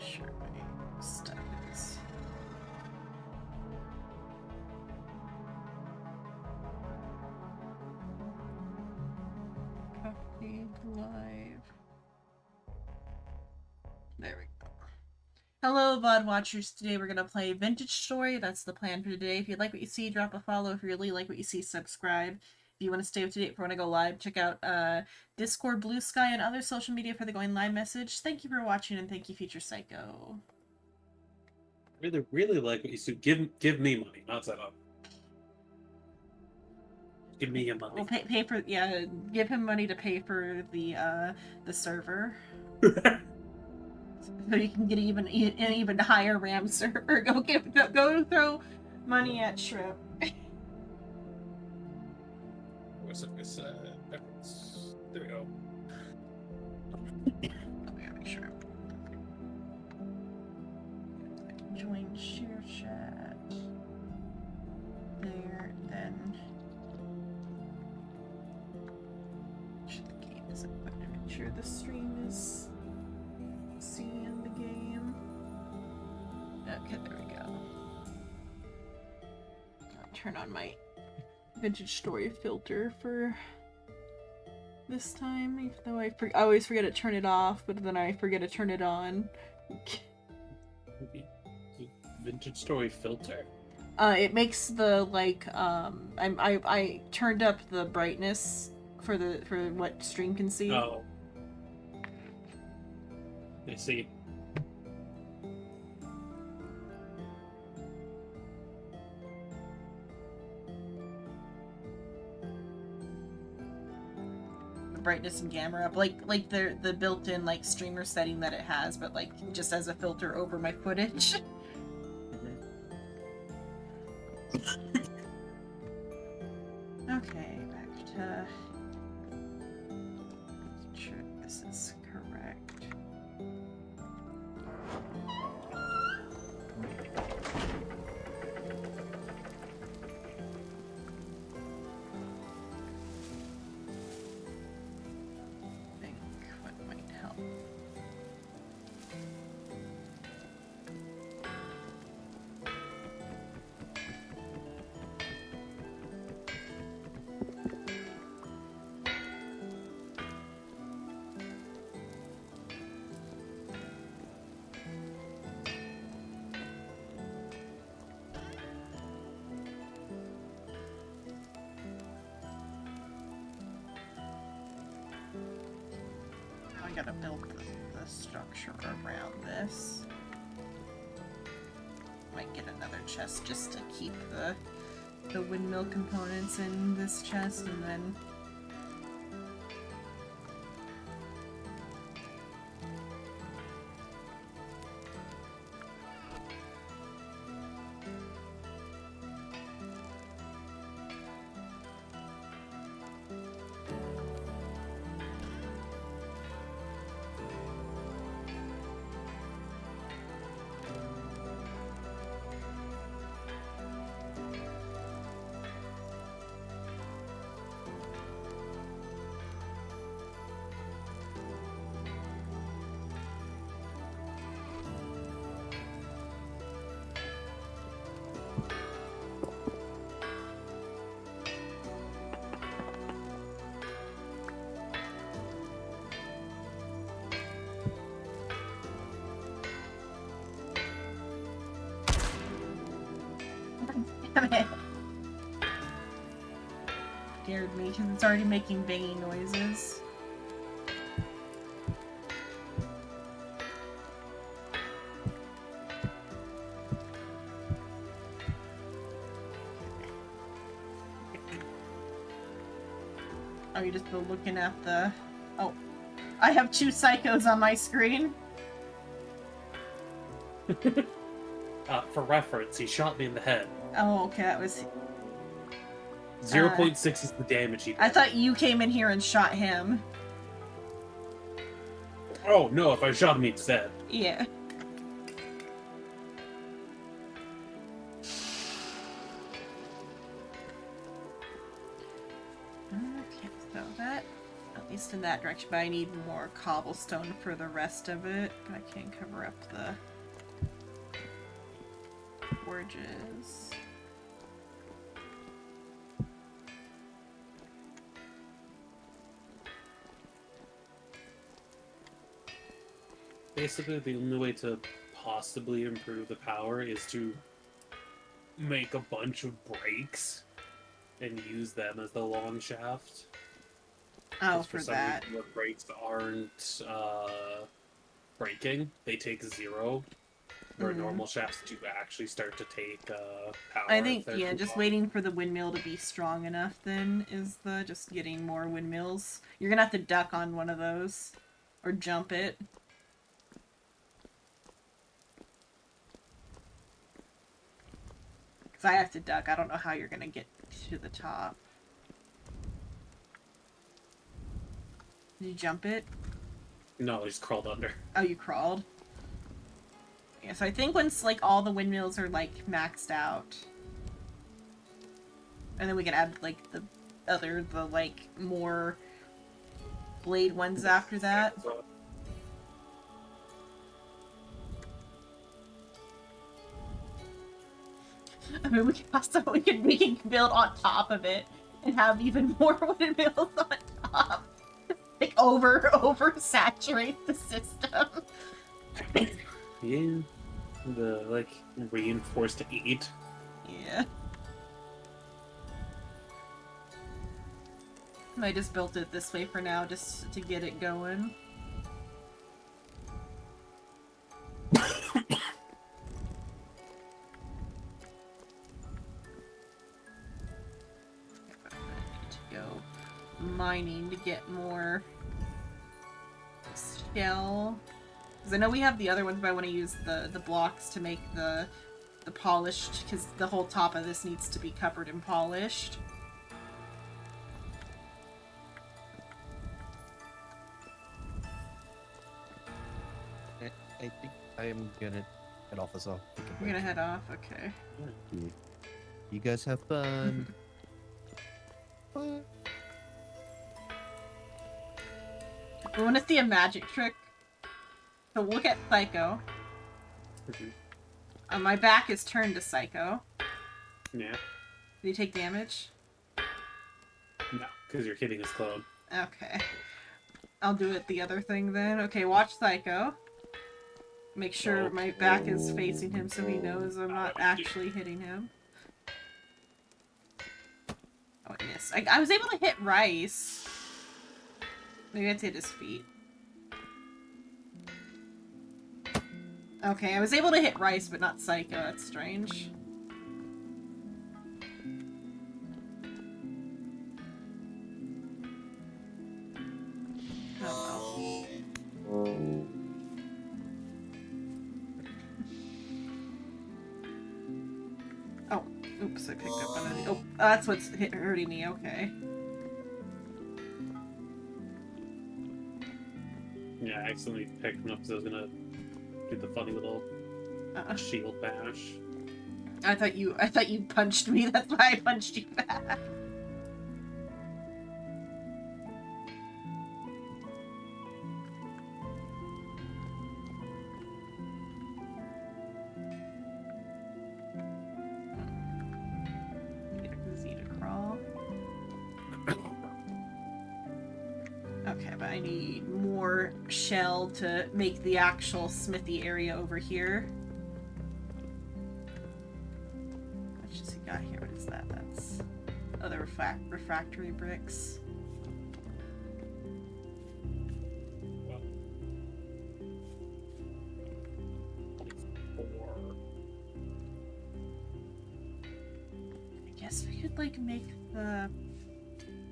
Sure, my stuff is. Copy live. There we go. Hello, VOD watchers. Today we're going to play Vintage Story. That's the plan for today. If you like what you see, drop a follow. If you really like what you see, subscribe. If you want to stay up to date for when I go live, check out Discord, Blue Sky, and other social media for the going live message. Thank you for watching, and thank you, Future Psycho. Really like what you see. Give me money, not set up. Give me your money. We'll pay for give him money to pay for the server. So you can get an even higher RAM server. Go throw money at Shrimp. What's up, this efforts? There we go. Make sure. Join share chat. There, then. The game is equipped to make sure the stream is seeing the game. Okay, there we go. I'll turn on my Vintage Story filter for this time, even though I always forget to turn it off, but then I forget to turn it on. Vintage Story filter. It makes the I turned up the brightness for what stream can see. Oh, I see. Brightness and gamma up, like the built-in like streamer setting that it has, but like just as a filter over my footage. Okay, back to make sure this is correct. I gotta build the structure around this. Might get another chest just to keep the windmill components in this chest, and then scared me because it's already making banging noises. Oh, you're just looking at the... Oh. I have two psychos on my screen. For reference, he shot me in the head. Oh, okay, that was... 0.6 is the damage he did. I thought you came in here and shot him. Oh, no, if I shot him, he's dead. Yeah. Okay, so that... least in that direction, but I need more cobblestone for the rest of it. But I can't cover up the forges. Basically, the only way to possibly improve the power is to make a bunch of breaks and use them as the long shaft. Oh, Because for for some that. reason, the breaks aren't breaking; they take 0. Where normal shafts do actually start to take I power if think, they're yeah, too just long. waiting for the windmill to be strong enough then is the just getting more windmills. You're gonna have to duck on one of those. Or jump it. Because I have to duck. I don't know how you're gonna get to the top. Did you jump it? No, he's crawled under. Oh, you crawled? Yeah, so I think once, like, all the windmills are, like, maxed out. And then we can add, like, the like, more blade ones after that. I mean, we can build on top of it and have even more windmills on top. Like, over saturate the system. Yeah. The, like, reinforced 8. Yeah. I just built it this way for now, just to get it going. To go mining to get more shell. Because I know we have the other ones, but I want to use the blocks to make the polished, because the whole top of this needs to be covered and polished. I think I am gonna head off as well. We're gonna head off? Okay. You guys have fun. Bye. We want to see a magic trick. So we'll look at Psycho. My back is turned to Psycho. Yeah. Did he take damage? No, because you're hitting his clone. Okay. I'll do it the other thing then. Okay, watch Psycho. Make sure my back is facing him so he knows I'm not actually hitting him. Oh, I missed. I was able to hit Rice. Maybe I had to hit his feet. Okay, I was able to hit Rice, but not Psycho. That's strange. Oh well. Oh, oops, I picked up one of the... Oh, that's what's hurting me, okay. Yeah, I accidentally picked him up because I was gonna do the funny little shield bash. I thought you punched me, that's why I punched you back. Okay, but I need more shell to make the actual smithy area over here. What just he got here? What is that? That's other refractory bricks. I guess we could like make the...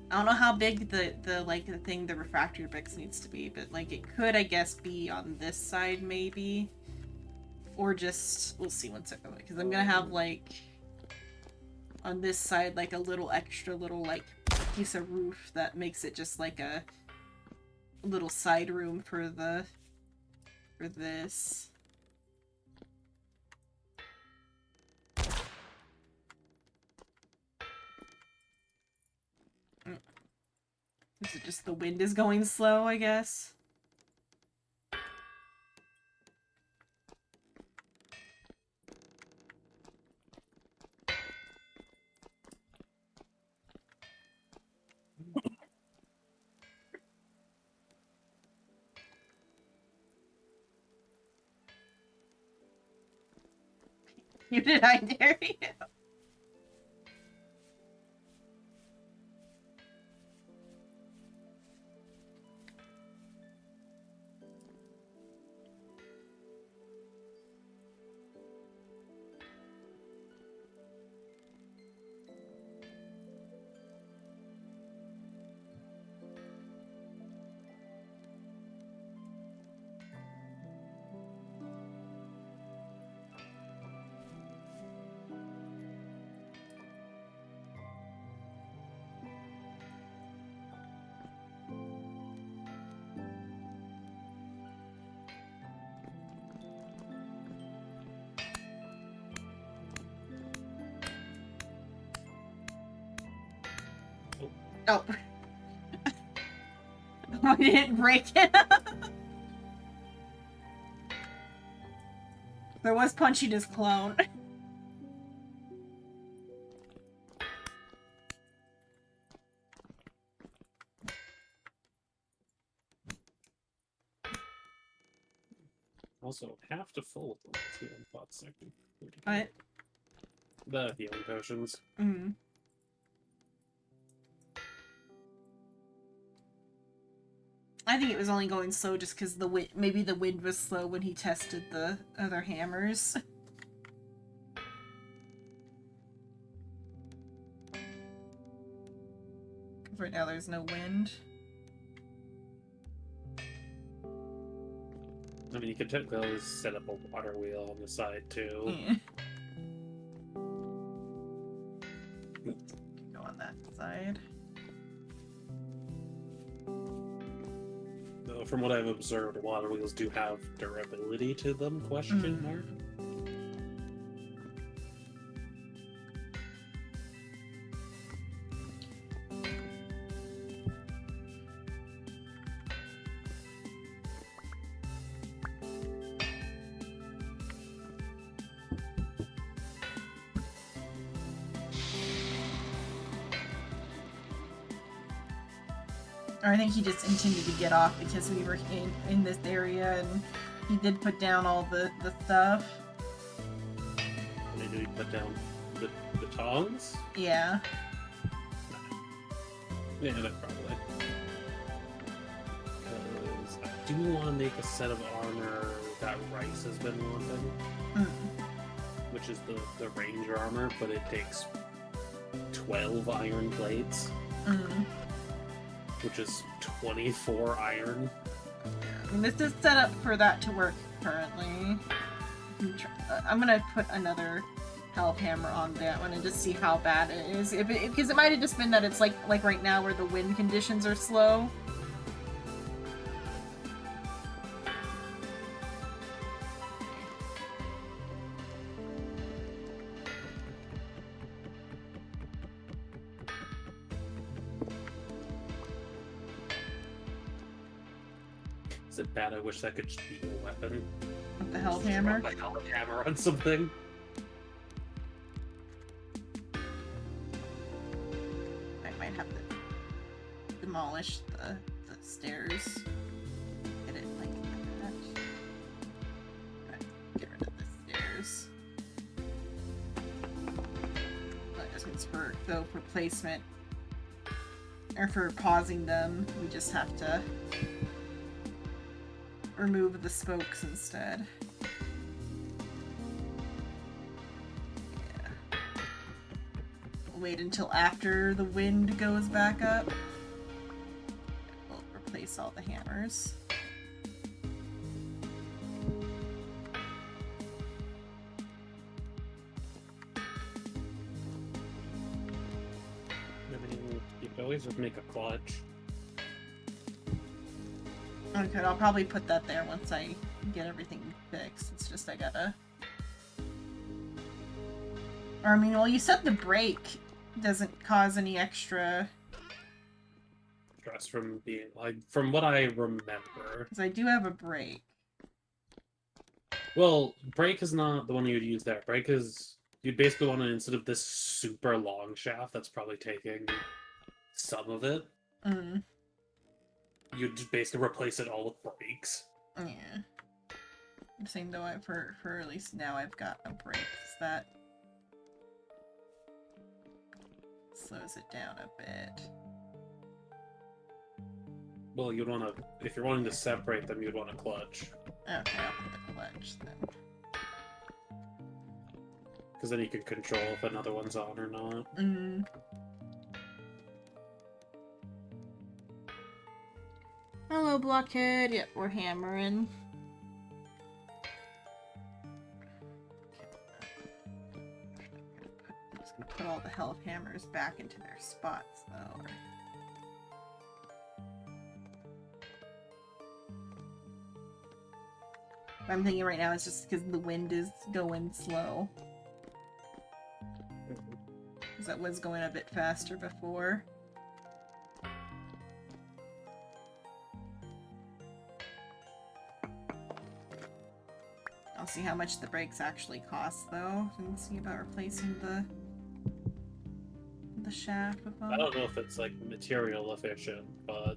I don't know how big the refractory bricks needs to be, but like it could, I guess, be on this side maybe, or just we'll see once it goes, because I'm gonna have like on this side like a little extra little like piece of roof that makes it just like a little side room for this. Is it just the wind is going slow, I guess? You did I dare you? Oh. I didn't break it. There was punching his clone. Also, half to full with the healing pot second. What? The healing potions. Mm-hmm. I think it was only going slow just because the wind. Maybe the wind was slow when he tested the other hammers. Right now, there's no wind. I mean, you could technically set up a water wheel on the side too. Yeah. Go on that side. Though, from what I've observed, water wheels do have durability to them? Question mark. Or I think he just intended to get off because we were in this area and he did put down all the stuff. Maybe put down the tongs? Yeah. Yeah, that probably. Because I do want to make a set of armor that Rice has been wanting. Which is the Ranger armor, but it takes 12 iron plates. Which is 24 iron. I mean, this is set up for that to work currently. I'm gonna put another health hammer on that one and just see how bad it is. Because it might have just been that it's like right now where the wind conditions are slow. Is it bad? I wish that could just be a weapon. The health hammer? Drop a health hammer on something. I might have to demolish the stairs. Get it like that. Get rid of the stairs. That just means for placement. Or for pausing them, we just have to remove the spokes instead. Yeah. We'll wait until after the wind goes back up. We'll replace all the hammers. I mean, you could always just make a clutch. Okay, I'll probably put that there once I get everything fixed. It's just I gotta... Or, I mean, well, you said the brake doesn't cause any extra... progress from being like from what I remember. Because I do have a brake. Well, brake is not the one you'd use there. Brake is you'd basically want to instead of this super long shaft that's probably taking some of it, Mm. you'd just basically replace it all with brakes. Yeah. I'm saying though, for at least now I've got a brake. That slows it down a bit. Well, you'd want to if you're wanting to separate them, you'd want a clutch. Okay, I'll put the clutch then. Because then you can control if another one's on or not. Mm. Hello, Blockhead. Yep, we're hammering. I'm just gonna put all the health hammers back into their spots, though. What I'm thinking right now is just because the wind is going slow. Because that was going a bit faster before. I'll see how much the brakes actually cost, though, and see about replacing the shaft with them. I don't know if it's like material efficient, but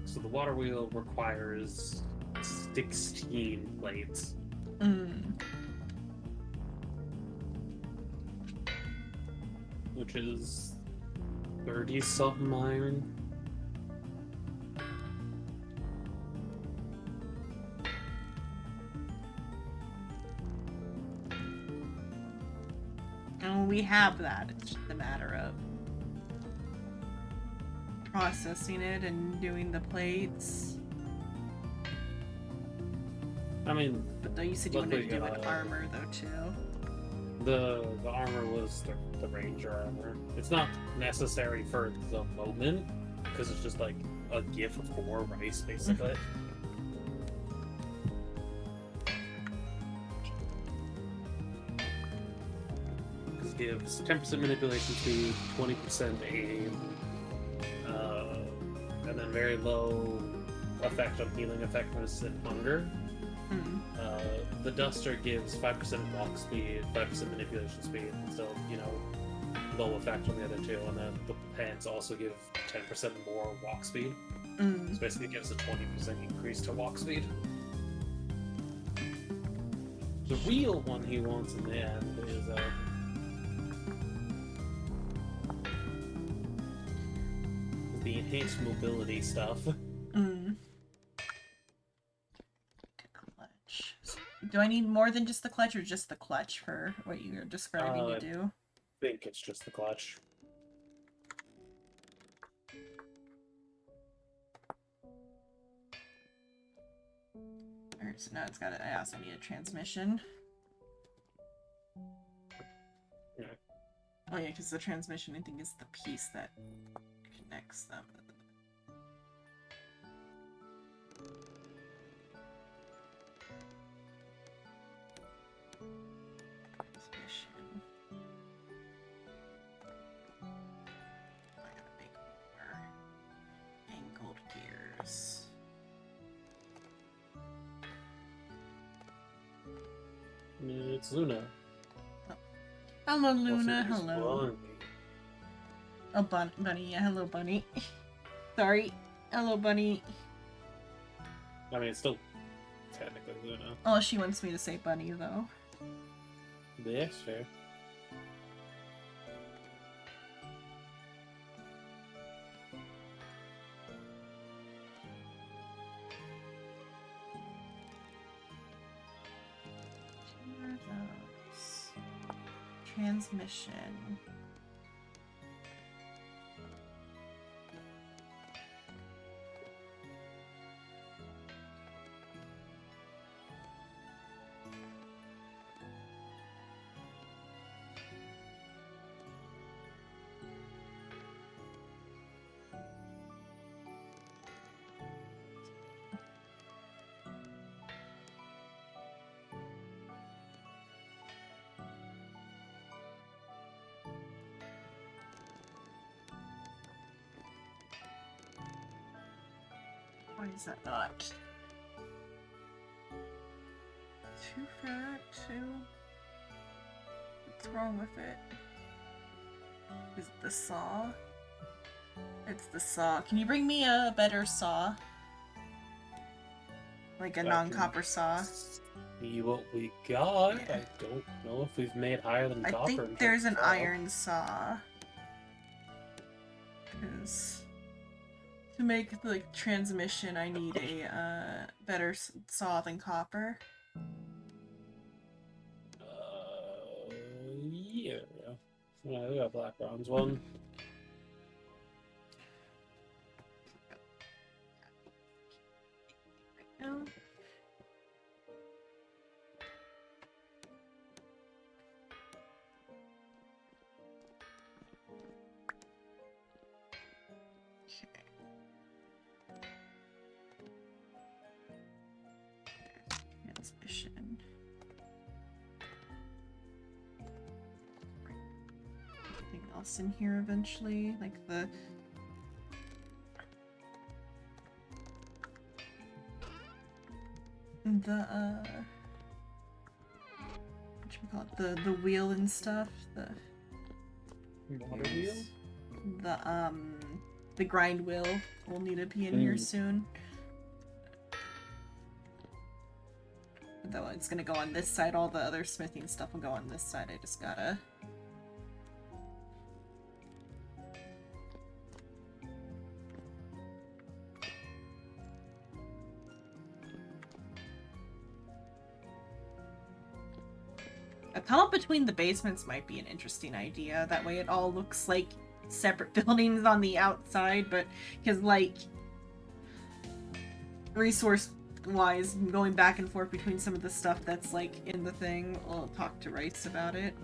so the water wheel requires 16 plates. Mm. Which is 30 something iron. And we have that. It's just a matter of processing it and doing the plates. I mean, But though you said you wanted to luckily, do an armor, though, too. the armor was the ranger armor. It's not necessary for the moment because it's just like a gift for rice, basically. Because it gives 10% manipulation speed, 20% aim, and then very low effect on healing effectiveness and hunger. Mm. The duster gives 5% walk speed, 5% manipulation speed, and still, low effect on the other two. And then the pants also give 10% more walk speed. Mm. So basically, it gives a 20% increase to walk speed. The real one he wants in the end is the enhanced mobility stuff. Mm. Clutch. Do I need more than just the clutch, or just the clutch for what you're describing to do? I think it's just the clutch. Alright, so now it's got I also need a transmission. Yeah. Oh yeah, because the transmission, I think, is the piece that connects them. Transmission. I gotta make more angled gears. It's Luna. Hello, Also, Luna. it's Hello. Bunny. Oh, Bunny. Yeah, hello, Bunny. Sorry. Hello, Bunny. I mean, it's still technically Luna. Oh, she wants me to say Bunny, though. Yeah, sure. Two of those. Transmission. Why is that not? Too fat, too... What's wrong with it? Is it the saw? It's the saw. Can you bring me a better saw? Like a non-copper saw? See what we got. Yeah. I don't know if we've made higher than I copper. think there's an iron saw. Because to make the transmission, I need a better saw than copper. Yeah. Yeah, we got black bronze one. No. Transmission. Anything else in here eventually? Like the... whatchamacallit, the wheel and stuff, the Water wheel? the grind wheel will need to be in here soon. Though it's gonna go on this side, all the other smithing stuff will go on this side. I just gotta... A tunnel between the basements might be an interesting idea. That way it all looks like separate buildings on the outside, but because, like, resource-wise, going back and forth between some of the stuff that's, like, in the thing, I'll talk to Rice about it.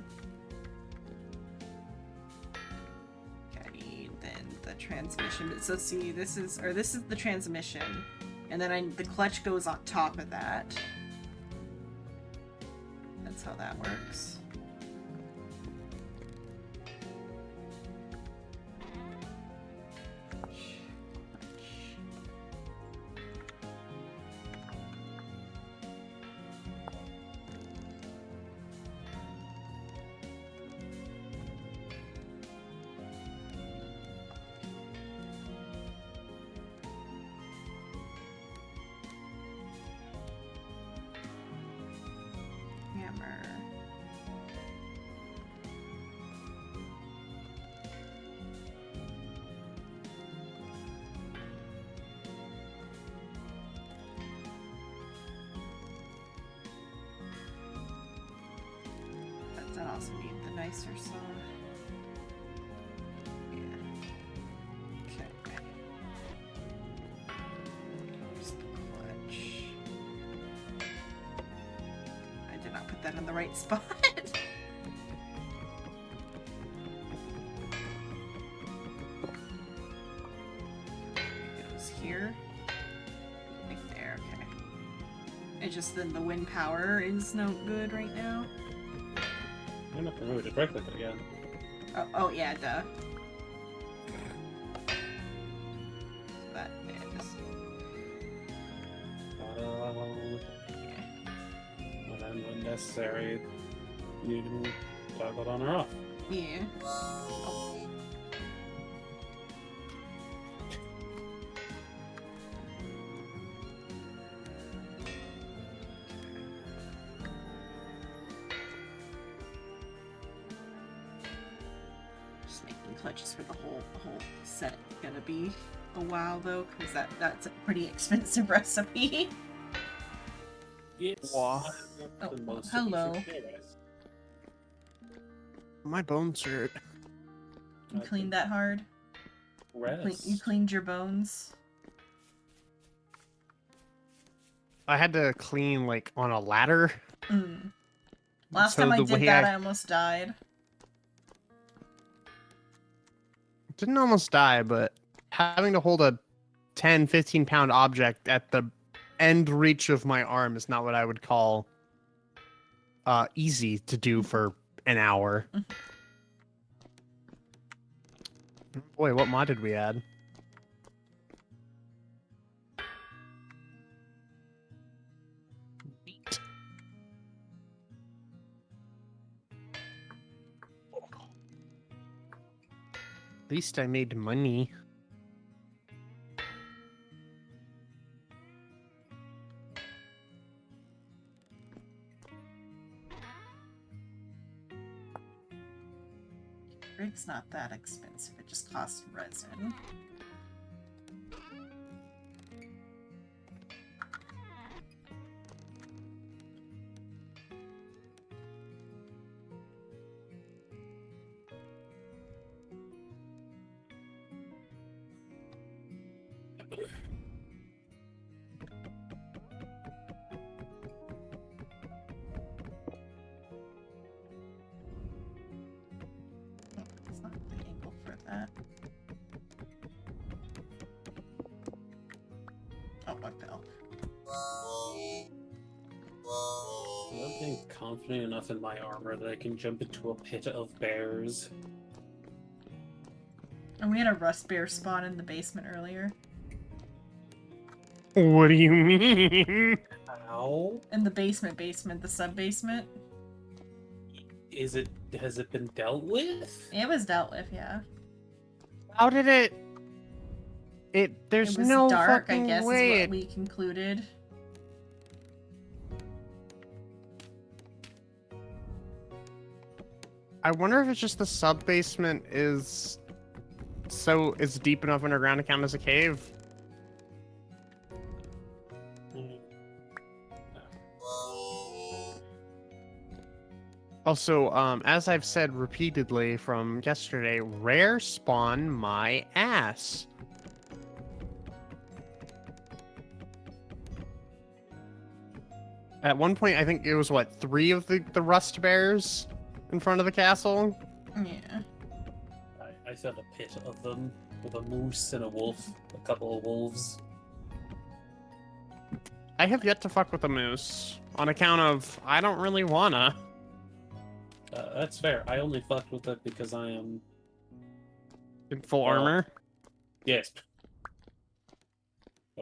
Okay, then the transmission. So see, this is the transmission, and then the clutch goes on top of that. That's how that works. That also need the nicer saw. Yeah. Okay. Just the clutch. I did not put that in the right spot. It goes here. Like there, okay. It's just then the wind power is no good right now. I'm not gonna move it. Right click it again. Oh yeah, duh. That is. Yeah. Well, then, when necessary, you can toggle it on or off. Yeah. Oh. Just making clutches for the whole set. Gonna be a while though, because that's a pretty expensive recipe. It's Wow. not the Oh, most hello. efficient way. My bones hurt. You cleaned that hard? Rest. You cleaned your bones? I had to clean like on a ladder. Mm. Last So time I the did way that, I almost died. Didn't almost die, but having to hold a 10, 15-pound object at the end reach of my arm is not what I would call easy to do for an hour. Boy, what mod did we add? At least I made money. Brick's not that expensive. It just costs resin. It's not the angle for that. Oh, what fell? I'm not being confident enough in my armor that I can jump into a pit of bears. And we had a rust bear spawn in the basement earlier. What do you mean? How? In the basement, the sub-basement. Has it been dealt with? It was dealt with, yeah. How did it? There's It was no dark, I fucking guess, way. is what we concluded. I wonder if it's just the sub basement is deep enough underground to count as a cave. Also, as I've said repeatedly from yesterday, rare spawn my ass. At one point, I think it was, what, 3 of the rust bears in front of the castle? Yeah. I found a pit of them with a moose and a wolf, a couple of wolves. I have yet to fuck with a moose, on account of I don't really wanna. That's fair. I only fucked with it because I am... In full Well, armor? Yes.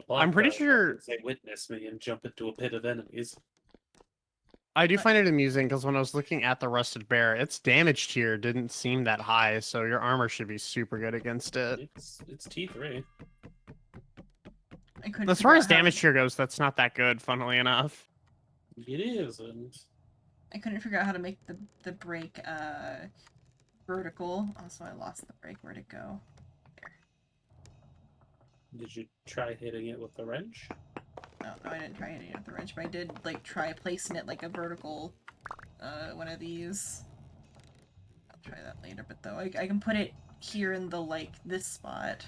I'm pretty sure... They witness me and jump into a pit of enemies. I do find it amusing because when I was looking at the rusted bear, its damage tier didn't seem that high, so your armor should be super good against it. It's T3. I couldn't As far figure as out how- damage tier goes, that's not that good, funnily enough. It is, and I couldn't figure out how to make the break vertical. Also, I lost the break. Where'd it go? There. did you try hitting it with the wrench? Oh, no, I didn't try hitting it with the wrench, but I did like try placing it like a vertical one of these. I'll try that later, but though I can put it here in the like this spot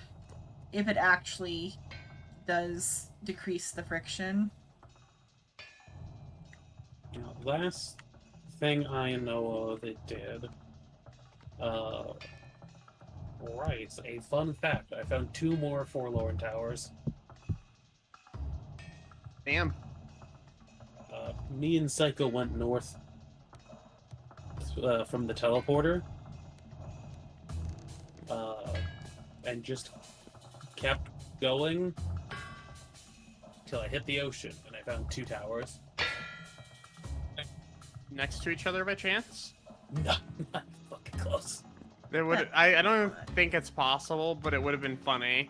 if it actually does decrease the friction. Now, last thing I know of, it did. Right, a fun fact. I found 2 more forlorn towers. Damn. Me and Psycho went north from the teleporter. And just kept going till I hit the ocean, and I found 2 towers. Next to each other by chance? No, not fucking close. It would. I don't think it's possible, but it would have been funny.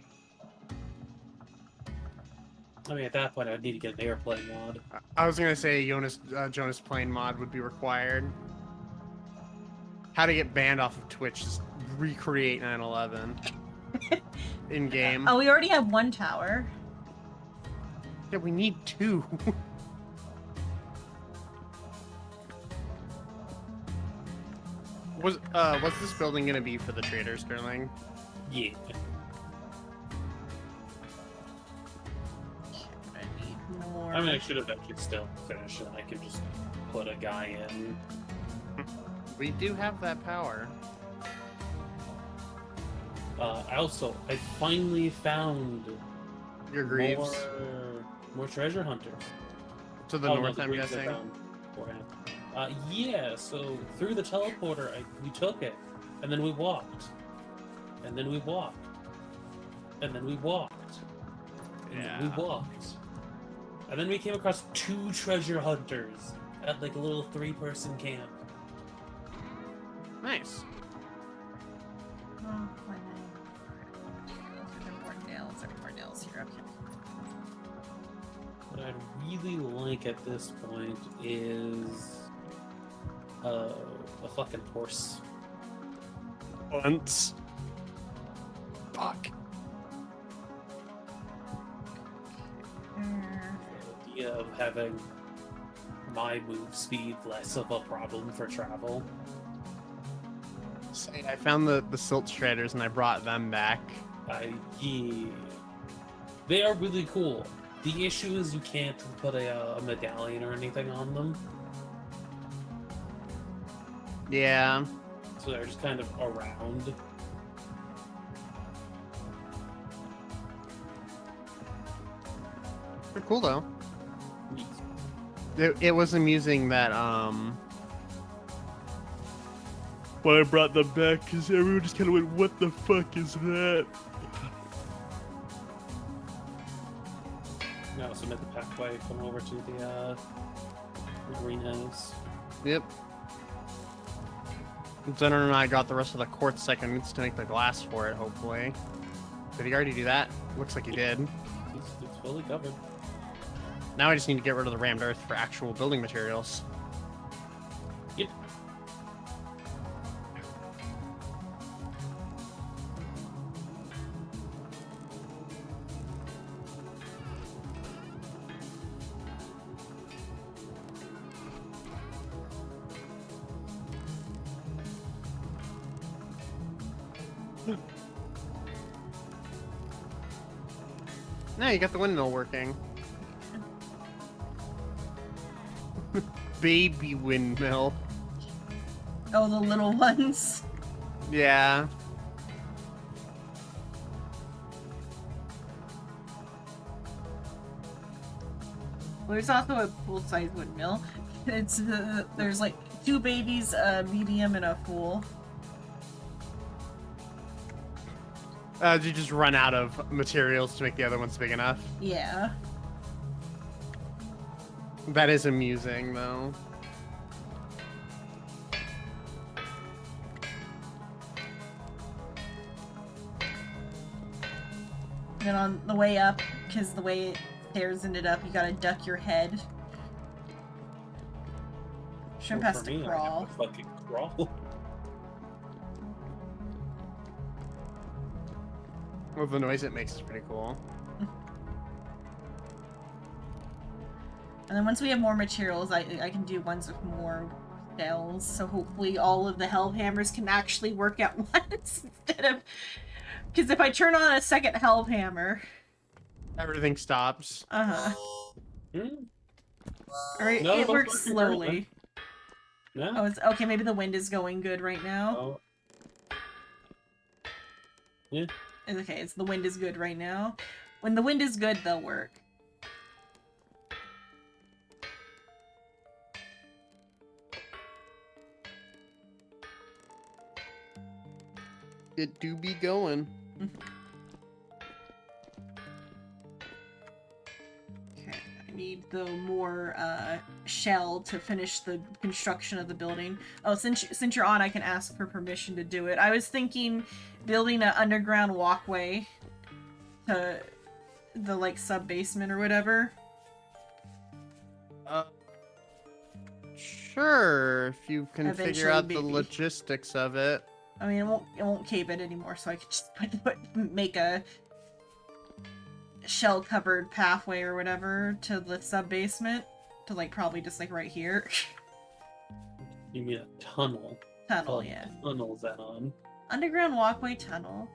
I mean, at that point, I'd need to get an airplane mod. I was gonna say Jonas Plane mod would be required. How to get banned off of Twitch? Just recreate 9/11 in game. Oh, we already have 1 tower. Yeah, we need 2. What's this building gonna be for the traders, Sterling? Yeah. I need more. I mean, I should have actually still finished, and I could just put a guy in. We do have that power. I finally found Your Greaves more treasure hunters. to the Oh, no, north, the I'm Greaves I guessing. found beforehand. Yeah, so through the teleporter, we took it, and then we walked, and then we walked, and then we walked, and then we walked, and then we came across 2 treasure hunters at like a little 3-person camp. Nice. Oh, my name. There are more nails here. Okay. What I'd really like at this point is a fucking horse. Once. Fuck. The idea of having my move speed less of a problem for travel. Say, I found the silt shredders and I brought them back. Yeah. They are really cool. The issue is you can't put a medallion or anything on them. Yeah. So they're just kind of around. They're cool though. It was amusing that when I brought them back, because everyone just kind of went, "What the fuck is that?" Now submit the pathway, come over to the greenhouse. Yep. Xenon and I got the rest of the quartz seconds to make the glass for it, hopefully. Did he already do that? Looks like he did. It's fully covered. Now I just need to get rid of the rammed earth for actual building materials. Yep. Now you got the windmill working. Baby windmill. Oh, the little ones. Yeah. Well, there's also a full-size windmill. It's there's like 2 babies, a medium, and a full. Did you just run out of materials to make the other ones big enough? Yeah. That is amusing, though. Then on the way up, because the way stairs ended up, you gotta duck your head. Shrimp Well, has for to me, I crawl. have to fucking crawl. Well, the noise it makes is pretty cool. And then once we have more materials, I can do ones with more shells. So hopefully all of the Hellhammers can actually work at once instead of... Because if I turn on a second Hellhammer... Everything stops. Uh-huh. Hmm? Or it, No, it don't works fucking hurt slowly. No. Oh, it's... Okay, maybe the wind is going good right now. Oh. Yeah. Okay, it's the wind is good right now. When the wind is good, they'll work. It do be going. Okay, I need the more shell to finish the construction of the building. Oh, since you're on, I can ask for permission to do it. I was thinking building an underground walkway to the like sub basement or whatever. Sure, if you can figure Eventually, out the maybe. logistics of it. I mean, it won't cape it anymore, so I could just make a shell covered pathway or whatever to the sub basement to like probably just like right here. You mean a tunnel? Tunnel, Called yeah. Tunnel Xenon. Underground walkway tunnel.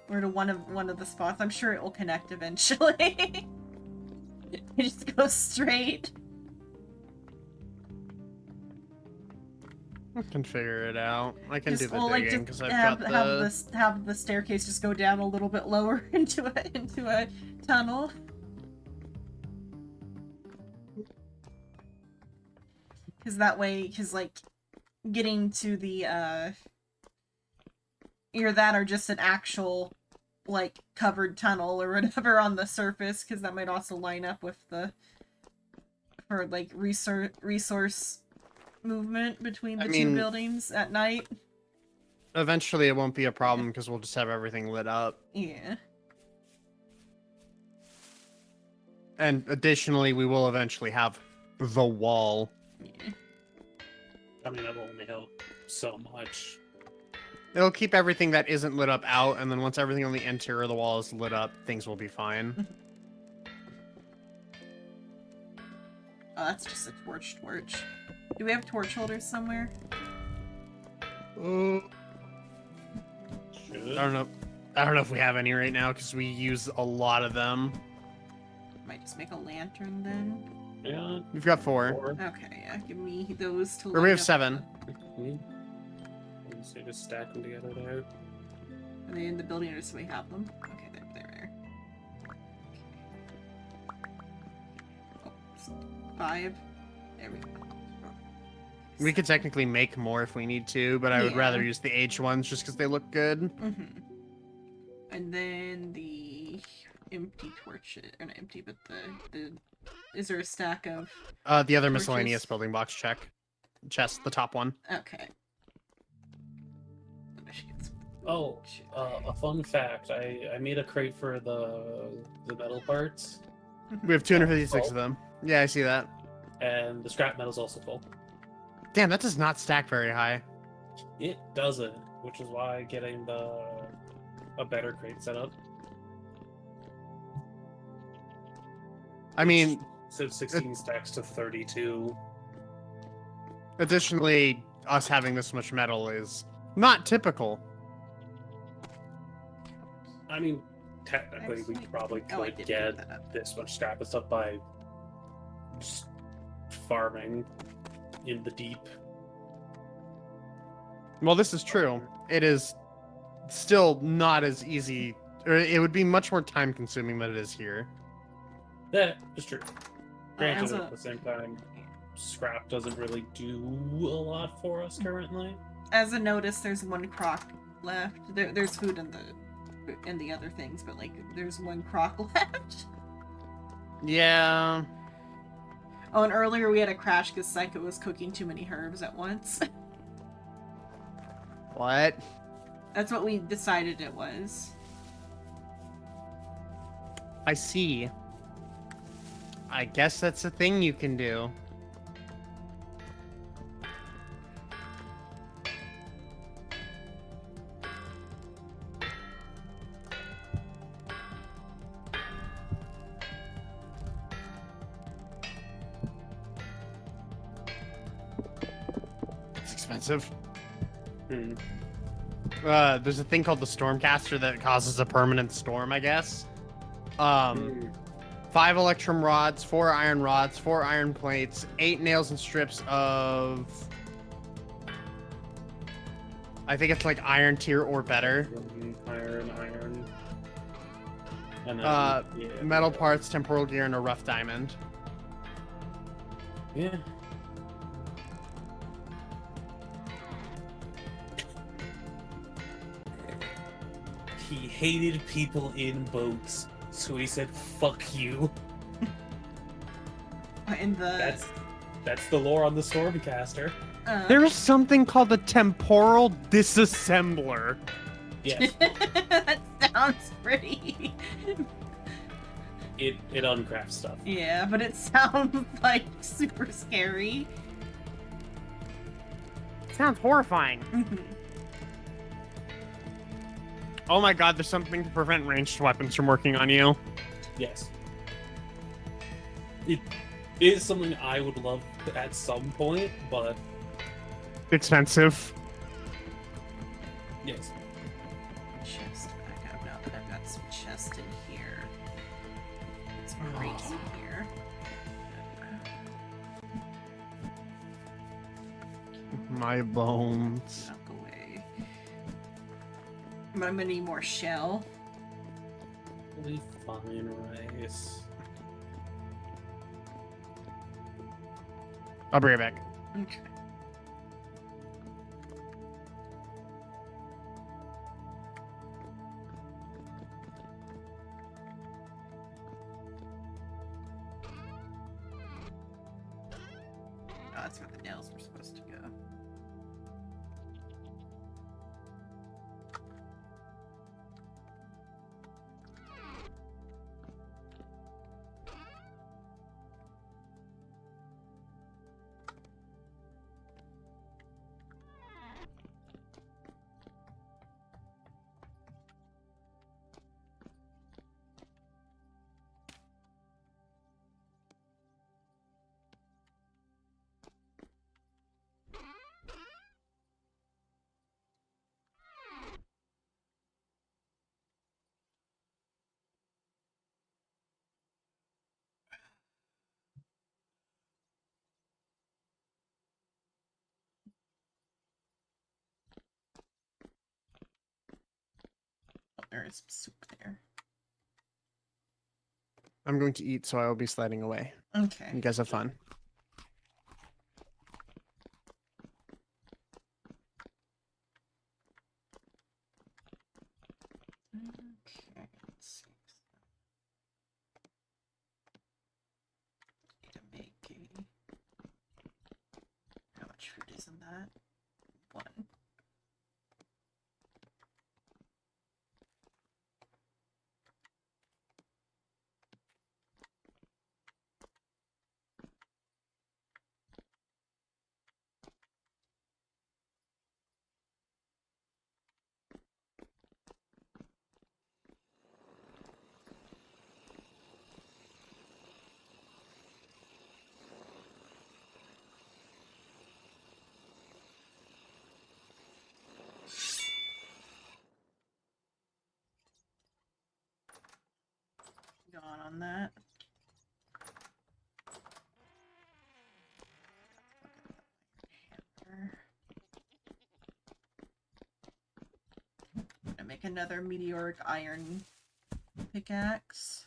Or to one of the spots. I'm sure it will connect eventually. It just goes straight. I can figure it out. I can Just, do the well, like, digging just because I've got the... have the staircase just go down a little bit lower into a tunnel. Because that way, like getting to the either that or just an actual like covered tunnel or whatever on the surface, because that might also line up with the for like resource movement between the I two mean- buildings at night. Eventually, it won't be a problem because we'll just have everything lit up. Yeah. And additionally, we will eventually have the wall. Yeah. I mean, that'll only help so much. It'll keep everything that isn't lit up out, and then once everything on the interior of the wall is lit up, things will be fine. Oh, that's just a torch. Do we have torch holders somewhere? I Should. don't know. I don't know if we have any right now because we use a lot of them. Might just make a lantern then. Yeah. We've got 4. Or Okay, yeah, give me those to Or we light have up 7. so just stack them together there. Are they in the building or do we have them? Okay, there. Oh, 5. There we go. We could technically make more if we need to, but I would Yeah. rather use the H ones just because they look good. Mm-hmm. And then the empty torches, or not empty, but the is there a stack of? The other Torches. miscellaneous building blocks chest, the top one. Okay. Oh, a fun fact. I made a crate for the metal parts, We have 256 of them. Yeah, I see that. and the scrap metal's also full. Damn, that does not stack very high. It doesn't, which is why getting a better crate setup. I mean, So 16 stacks to 32. additionally, us having this much metal is not typical. I mean, technically, we probably Oh, I could did get pick that up. this much scrap and stuff by just farming in the deep. Well, this is true. It is still not as easy, or it would be much more time consuming than it is here. That is true. Granted, as a- at the same time, scrap doesn't really do a lot for us currently. As a notice, there's 1 crock left. There's food in the other things, but like there's 1 crock left. Yeah. Oh, and earlier we had a crash because Psycho was cooking too many herbs at once. What? That's what we decided it was. I see. I guess that's a thing you can do. It's expensive. Hmm. There's a thing called the Stormcaster that causes a permanent storm, I guess. Hmm. 5 electrum rods, 4 iron rods, 4 iron plates, 8 nails and strips of... I think it's like iron tier or better. Iron. And then, Yeah, metal yeah. parts, temporal gear, and a rough diamond. Yeah. He hated people in boats, so he said, "Fuck you." In the That's the lore on the Stormcaster. There is something called the temporal disassembler. Yes, that sounds pretty. it uncrafts stuff. Yeah, but it sounds like super scary. Sounds horrifying. Oh my god, there's something to prevent ranged weapons from working on you. Yes. It is something I would love at some point, but Expensive. yes. Chest back up now that I've got some chest in here. Some crates in here. My bones. Knock away. But I'm gonna need more shell. Really fine rice. I'll bring it back. Okay. that's where the nails were supposed to go. Oh, there is some soup there. I'm going to eat, so I will be sliding away. Okay. You guys have fun. Okay, let's see. Need to make a... How much food is in that? 1. Gone on that. I'm gonna make another meteoric iron pickaxe.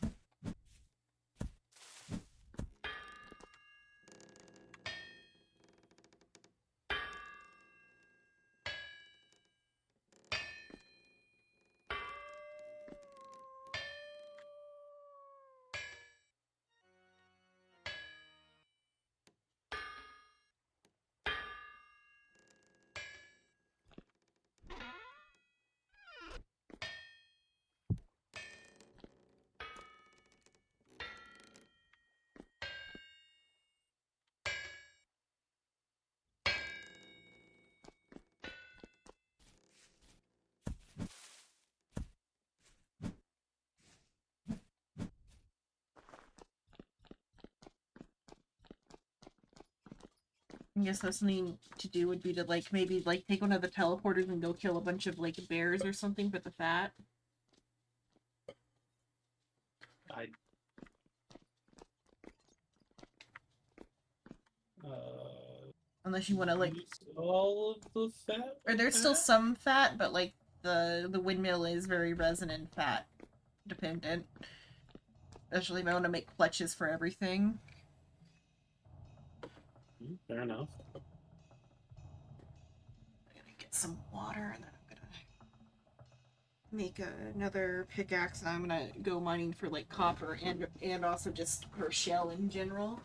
I guess that's something to do would be to like maybe like take one of the teleporters and go kill a bunch of like bears or something for the fat. I Unless you want to like, use all of the fat. or there's still some fat, but like the windmill is very resin and fat dependent. Especially if I want to make clutches for everything. Fair enough. I'm gonna get some water and then I'm gonna make another pickaxe and I'm gonna go mining for like copper and also just for shell in general.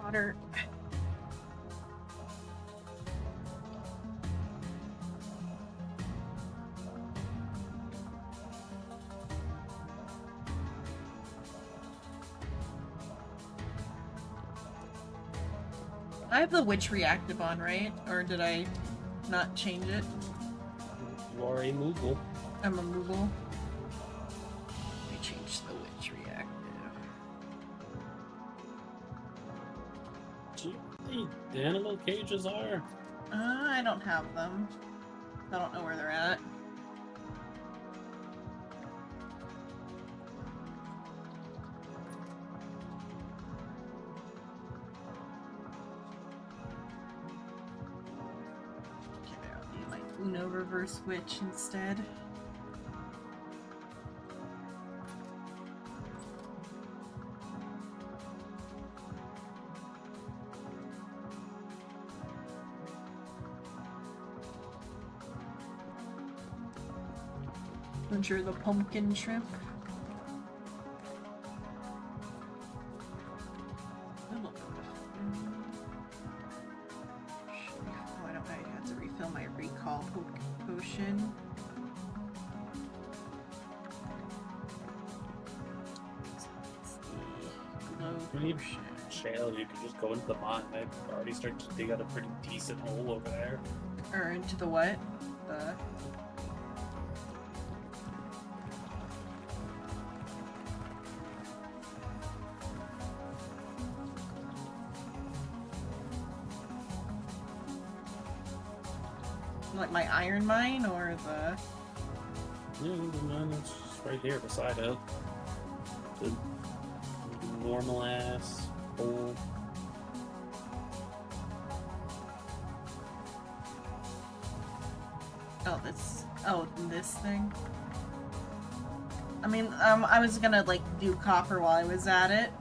Water. I have the witchery active on, right? Or did I not change it? You are a Moogle. I'm a Moogle. Let me change the witchery active. Do you know what the animal cages are? I don't have them. I don't know where they're at. Okay, I'll need my Uno reverse witch instead. Conjure the pumpkin shrimp. Oh, I don't. I have to refill my recall potion. It's the glow When you potion. shale, you can just go into the mine. I've already started to dig out a pretty decent hole over there. Or into the what? The like my iron mine or the Yeah, the mine that's just right here beside it. The normal ass hole. this thing. I mean, I was gonna like do copper while I was at it.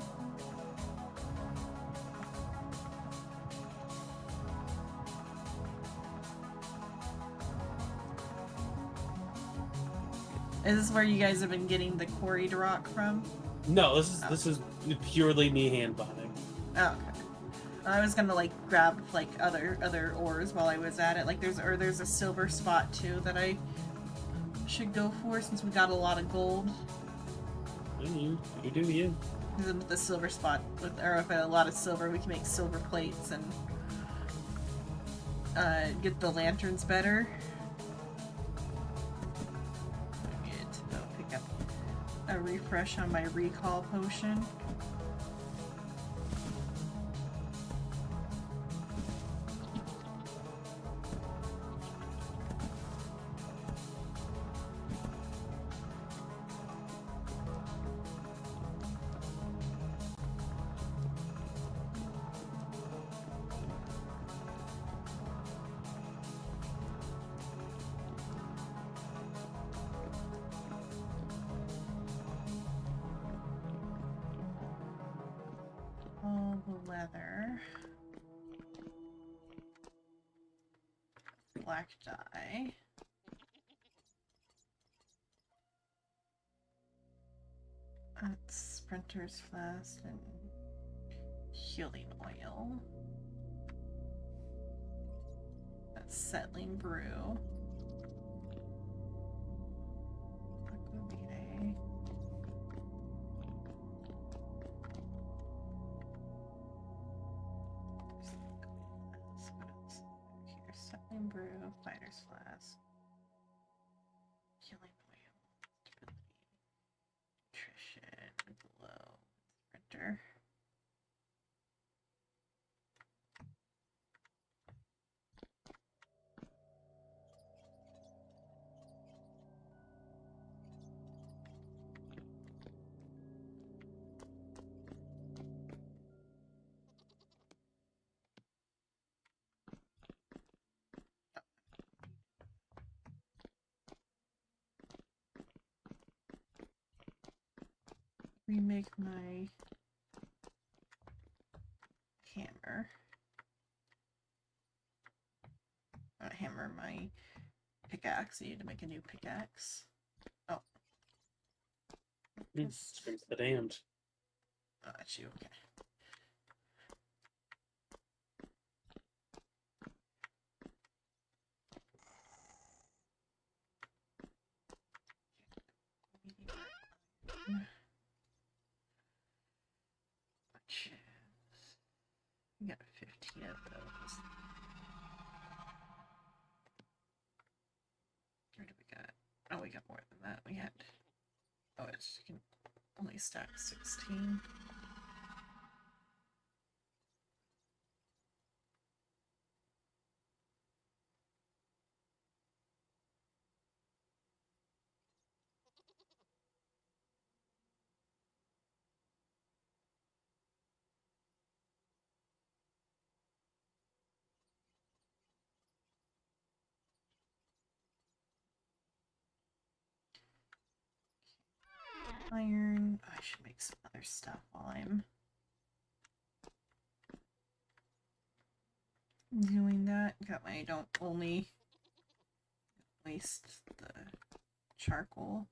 Is this where you guys have been getting the quarried rock from? No, this is purely me hand bonding. Oh, okay. I was gonna like grab like other ores while I was at it. Like there's a silver spot too that I should go for since we got a lot of gold. You do you. Because with the silver spot, with a lot of silver, we can make silver plates and get the lanterns better. I'll pick up a refresh on my recall potion. All the leather. Black dye. That's Sprinter's Flask and healing oil. That's settling brew. Aquavitae. Here, settling brew, fighter's flask, healing oil, stability, nutrition, glow, Sprinter. Remake my hammer. Hammer my pickaxe. I need to make a new pickaxe. Oh. Screams the damned. Oh, that's you. Okay. We got 15 of got more than that. We had. Oh, it can only stack 16. Iron. I should make some other stuff while I'm doing that. Got my don't only waste the charcoal.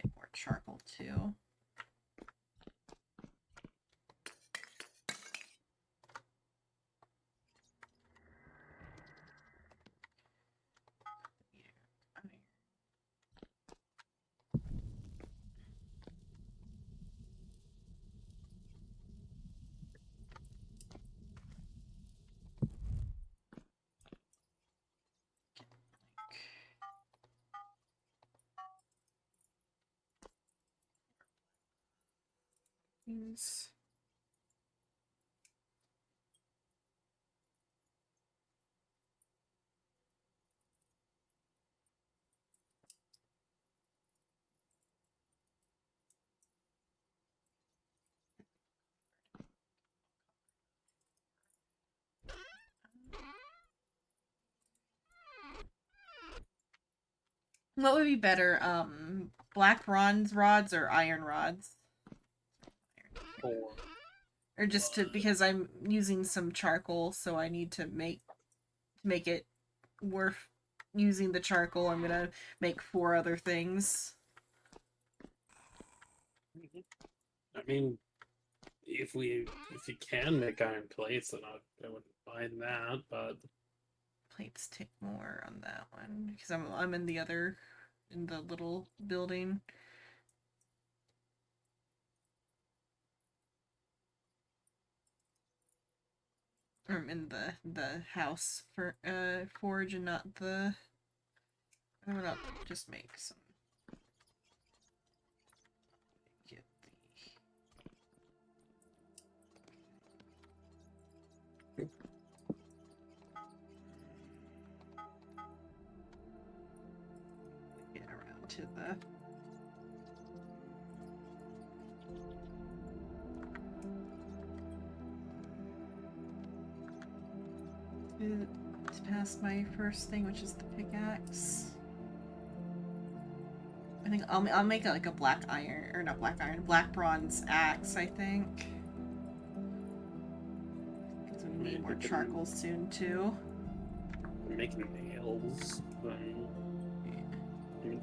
Make more charcoal too. These. What would be better, black bronze rods or iron rods? Or just to, because I'm using some charcoal, so I need to make it worth using the charcoal. I'm gonna make 4 other things. I mean, if you can make iron plates, then I wouldn't mind that. But Plates take more on that one because I'm in the little building. I'm in the house for forge and not the. I'm gonna just make some. Get the. Get around to the. It's past my first thing, which is the pickaxe. I think I'll make like a black iron, or not black iron, black bronze axe, I think. Because we need more charcoal soon too. Making nails, then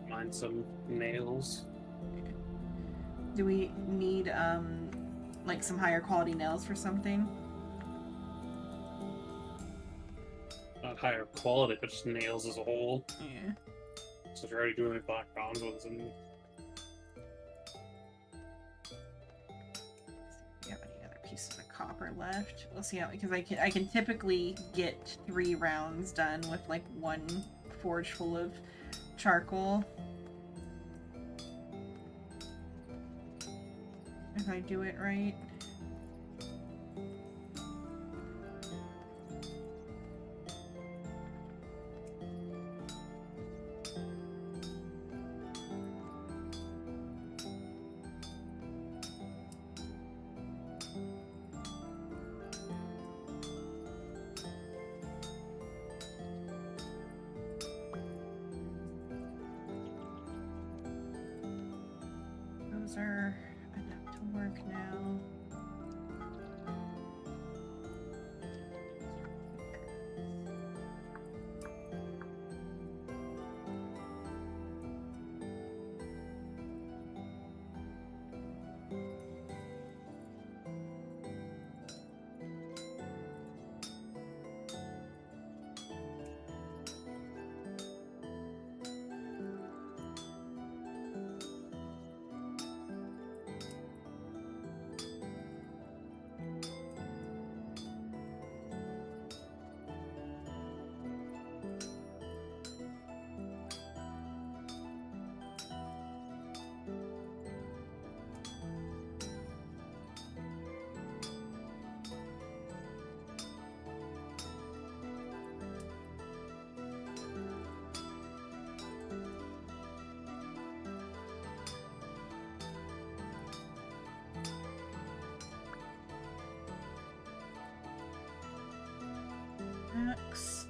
mine some nails. Do we need like some higher quality nails for something? Not higher quality, but just nails as a whole. Yeah. So if you're already doing like black bronze ones, and Do you have any other pieces of copper left? We'll see how, because I can typically get 3 rounds done with like 1 forge full of charcoal. If I do it right. Those are enough to work now. axe.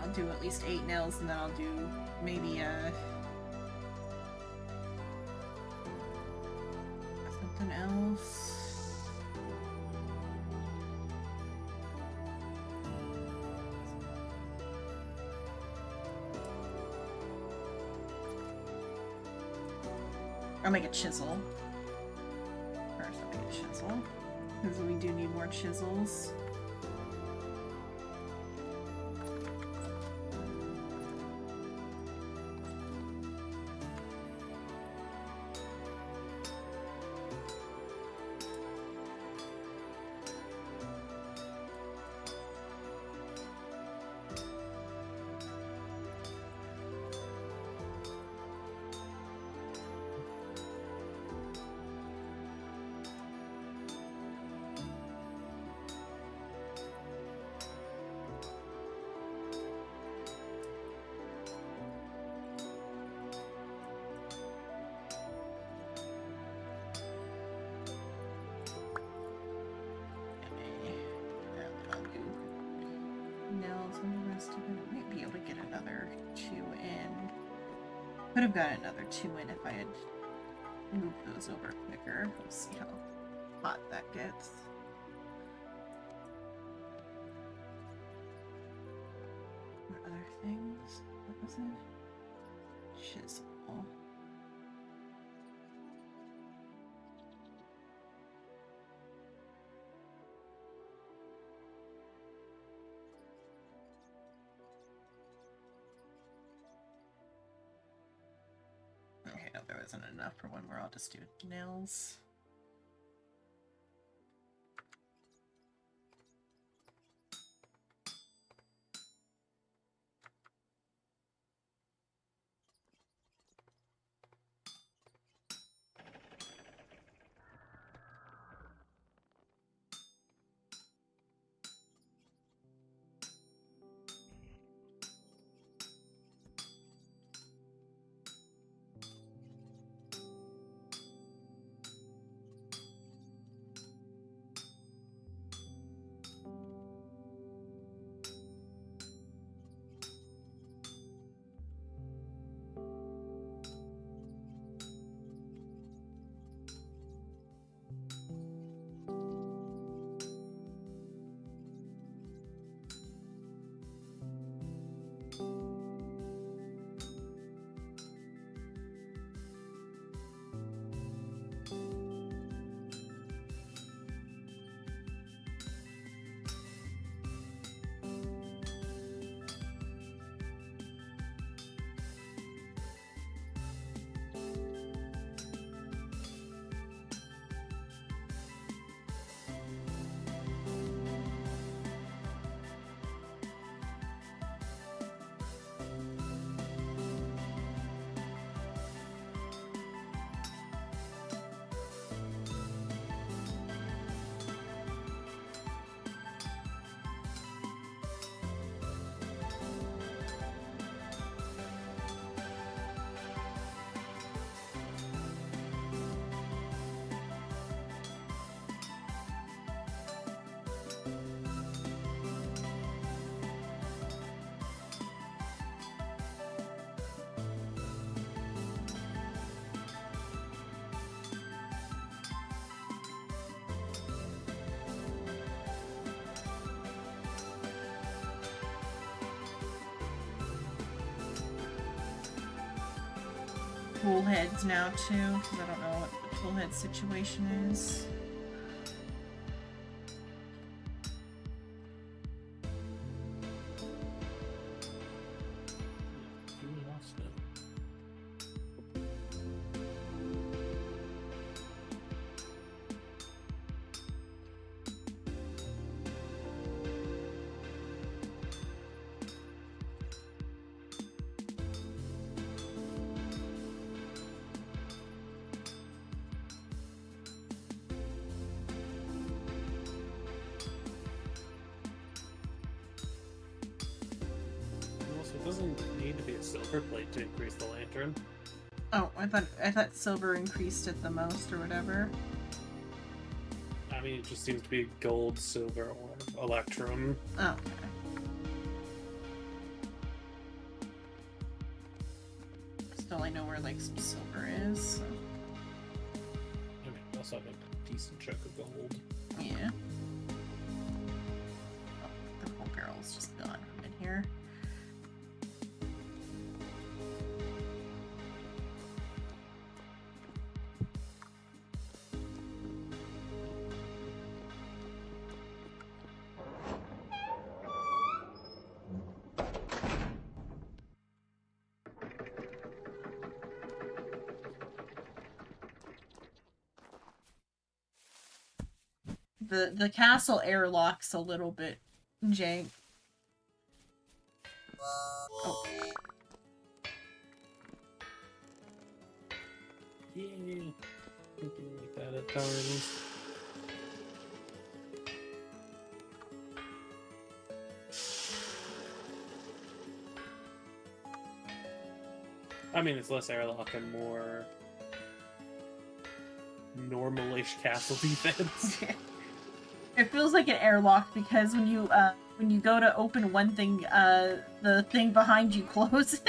I'll do at least 8 nails, and then I'll do maybe something else. I'll make a chisel. First, I'll make a chisel. Because we do need more chisels. Could have gotten another 2 in if I had moved those over quicker. We'll see how hot that gets. What other things? What was it? Chisel. Okay, no, there wasn't enough for one more. I'll just do nails. Tool heads now too, because I don't know what the tool head situation is. Doesn't need to be a silver plate to increase the lantern. Oh, I thought silver increased it the most or whatever. I mean, it just seems to be gold, silver, or electrum. Oh, okay. Still, I know where like some silver is. So. I mean, we also have a decent chunk of gold. Yeah. Oh, the whole barrel's just gone from in here. The castle airlock's a little bit jank. Oh. Yeah, something like that at times. I mean, it's less airlock and more normal-ish castle defense. It feels like an airlock because when you go to open one thing, the thing behind you closes.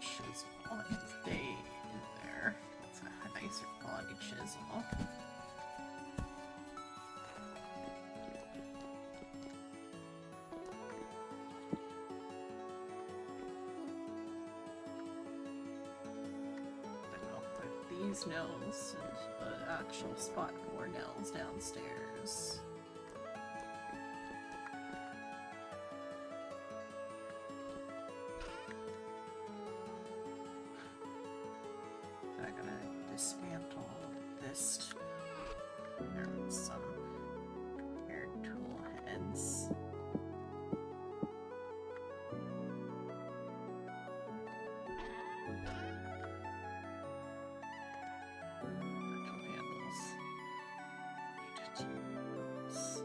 Chisel and stay in there. That's a nicer quality chisel. Then I'll put these nails into the actual spot for nails downstairs. I'm gonna dismantle this. There's some air tool heads. Tool handles.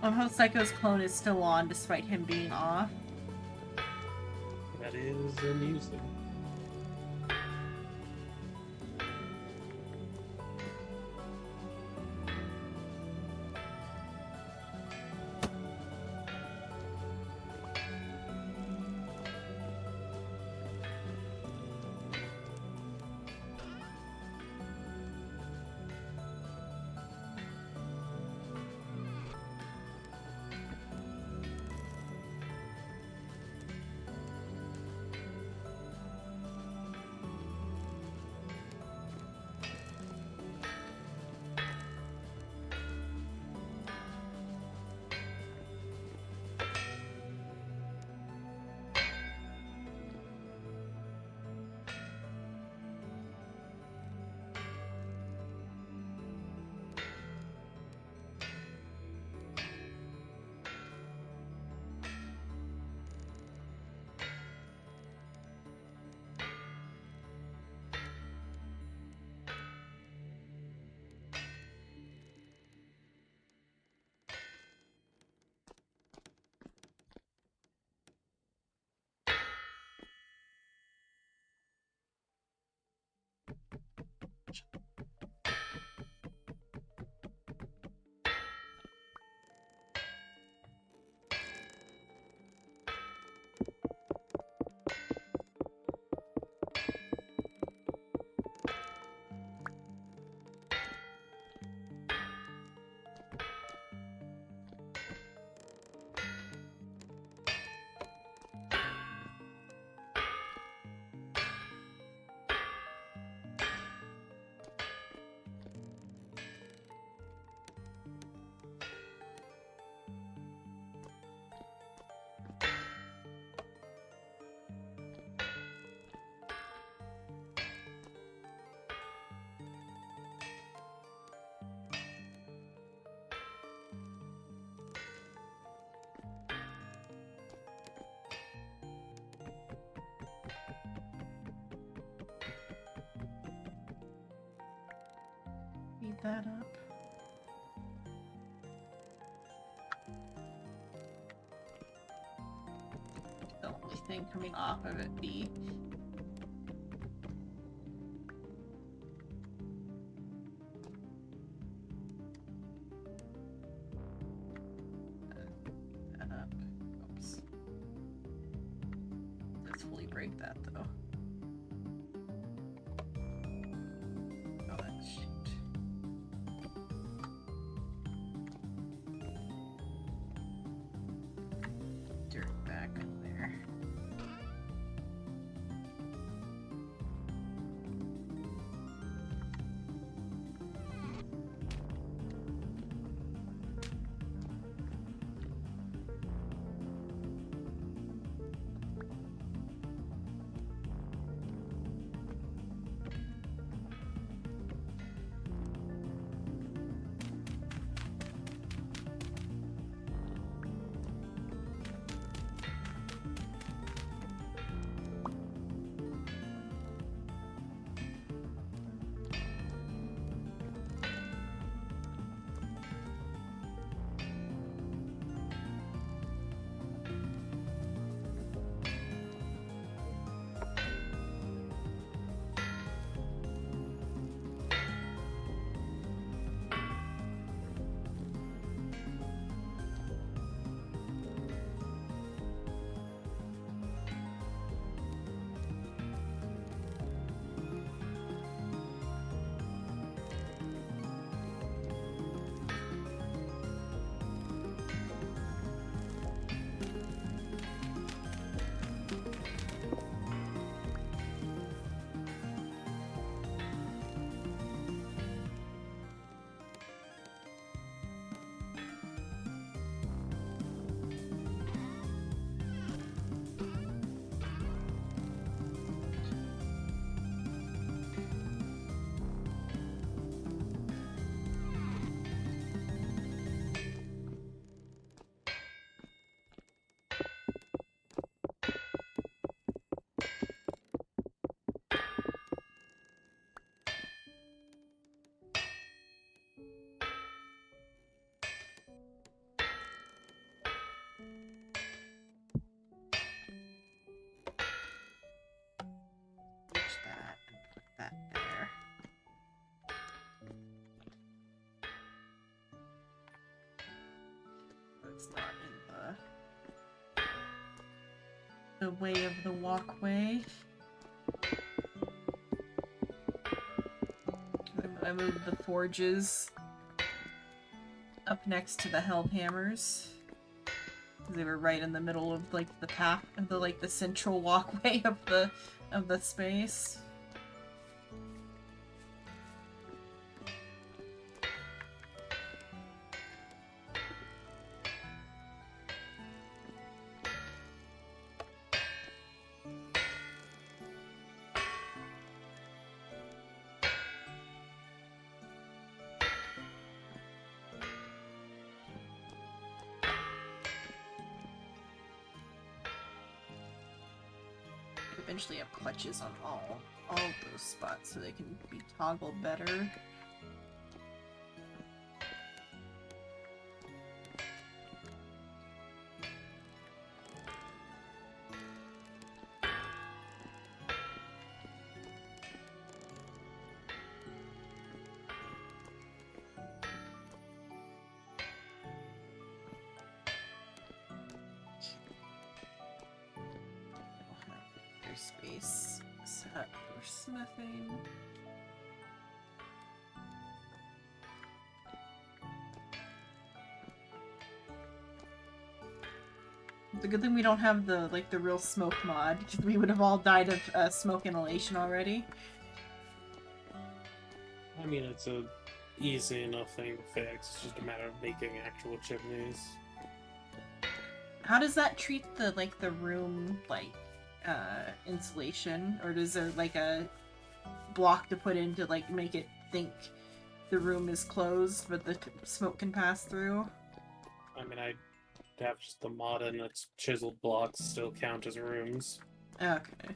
Somehow Psycho's clone is still on despite him being off. That is amusing. Speed that up. The only thing coming off of it be that up. Oops. Let's fully break that though. Oh, that's shoot. Dirt back in there. the way of the walkway. I moved the forges up next to the hellhammers. They were right in the middle of like the path, of the central walkway of the space. Eventually have clutches on all of those spots so they can be toggled better. Space set for smithing. It's a good thing we don't have the real smoke mod. We would have all died of smoke inhalation already. I mean, it's a easy enough thing to fix. It's just a matter of making actual chimneys. How does that treat the room insulation, or is there like a block to put in to make it think the room is closed but the smoke can pass through? I mean, I have just the mod and its chiseled blocks still count as rooms. Okay.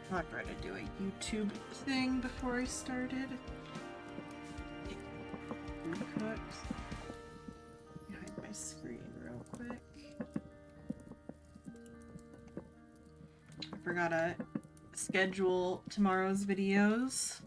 I'm not trying to do a YouTube thing before I started. Food cooks. Hide my screen real quick. I forgot to schedule tomorrow's videos.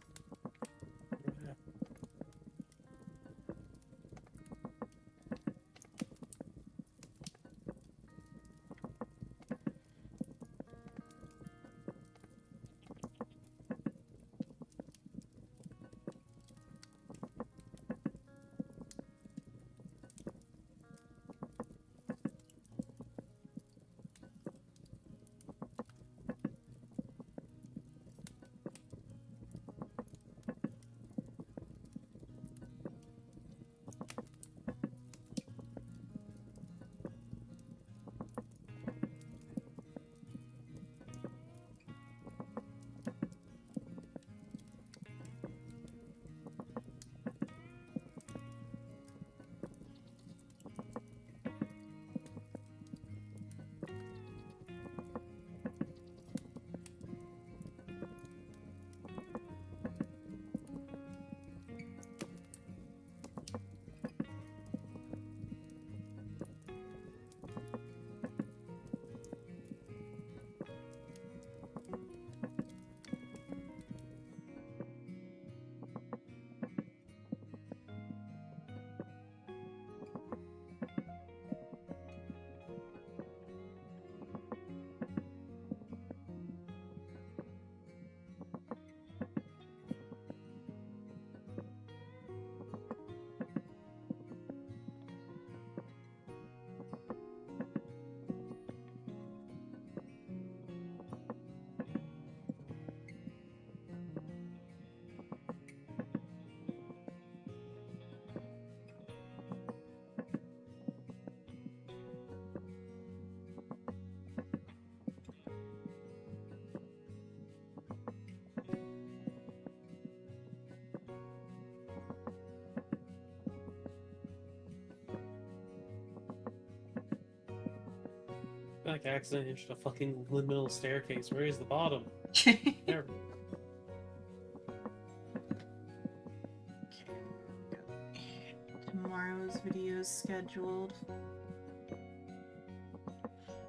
I like accidentally hit a fucking middle staircase. Where is the bottom? There. Tomorrow's video is scheduled.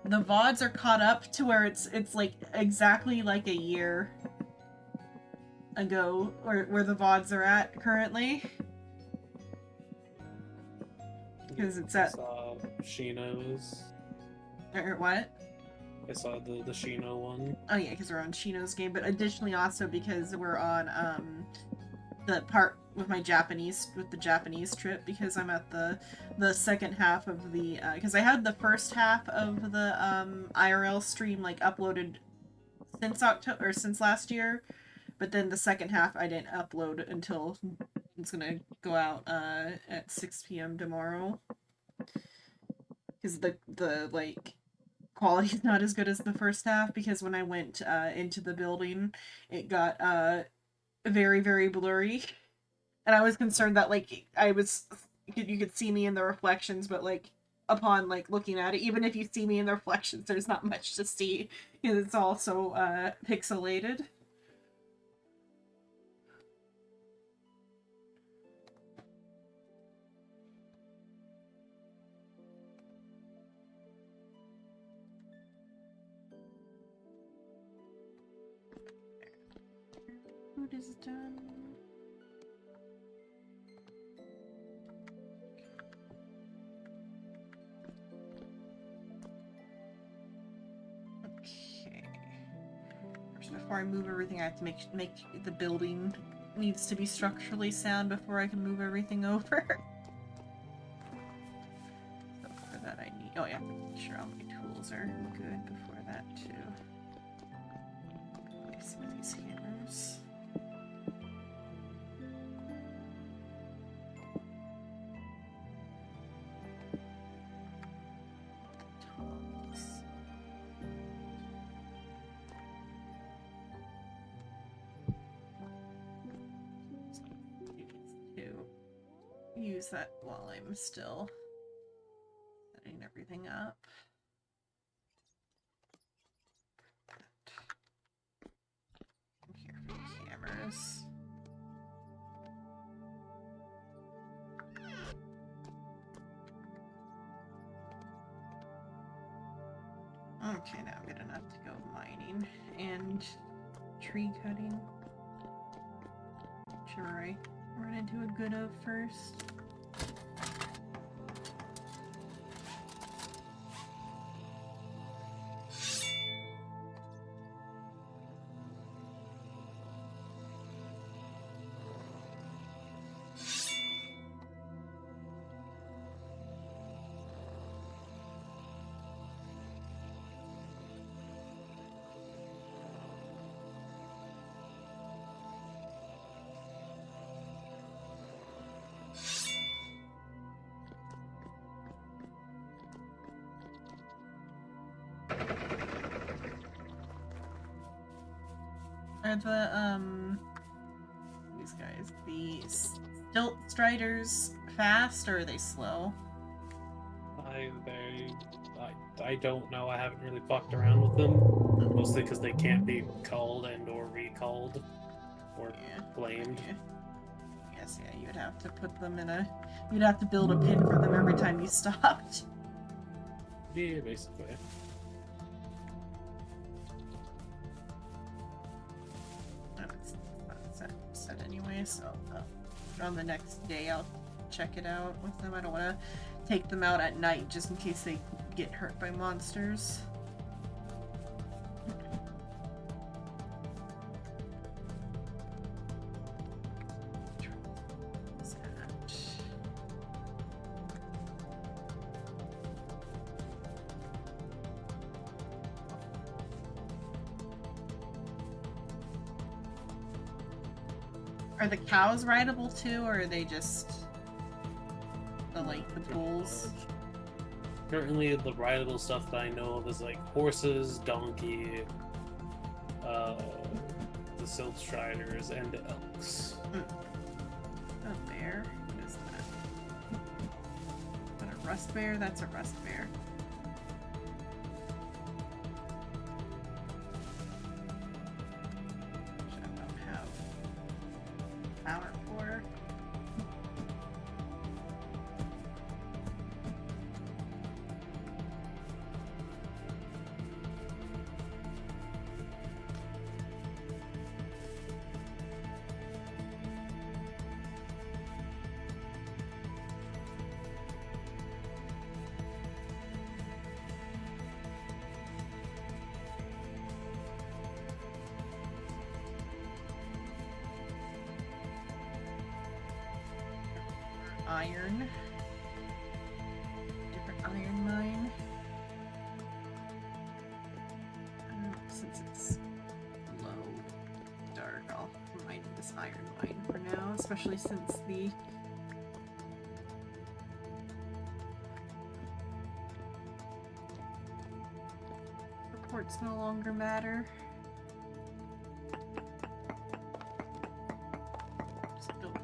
The VODs are caught up to where it's like exactly like a year ago where the VODs are at currently. Because it's I at saw Shino's. or what? I saw the Shino one. Oh yeah, because we're on Shino's game, but additionally also because we're on the part with the Japanese trip, because I'm at the second half of the because I had the first half of the IRL stream like uploaded since October or since last year, but then the second half I didn't upload until it's gonna go out at 6 p.m. tomorrow, because the like quality is not as good as the first half, because when I went into the building it got very, very blurry, and I was concerned that like you could see me in the reflections, but like upon like looking at it, even if you see me in the reflections, there's not much to see because it's all so pixelated. Food is done. Okay. First, before I move everything, I have to make the building needs to be structurally sound before I can move everything over. So for that I need, oh yeah, make sure all my tools are good before that too. Some of these hammers. Tongs. To use that while I'm still setting everything up. Okay, now I'm gonna have to go mining and tree cutting. Sure, I run into a good of first. Are these guys, the stilt striders fast or are they slow? I don't know. I haven't really fucked around with them. Mostly because they can't be called and or recalled or blamed. Yeah. Yes, yeah, you'd have to put them in a... You'd have to build a pin for them every time you stopped. Yeah, basically. It's not set anyway, so on the next day I'll check it out with them. I don't want to take them out at night just in case they get hurt by monsters. Are the cows rideable too, or are they just the bulls? Currently, the rideable stuff that I know of is like horses, donkey, the silt striders, and elks. A bear? What is that? Is that a rust bear? That's a rust bear. Which I don't have power for. Iron. Different iron mine. Since it's low, dark, I'll mine this iron mine for now, especially since the reports no longer matter. Just go for it.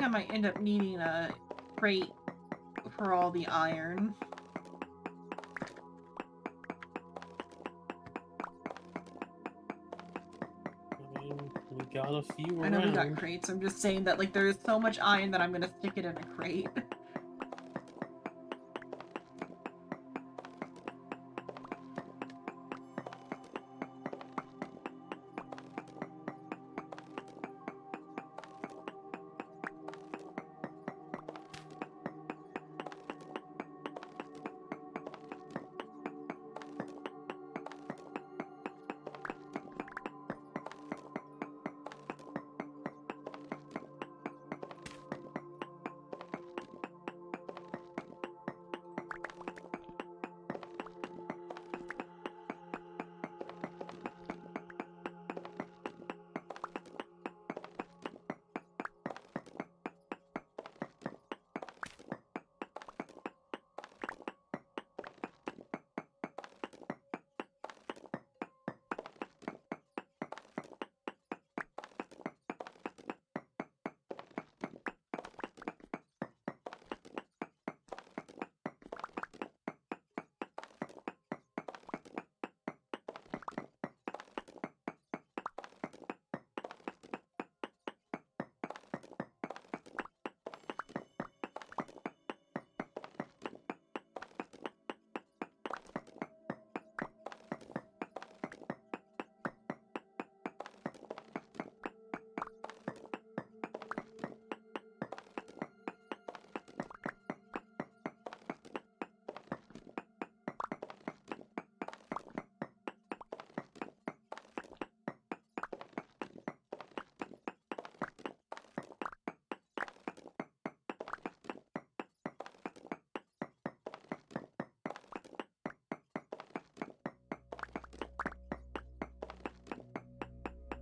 thinking I might end up needing a crate for all the iron. I mean, we got a few around. I know we got crates, I'm just saying that, like, there's so much iron that I'm gonna stick it in a crate.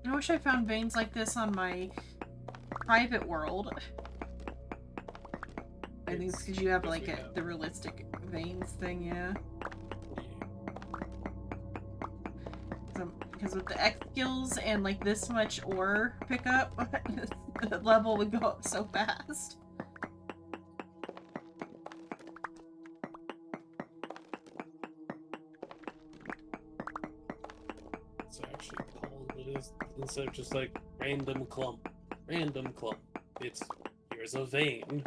I wish I found veins like this on my private world. I think it's because you have, like, the realistic veins thing, yeah. Because with the X skills and, like, this much ore pickup, the level would go up so fast. It's actually called what it is, instead of just like random clump. It's here's a vein.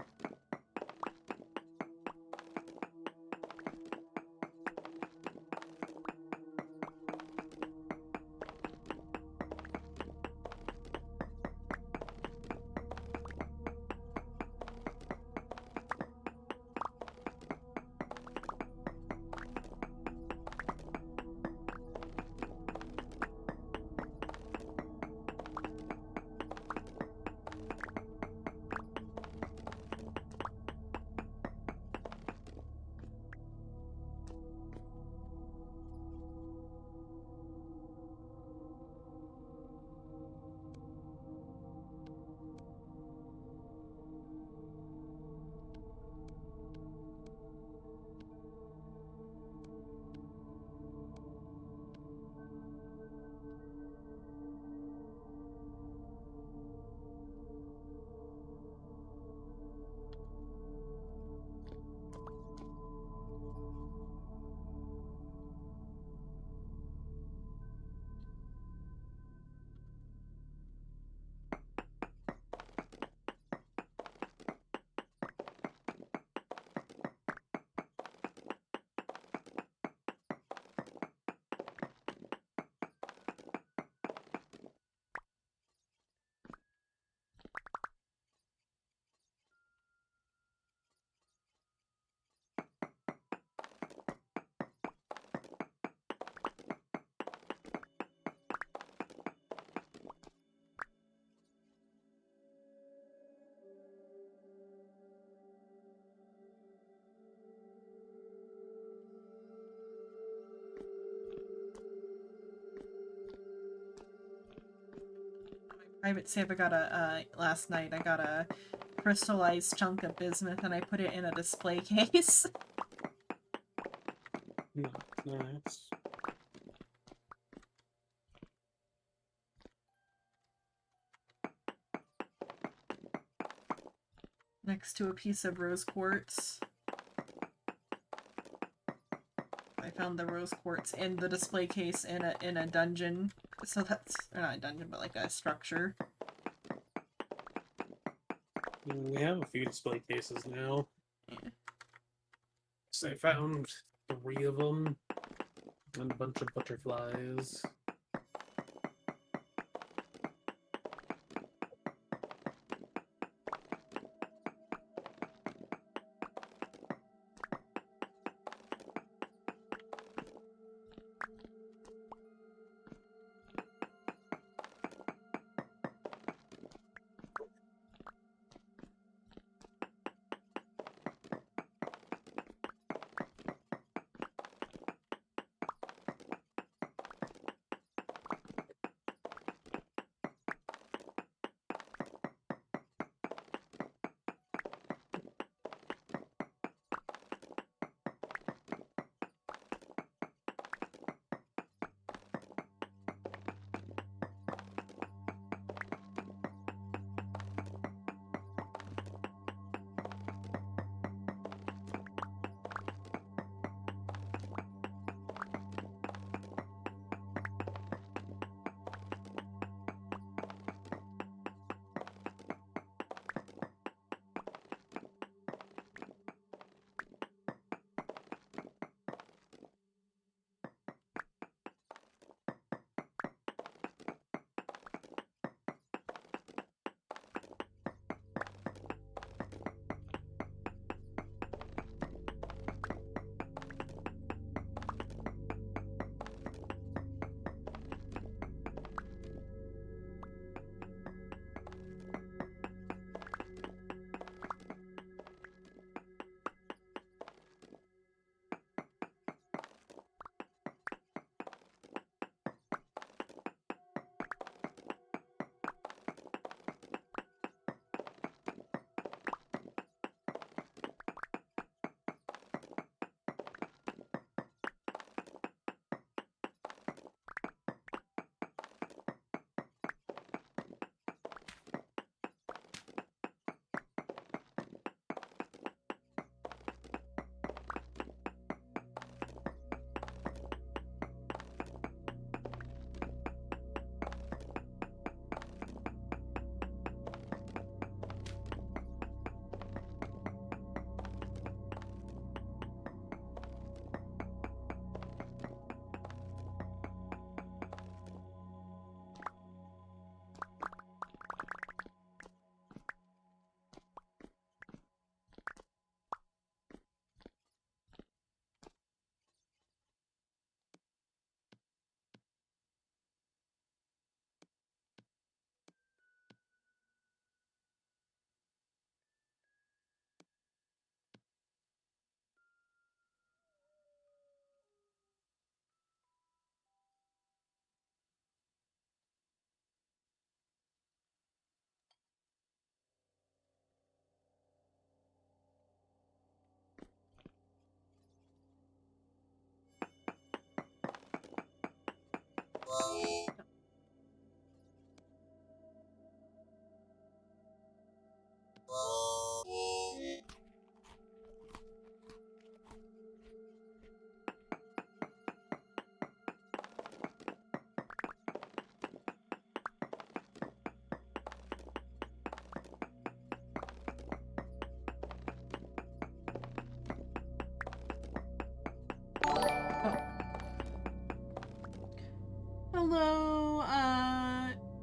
Private save I got last night I got a crystallized chunk of bismuth and I put it in a display case. Nice. next to a piece of rose quartz. I found the rose quartz in the display case in a dungeon. So that's, or not a dungeon, but like a structure. We have a few display cases now. Yeah. So I found 3 of them and a bunch of butterflies. Hello,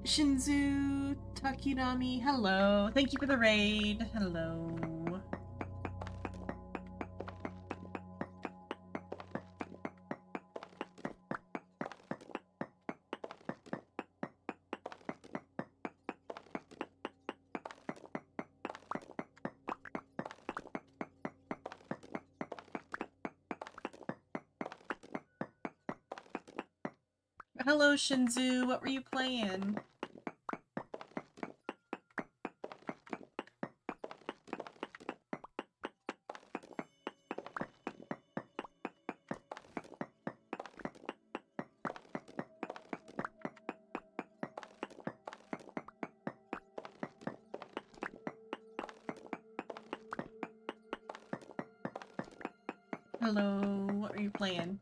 Shinzu Takinami. Hello. Thank you for the raid. Hello. Hello, Shinzu. What were you playing? Hello, what are you playing?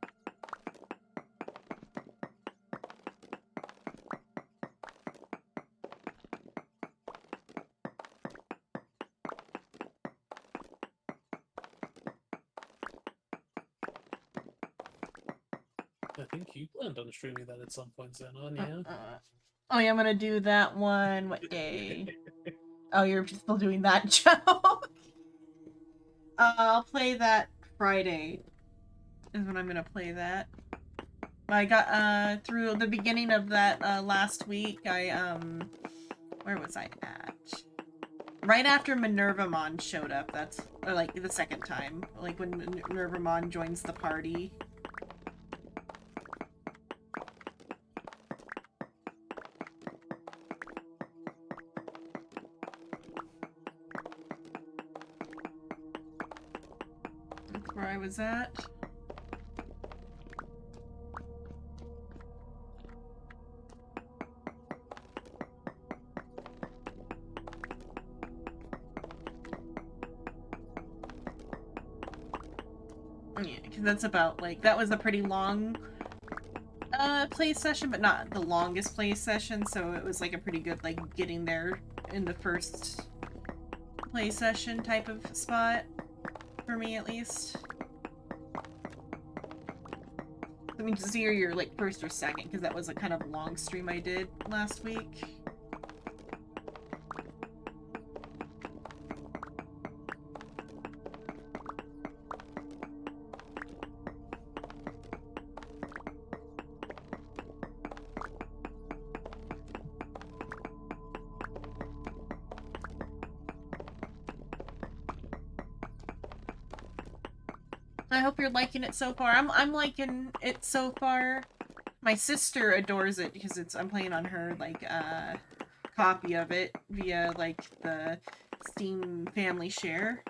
I think you planned on streaming that at some point, Xenon, yeah? Oh yeah, I'm gonna do that one. What day? Oh, you're still doing that joke? I'll play that Friday. Is when I'm gonna play that. I got through the beginning of that last week. Where was I at? Right after Minervamon showed up. That's or like the second time, like when Minervamon joins the party. That's where I was at. Yeah, because that's about, like, that was a pretty long play session, but not the longest play session, so it was, like, a pretty good, like, getting there in the first play session type of spot, for me at least. I mean, just either you're, like, first or second, because that was a kind of long stream I did last week. I hope you're liking it so far. I'm liking it so far. My sister adores it because I'm playing on her like copy of it via like the Steam family share.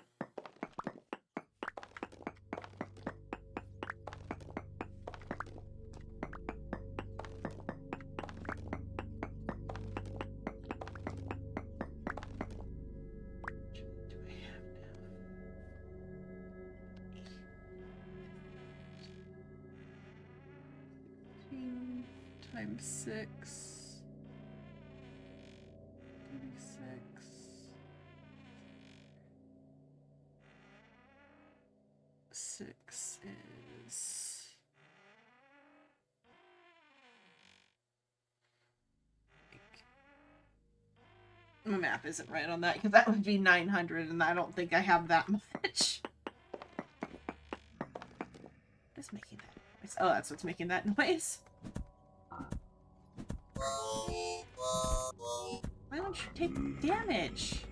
Times 6. 36. 6 is... My math isn't right on that, because that would be 900, and I don't think I have that much. What is making that noise? Oh, that's what's making that noise. Why don't you take damage?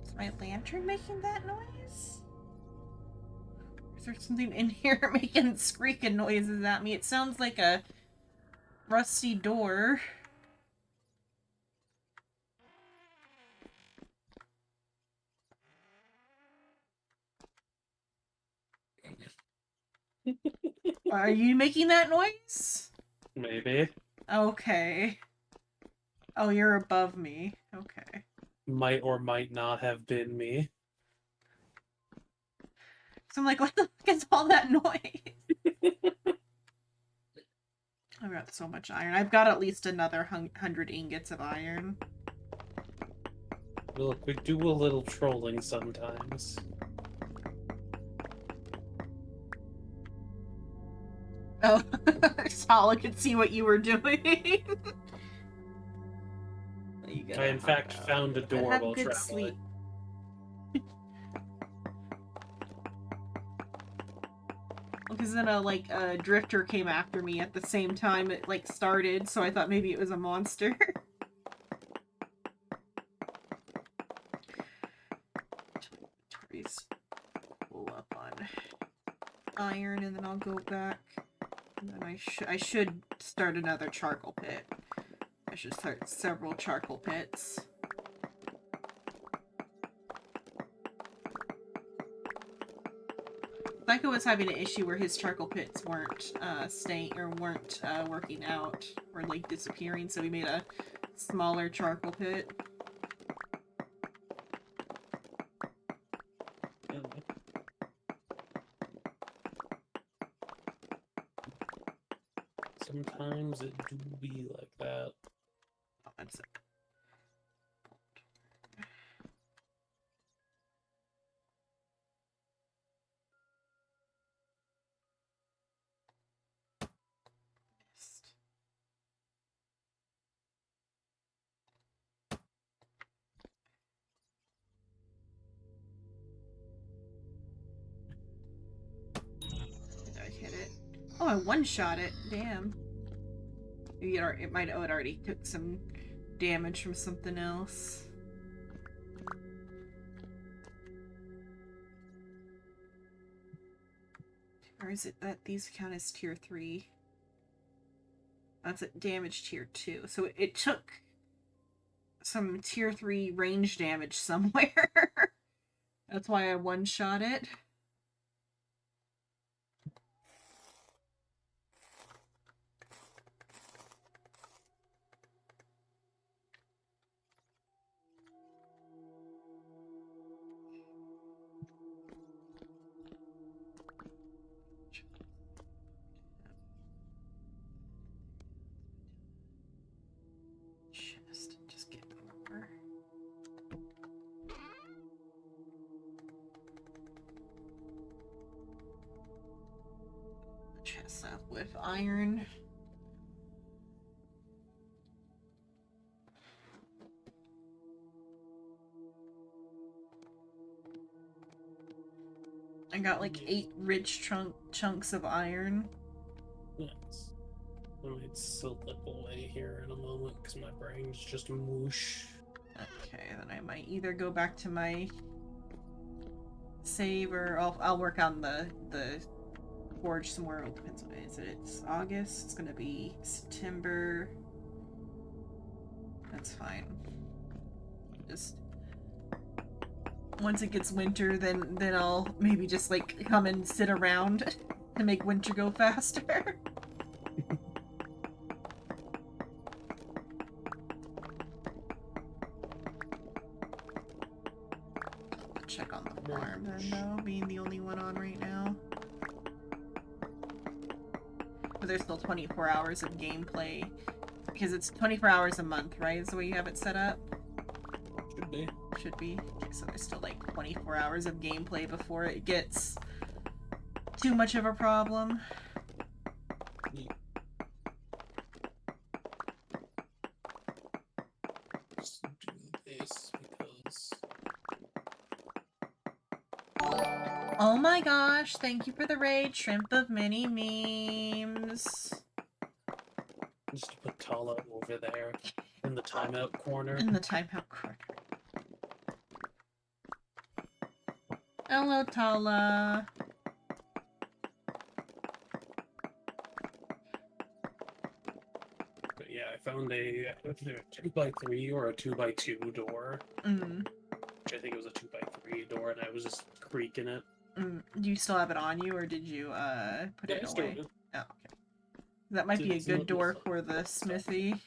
Is my lantern making that noise? Is there something in here making squeaking noises at me? It sounds like a rusty door. Are you making that noise? Maybe. Okay. Oh, you're above me. Okay. Might or might not have been me. So I'm like, what the fuck is all that noise? I've got so much iron. I've got at least another 100 ingots of iron. Look, we do a little trolling sometimes. Oh, Sala could see what you were doing. I, in fact, found a door while traveling. Sleep. Because then a drifter came after me at the same time it like started, so I thought maybe it was a monster. Pull up on iron, and then I'll go back. And then I should start another charcoal pit. I should start several charcoal pits. Psycho was having an issue where his charcoal pits weren't weren't working out, or like disappearing, so we made a smaller charcoal pit. Sometimes it do be like that. Oh, that's it. Did I hit it? Oh, I one-shot it. Damn. Maybe it might have already took some damage from something else. Or is it that these count as tier 3? That's a damage tier 2. So it took some tier 3 range damage somewhere. That's why I one-shot it. Just get over. Chest up with iron. I got like 8 rich chunks of iron. Yes. I might slip away here in a moment because my brain's just mush. Okay, then I might either go back to my save or I'll work on the forge some more. It depends what it is. It's August. It's gonna be September. That's fine. Just once it gets winter, then I'll maybe just like come and sit around to make winter go faster. Check on the farm then, though, being the only one on right now. But there's still 24 hours of gameplay. Because it's 24 hours a month, right? Is the way you have it set up? Should be. Should be. Okay, so there's still like 24 hours of gameplay before it gets too much of a problem. Yeah. Just do this because... Oh my gosh, thank you for the raid, Shrimp of Many Memes. Just to put Tala over there in the timeout corner. In the timeout corner. Hello, Tala. But yeah, I found a 2x3 or a 2x2 door. Which I think it was a 2x3 door, and I was just creaking it. Do you still have it on you, or did you put it away? Oh, okay. That might be a good door for the smithy.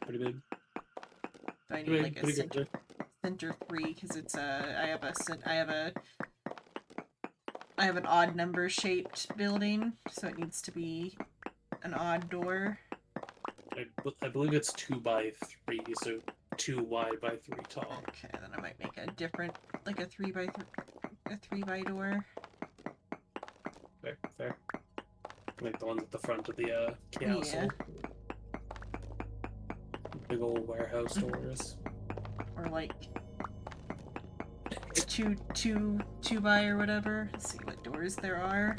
Pretty big. Do I need like a center 3 because it's I have an odd number shaped building, so it needs to be an odd door. I believe it's 2x3, so 2 wide by 3 tall. Okay, then I might make a different, like a 3x door. Fair. Like the ones at the front of the castle. Yeah. Big old warehouse doors. Or like two by or whatever. Let's see what doors there are.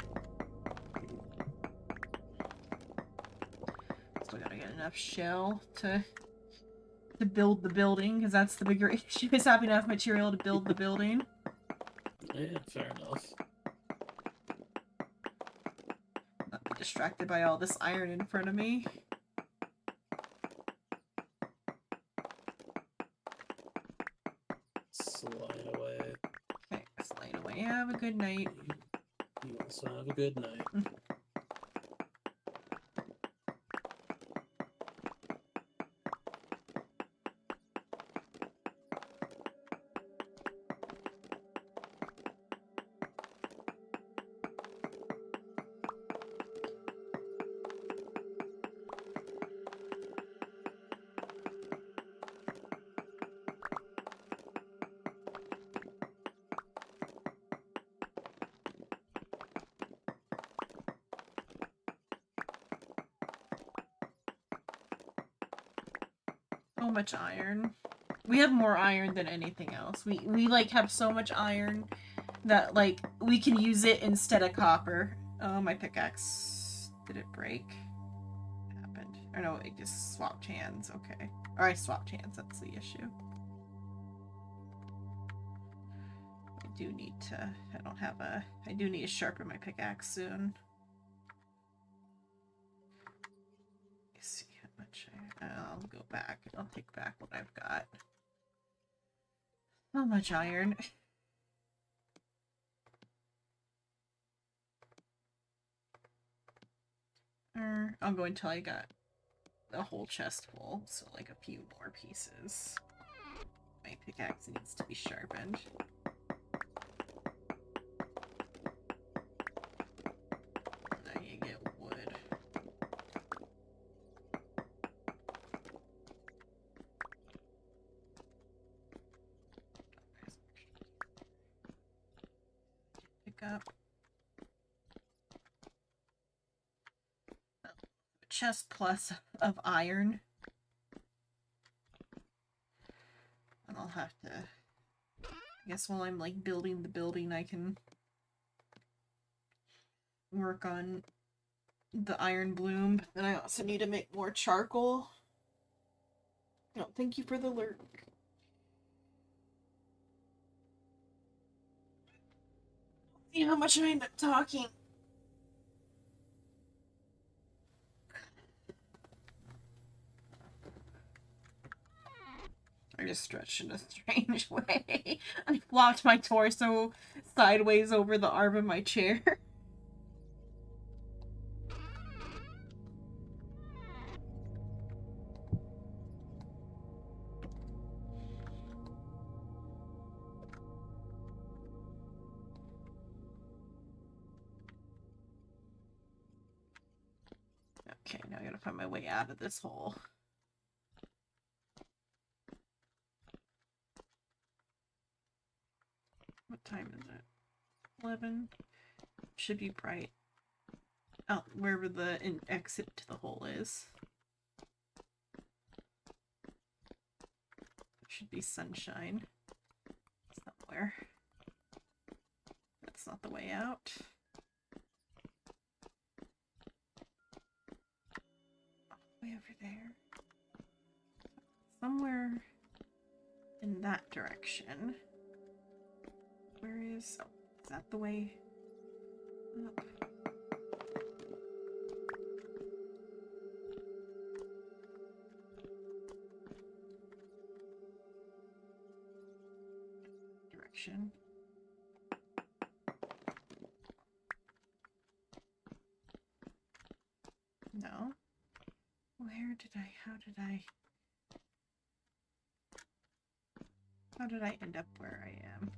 Still gotta get enough shell to build the building, because that's the bigger issue, is having enough material to build the building. Yeah, fair enough. Not be distracted by all this iron in front of me. Slide away. Okay, slide away. Have a good night. You also have a good night. So much iron. We have more iron than anything else. We like have so much iron that like we can use it instead of copper. Oh, my pickaxe. Did it break? What happened? Or no, it just swapped hands. Okay. Or I swapped hands, that's the issue. I do need to, I do need to sharpen my pickaxe soon. Let's see how much I'll go back. I'll take back what I've got. So much iron. I'll go until I got a whole chest full, so like a few more pieces. My pickaxe needs to be sharpened. Now you get wood. Pick up. Chest plus of iron. And I'll have to, I guess while I'm like building the building, I can work on the iron bloom. And I also need to make more charcoal. No, thank you for the alert. See how much I end up talking. I just stretched in a strange way. I flopped my torso sideways over the arm of my chair. Okay, now I gotta find my way out of this hole. What time is it? 11. Should be bright. Out wherever the exit to the hole is. Should be sunshine somewhere. That's not the way out. Way over there. Somewhere in that direction. Where is... Oh, is that the way up? Direction. No. Where did I... How did I end up where I am?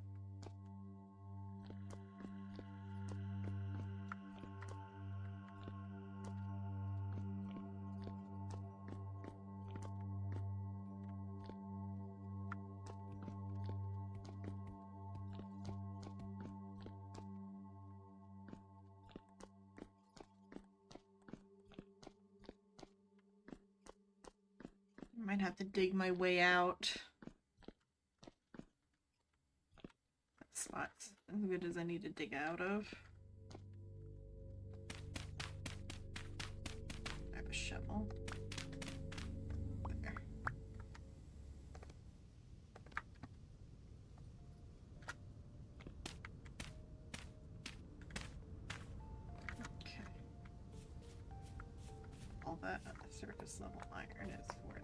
Might have to dig my way out. That spot's as good as I need to dig out of. I have a shovel. There. Okay. All that surface level iron is for that.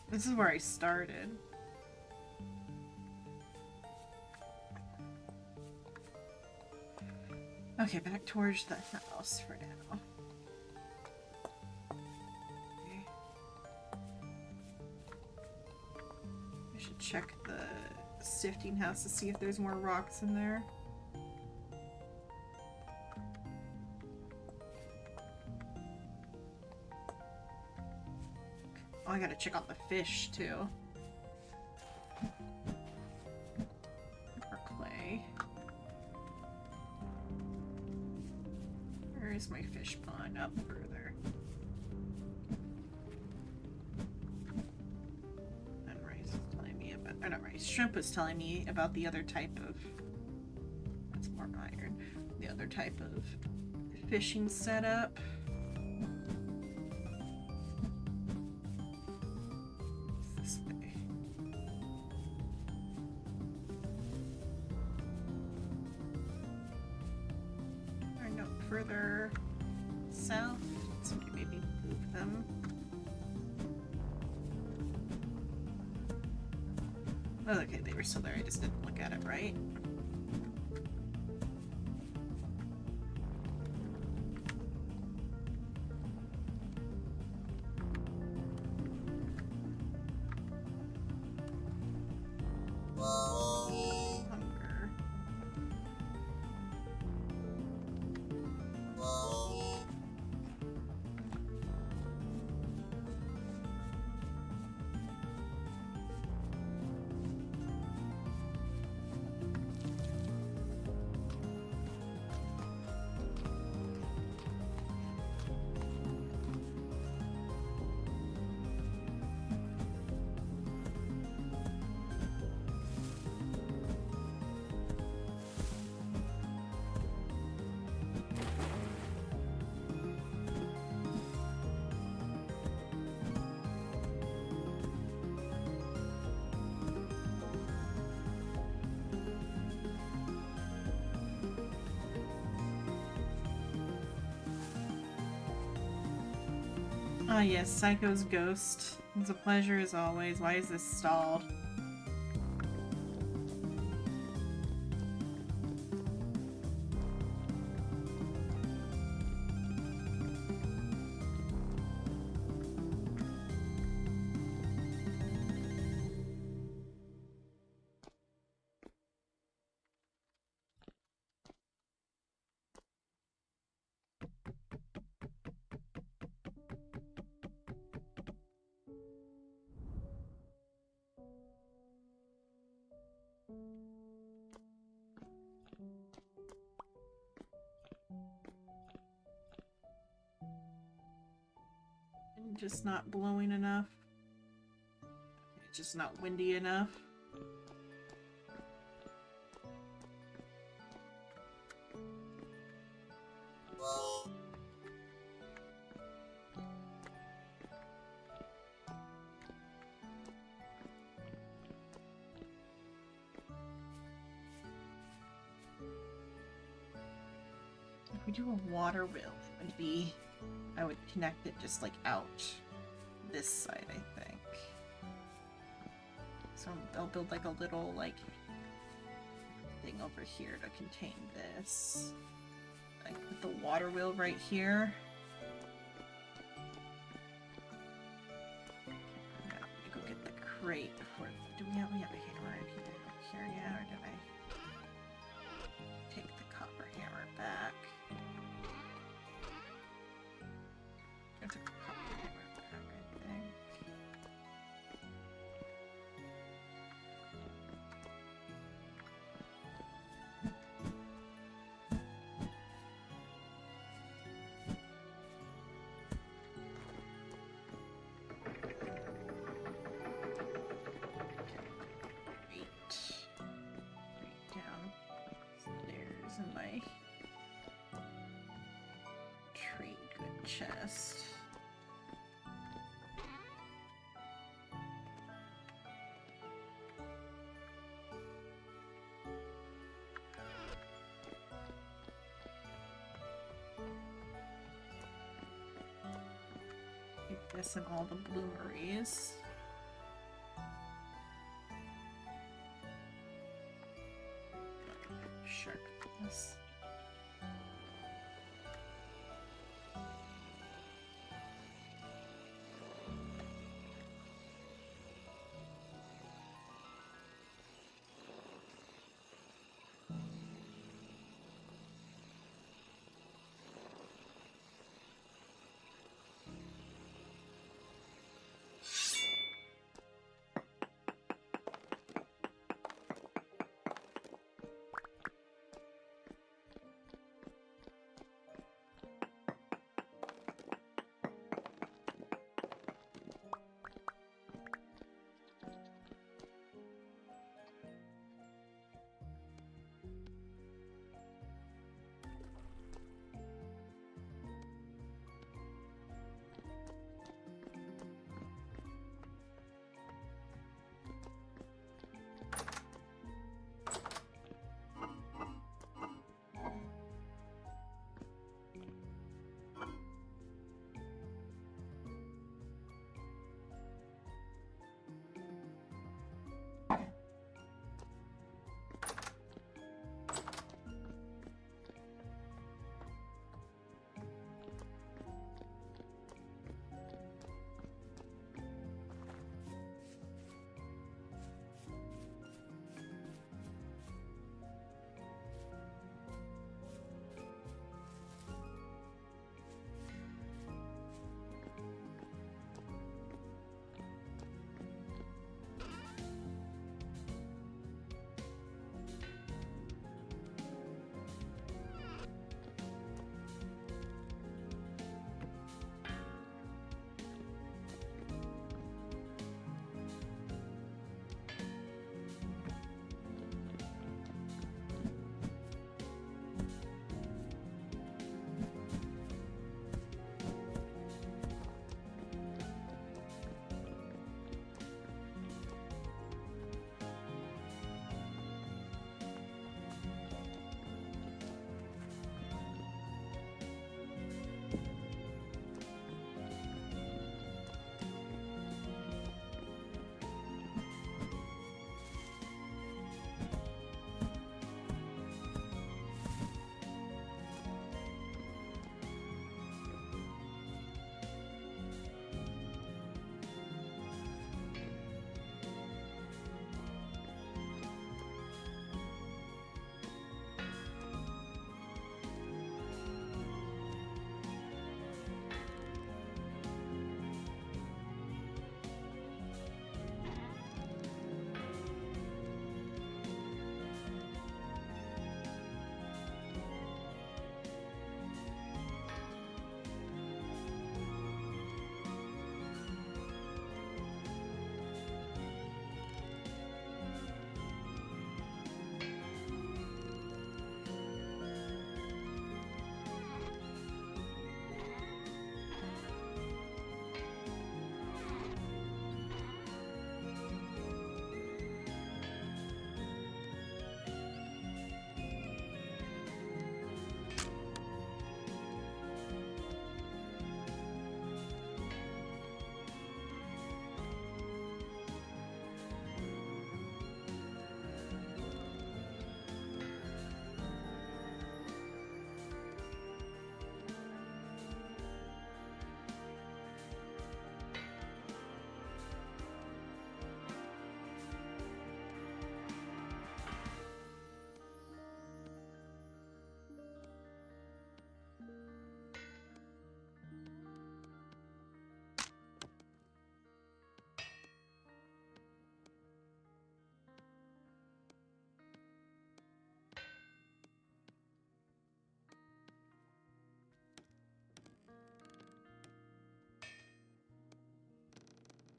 This is where I started. Okay, back towards the house for now. Okay. I should check the sifting house to see if there's more rocks in there. Oh, I gotta check out the fish too. For clay. Where is my fish pond? Up further. And rice is telling me about, or not rice, shrimp was telling me about the other type of, that's more iron, the other type of fishing setup. This way. Or no, further south. Somebody maybe move them. Oh, okay, they were still there. I just didn't look at it right. Hunger. Ah yes, Psycho's ghost. It's a pleasure as always. Why is this stalled? Just not blowing enough. It's just not windy enough. If we do a water wheel, it would be, I would connect it just like out this side, I think. So I'll build like a little like thing over here to contain this. I put the water wheel right here. Now, let me go get the crate before. Do we have a hammer in here yet, or did I take the copper hammer back? I took the copper hammer back, I think. Right down stairs in my trade good chest. Keep this and all the bloomeries. Sharp this.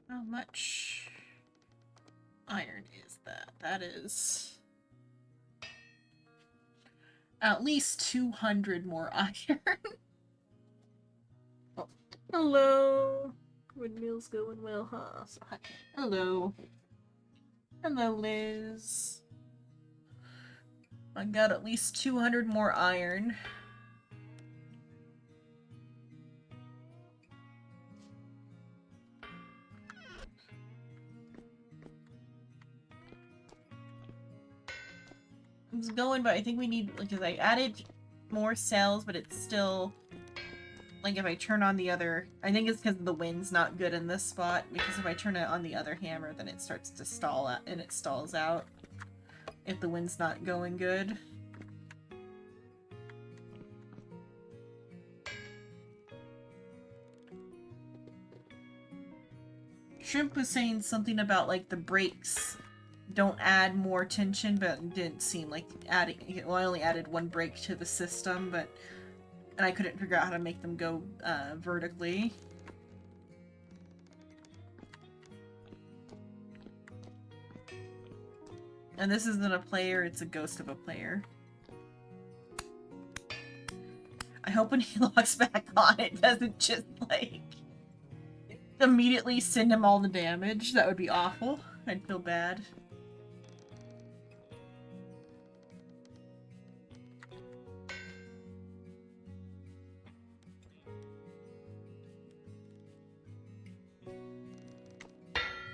How much iron is that? That is at least 200 more iron. Oh, hello. Windmill's going well, huh? So, hi. Hello. Hello, Liz. I got at least 200 more iron. It's going, but I think we need, because I added more cells, but it's still, like, if I turn on the other, I think it's because the wind's not good in this spot, because if I turn it on the other hammer, then it starts to stall out, and it stalls out if the wind's not going good. Shrimp was saying something about, like, the brakes don't add more tension, but it didn't seem like adding, well, I only added one brake to the system, but, and I couldn't figure out how to make them go vertically. And this isn't a player, it's a ghost of a player. I hope when he logs back on, it doesn't just, like, immediately send him all the damage. That would be awful. I'd feel bad.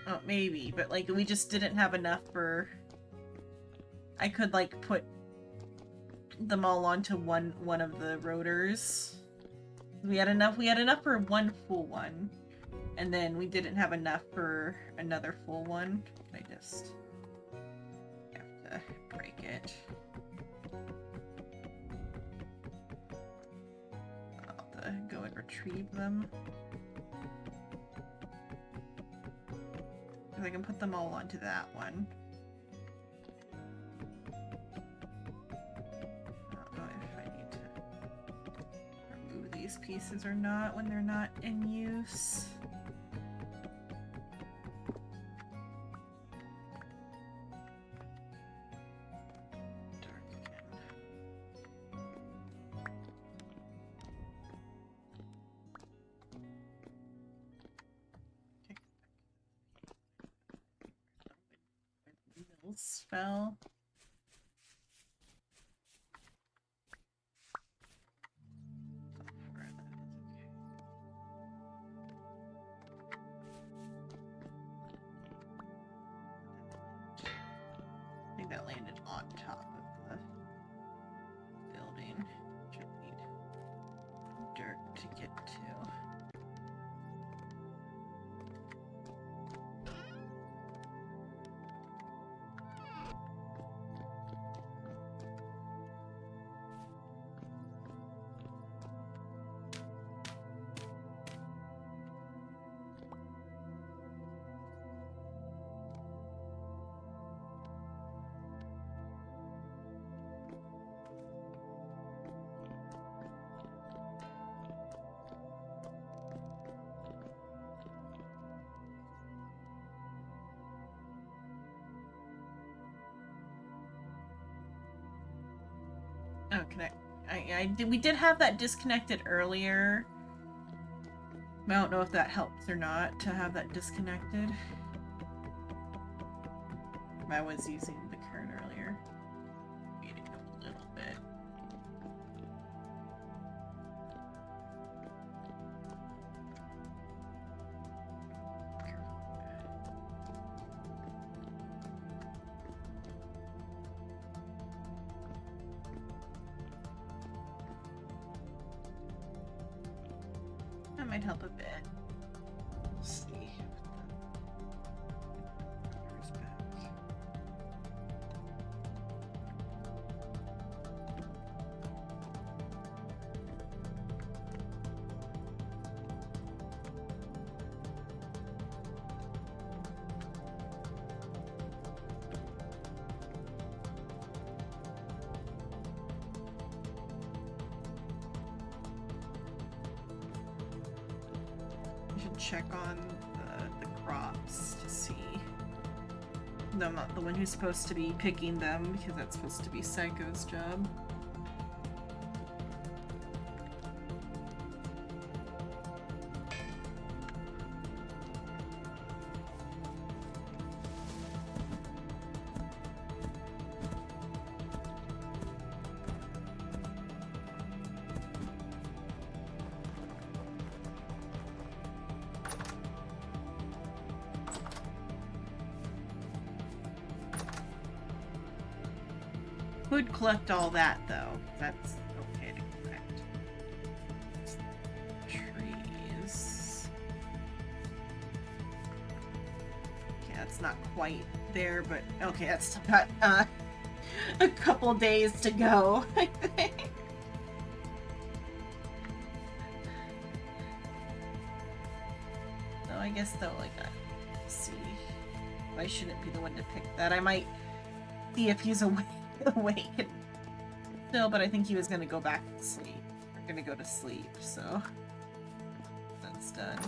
Oh, maybe, but, like, we just didn't have enough for... I could, like, put them all onto one of the rotors. We had enough for one full one. And then we didn't have enough for another full one. I just have to break it. I'll have to go and retrieve them. Because I can put them all onto that one. I don't know if I need to remove these pieces or not when they're not in use. Spell. I think that landed on top of the building, which I need dirt to get to. Oh, connect. We did have that disconnected earlier. I don't know if that helps or not to have that disconnected. I was using the current earlier. Beating up a little bit. That might help a bit. Let's see. Where's back? I should check on the crop. No, I'm not the one who's supposed to be picking them, because that's supposed to be Psycho's job. Could collect all that though. That's okay to collect. Trees. Okay, that's not quite there, but okay, that's still got a couple days to go, I think. So I guess though, like, let's see. I shouldn't be the one to pick that. I might see if he's awake still, but I think he was gonna go back to sleep. We're gonna go to sleep, so that's done.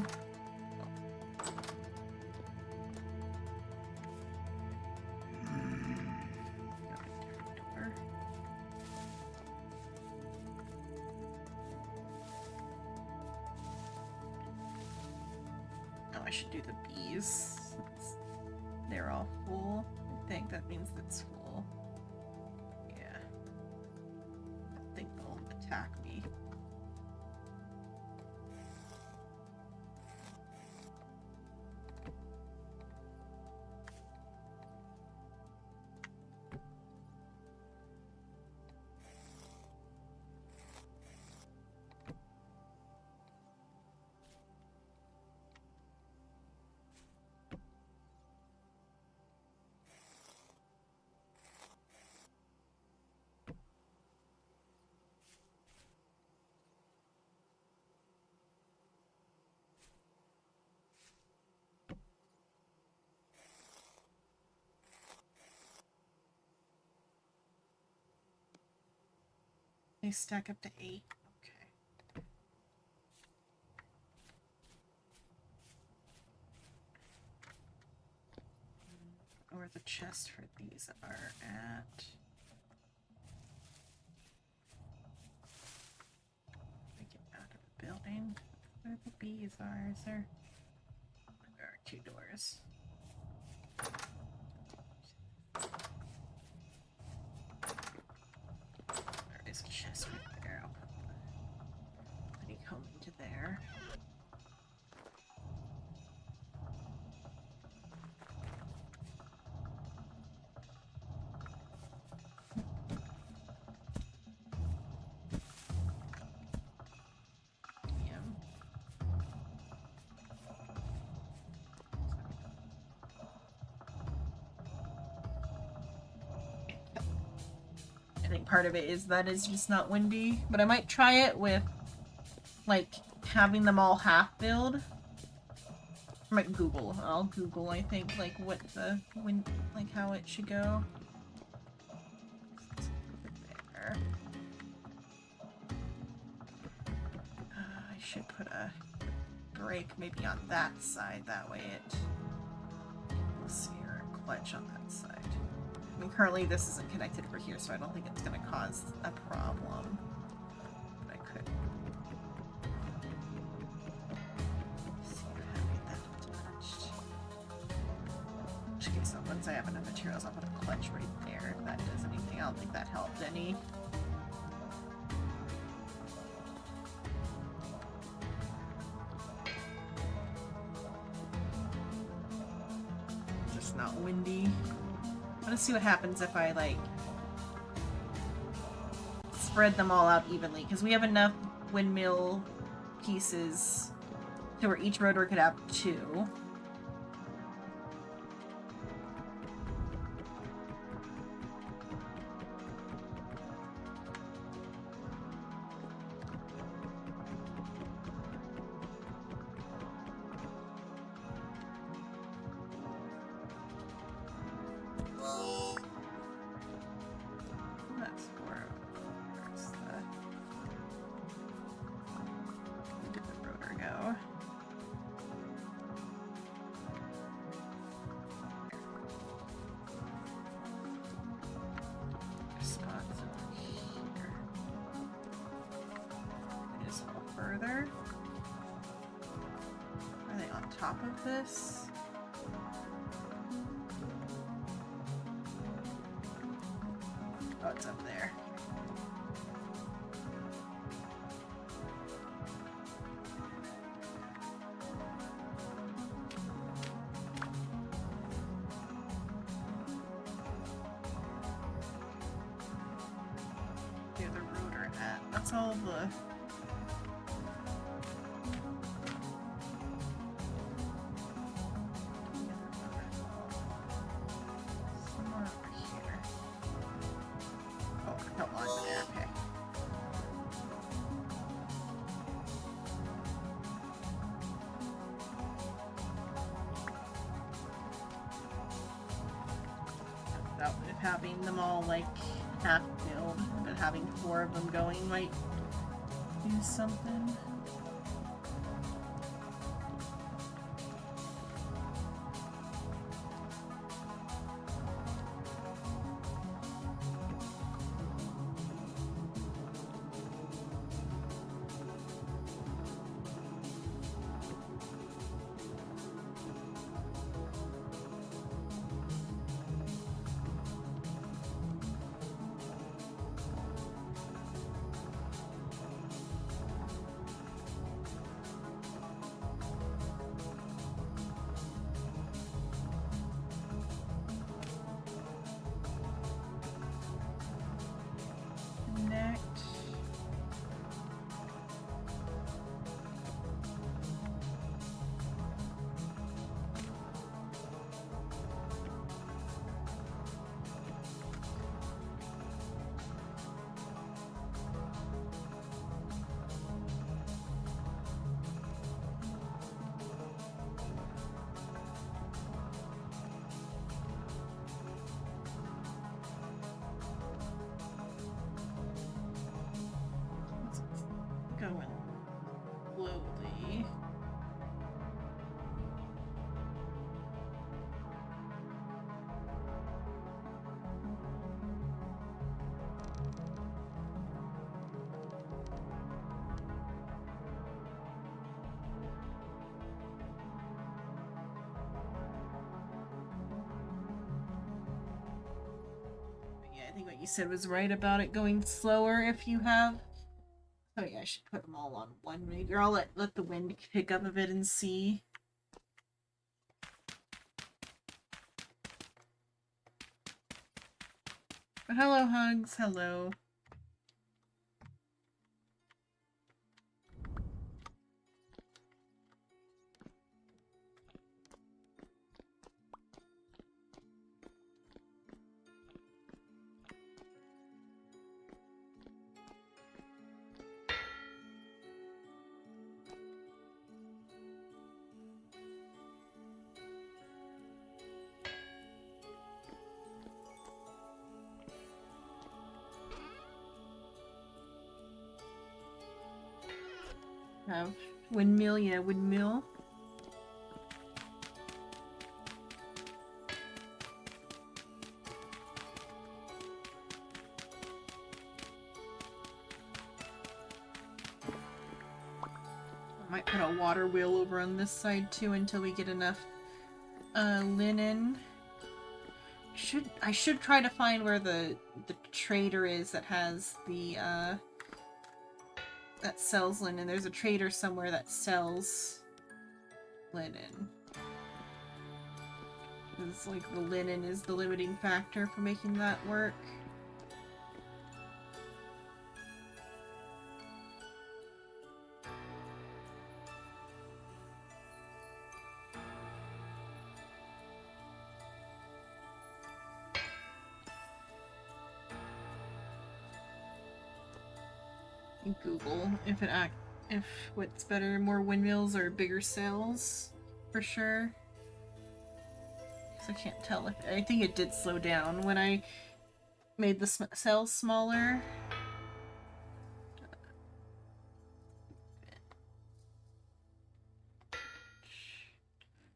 Oh, I should do the bees. They're all full. I think that means it's full. Yeah. I think they'll attack me. They stack up to 8. Okay. Where the chest for these are at. Let me get out of the building. Where the bees are? Is there? There are 2 doors. There is a chest right there. I'll put the honeycomb into there. I think part of it is that it's just not windy, but I might try it with, like, having them all half filled. I might Google. I'll Google, I think, like, what the wind, like, how it should go. There. I should put a break maybe on that side, that way it, we'll see, or a clutch on that side. I mean, currently this isn't connected over here, so I don't think it's going to cause a problem. But I could see if I get that attached. Okay, so once I have enough materials, I'll put a clutch right there. If that does anything, I don't think that helped any. Just not windy. Let's see what happens if I, like, spread them all out evenly, because we have enough windmill pieces to where each rotor could have 2. top of this. Oh, it's up there. Where the rotor at? That's all the... Somewhere over here. Oh, come on there, okay. Without having them all like half filled, but having 4 of them going might do something. Connect. It's going slowly. Yeah, I think what you said was right about it going slower if you have... Oh yeah, I should put them all on one maybe. Or I'll let the wind pick up a bit and see. Hello, Hugs. Hello. Have windmill, yeah, windmill. I might put a water wheel over on this side too until we get enough linen. I should try to find where the trader is that has the that sells linen. There's a trader somewhere that sells linen. It's like the linen is the limiting factor for making that work. Google if what's better, more windmills or bigger sails, for sure. Because I can't tell if I think it did slow down when I made the sails smaller.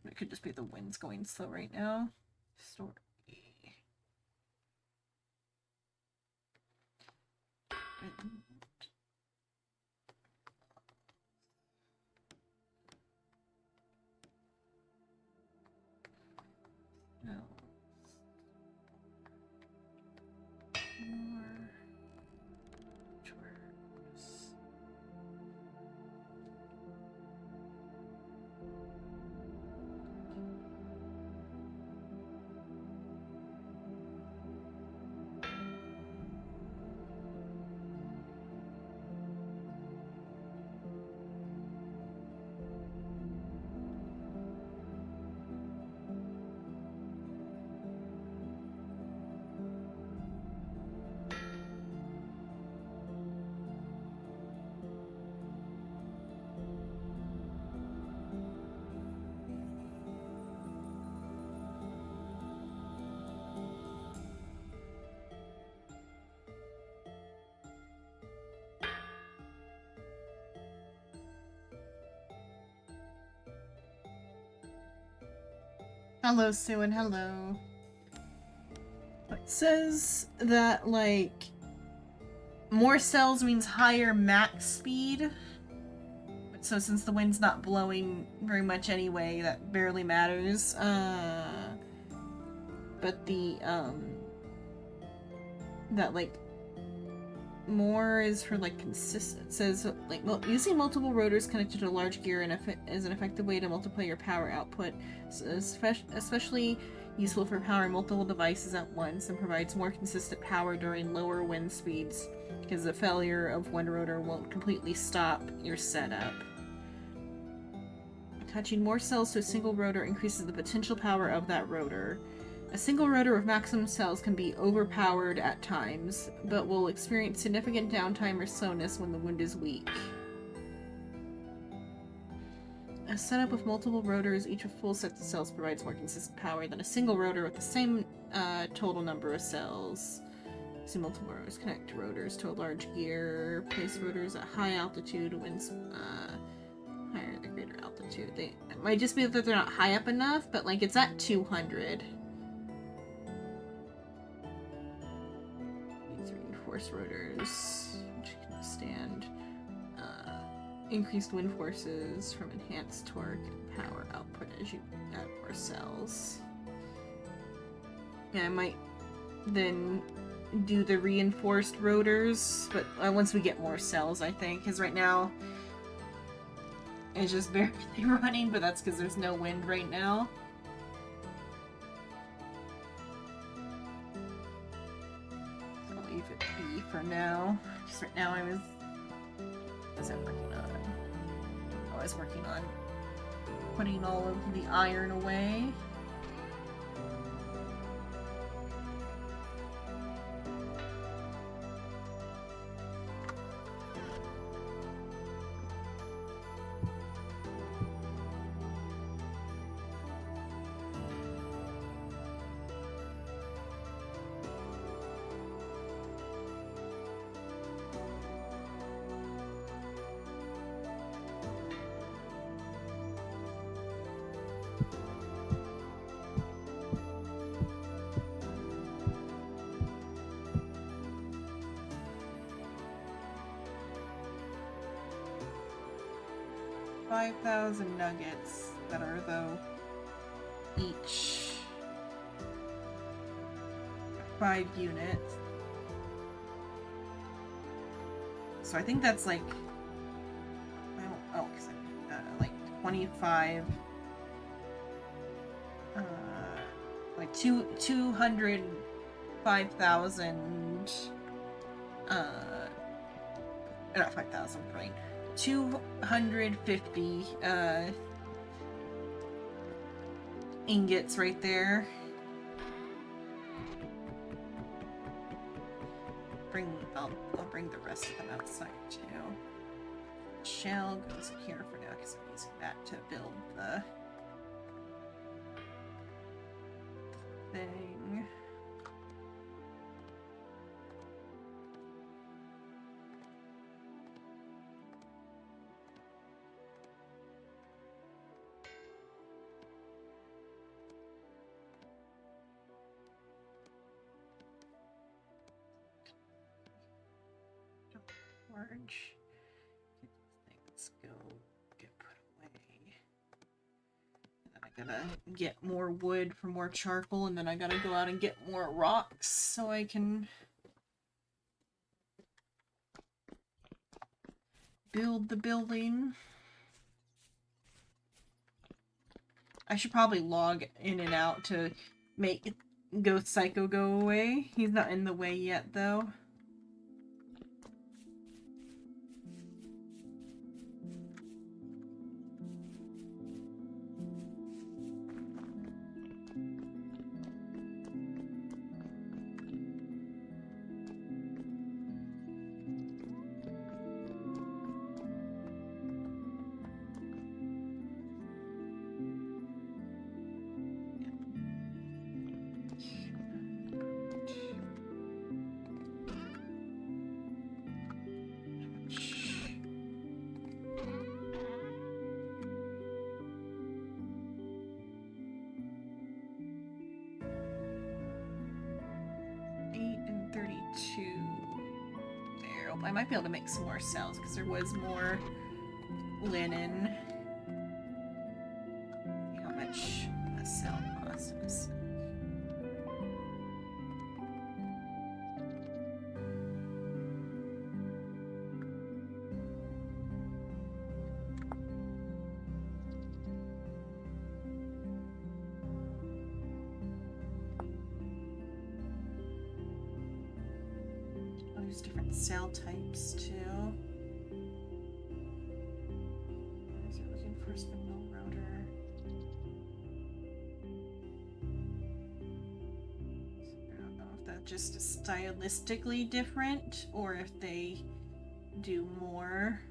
It could just be the wind's going slow right now. Story. No. More chores. Hello, Sue, and hello. It says that, like, more cells means higher max speed. So since the wind's not blowing very much anyway, that barely matters. But the, that, like, more is for, like, consistent. It says, like, using multiple rotors connected to a large gear is an effective way to multiply your power output, so especially useful for powering multiple devices at once, and provides more consistent power during lower wind speeds, because the failure of one rotor won't completely stop your setup. Attaching more cells to a single rotor increases the potential power of that rotor. A single rotor with maximum cells can be overpowered at times, but will experience significant downtime or slowness when the wind is weak. A setup with multiple rotors, each with full sets of cells, provides more consistent power than a single rotor with the same total number of cells. So multiple rotors connect rotors to a large gear. Place rotors at high altitude. Winds higher the greater altitude. It might just be that they're not high up enough, but like it's at 200. These reinforced rotors, which can withstand increased wind forces from enhanced torque and power output as you add more cells. Yeah, I might then do the reinforced rotors, but once we get more cells, I think, because right now it's just barely running, but that's because there's no wind right now. I'll leave it be for now, because right now I was working on putting all of the iron away. $5,000 nuggets that are, though, each 5 units. So I think that's like, like 25, like 205,000, not 5,000, right? 250 ingots right there. I'll bring the rest of them outside too. Shell goes in here for now because I'm using that to build the thing. Orange. Things go get put away. And then I I gotta get more wood for more charcoal, and then I gotta go out and get more rocks so I can build the building. I should probably log in and out to make Ghost Psycho go away. He's not in the way yet, though. I might be able to make some more cells because there was more linen. See how much a cell costs. There's different cell types too. Is it looking for a spindle router? I don't know if that just is stylistically different or if they do more.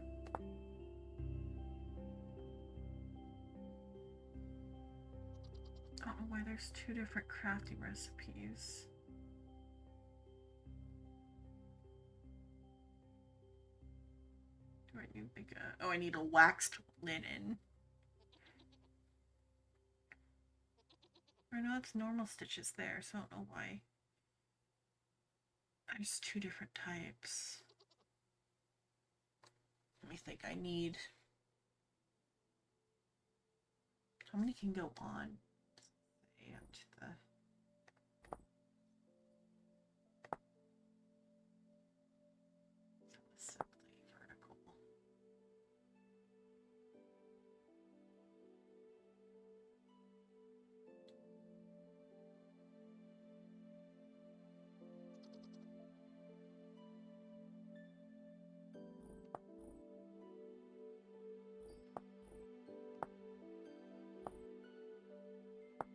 I don't know why there's two different crafting recipes. Do I need like a... Oh, I need a waxed linen. I know it's normal stitches there, so I don't know why. There's two different types. Let me think. I need... How many can go on? And the... Simply vertical.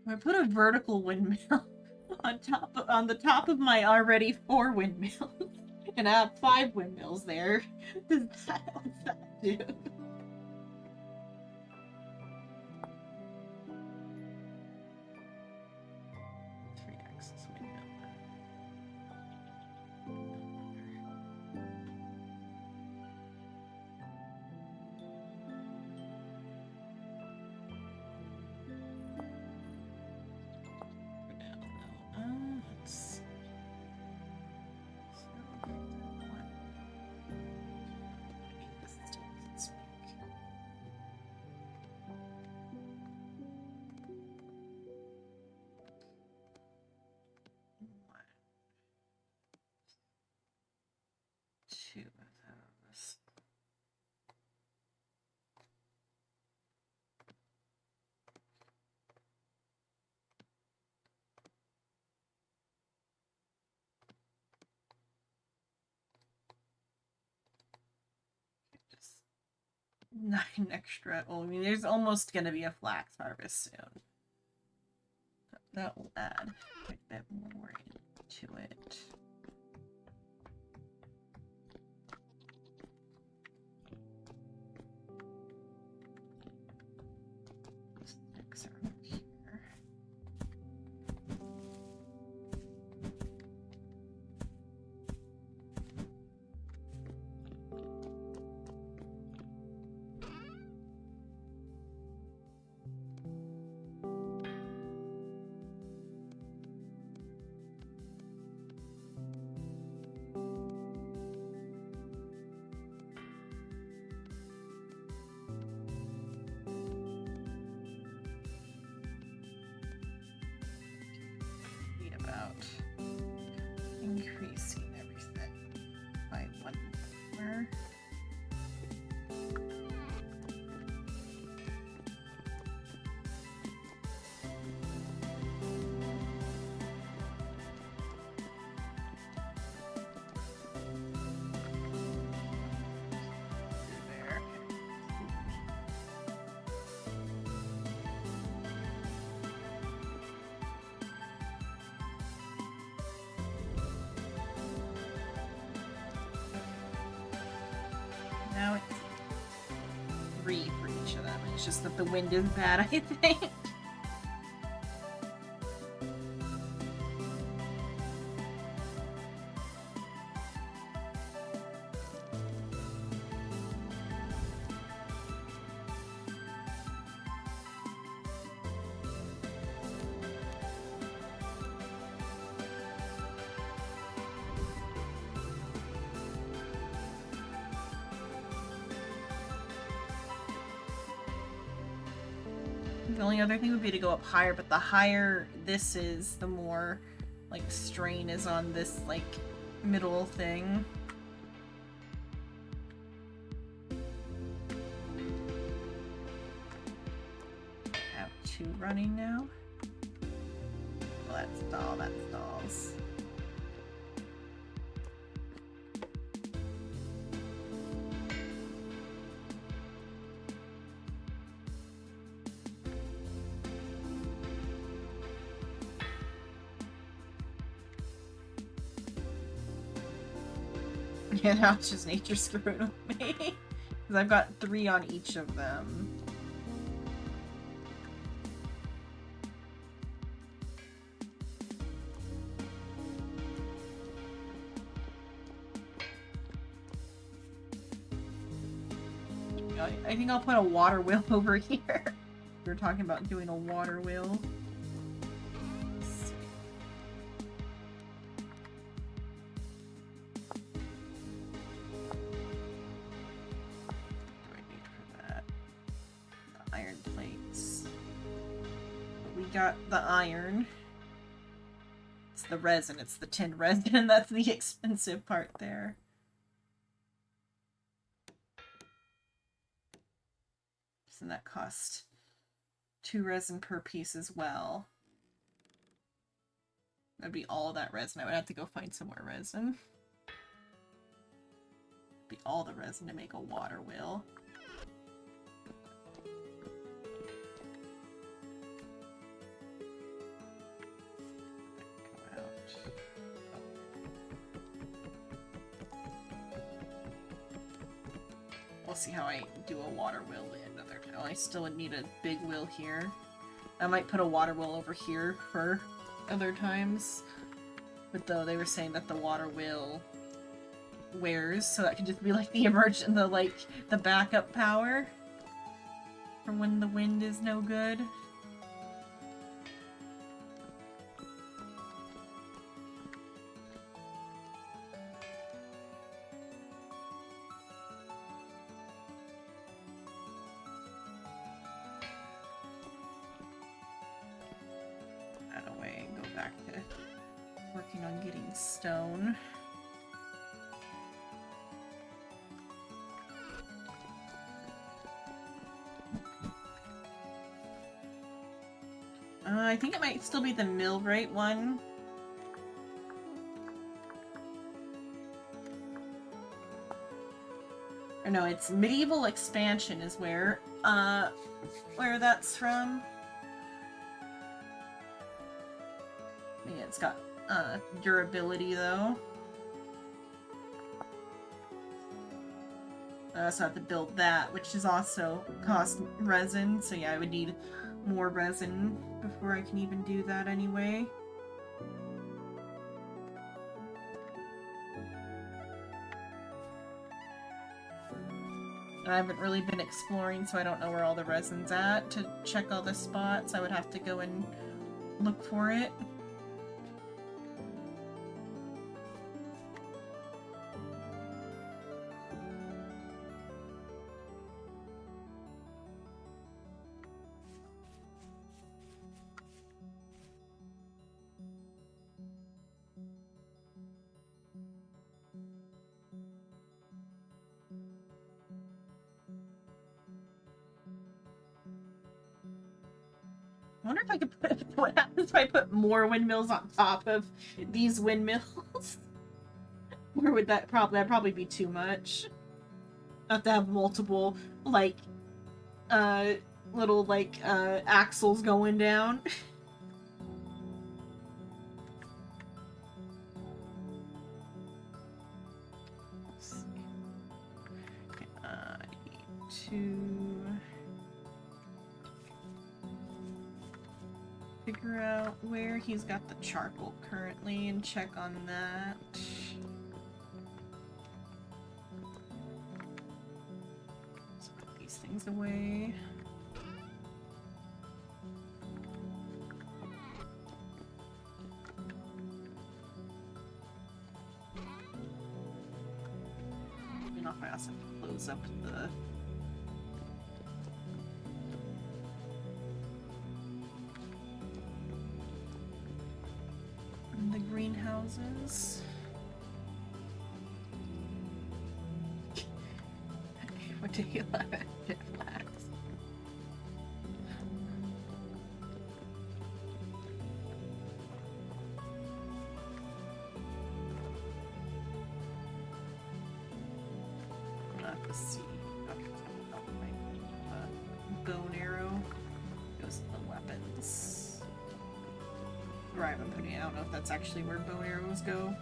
I put a vertical windmill on the top of my already 4 windmills, and I have 5 windmills there. What's that do? 3-axis windmill. Let's see. So, one. I need this to speak. One, 2 of those. Just 9 extra. Well, I mean, there's almost gonna be a flax harvest soon. That will add quite a bit more into it. Sticks are up here. about increasing everything by 1 more. There. Now it's 3 for each of them. It's just that the wind is bad, I think. The only other thing would be to go up higher, but the higher this is, the more, like, strain is on this, like, middle thing. I have 2 running now. Well, that stalls. Yeah, now it's just nature screwing with me. Because I've got 3 on each of them. I think I'll put a water wheel over here. We were talking about doing a water wheel. Got the iron. It's the resin, it's the tin resin, that's the expensive part there. So that cost 2 resin per piece as well. That'd be all that resin. I would have to go find some more resin. Be all the resin to make a water wheel. We'll see how I do a water wheel another time. I still would need a big wheel here. I might put a water wheel over here for other times. But though they were saying that the water wheel wears, so that could just be like the the backup power for when the wind is no good. On getting stone. I think it might still be the millwright one. Or no, it's medieval expansion is where that's from. Yeah, it's got durability though. I also have to build that, which is also cost resin, so yeah, I would need more resin before I can even do that anyway. I haven't really been exploring, so I don't know where all the resin's at to check all the spots. I would have to go and look for it. I wonder if I could put, what happens if I put more windmills on top of these windmills? Or would that'd probably be too much? Have to have multiple, like, little, like, axles going down. Let's see. Okay, I need to figure out where he's got the charcoal currently and check on that. Let's put these things away. I don't know if I also have to close up the greenhouses. What do you love? Jet flags. I'll have to see. Okay, oh, my bow and arrow goes to the weapons. Where I've been putting it, I don't know if that's actually where bow and arrows go.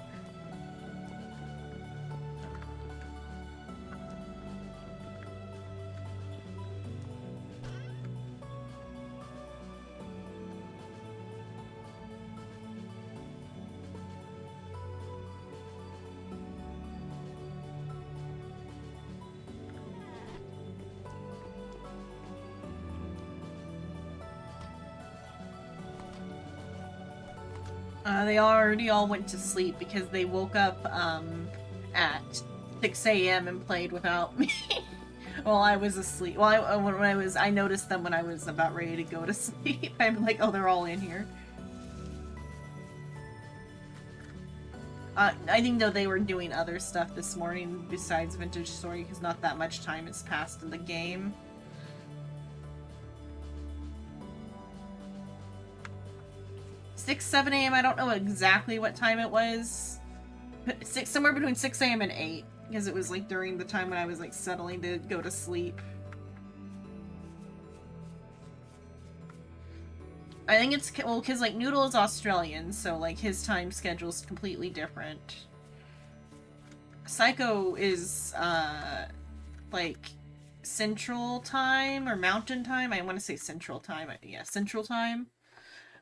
They already all went to sleep because they woke up at 6 a.m. and played without me while I was asleep. Well, I noticed them when I was about ready to go to sleep. I'm like, oh, they're all in here. I think though they were doing other stuff this morning besides Vintage Story because not that much time has passed in the game. 6, 7 a.m. I don't know exactly what time it was. Somewhere between 6 a.m. and 8. Because it was like during the time when I was like settling to go to sleep. I think it's, well, because like Noodle is Australian, so like his time schedule is completely different. Psycho is like Central Time or Mountain Time. I want to say Central Time. Yeah, Central Time.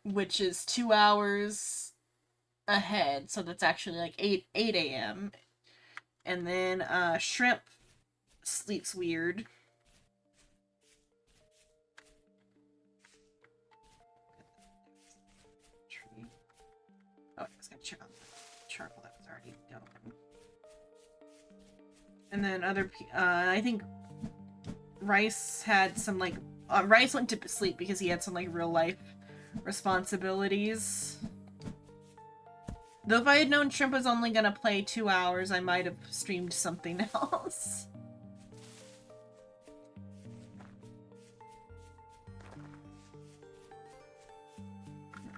Which is 2 hours ahead, so that's actually like 8 a.m. And then Shrimp sleeps weird. Oh, I was gonna check on the charcoal that was already done. And then I think Rice had some like Rice went to sleep because he had some like real life responsibilities. Though if I had known Shrimp was only gonna play 2 hours, I might have streamed something else.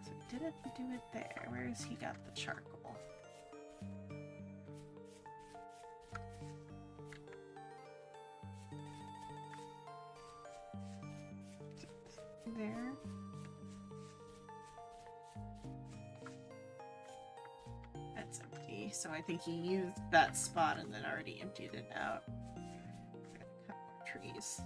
So we didn't do it there. Where has he got the charcoal? There. That's empty, so I think he used that spot and then already emptied it out. We're gonna cut more trees.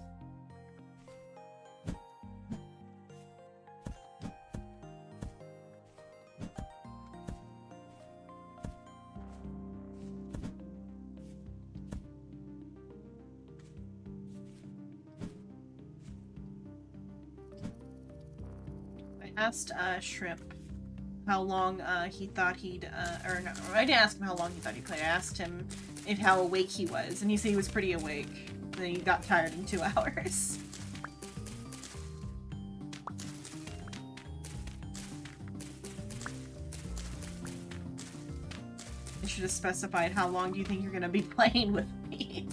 I asked Shrimp how long he thought he'd, or no, I didn't ask him how long he thought he'd play. I asked him how awake he was, and he said he was pretty awake. And then he got tired in 2 hours. I should have specified how long do you think you're gonna be playing with me.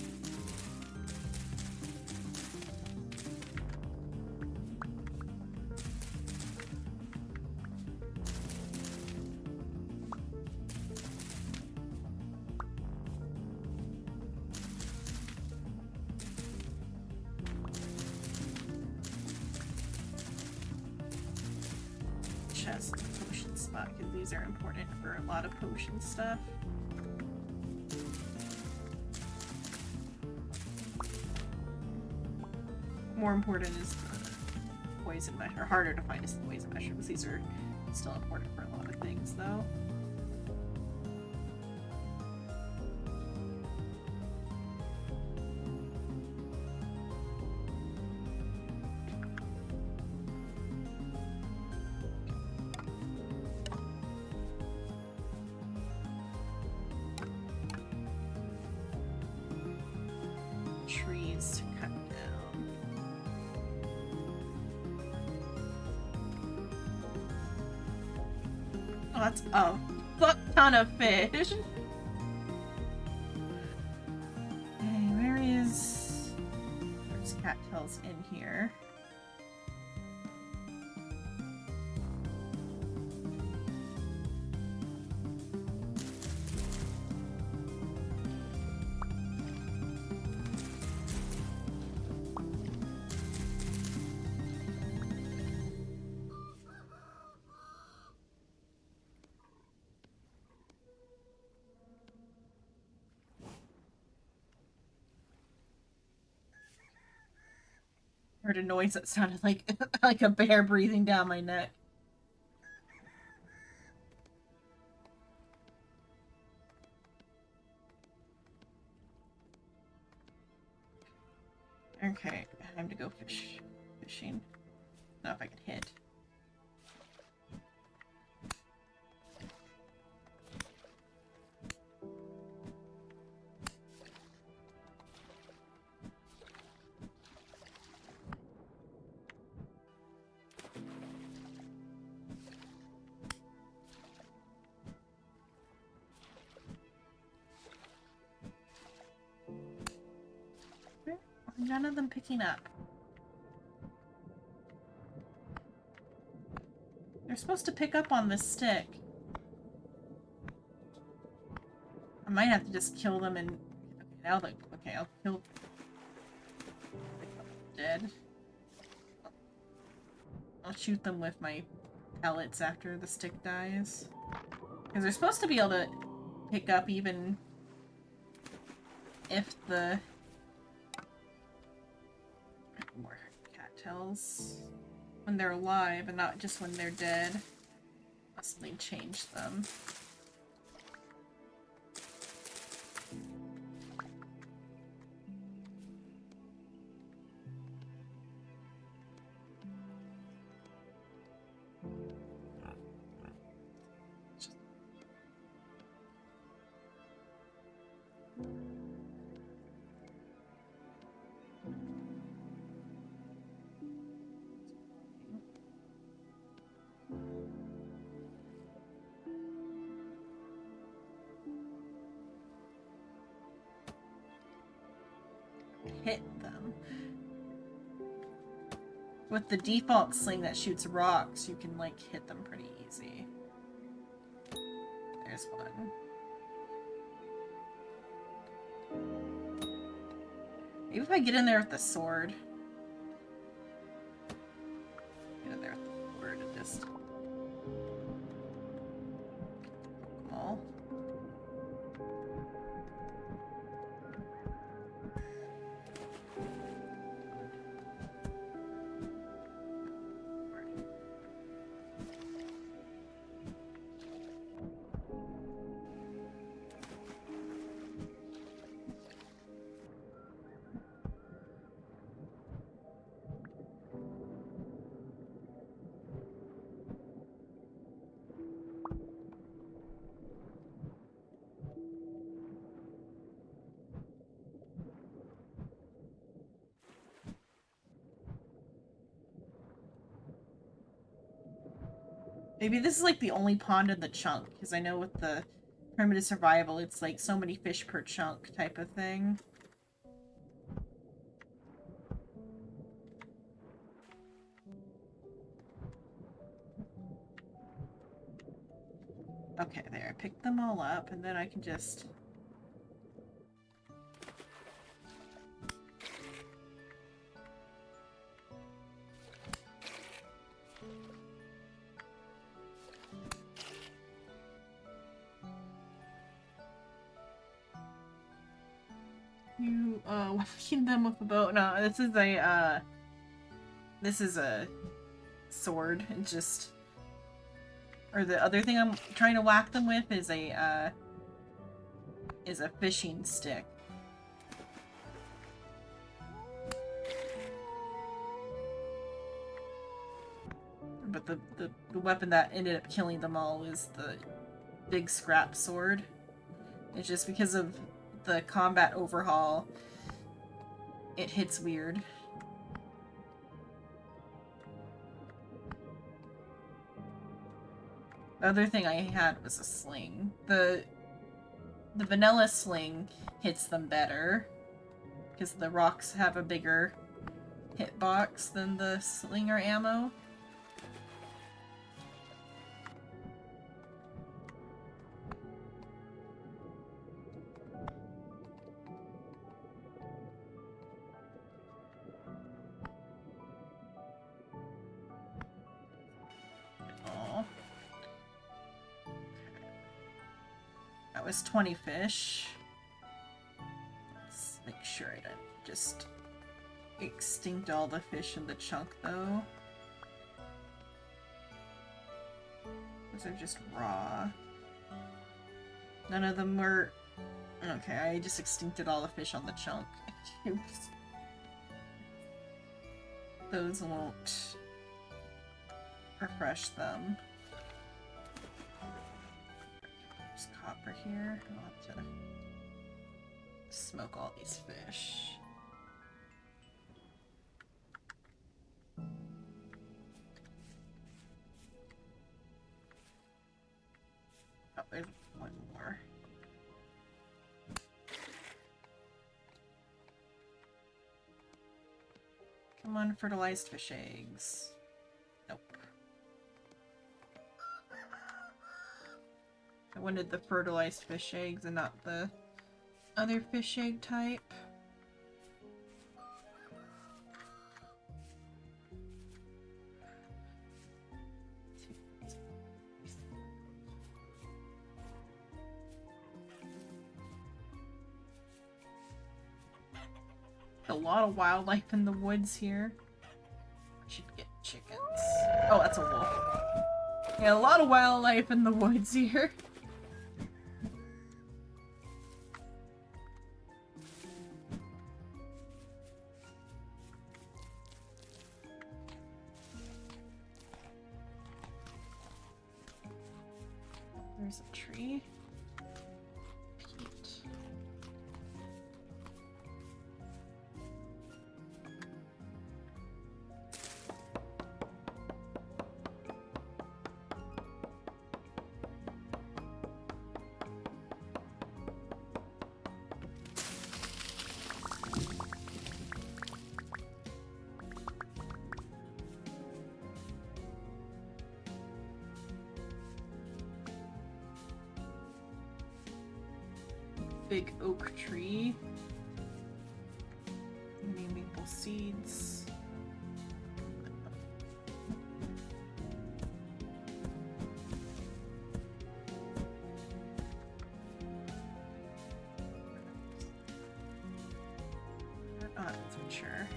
chest and the potion spot, because these are important for a lot of potion stuff. More important is the poison mushroom, or harder to find is the poison mushrooms. These are still important for a lot of things, though. Trees to cut down. Oh, that's a fuck ton of fish. Okay, where is... There's cattails in here. Heard a noise that sounded like like a bear breathing down my neck. Okay, time to go fishing. Know if I can hit. None of them picking up. They're supposed to pick up on this stick. I might have to just kill them and... Okay, now like... Okay, I'll kill... Dead. I'll shoot them with my pellets after the stick dies. Because they're supposed to be able to pick up even if the... More cattails. When they're alive and not just when they're dead. Must they change them. Hit them. With the default sling that shoots rocks, you can, like, hit them pretty easy. There's one. Maybe if I get in there with the sword. Get in there with the sword and just... Oh. Maybe this is like the only pond in the chunk, because I know with the primitive survival, it's like so many fish per chunk type of thing. Okay, there. I picked them all up, and then I can just... whacking them with a bow. No, this is a sword. It's just, or the other thing I'm trying to whack them with is a fishing stick. But the weapon that ended up killing them all is the big scrap sword. It's just because of the combat overhaul, it hits weird. The other thing I had was a sling. The vanilla sling hits them better because the rocks have a bigger hitbox than the slinger ammo. Aww. That was 20 fish. Let's make sure I don't just extinct all the fish in the chunk, though. Those are just raw. None of them were... Okay, I just extincted all the fish on the chunk. Oops. Those won't refresh them. There's copper here. I'll have to smoke all these fish. Oh, there's one more. Come on, fertilized fish eggs. Nope. I wanted the fertilized fish eggs and not the other fish egg type. A lot of wildlife in the woods here. I should get chickens. Oh, that's a wolf. Yeah, a lot of wildlife in the woods here. There's a tree. Peat. Big oak tree. Any maple seeds. Oh, that's mature.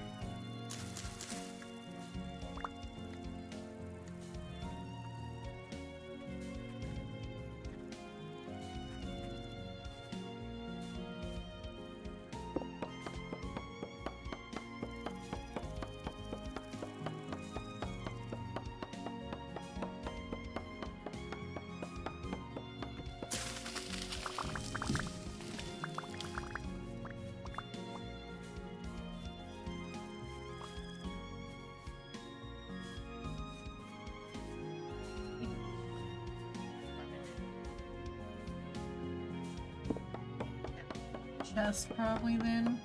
Chest probably then.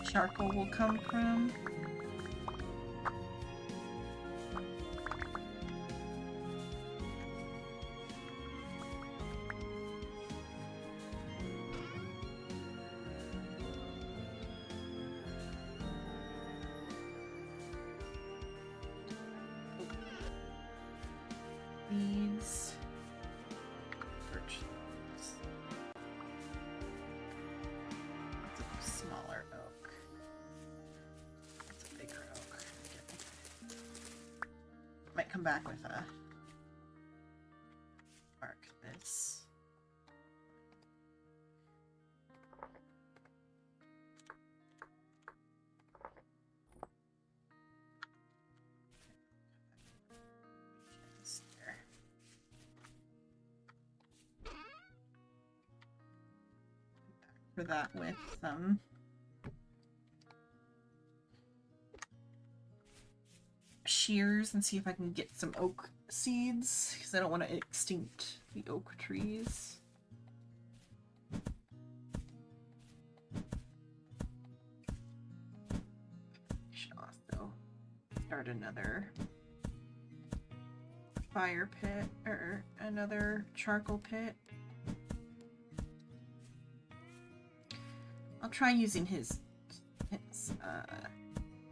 charcoal will come from. These birch logs. That's a smaller oak. That's a bigger oak. Okay. Might come back with a mark this. There. For that with some shears and see if I can get some oak seeds because I don't want to extinct the oak trees. Should also start another fire pit or another charcoal pit. I'll try using his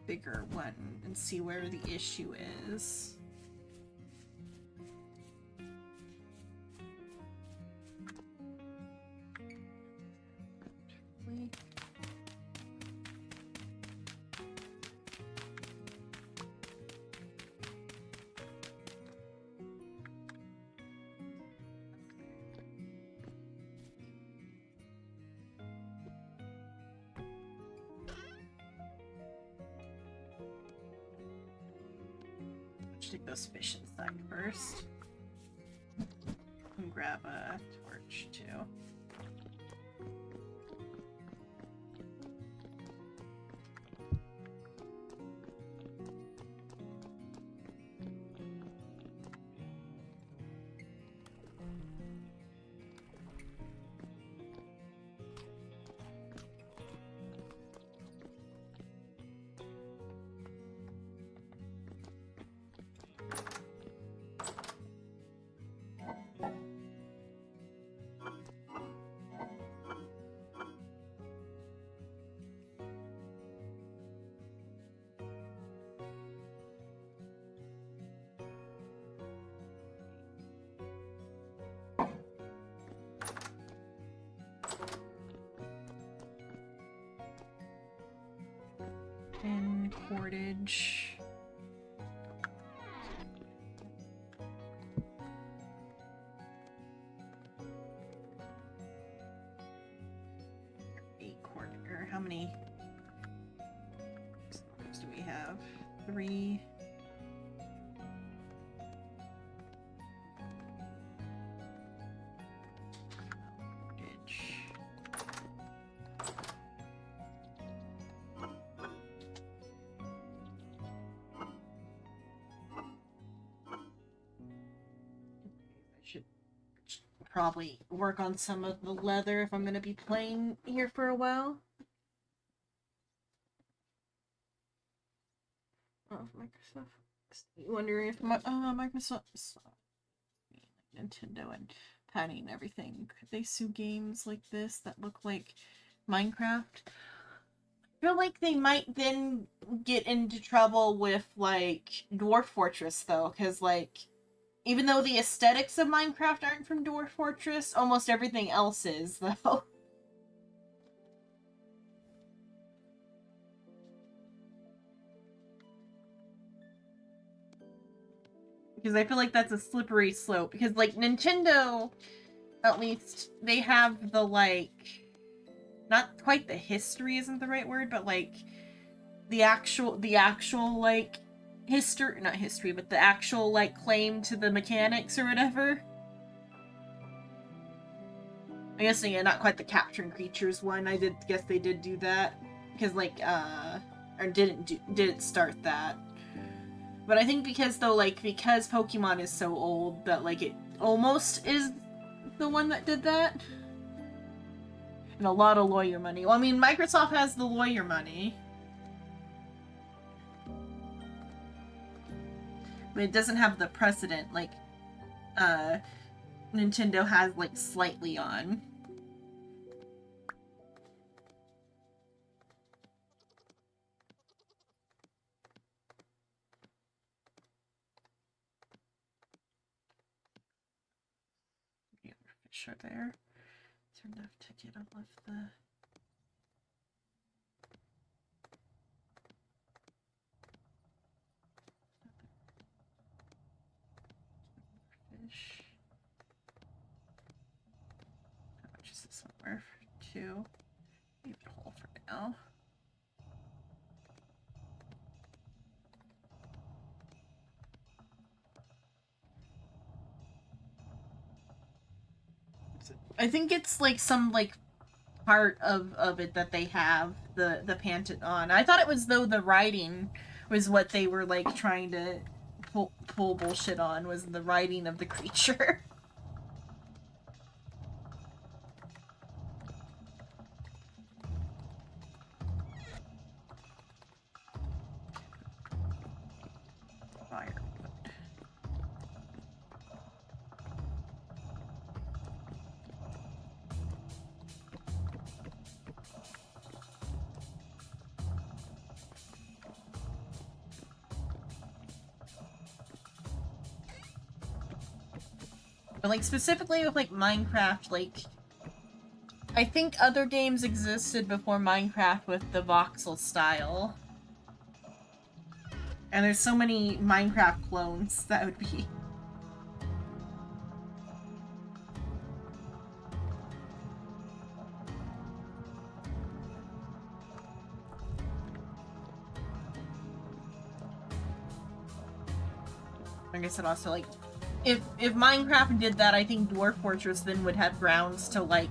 bigger one and see where the issue is. Take those fish inside first. And grab a torch too. And cordage. Or how many do we have? 3. Probably work on some of the leather if I'm going to be playing here for a while. Oh, Microsoft. Wondering if Microsoft, Nintendo and Patty and everything, could they sue games like this that look like Minecraft? I feel like they might then get into trouble with like Dwarf Fortress though, because like even though the aesthetics of Minecraft aren't from Dwarf Fortress, almost everything else is, though. Because I feel like that's a slippery slope. Because, like, Nintendo, at least, they have the, like... Not quite the history isn't the right word, but, like, the actual, like... not history, but the actual, like, claim to the mechanics or whatever. I guess, yeah, not quite the capturing creatures one. I did guess they did do that. Because, like, or didn't start that. But I think because Pokemon is so old that, like, it almost is the one that did that. And a lot of lawyer money. Well, I mean, Microsoft has the lawyer money. But it doesn't have the precedent like Nintendo has, like, slightly on. The other fish are there. Is there enough to get all of the... fish? How much is this one worth? 2. Leave it whole for now. I think it's like some like part of it that they have the Panton on. I thought it was though the writing was what they were like trying to pull bullshit on, was the writing of the creature. Firewood. But like specifically with like Minecraft, like I think other games existed before Minecraft with the voxel style. And there's so many Minecraft clones that would be. Like I said, also like if Minecraft did that, I think Dwarf Fortress then would have grounds to like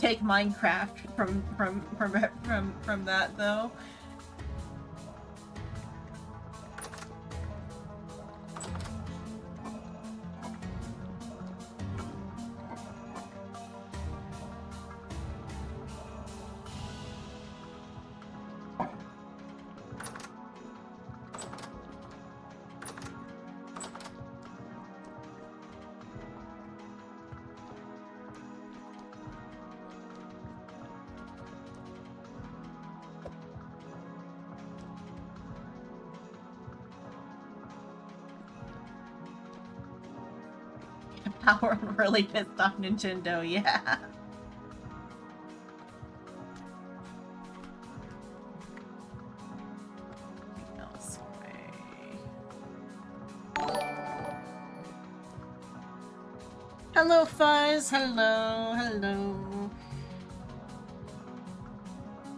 take Minecraft from that though. Power really pissed off Nintendo, yeah. Hello, Fuzz. Hello, hello.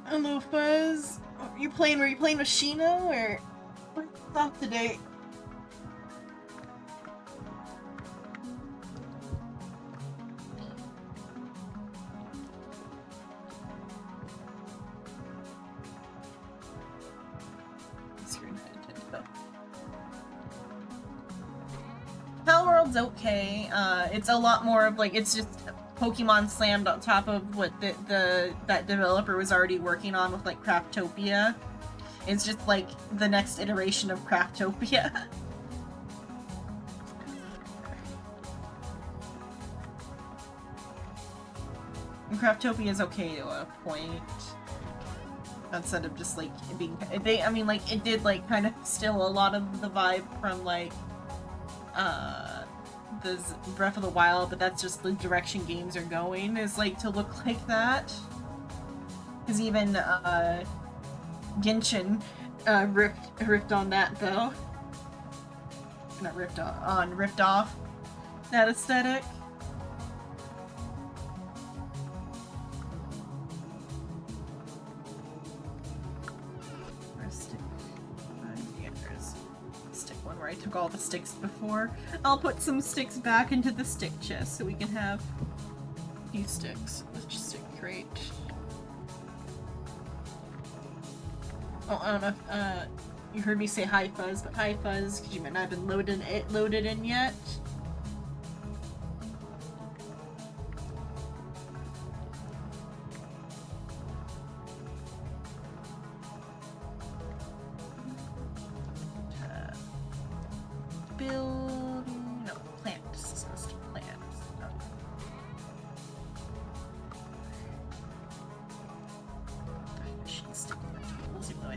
Hello, Fuzz. Were you playing with Shino, or what's up today? Palworld's okay. It's a lot more of like, it's just Pokemon slammed on top of what that developer was already working on with like Craftopia. It's just like the next iteration of Craftopia. And Craftopia is okay to a point. Instead of just like being, I mean like it did like kind of steal a lot of the vibe from like the Breath of the Wild, but that's just the direction games are going, is like to look like that. Because even Genshin ripped on that though. Not ripped on, ripped off that aesthetic. I took all the sticks before. I'll put some sticks back into the stick chest so we can have a few sticks. Let's just stick crate. Oh, I don't know if you heard me say hi Fuzz, but hi Fuzz, because you might not have been loaded in yet.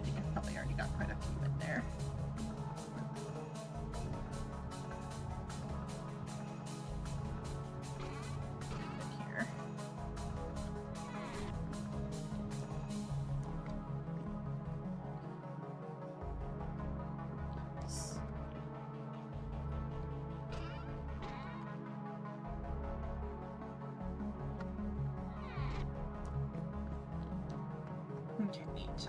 think I've probably already got quite a few in there. Here. Okay, neat.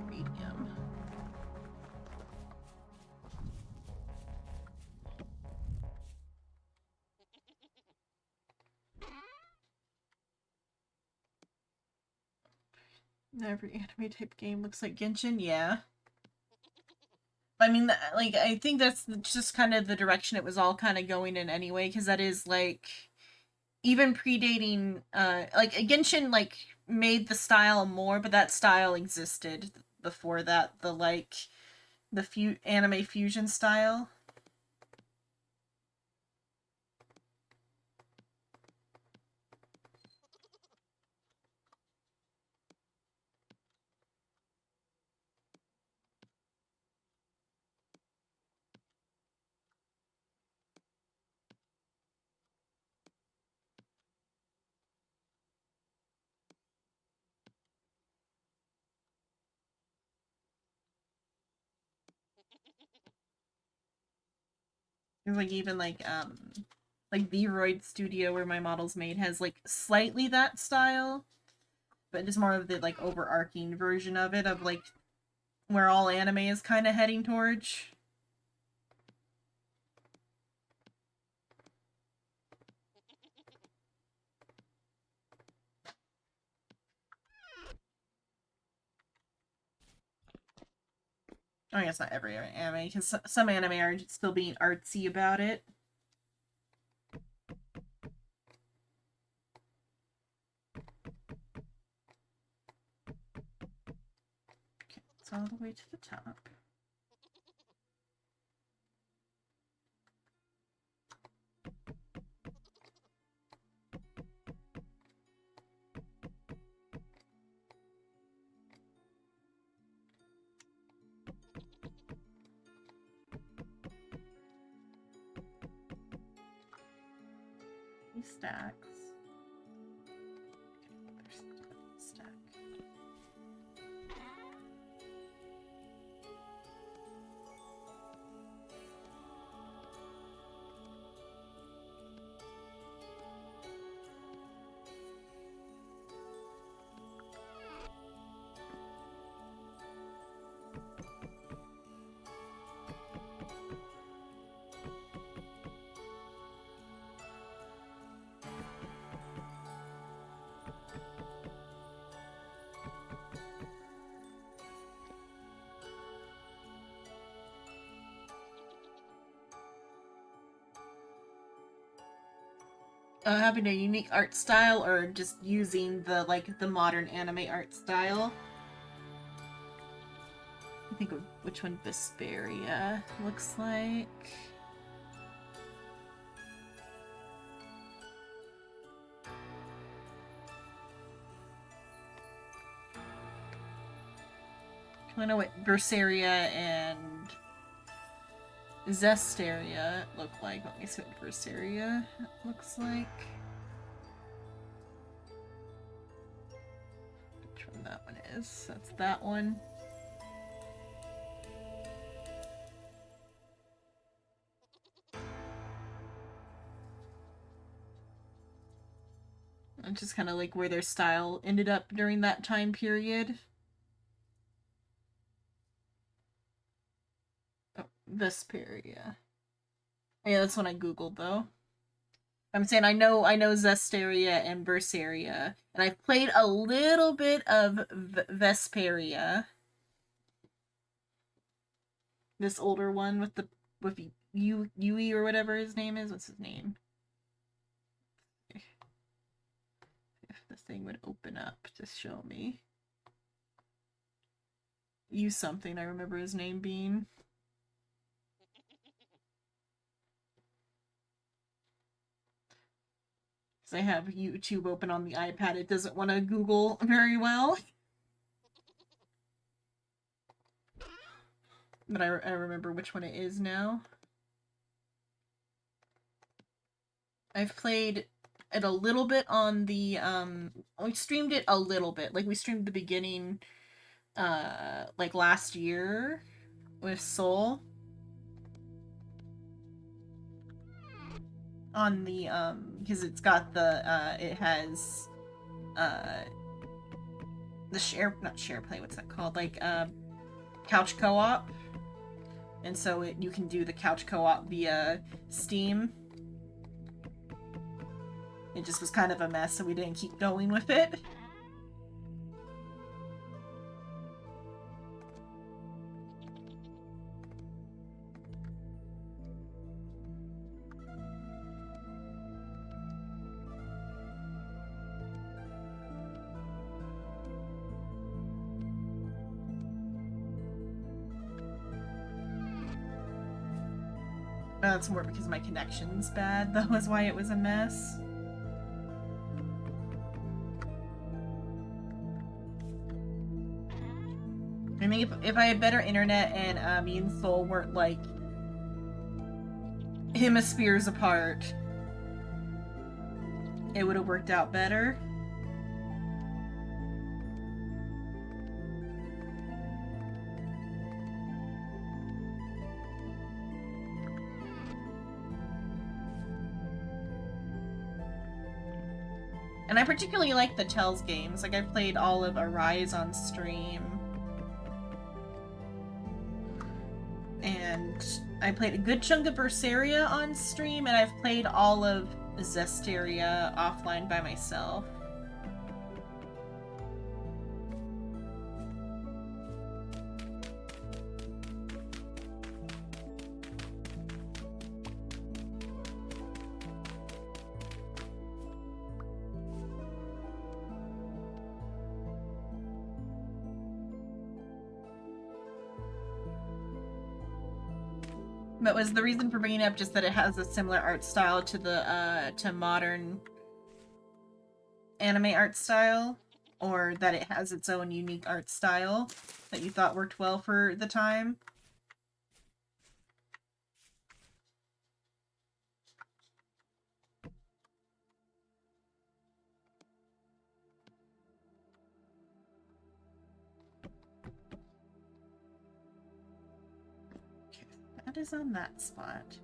Medium. Every anime type game looks like Genshin, yeah. I mean, like, I think that's just kind of the direction it was all kind of going in anyway, because that is, like, even predating, like, Genshin, like, made the style more, but that style existed before that, the, like, the anime fusion style. There's, like, even, like V-Roid Studio, where my model's made, has, like, slightly that style, but it's more of the, like, overarching version of it, of, like, where all anime is kind of heading towards. I guess not every anime, because some anime are still being artsy about it. Okay, it's all the way to the top. These stacks. Okay, there's a stack. Having a unique art style, or just using the, like, the modern anime art style. I think of which one Vesperia looks like. I know what Berseria and Zesteria look like. Let me see what Berseria looks like. Which one that one is. That's that one. And just kind of like where their style ended up during that time period. Oh, Vesperia. Yeah, that's what I googled though. I'm saying I know Zesteria and Berseria, and I've played a little bit of Vesperia. This older one with Yui or whatever his name is. What's his name? If the thing would open up to show me. Use something, I remember his name being. Because I have YouTube open on the iPad. It doesn't want to Google very well. But I remember which one it is now. I've played it a little bit on the, we streamed it a little bit. Like, we streamed the beginning, like, last year with Soul. On the, because it's got the, it has, the not share play, what's that called? Like, couch co-op. And so you can do the couch co-op via Steam. It just was kind of a mess, so we didn't keep going with it. That's more because my connection's bad, that was why it was a mess. I think if I had better internet and me and Soul weren't like hemispheres apart, it would have worked out better. And I particularly like the Tell's games. Like, I've played all of Arise on stream. And I played a good chunk of Berseria on stream, and I've played all of Zestiria offline by myself. But was the reason for bringing it up just that it has a similar art style to the to modern anime art style, or that it has its own unique art style that you thought worked well for the time? Okay, that is on that spot.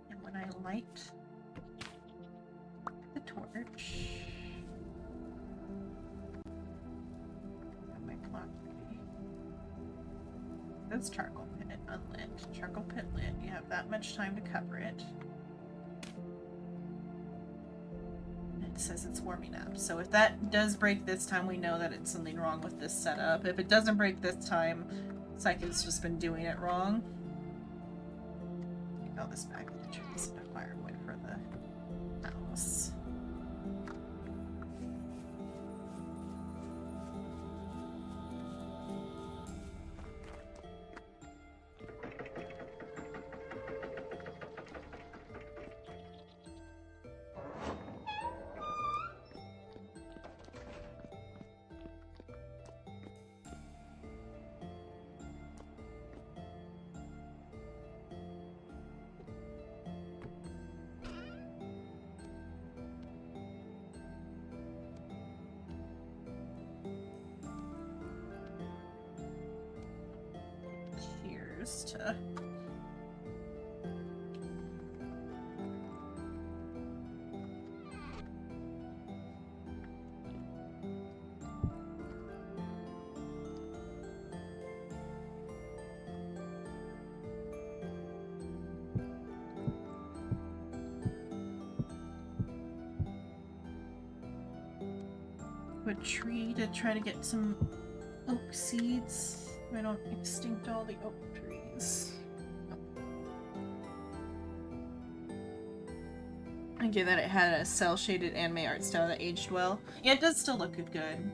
And when I light the torch, my clock ready. This charcoal pit unlit. Charcoal pit lit. You have that much time to cover it. It says it's warming up. So if that does break this time, we know that it's something wrong with this setup. If it doesn't break this time, Psyche's just been doing it wrong. Take all this back to the trees and a firewood for the house. To a tree to try to get some oak seeds. I don't extinct all the oak trees. Okay, that it had a cel-shaded anime art style that aged well. Yeah, it does still look good.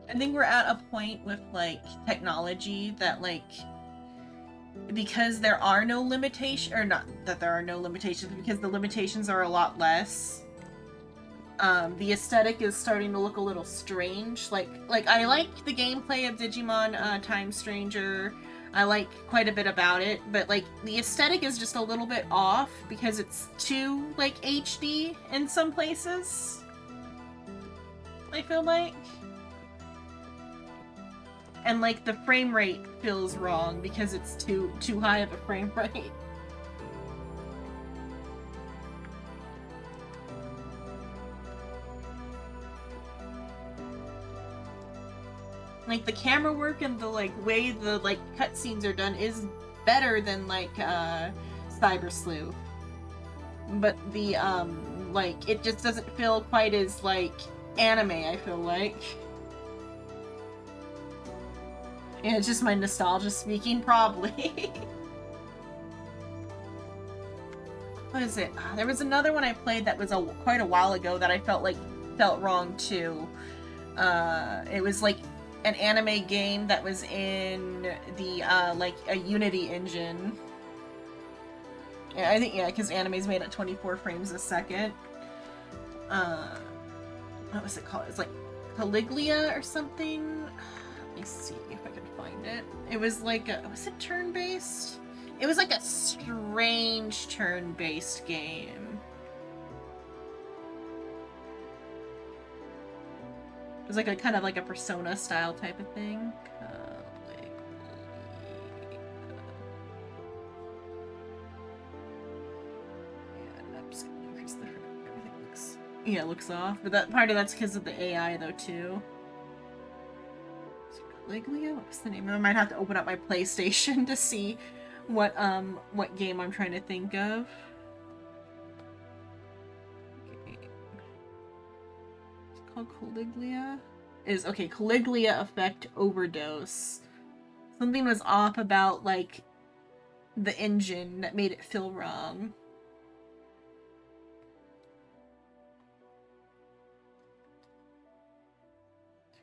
I think we're at a point with like technology that like, because there are no limitations, or not that there are no limitations, because the limitations are a lot less. The aesthetic is starting to look a little strange. Like I like the gameplay of Digimon Time Stranger. I like quite a bit about it, but like the aesthetic is just a little bit off because it's too like HD in some places. I feel like. And like the frame rate feels wrong because it's too high of a frame rate. Like the camera work and the like way the like cutscenes are done is better than like Cyber Sleuth. But the like it just doesn't feel quite as like anime, I feel like. And it's just my nostalgia speaking, probably. What is it? There was another one I played that was quite a while ago that I felt wrong too. It was like an anime game that was in the like a Unity engine. Yeah, I think because anime's made at 24 frames a second. What was it called? It's like Caligula or something. Let me see if I can find it. It was like was it turn-based? It was like a strange turn-based game. It was like a kind of like a Persona style type of thing. Yeah, it looks off, but that part of that's because of the AI though too. Caligula? What's the name? I might have to open up my PlayStation to see what game I'm trying to think of. It's called Caligula. Okay, Caligula Effect Overdose. Something was off about like the engine that made it feel wrong.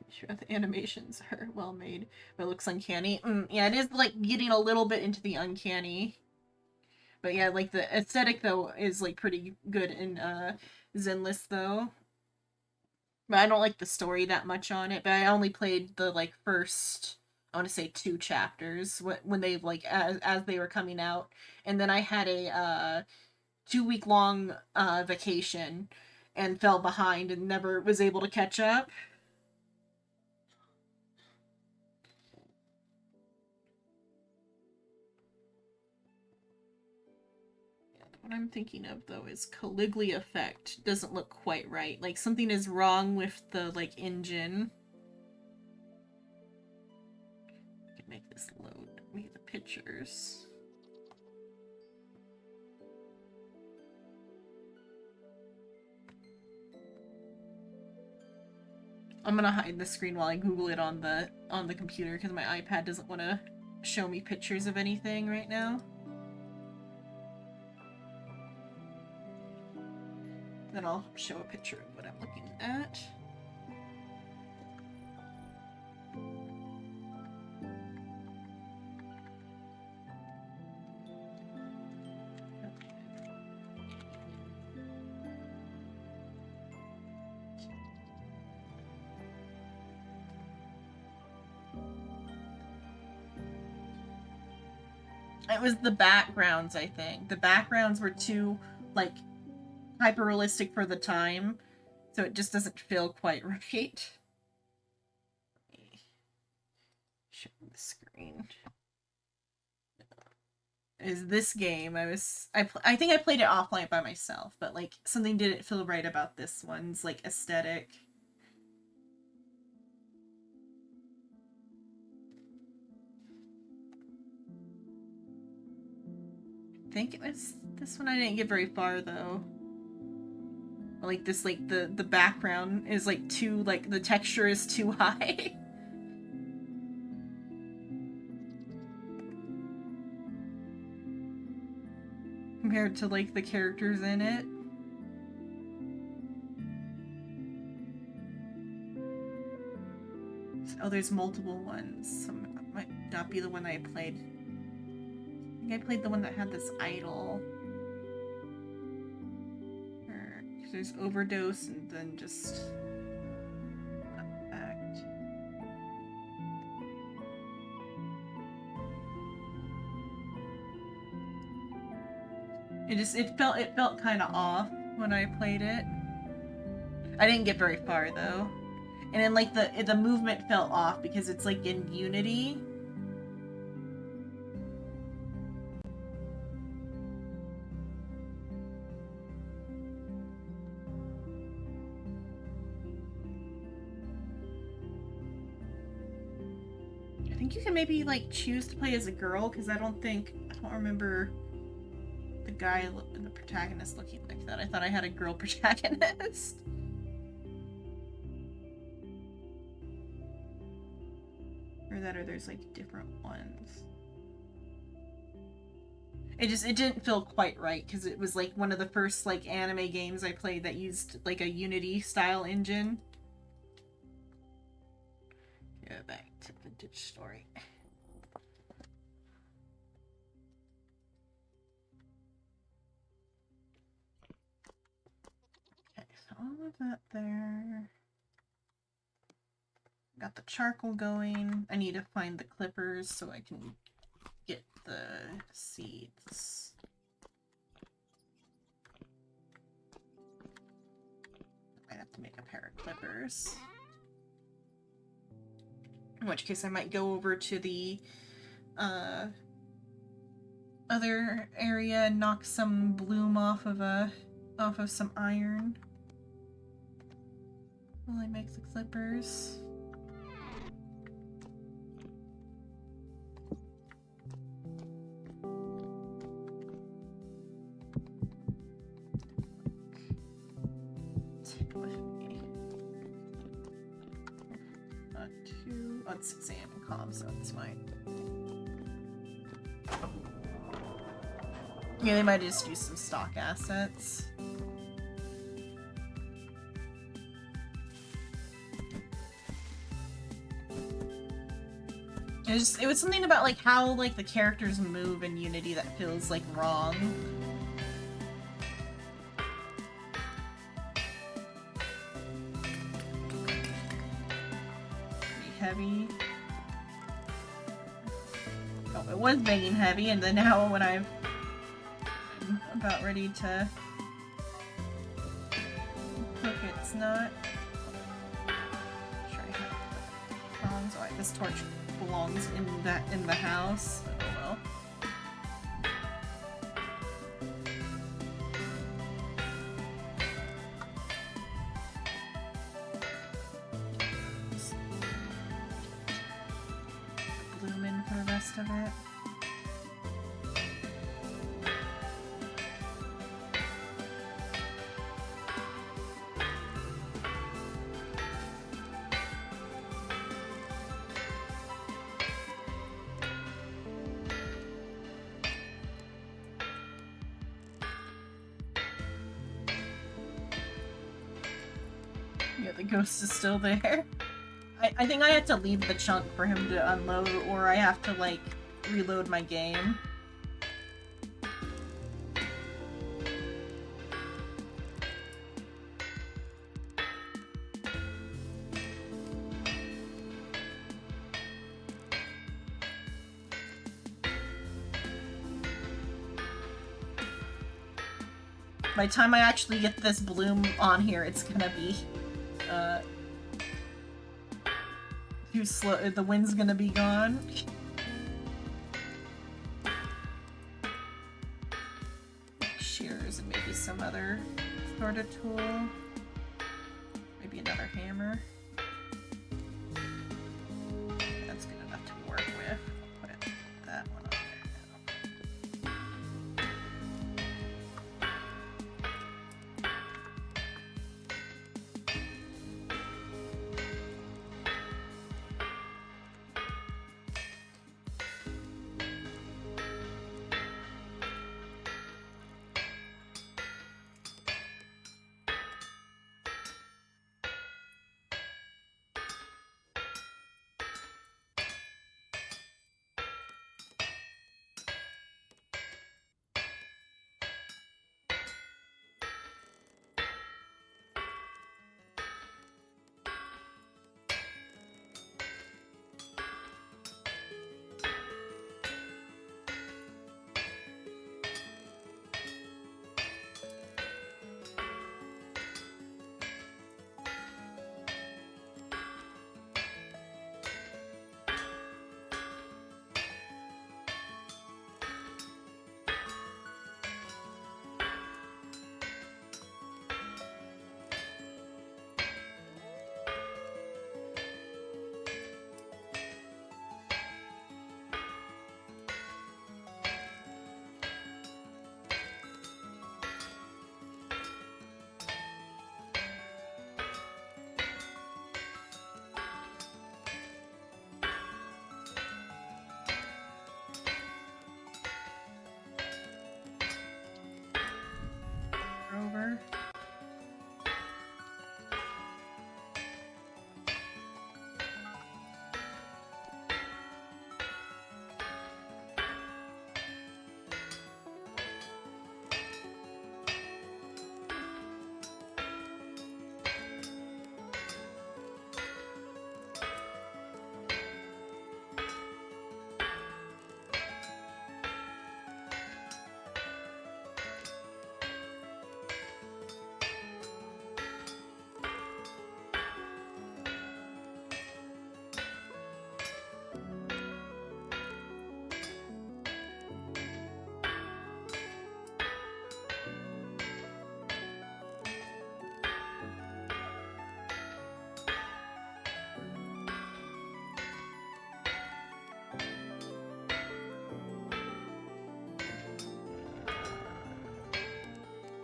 Sure, the animations are well made, but it looks uncanny. Yeah, it is like getting a little bit into the uncanny. But yeah, like the aesthetic though is like pretty good in Zenless though. But I don't like the story that much on it. But I only played the like first, I want to say 2 chapters when they like as they were coming out, and then I had a 2-week long vacation and fell behind and never was able to catch up. What I'm thinking of though is Caligula Effect doesn't look quite right. Like something is wrong with the like engine. I can make this load me the pictures. I'm gonna hide the screen while I Google it on the computer because my iPad doesn't want to show me pictures of anything right now. Then I'll show a picture of what I'm looking at. It was the backgrounds, I think. The backgrounds were too, like, hyper-realistic for the time, so it just doesn't feel quite right. Show the screen. Is this game? I think I played it offline by myself, but like something didn't feel right about this one's like aesthetic. I think it was this one. I didn't get very far though. Like this, like the background is like too, like the texture is too high. Compared to like the characters in it. Oh, there's multiple ones. Some might not be the one I played. I think I played the one that had this idol. There's overdose and then just effect. It felt kind of off when I played it. I didn't get very far though, and then like the movement felt off because it's like in Unity. I think you can maybe like choose to play as a girl because I don't remember the guy, the protagonist looking like that. I thought I had a girl protagonist. Or there's like different ones. It didn't feel quite right because it was like one of the first like anime games I played that used like a Unity style engine. Go back to Vintage Story. Okay, so all of that there. Got the charcoal going. I need to find the clippers so I can get the seeds. I might have to make a pair of clippers. In which case I might go over to the other area and knock some bloom off of some iron. While I make the clippers. Oh, it's 6 a.m. in calm, so it's fine. Yeah, they might just use some stock assets. It was something about like how like the characters move in Unity that feels like wrong. Heavy. Oh, it was banging heavy, and then now when I'm about ready to cook, it's not. Sure, I have tongs. Oh, this torch belongs in the house. Oh well. Of it. Yeah, the ghost is still there. I think I have to leave the chunk for him to unload, or I have to, like, reload my game. By the time I actually get this bloom on here, it's gonna be, too slow. The wind's gonna be gone. Shears and maybe some other sort of tool. Maybe another hammer. That's good enough to work with. I'll put that one on there now.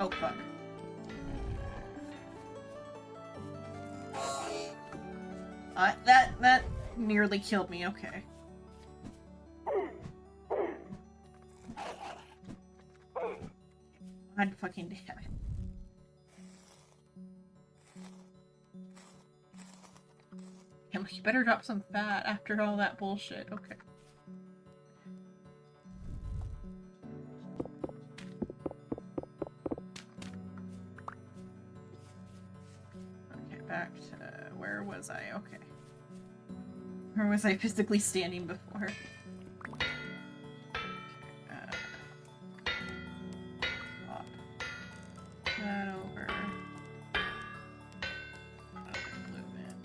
Oh, fuck. That nearly killed me, okay. God fucking damn it. Damn, you better drop some fat after all that bullshit, okay. Okay, back to... where was I? Okay. Where was I physically standing before? Pop that over. Another blue bin.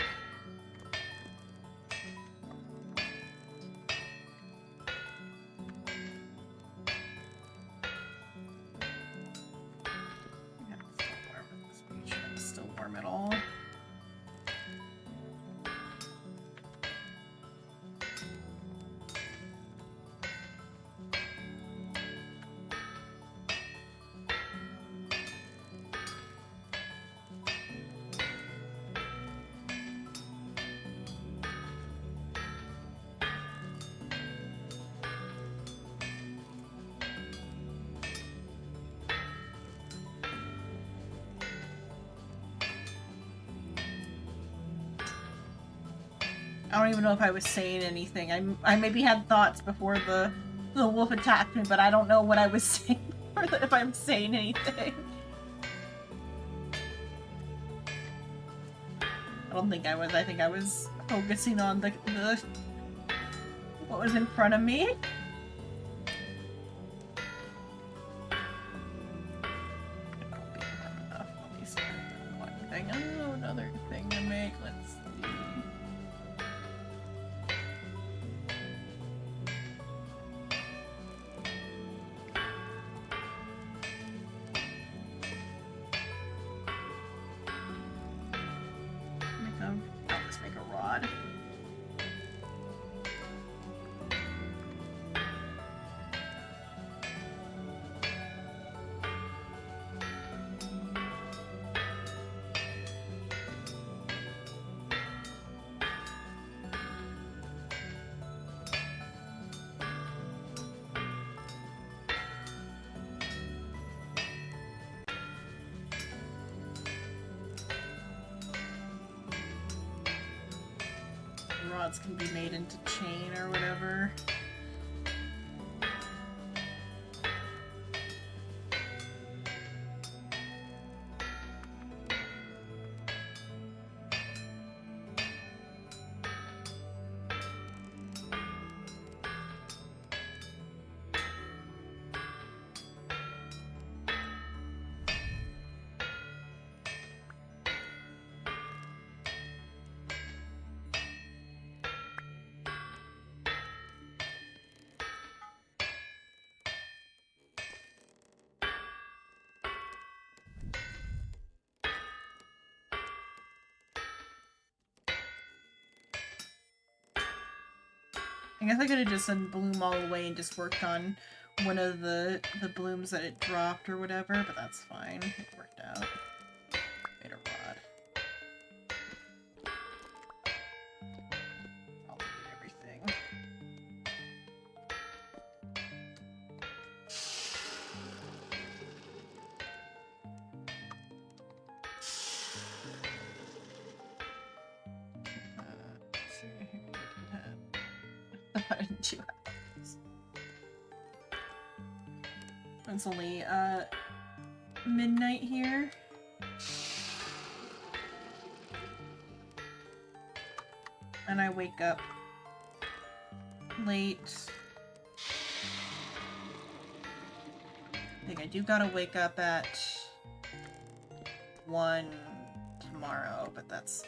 Yeah, it's still warm at this beach. It's still warm at all. I don't even know if I was saying anything. I maybe had thoughts before the wolf attacked me, but I don't know what I was saying or if I'm saying anything. I don't think I was. I think I was focusing on the what was in front of me. At least one thing. Oh, another thing to make. Let's see. Let's make a rod. Rods can be made into chain or whatever. I guess I could have just done bloom all the way and just worked on one of the blooms that it dropped or whatever, but that's fine. It worked out. Made a rod. I'll delete everything. Let's see. I didn't do that. It's only midnight here. And I wake up late. I think I do gotta wake up at 1 tomorrow, but that's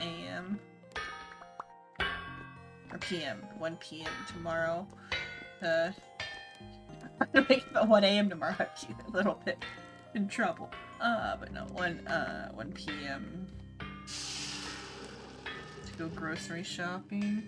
AM. Or PM. 1 PM tomorrow. I'm gonna wake up at 1 AM tomorrow. I'd be a little bit in trouble. But no, 1 PM to go grocery shopping.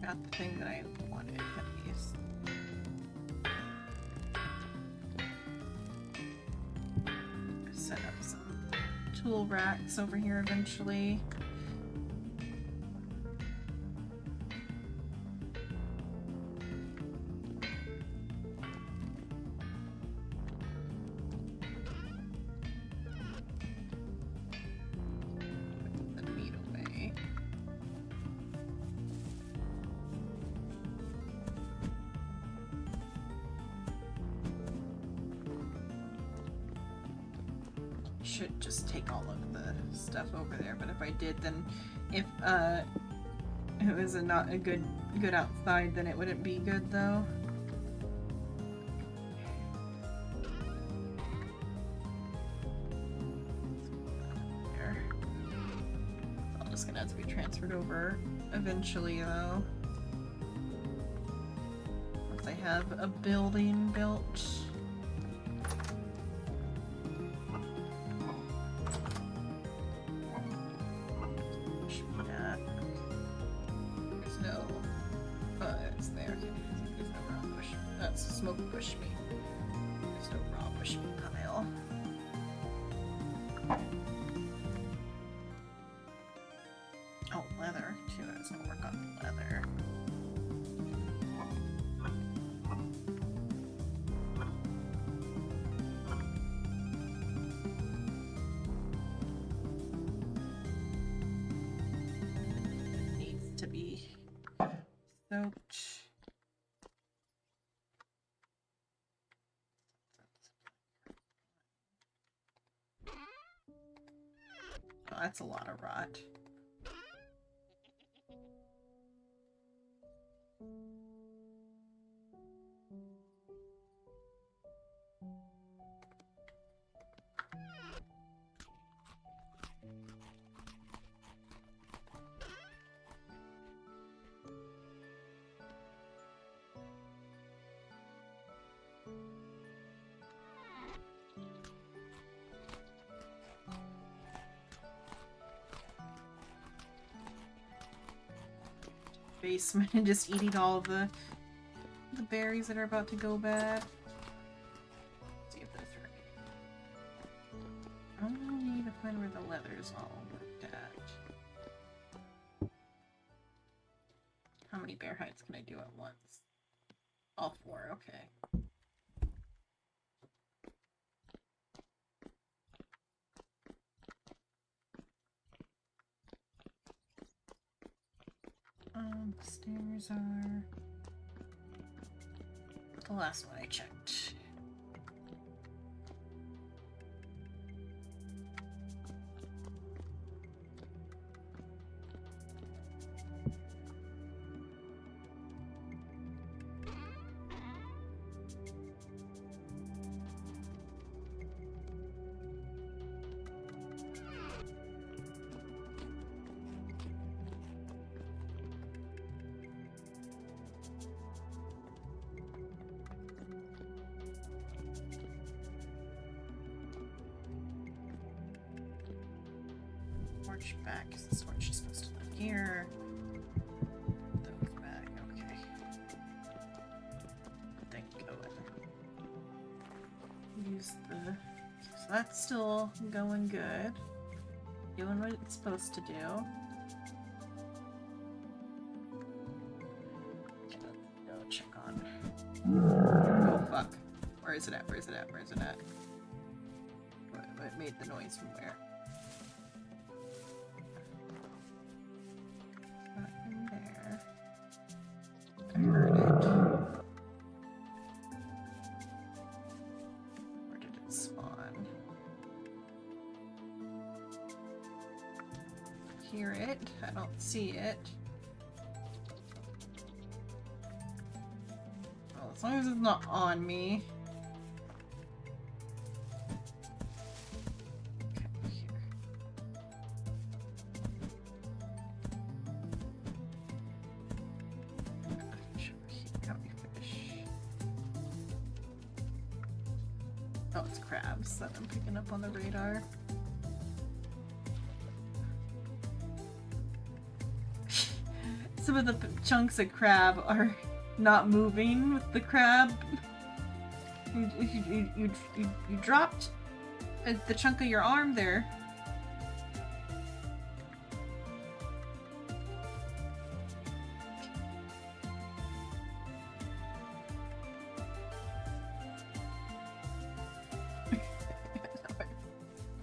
got the thing that I wanted at least. Set up some tool racks over here eventually. Should just take all of the stuff over there, but if I did, then if it was not a good outside, then it wouldn't be good though. There. It's all just gonna have to be transferred over eventually though. Once I have a building built. Push me. There's no raw push me pile. Oh, leather too. I was gonna work on leather. It needs to be soaked. Oh, that's a lot of rot. Basement and just eating all the berries that are about to go bad. Let's see if that's right. I need to find where the leather's all worked at. How many bear hides can I do at once? All 4, okay. The stairs are the last one I checked. Torch back, because the torch is supposed to live here. Those back, okay. Thing going. Use the. So that's still going good. Doing what it's supposed to do. Go check on. Oh fuck. Where is it at? Where is it at? Where is it at? What made the noise from where? I heard it. Where did it spawn? Hear it. I don't see it. Well, as long as it's not on me. Oh, it's crabs that I'm picking up on the radar. some of the chunks of crab are not moving with the crab. You dropped the chunk of your arm there.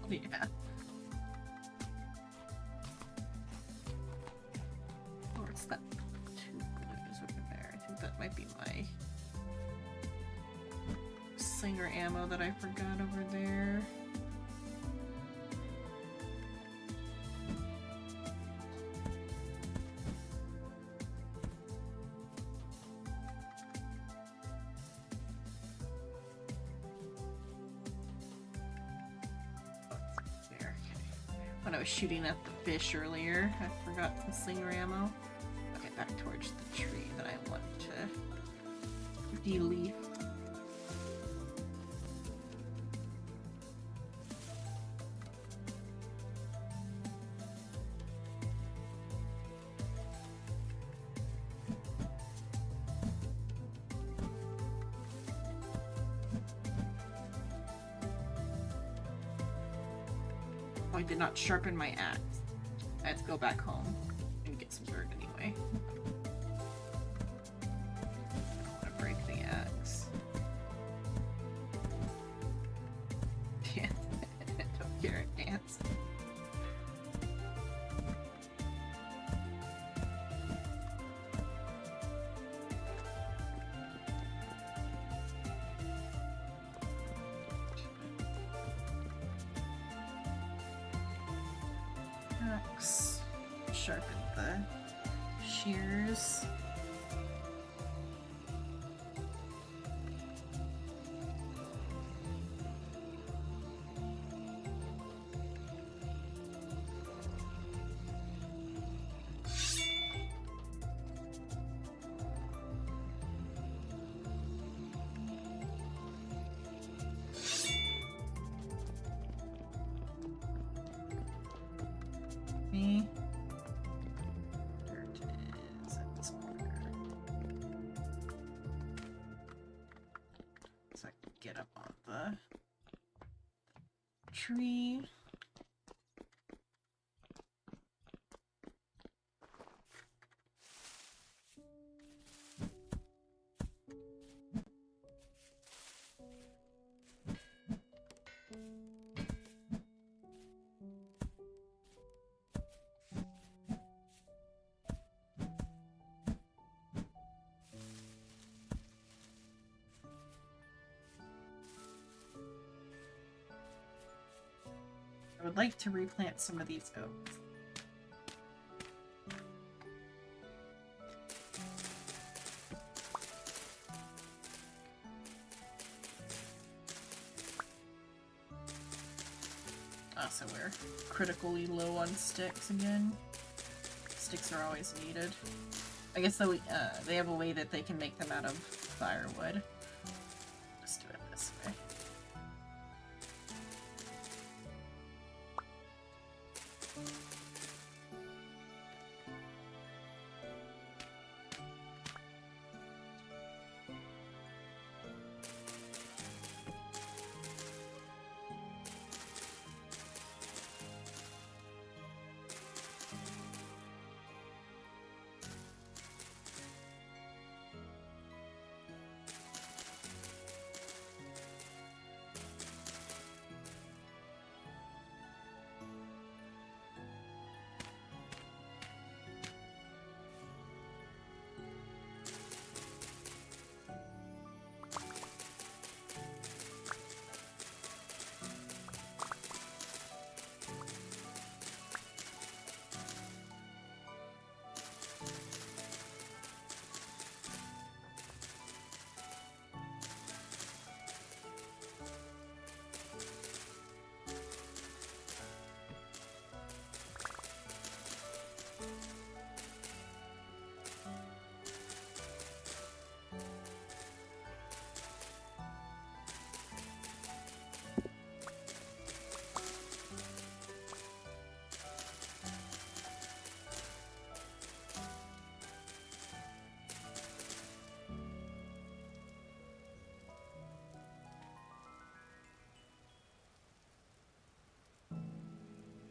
Yeah. Or it's that two blues over there. I think that might be my slinger ammo that I forgot over there. When I was shooting at the fish earlier, I forgot some slinger ammo. Okay, back towards the tree that I want to de-leaf. I did not sharpen my axe. I had to go back home and get some dirt anyway. I don't want to break the axe. Dance. Don't care, dance. Axe. Sharpen the shears. Me. Dirt is at this corner. So I can get up on the tree. I would like to replant some of these oaks. Also, we're critically low on sticks again. Sticks are always needed. I guess though they have a way that they can make them out of firewood. Let's do it this way.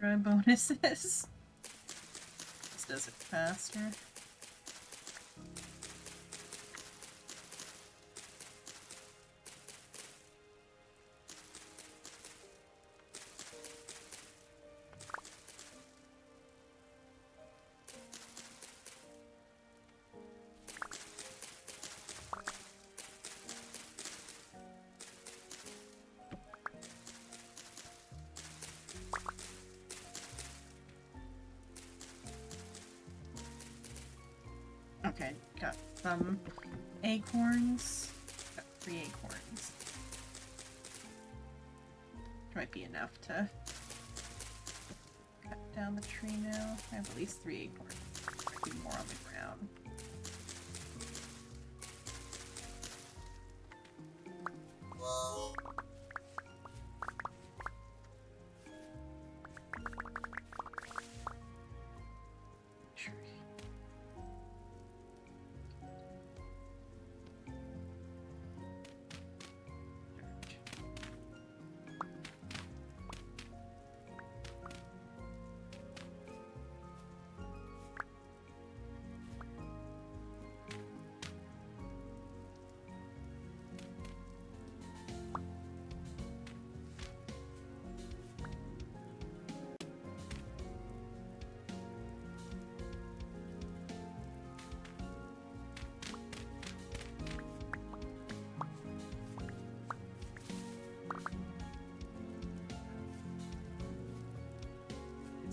Try bonuses. This does it faster. Okay, got some acorns. Got 3 acorns. Might be enough to cut down the tree now. I have at least 3 acorns. Might be more on the ground.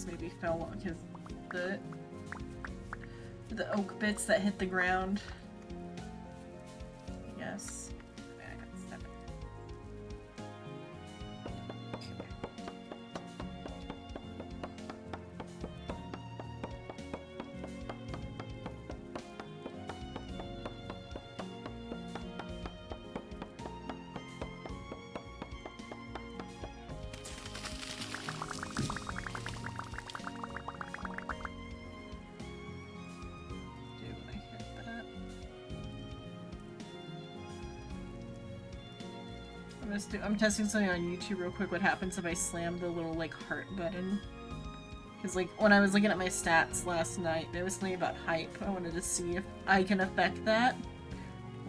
Maybe fell because the oak bits that hit the ground. Yes. Okay, I got 7. I'm testing something on YouTube real quick. What happens if I slam the little like heart button? Because like when I was looking at my stats last night, there was something about hype. I wanted to see if I can affect that,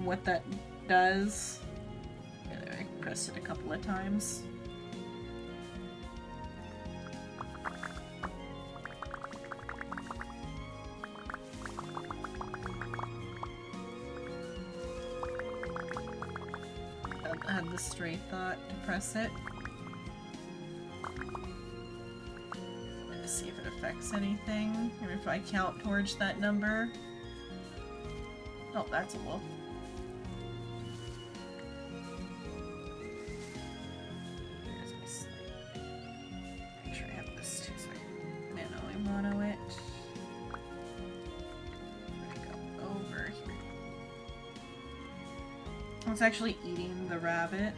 what that does. Yeah, there, I pressed it a couple of times. I had the stray thought to press it. And to see if it affects anything, or if I count towards that number. Oh, that's a wolf. Here's my slate. Make sure I have this too, so I manually mono it. Go over here. I was actually eating the rabbit.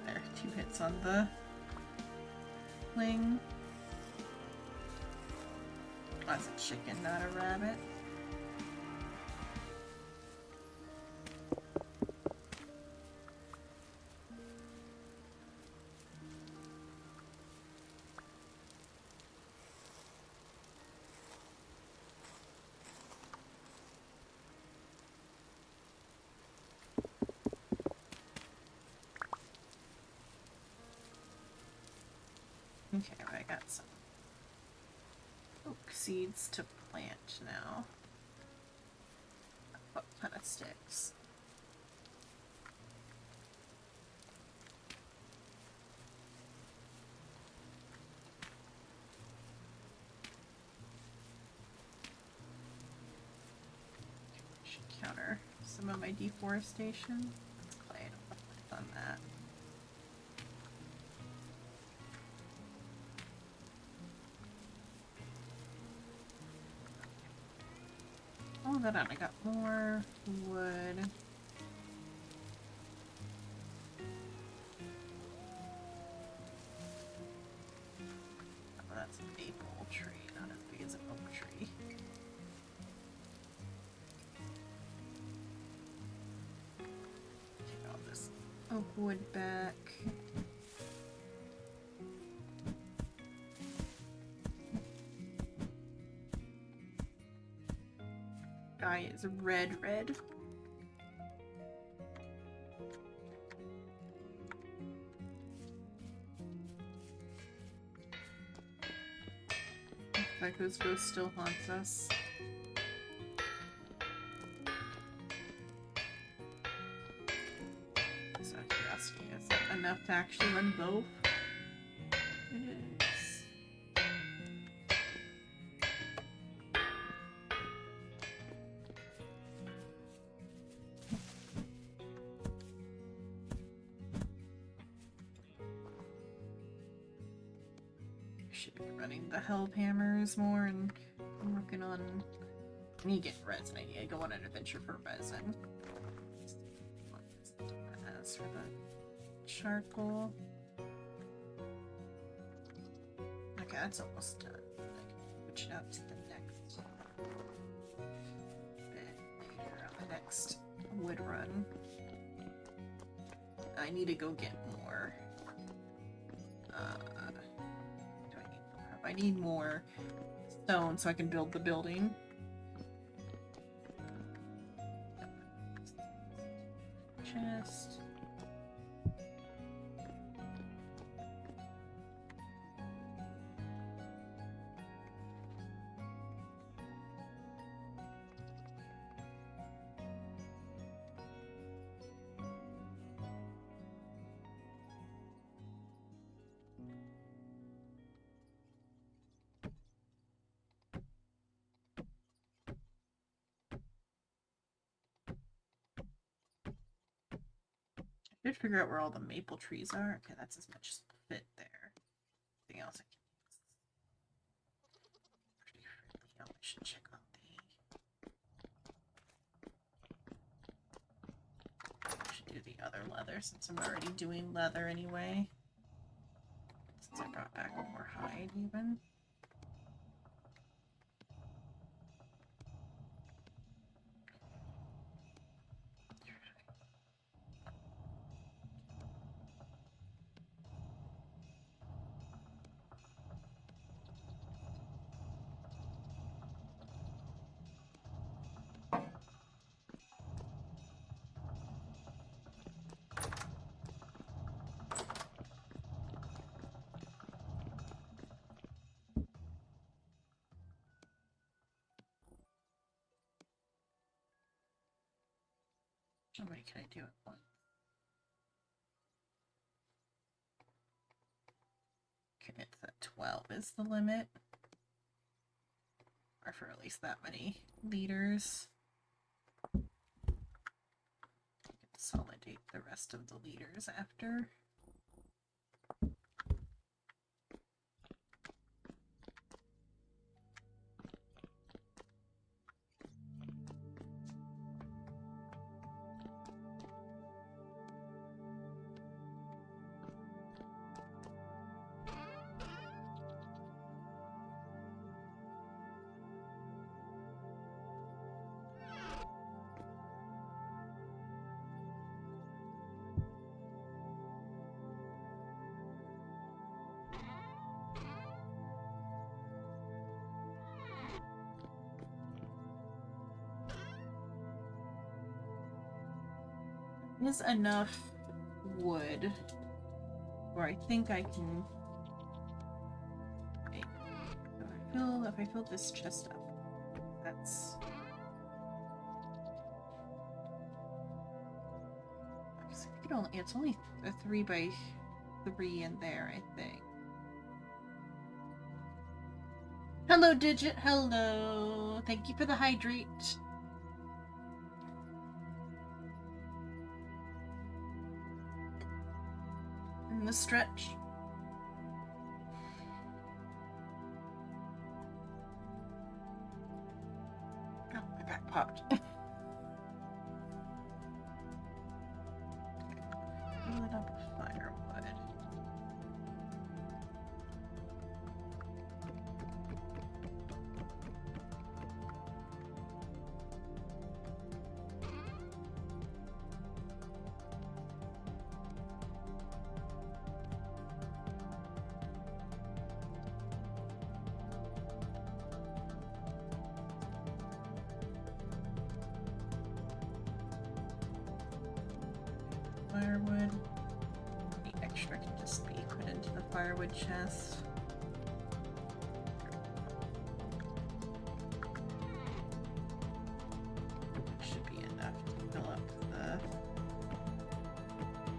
There, 2 hits on the wing. That's a chicken, not a rabbit. Okay, I got some oak seeds to plant now. What kind of sticks? Should counter some of my deforestation. That's clay, I don't know if I've done that. Oh, that I got more wood. Oh, that's a maple tree, not as big as an oak tree. oak wood back. Guy is red. Like whose ghost still haunts us. So curiosity, is that enough to actually run both? It is. Should be running the help hammers more, and I'm working on. I need to get resin. I need to go on an adventure for resin. As for the charcoal. Okay, that's almost done. I can switch it out to the next bit later on the next wood run. I need to go get more. I need more stone so I can build the building. Chest. I should figure out where all the maple trees are. Okay, that's as much as fit there. Anything else I can use? Pretty friendly. Oh, I should check on I should do the other leather since I'm already doing leather anyway. Since I brought back more hide even. How many can I do at once? Okay, it's at 12 is the limit. Or for at least that many liters. Consolidate the rest of the liters after. Is enough wood where I think I can make. If I fill this chest up, that's it's only a 3x3 in there, I think. Hello, Digit. Hello. Thank you for the hydrate. And the stretch. Oh, my back popped. Fill it up with firewood. firewood. The extra can just be put into the firewood chest. Should be enough to fill up the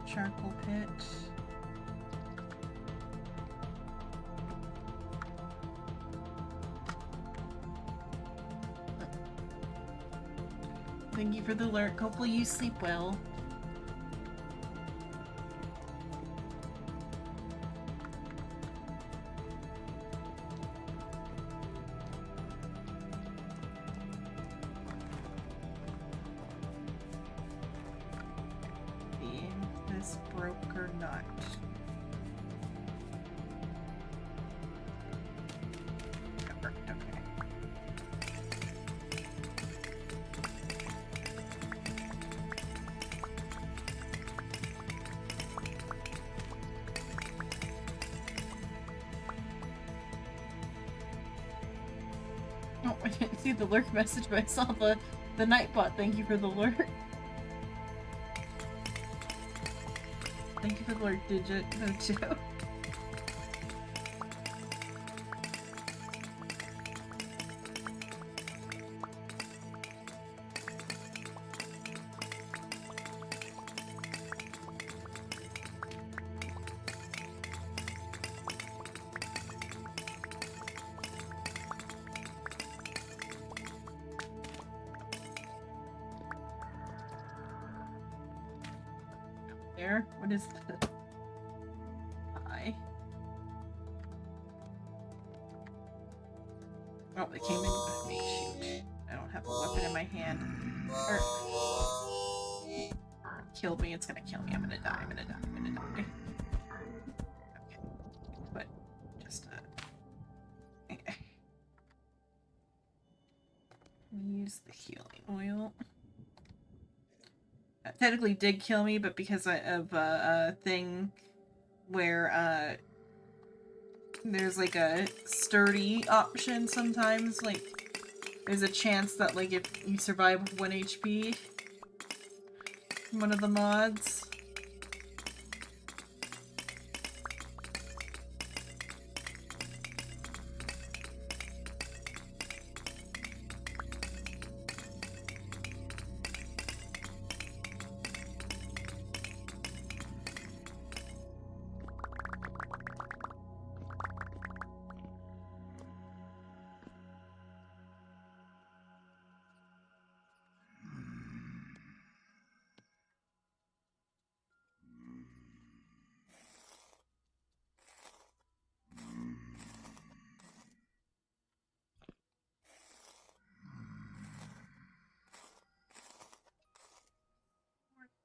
charcoal pit. Thank you for the alert. Hopefully you sleep well. See if this broke or not. That worked, okay. Oh, I didn't see the lurk message, but I saw the Nightbot. Thank you for the lurk. Thank you for the lurk, Digit. No joke. There. What is the hi? Oh, they came in with me. Shoot. I don't have a weapon in my hand. Or killed me. It's gonna kill me. I'm gonna die. I'm gonna die. I'm gonna die. Okay. But just use the healing oil. Technically did kill me, but because of a thing where there's like a sturdy option sometimes, like there's a chance that like if you survive with 1 HP from one of the mods.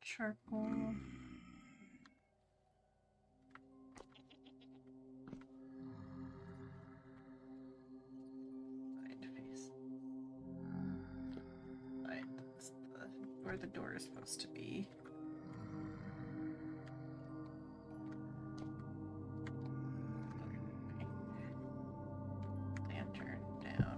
Charcoal. Side face. Right, that's where the door is supposed to be. Lantern down.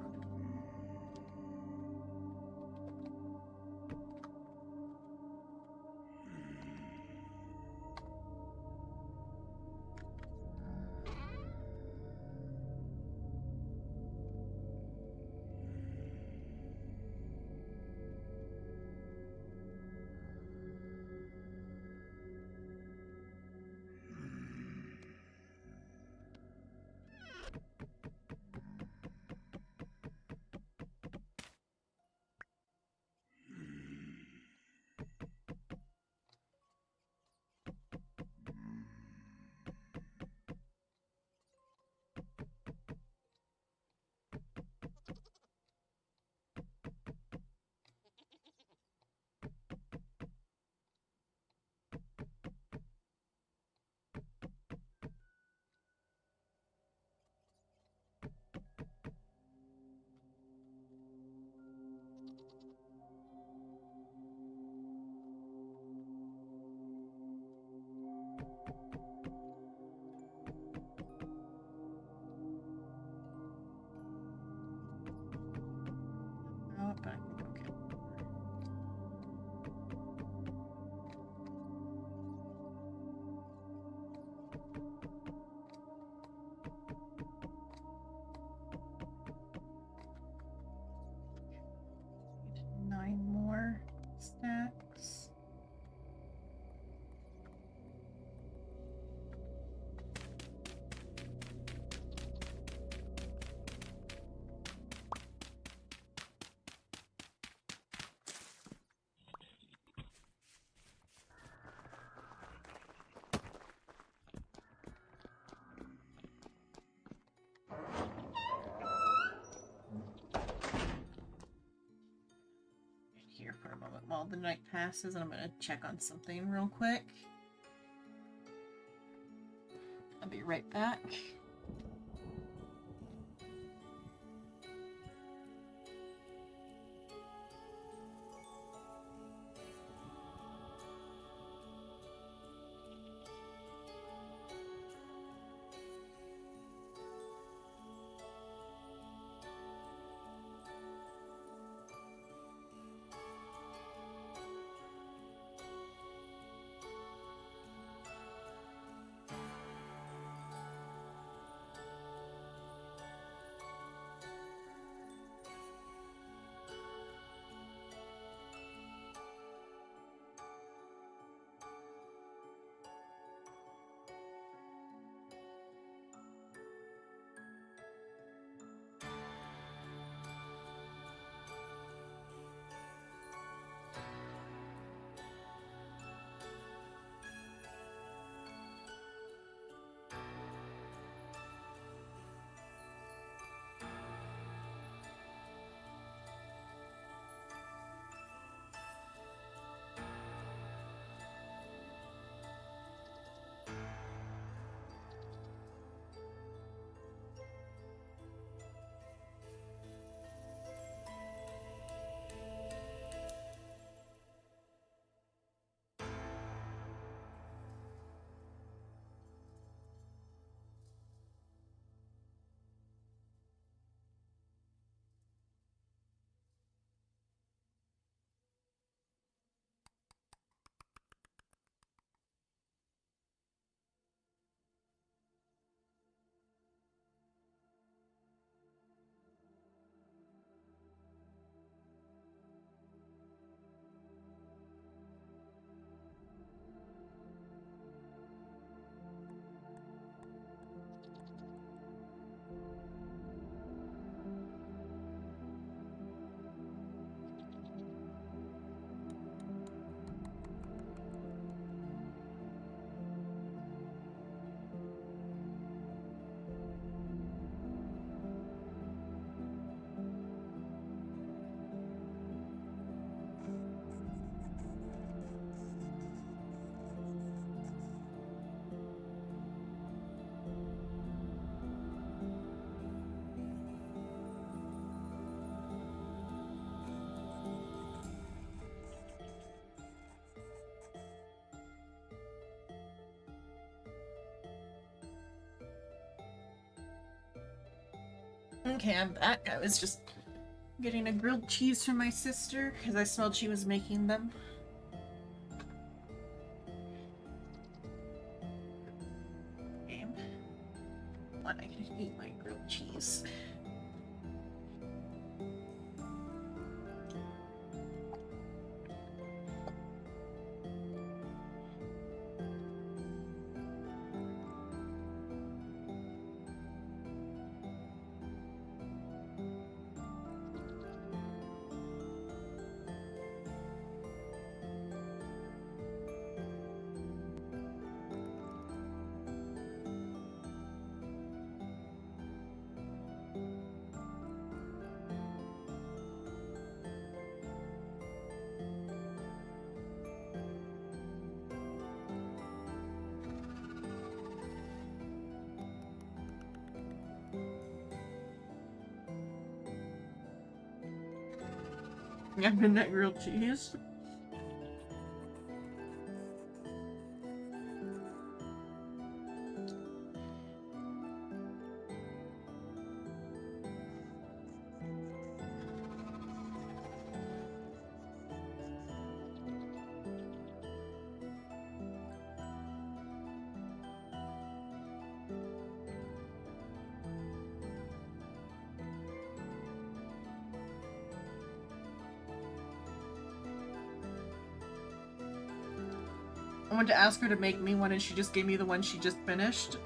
Oh, but okay. for a moment while the night passes, and I'm gonna check on something real quick. I'll be right back. Okay, I'm back. I was just getting a grilled cheese from my sister because I smelled she was making them. Okay. When I can eat my grilled cheese. Yeah, midnight grilled cheese. I wanted to ask her to make me one and she just gave me the one she just finished.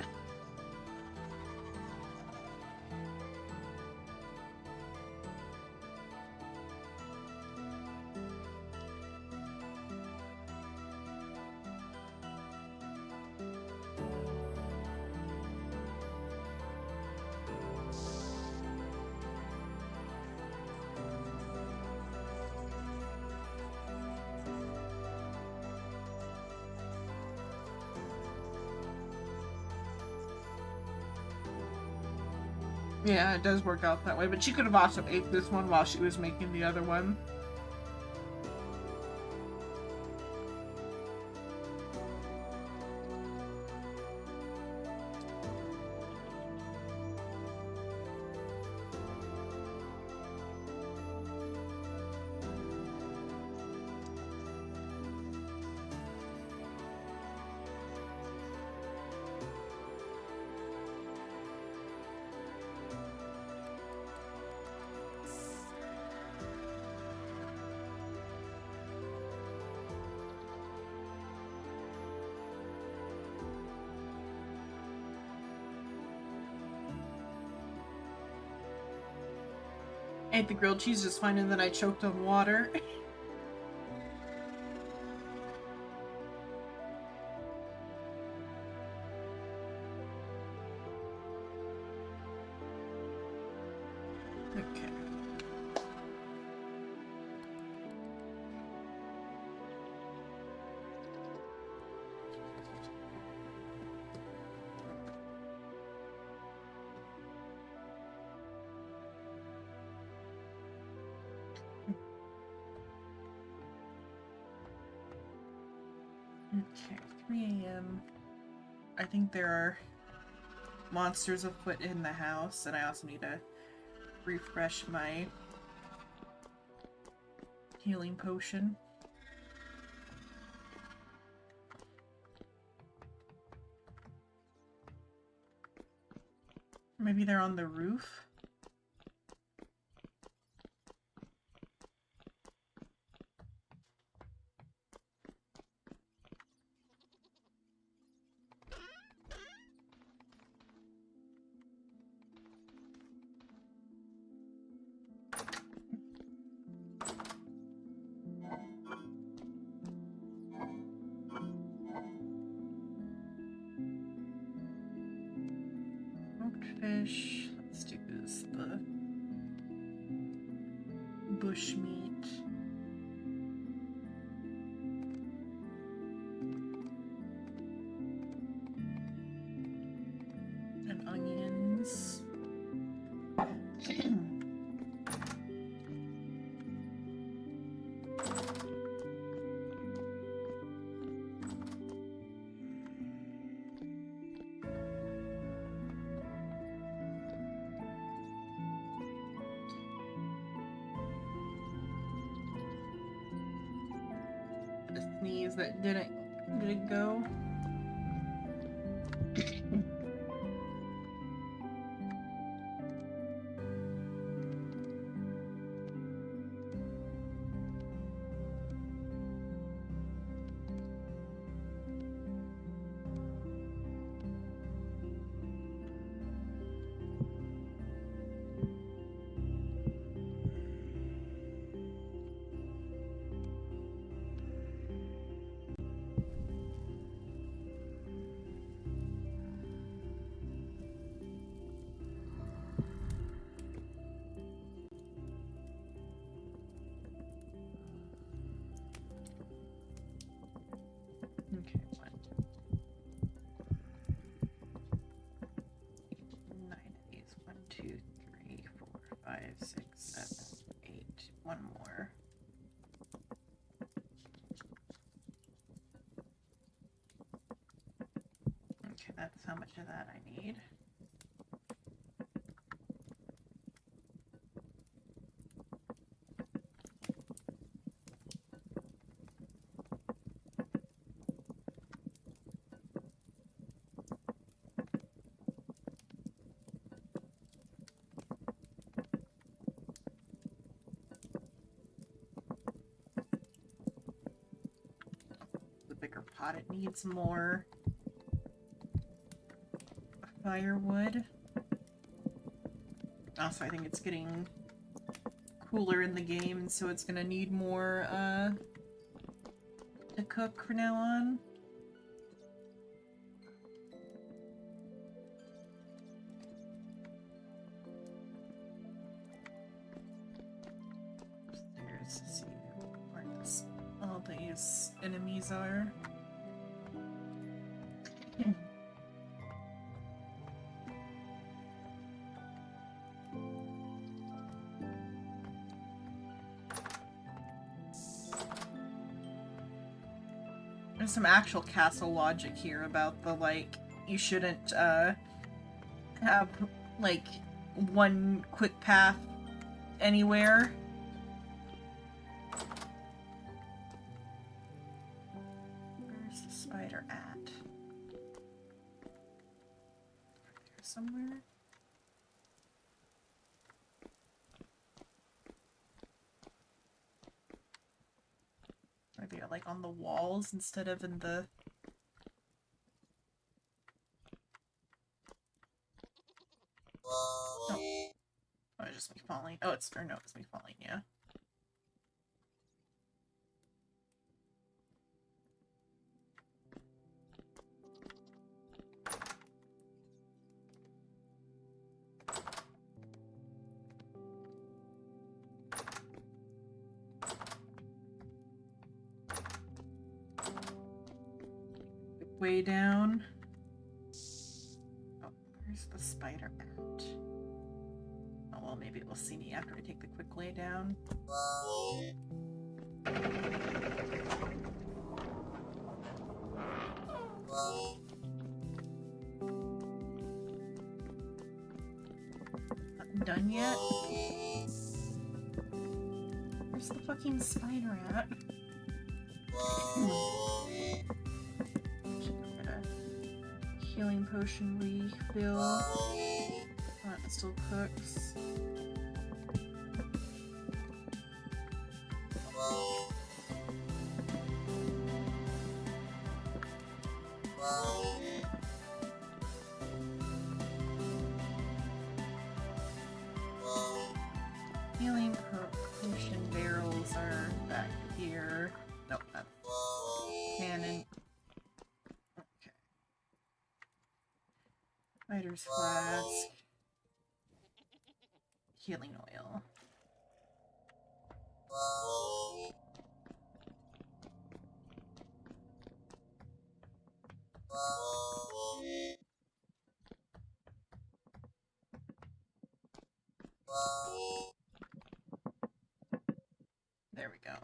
Yeah, it does work out that way, but she could have also ate this one while she was making the other one. Ate the grilled cheese just fine, and then I choked on water. Okay. Okay, 3 a.m. I think there are monsters afoot in the house, and I also need to refresh my healing potion. Maybe they're on the roof? Smoked fish. Let's do this. The bush meat. And onions. A sneeze that didn't go. Okay, 9 of these. 1, 2, 3, 4, 5, 6, 7, 8. One more. Okay, that's how much of that I need. The bigger pot, it needs more firewood. Also, I think it's getting cooler in the game, so it's gonna need more to cook from now on. Upstairs to see where all these enemies are. There's some actual castle logic here about the, like, you shouldn't, have, like, one quick path anywhere. Where's the spider at? There somewhere? Maybe like on the walls instead of in the... Oh, it's just me falling. Oh, it's... or no, it's me falling, yeah. Way down. Oh, where's the spider at? Oh, well, maybe it will see me after I take the quick lay down. Not done yet? Where's the fucking spider at? Healing potion refill. That still cooks. Healing potion barrels are back here. Nope, that's cannon. Okay. Spider's flask. Healing oil. There we go.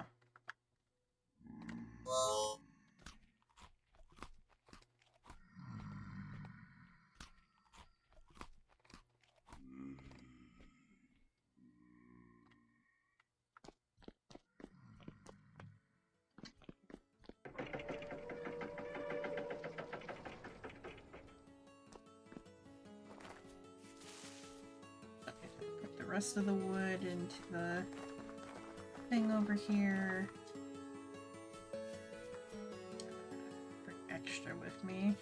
Put the rest of the wood into the thing over here. Bring extra with me.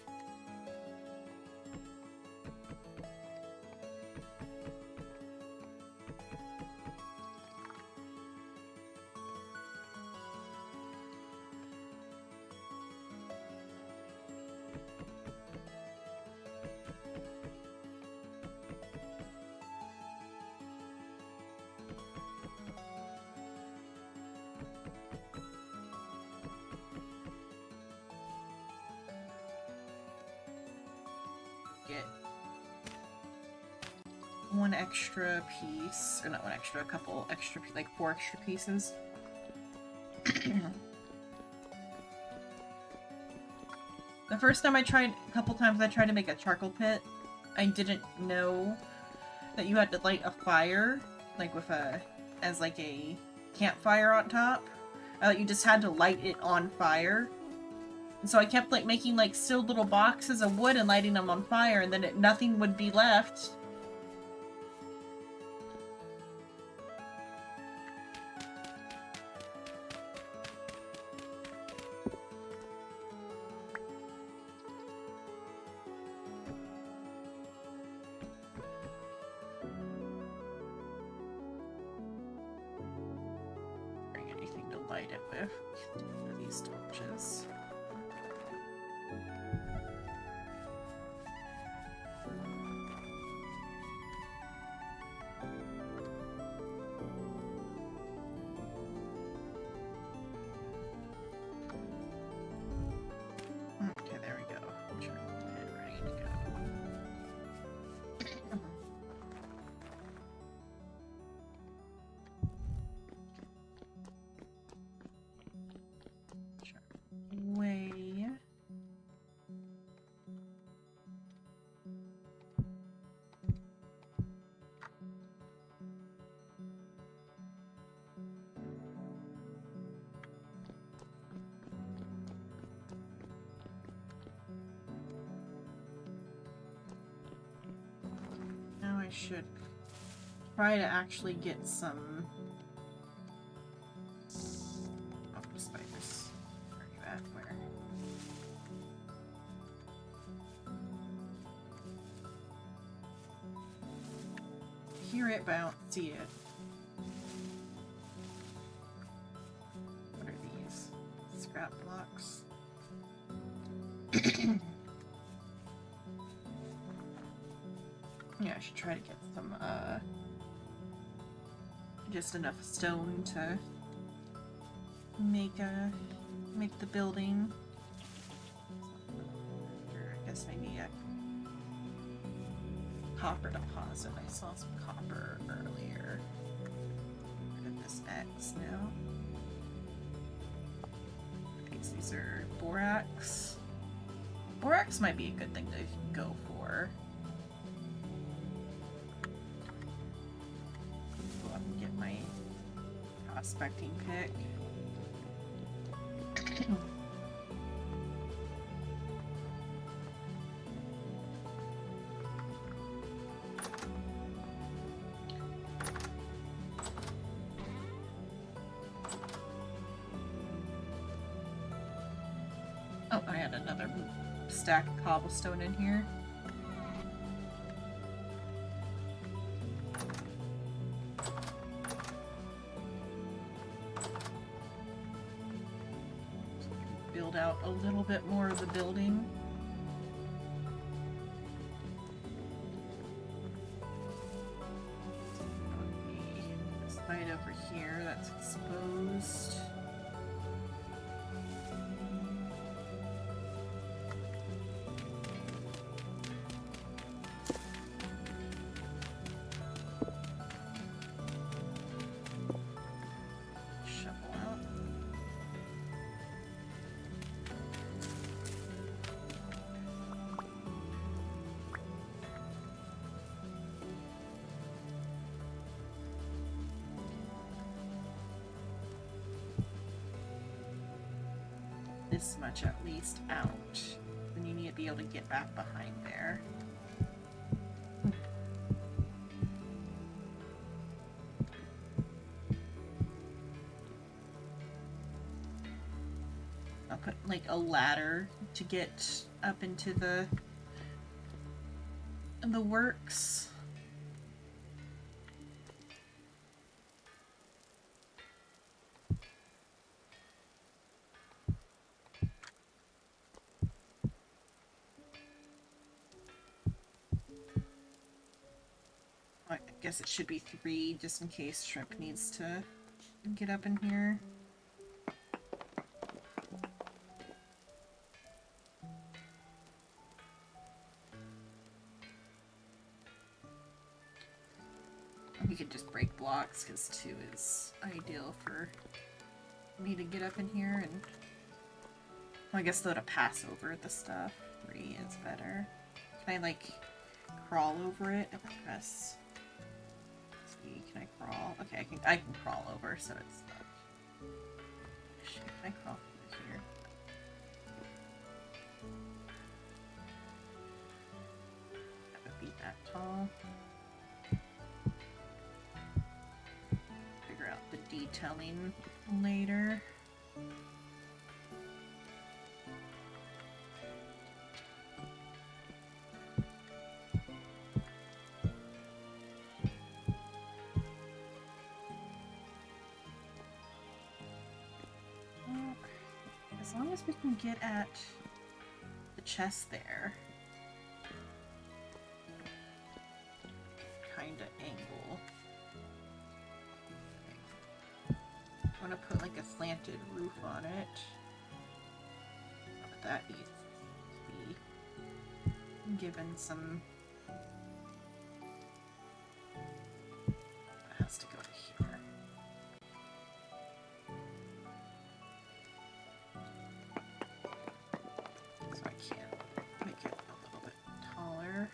Get one extra piece, or not one extra, a couple extra, like 4 extra pieces. The first time I tried, a couple times I tried to make a charcoal pit, I didn't know that you had to light a fire, like with a, as like a campfire on top. I thought you just had to light it on fire. And so I kept like making like still little boxes of wood and lighting them on fire, and then nothing would be left. Bring anything to light it with. These torches. Okay, there we go. Charcoal pit ready to go. I should try to actually get some... Oh, spiders. Where are you at? Where? Hear it, but I don't see it. What are these? Scrap blocks. Yeah, I should try to get some, just enough stone to make the building. I guess maybe a copper deposit. I saw some copper earlier. Rid of this X now. Okay, so these are borax. Borax might be a good thing to go for. Go up and get my prospecting pick. Oh, I had another stack of cobblestone in here. Build out a little bit more of the building. This light over here that's exposed. This much at least out. Then you need to be able to get back behind there. I'll put like a ladder to get up into the works. I guess it should be 3 just in case Shrimp needs to get up in here. We could just break blocks because 2 is ideal for me to get up in here and... Well, I guess though to pass over the stuff, 3 is better. Can I like crawl over it and press... Can I crawl? Okay, I can crawl over, so it's not... Shit, can I crawl over here? That would be that tall. Figure out the detailing later. As long as we can get at the chest there. Kinda angle. Okay. I want to put like a slanted roof on it. But that needs to be given some... It has to go to here. So I can make it a little bit taller.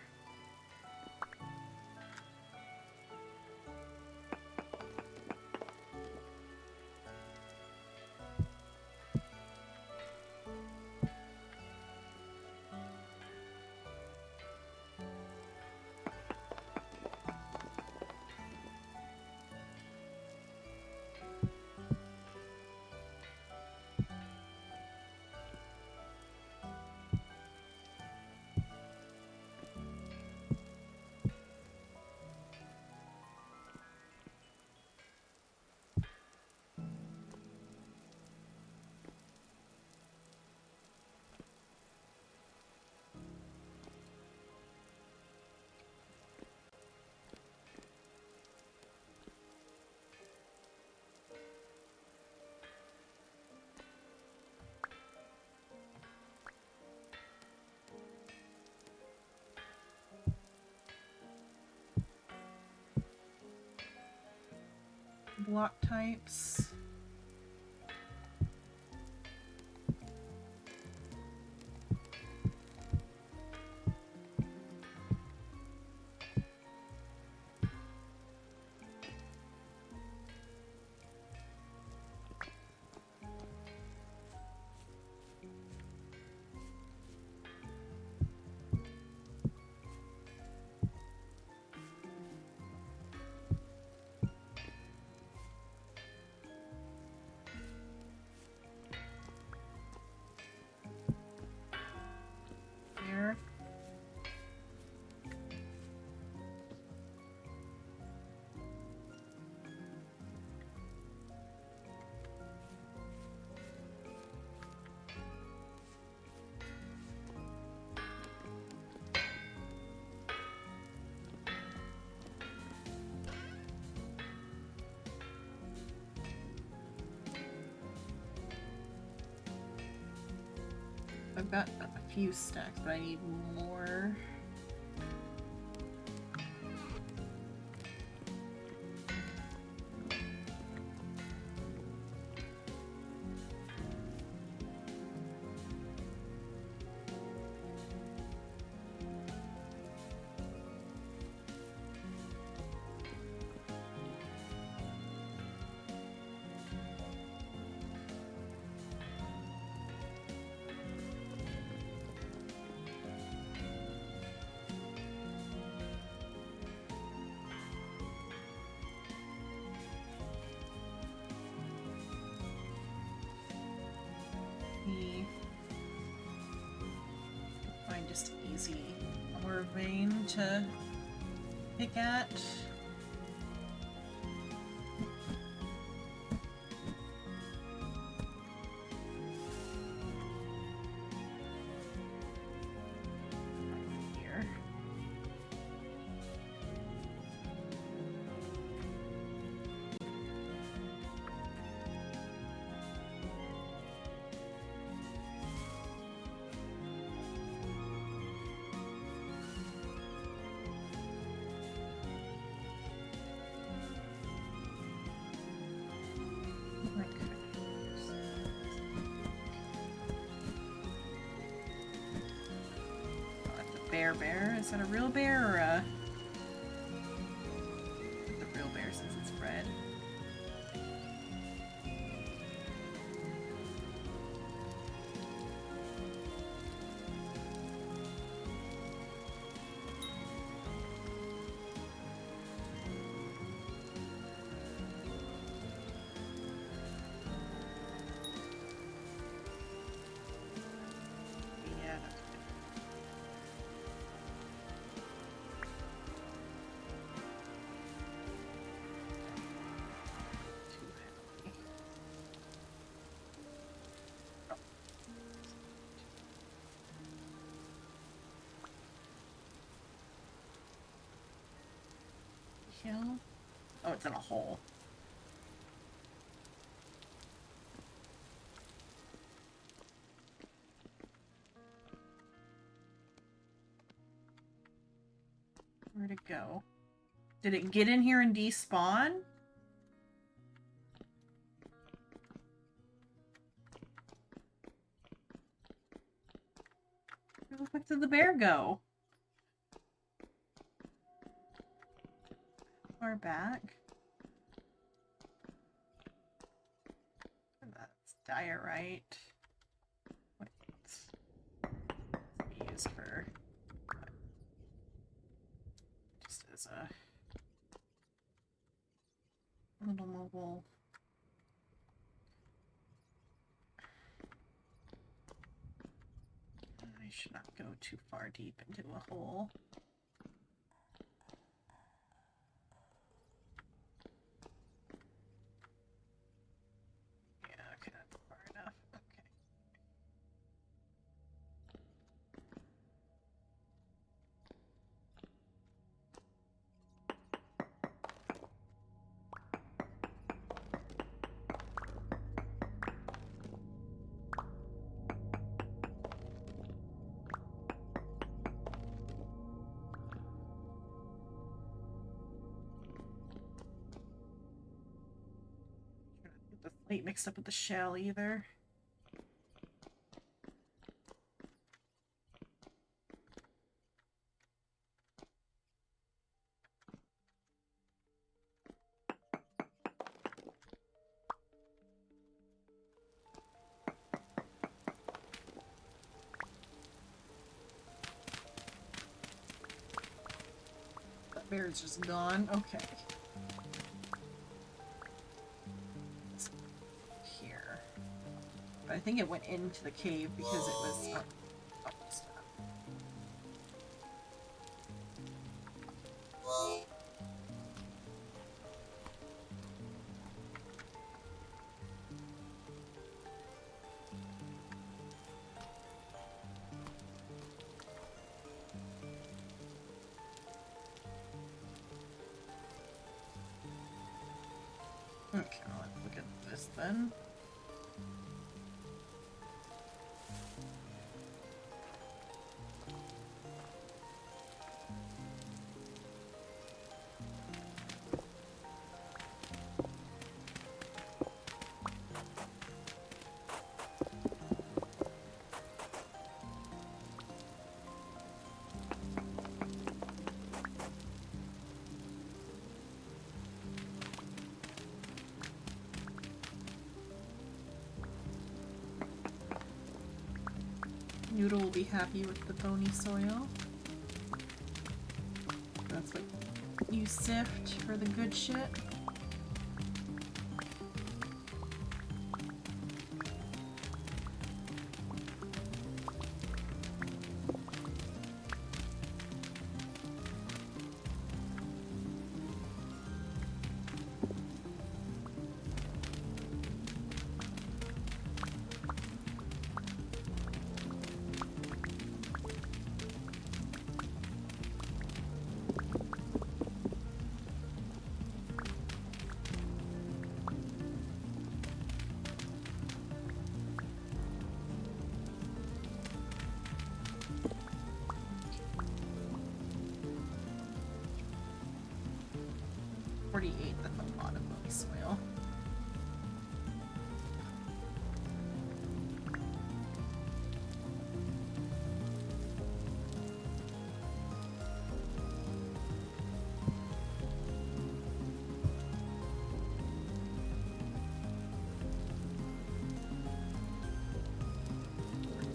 block types. Here. I've got a few stacks, but I need more. Find just an easy ore vein to pick at. Here. Bear. Is that a real bear or a... The real bear since it's red. Yeah, that's good. Too heavy. Hill? Oh, it's in a hole. Where'd it go? Did it get in here and despawn? Where the fuck did the bear go? Far back? That's diorite. What's used for? Just as a little mobile. I should not go too far deep into a hole. Yeah, okay, that's far enough. Okay. plate mixed up with the shell either. That bear's just gone. Okay. Here. But I think it went into the cave because it was... Oh, stop. Okay, let's look at this then. Noodle will be happy with the bony soil. That's what you sift for the good shit. That's a lot of bony soil.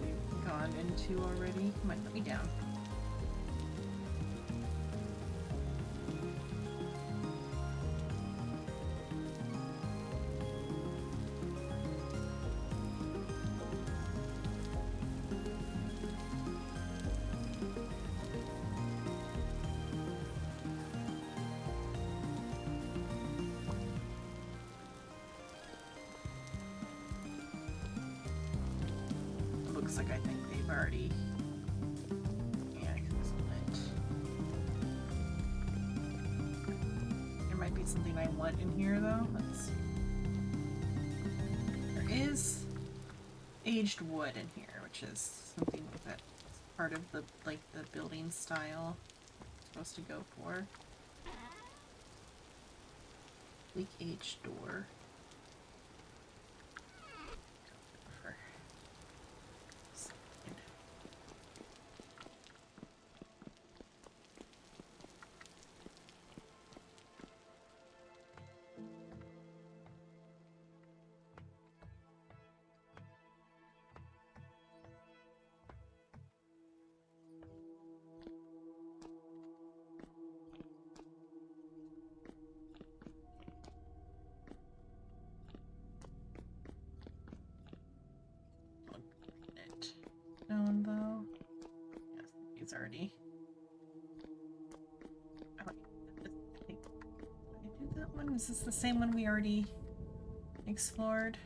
We've gone into already. Might let me down. Looks like I think they've already... Yeah, because lit. There might be something I want in here though. Let's... There is aged wood in here, which is something that's part of the, like, the building style it's supposed to go for. Bleak aged door. Stone though. Yes, he's already. Oh, I think did I do that one? Is this the same one we already explored?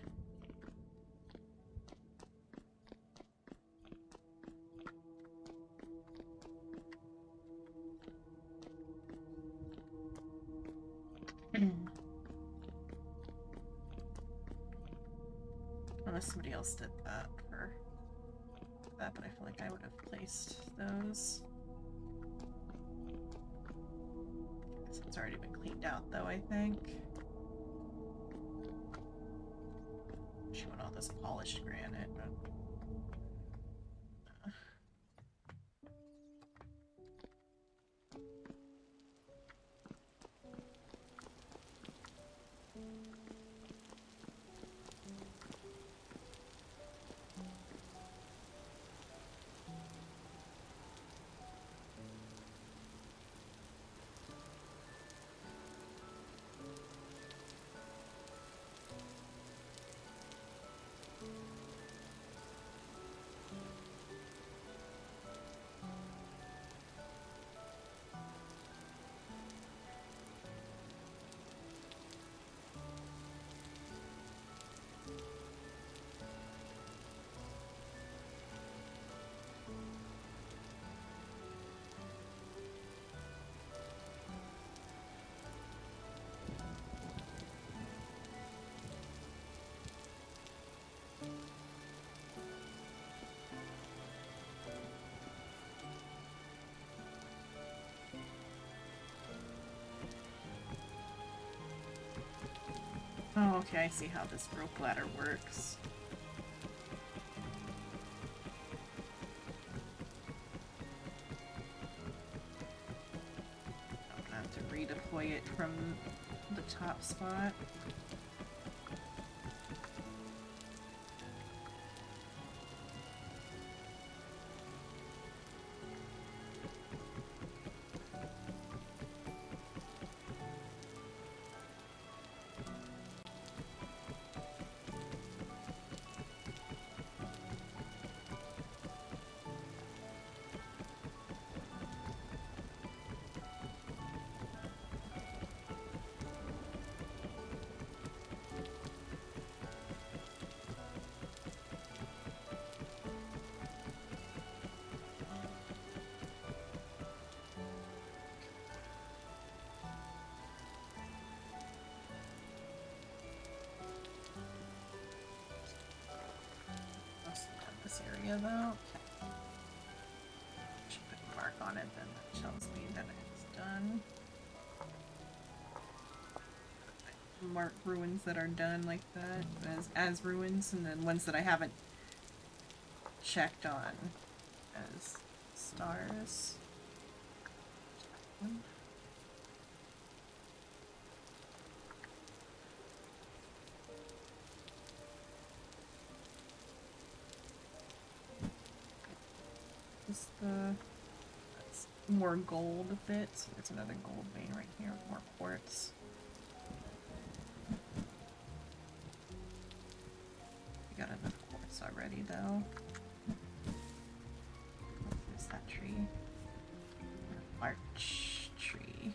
Unless somebody else did that for that, but I feel like I would have placed those. This one's already been cleaned out though, I think. Chewing all this polished granite. Oh, okay, I see how this rope ladder works. I'm gonna have to redeploy it from the top spot. This area though. Should put a mark on it, then that tells me that it's done. Mark ruins that are done like that as ruins, and then ones that I haven't checked on as stars. That's more gold bits. There's another gold vein right here with more quartz. We got enough quartz already though. There's that tree. Larch tree.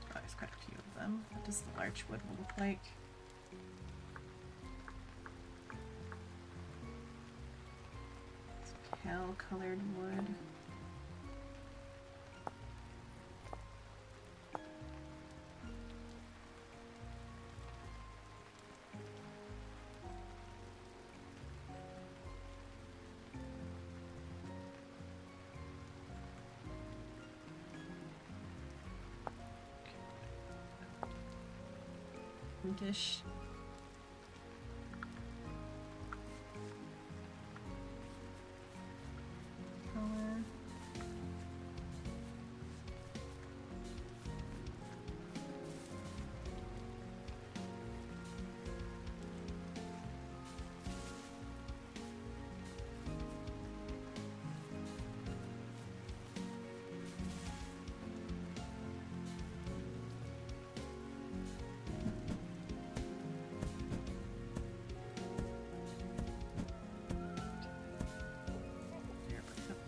Oh, there's quite a few of them. What does the larch wood look like? Colored wood. Dish.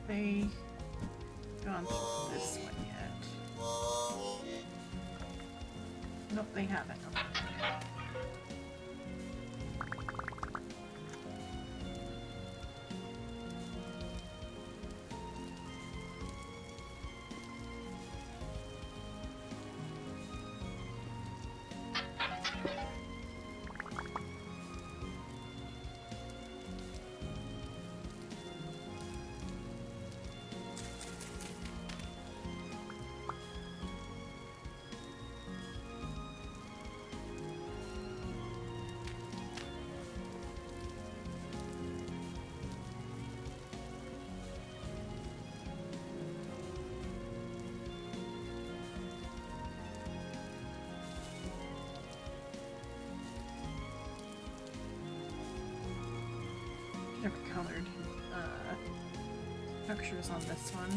They gone through this one yet? Nope, they haven't. colored structures on this one.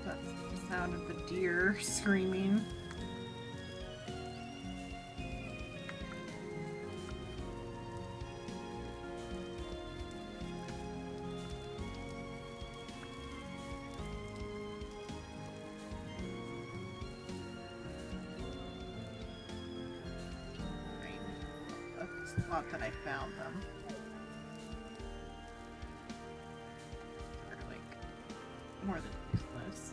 That's the sound of the deer screaming. Not that I found them. They're like more than useless.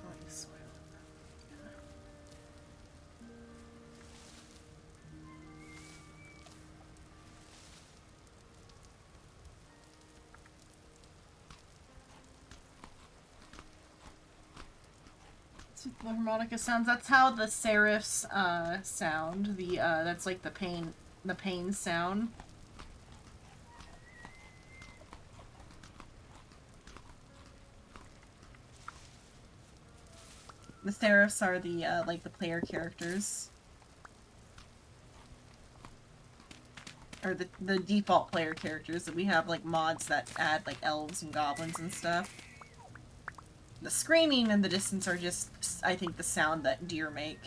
Going soil. The harmonica sounds. That's how the serifs sound. The that's like the pain sound. The serifs are the like the player characters. Or the default player characters that we have like mods that add like elves and goblins and stuff. The screaming and the distance are just, I think, the sound that deer make.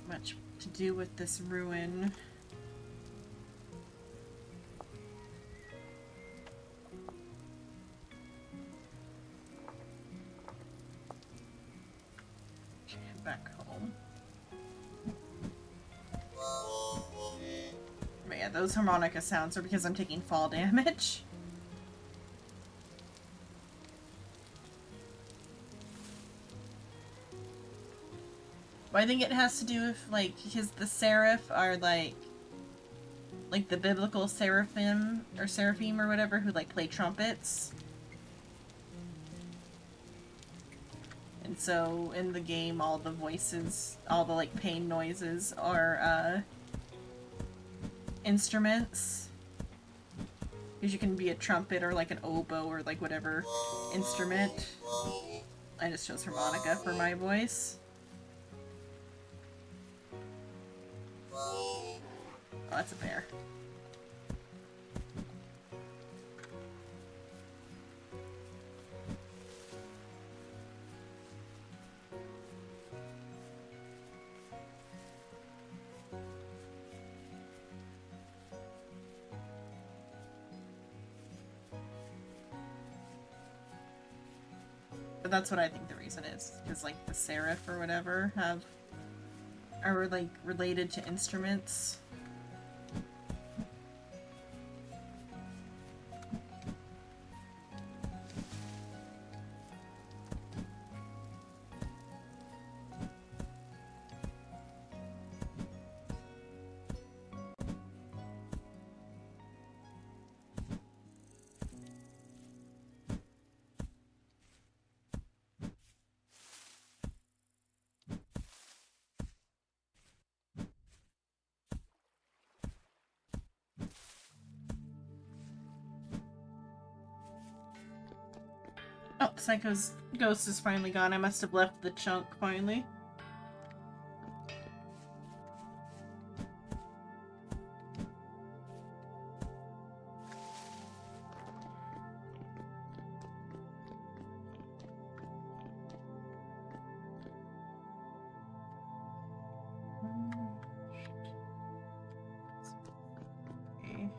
Much to do with this ruin. Okay, back home. But yeah, those harmonica sounds are because I'm taking fall damage. But I think it has to do with, like, because the seraph are, like the biblical seraphim, or seraphim or whatever, who, like, play trumpets. And so, in the game, all the voices, all the, like, pain noises are, instruments. Because you can be a trumpet or, like, an oboe or, like, whatever instrument. I just chose harmonica for my voice. Oh, that's a bear. But that's what I think the reason is. Because, like, the seraph or whatever are, like, related to instruments. Oh, Psycho's ghost is finally gone. I must have left the chunk finally. Okay.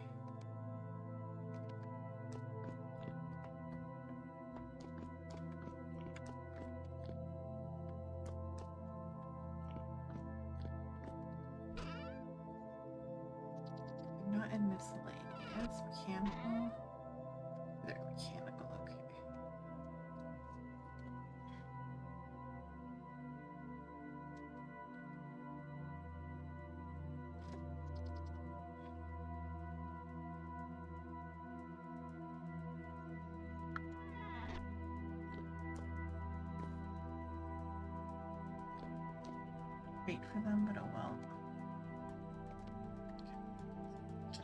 Not in miscellaneous. Mechanical. There, mechanical, okay. fate for them, but oh well. So.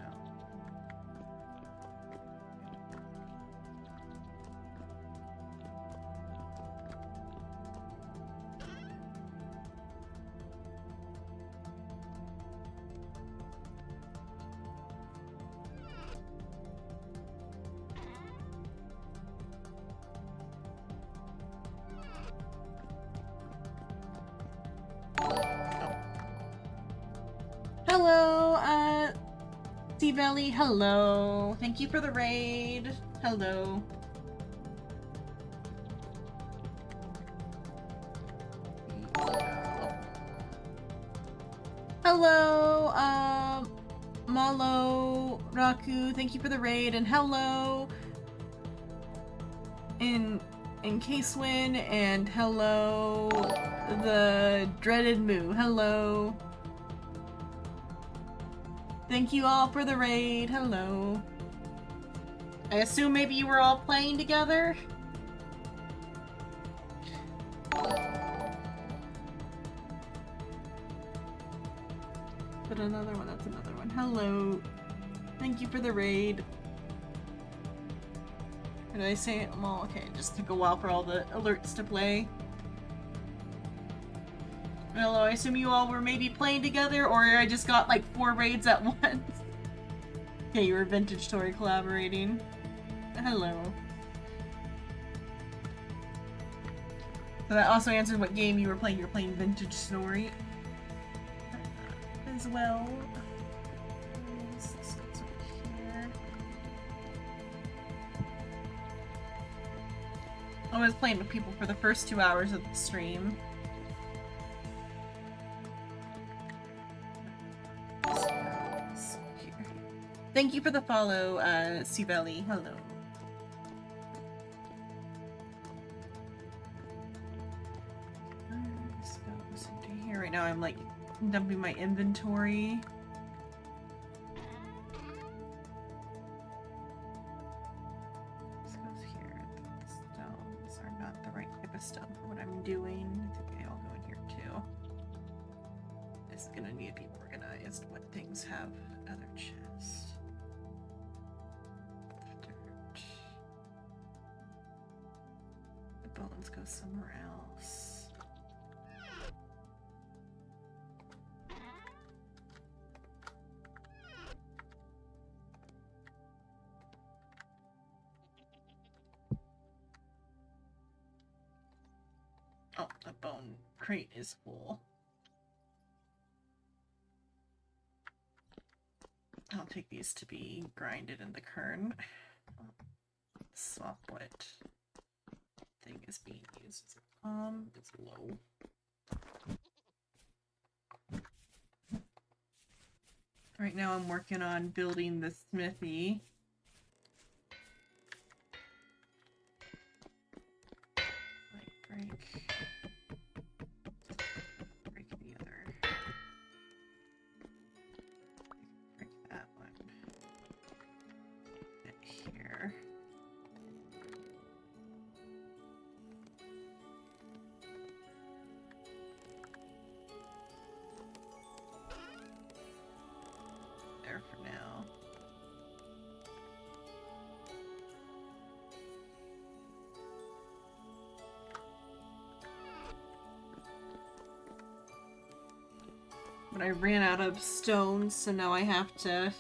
Hello, Sea Belly, hello. Thank you for the raid. Hello. Hello, Malo, Raku, thank you for the raid, and hello, in Casewin, and hello, the dreaded Moo, hello. Thank you all for the raid, hello. I assume maybe you were all playing together? But another one, that's another one. Hello. Thank you for the raid. Did I say it? Well, okay, it just took a while for all the alerts to play. Hello, I assume you all were maybe playing together, or I just got like 4 raids at once. Okay, you were Vintage Story collaborating. Hello. So that also answers what game you were playing. You were playing Vintage Story. As well. I was playing with people for the first 2 hours of the stream. Thank you for the follow, Sibeli. Hello. This goes into here. Right now I'm like dumping my inventory. This goes here. The stones are not the right type of stone for what I'm doing. It's okay, I'll go in here too. This is gonna need to be organized. What things have other chests? Dirt. The bones go somewhere else. Oh, the bone crate is full. I'll take these to be grinded in the kern. Swap what thing is being used. It's low. Right now I'm working on building the smithy. Break the other. Break that one. Put it here. There for now. But I ran out of stones, so now I have to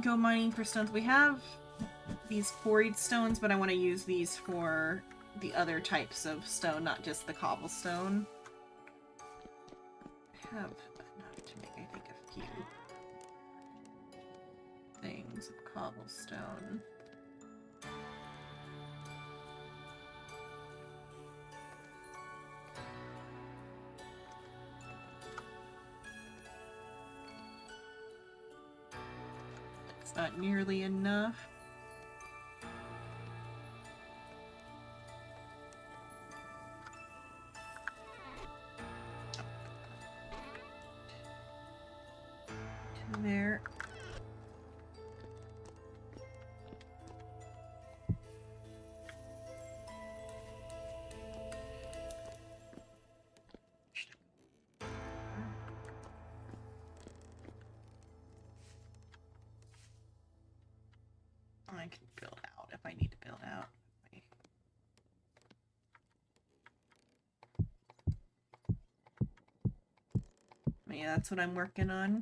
go mining for stones. We have these quarried stones, but I want to use these for the other types of stone, not just the cobblestone. I have enough to make, I think, a few things of cobblestone. It's not nearly enough. To there. can build out if I need to build out. Yeah, that's what I'm working on.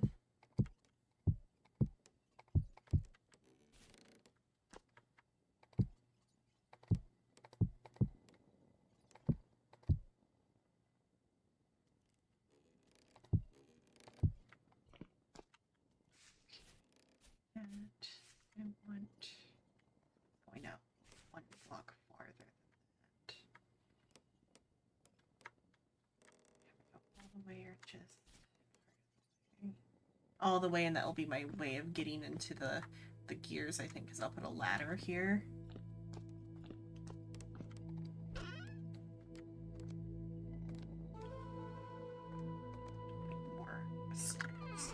And I want going out one block farther than that. All the way or just all the way, and that will be my way of getting into the gears, I think, because I'll put a ladder here. More stairs.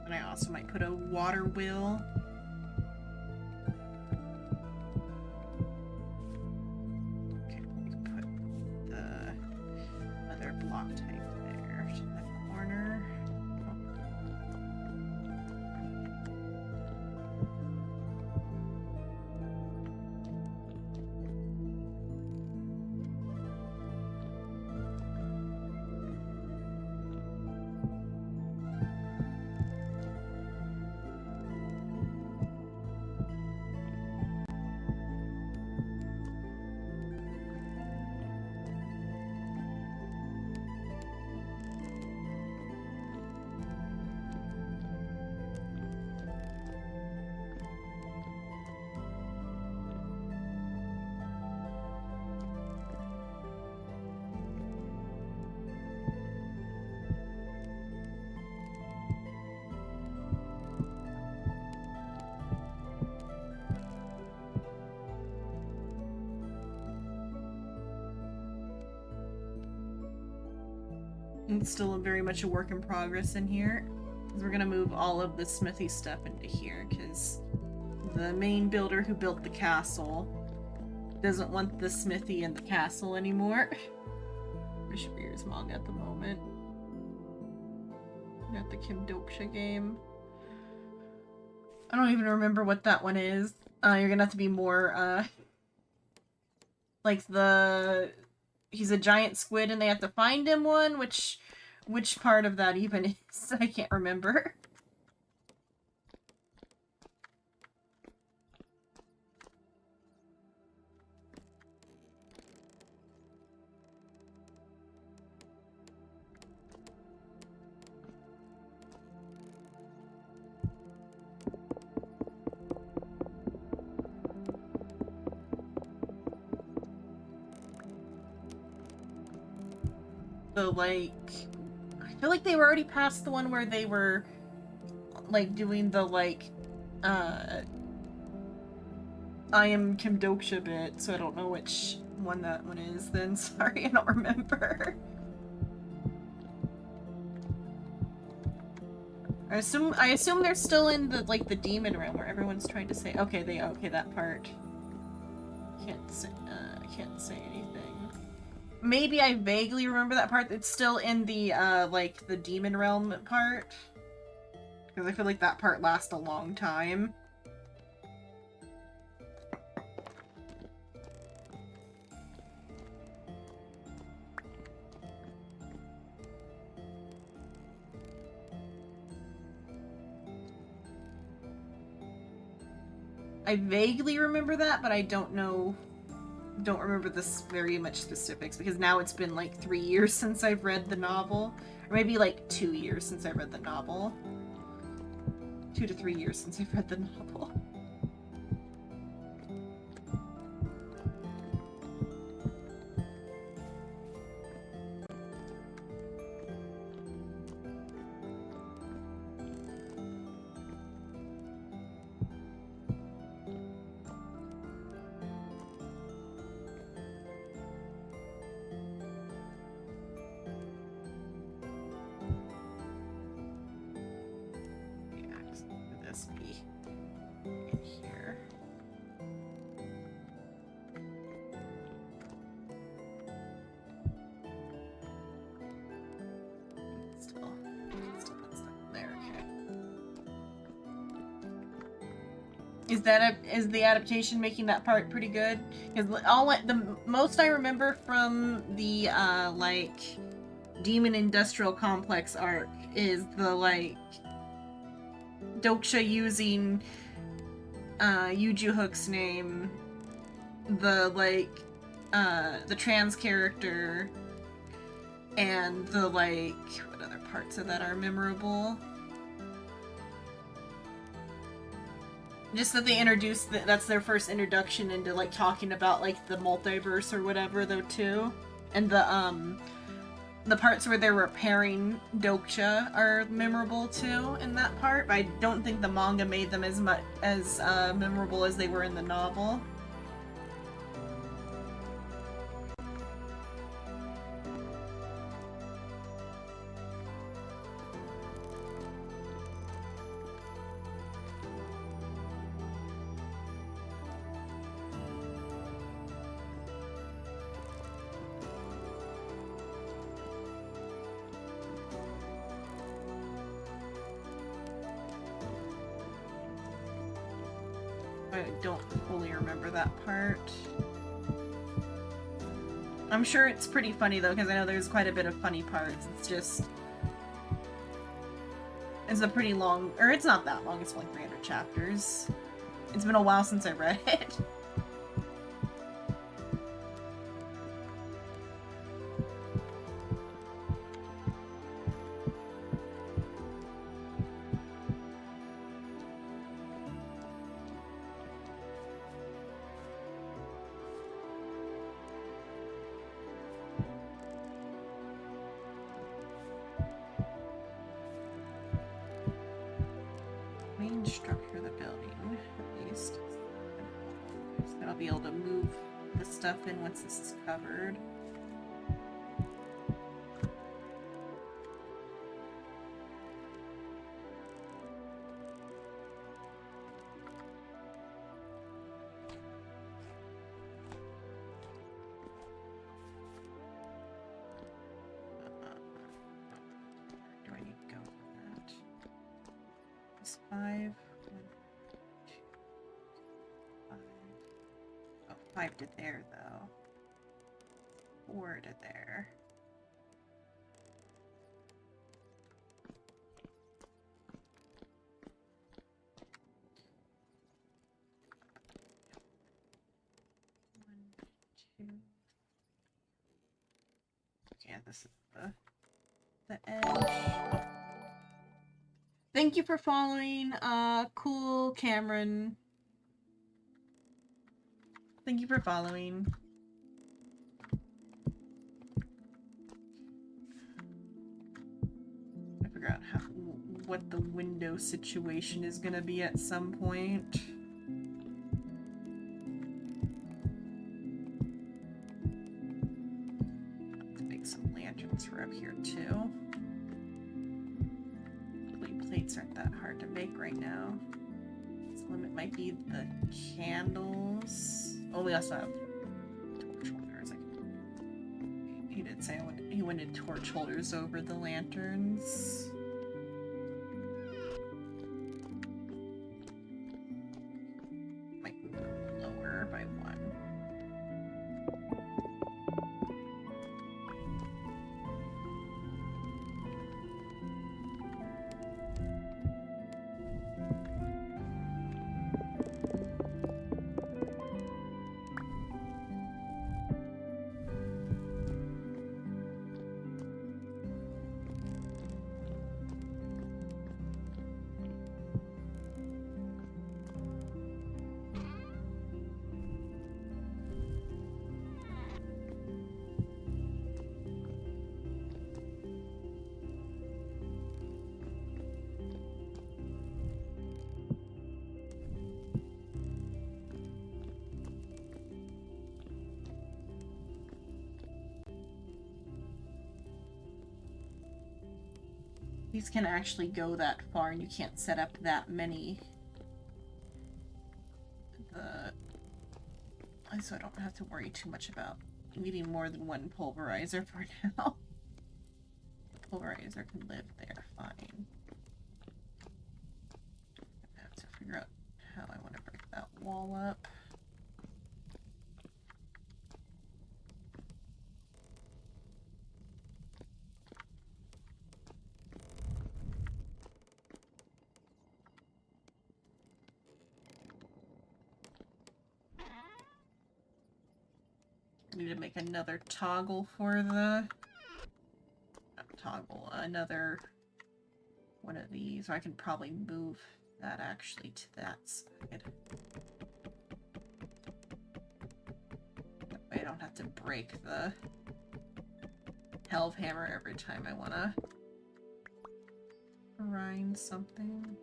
And I also might put a water wheel. Okay, we can put the other block type there to the corner. It's still very much a work in progress in here. We're gonna move all of the smithy stuff into here because the main builder who built the castle doesn't want the smithy in the castle anymore. Bishop Ears manga at the moment. Got the Kim Doksha game. I don't even remember what that one is. You're gonna have to be more like the he's a giant squid and they have to find him one, which part of that even is? I can't remember. So, like, I feel like they were already past the one where they were, like, doing the, like, I am Kim Doksha bit, so I don't know which one that one is then. Sorry, I don't remember. I assume they're still in the, like, the demon realm where everyone's trying to say, okay, that part. Can't say anything. Maybe I vaguely remember that part. It's still in the, like, the demon realm part. Because I feel like that part lasts a long time. I vaguely remember that, but I don't remember this very much specifics, because now it's been like 3 years since I've read the novel. Or maybe like 2 years since I read the novel. 2 to 3 years since I've read the novel. must be in here. Still put stuff there. Okay. Is the adaptation making that part pretty good? Because the most I remember from the like Demon Industrial Complex arc is the like Doksha using Yuju Hook's name, the like the trans character, and the like what other parts of that are memorable? Just that they introduced that's their first introduction into like talking about like the multiverse or whatever though too. And the parts where they're repairing Doksha are memorable too in that part, but I don't think the manga made them as much as memorable as they were in the novel. I don't fully remember that part. I'm sure it's pretty funny though, because I know there's quite a bit of funny parts. It's just... It's a pretty long... Or it's not that long, it's like 300 chapters. It's been a while since I read it. Main structure of the building, at least. So I'll be able to move the stuff in once this is covered. Do I need to go for that? It's 5. 1, 2, 5. Oh, 5 to there, though. 4 to there. One, two. Okay, this is the edge. Oh. Thank you for following, Cool Cameron. Thank you for following. I figure out what the window situation is gonna be at some point. Let's make some lanterns for up here too. Plates aren't that hard to make right now. Its limit might be the candles. Oh, we also have torch holders. He did say he wanted torch holders over the lanterns. Might move them lower by 1. These can actually go that far, and you can't set up that many. So I don't have to worry too much about needing more than one pulverizer for now. The pulverizer can live there fine. I have to figure out how I want to break that wall up. I need to make another toggle for the... Not toggle, another one of these. Or I can probably move that actually to that side. That way I don't have to break the Helve Hammer every time I want to grind something.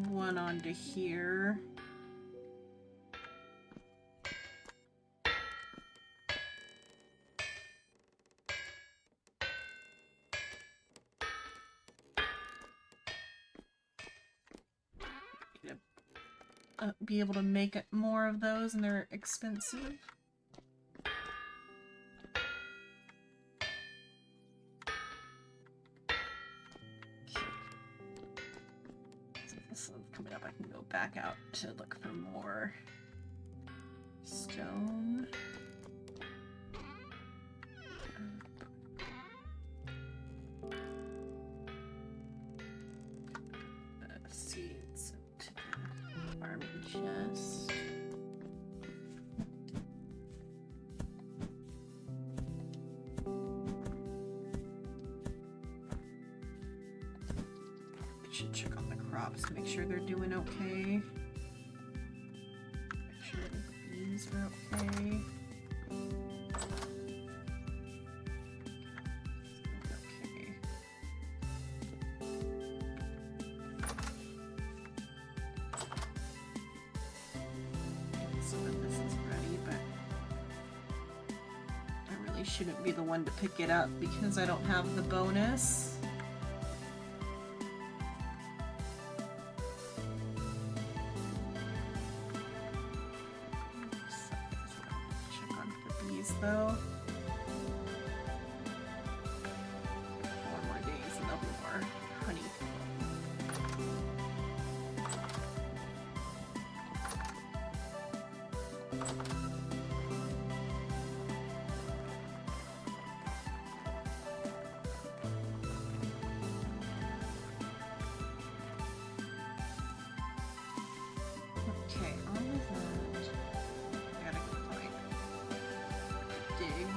One onto here. Be able to make it more of those, and they're expensive. Coming up, I can go back out to look for more stone. Seeds to the farming chest. Should check on the crops to make sure they're doing okay. Make sure the bees are okay. Okay. Some of this is ready, but I really shouldn't be the one to pick it up because I don't have the bonus. Though. 4 more days and there'll be more honey. Okay, on with that. I gotta go find dig.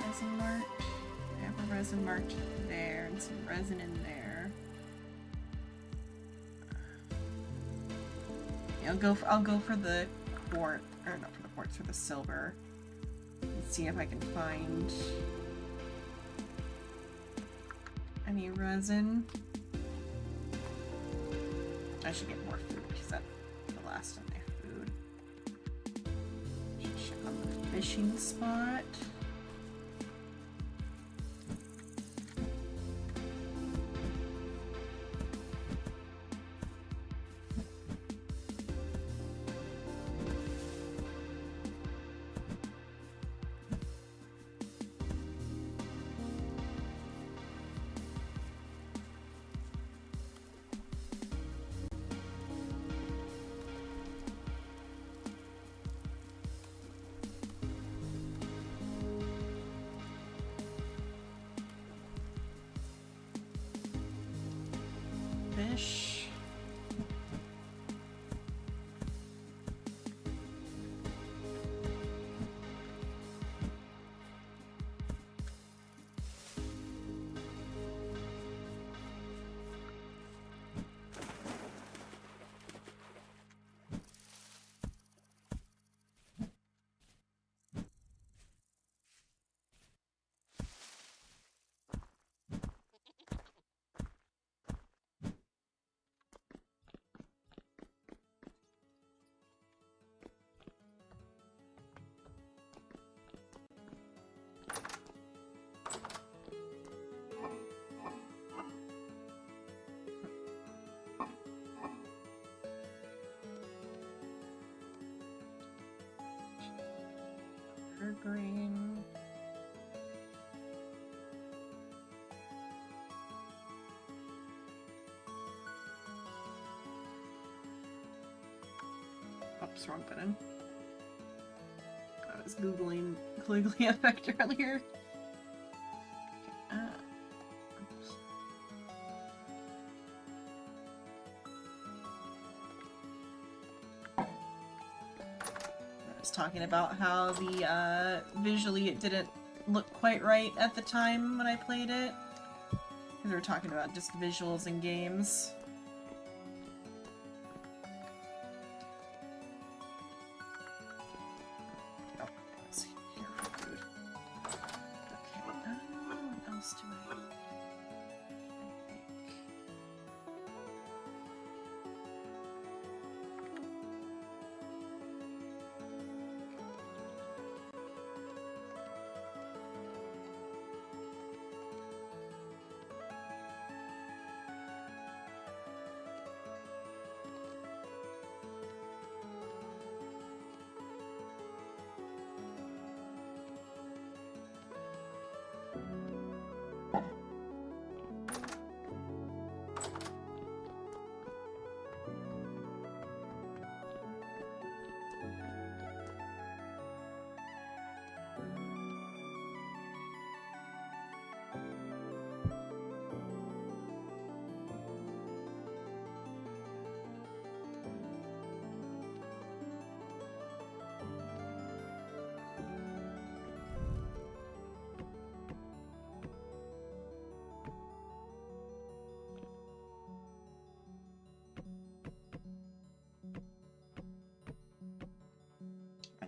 Resin marked. I have a resin marked there and some resin in there. Yeah, I'll go for the quartz, or not for the quartz, for the silver. Let's see if I can find any resin. I should get more food because that's the last of my food. Should check on the fishing spot. Bish. Green. Oops, wrong button. I was googling Caligula effect earlier. Oops. I was talking about how the visually it didn't look quite right at the time when I played it. Because we were talking about just visuals in games. Oh, let's see here for food. Okay, what else do I think?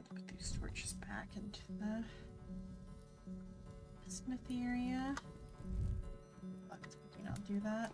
Put these torches back into the smithy area. Let's maybe not do that.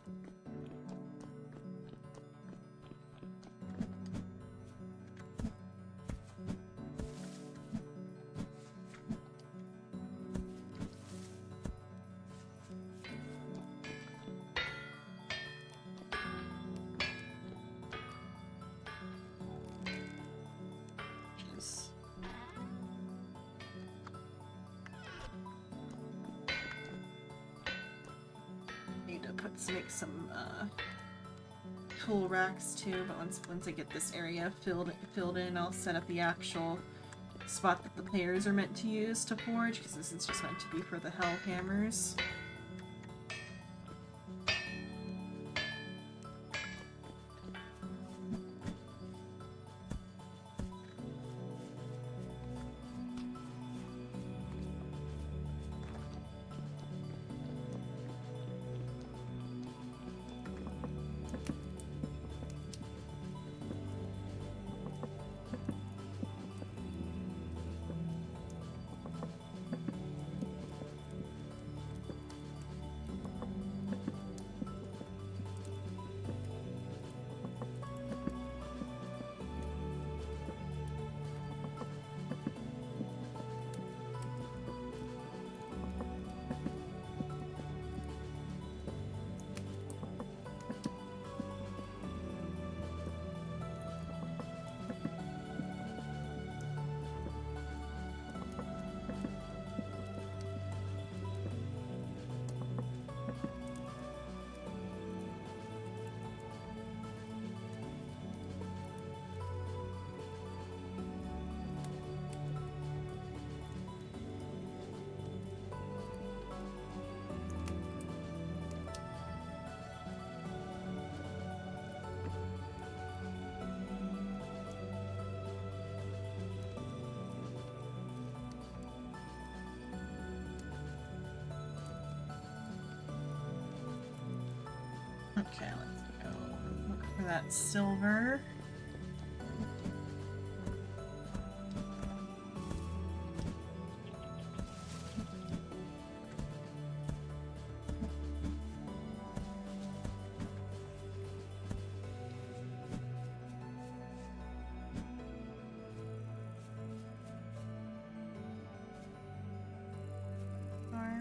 Need to make some tool racks too, but once I get this area filled in, I'll set up the actual spot that the players are meant to use to forge, because this is just meant to be for the hell hammers. Okay, let's go look for that silver.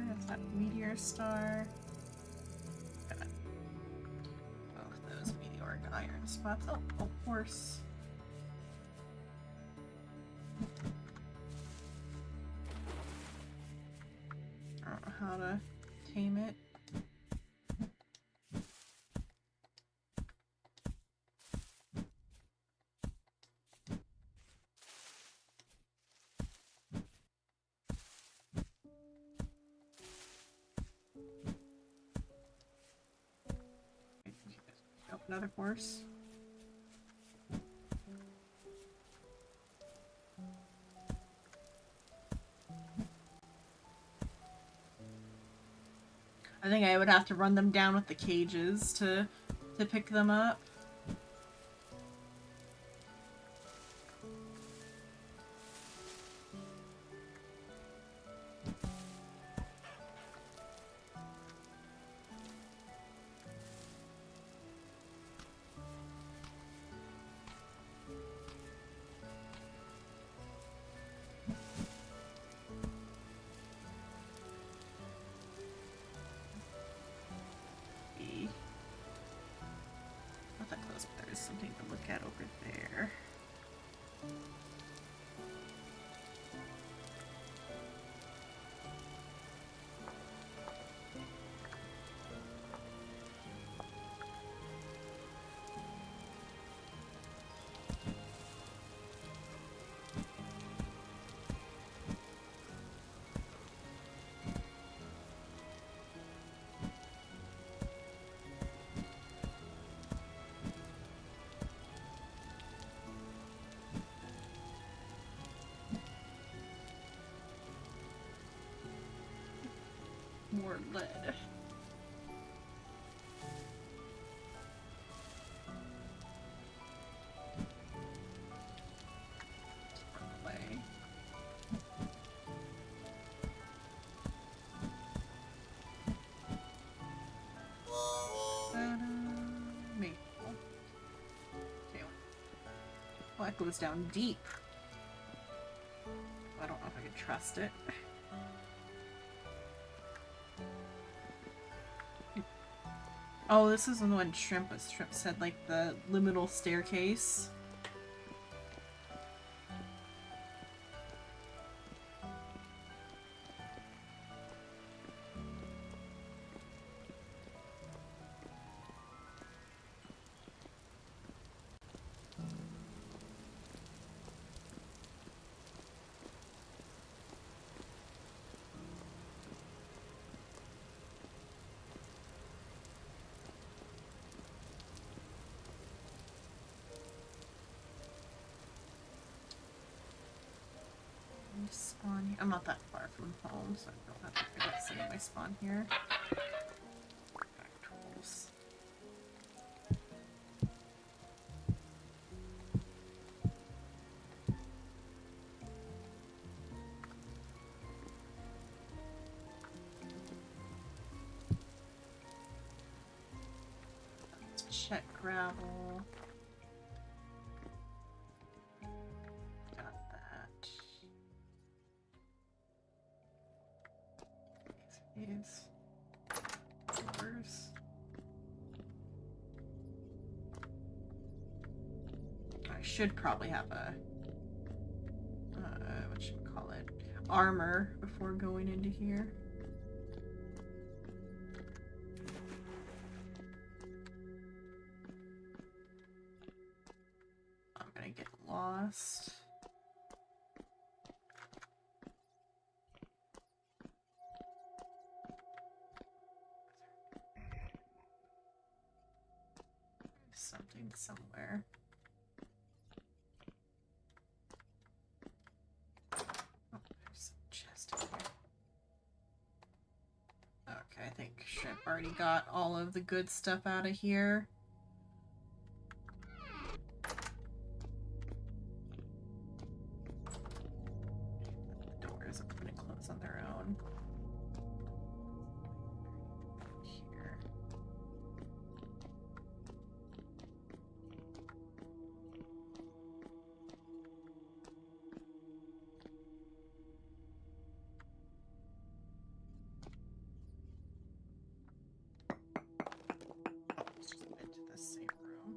That's that meteor star. Both those meteoric iron spots. Oh, a horse. I don't know how to tame it. Oh, another horse. I think I would have to run them down with the cages to pick them up. Not that close, but there is something to look at over there. More lead. Away. Maple. Okay. Well, that goes down deep. I don't know if I can trust it. Oh, this is the one Shrimp was. Shrimp said, like, the liminal staircase. Spawn here. I'm not that far from home, so I don't have to figure out setting my spawn here. Back tools. Let's check gravel. Got that. These doors. I should probably have a what should we call it? Armor before going into here. I'm gonna get lost. Something somewhere. Oh, there's some chest in here. Okay, I think Shrimp already already got all of the good stuff out of here. The doors open and close on their own. Here. Let's just get into this same room.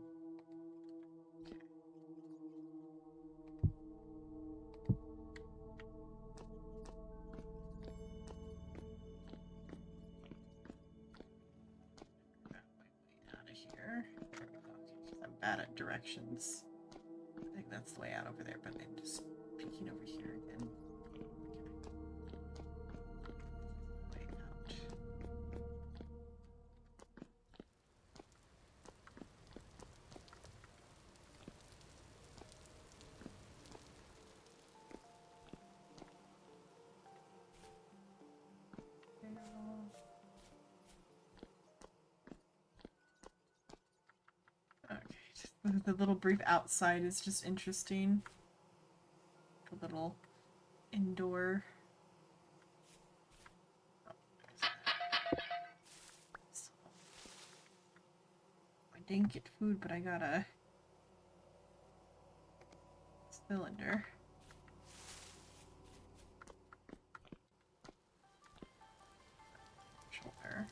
Okay. Got my way out of here. Okay, 'cause I'm bad at directions. I think that's the way out over there, but I'm just peeking over here again. Okay. Way out. Okay, just the little brief outside is just interesting. The little indoor. Oh, there's that. So, I didn't get food, but I got a cylinder. Shoulder.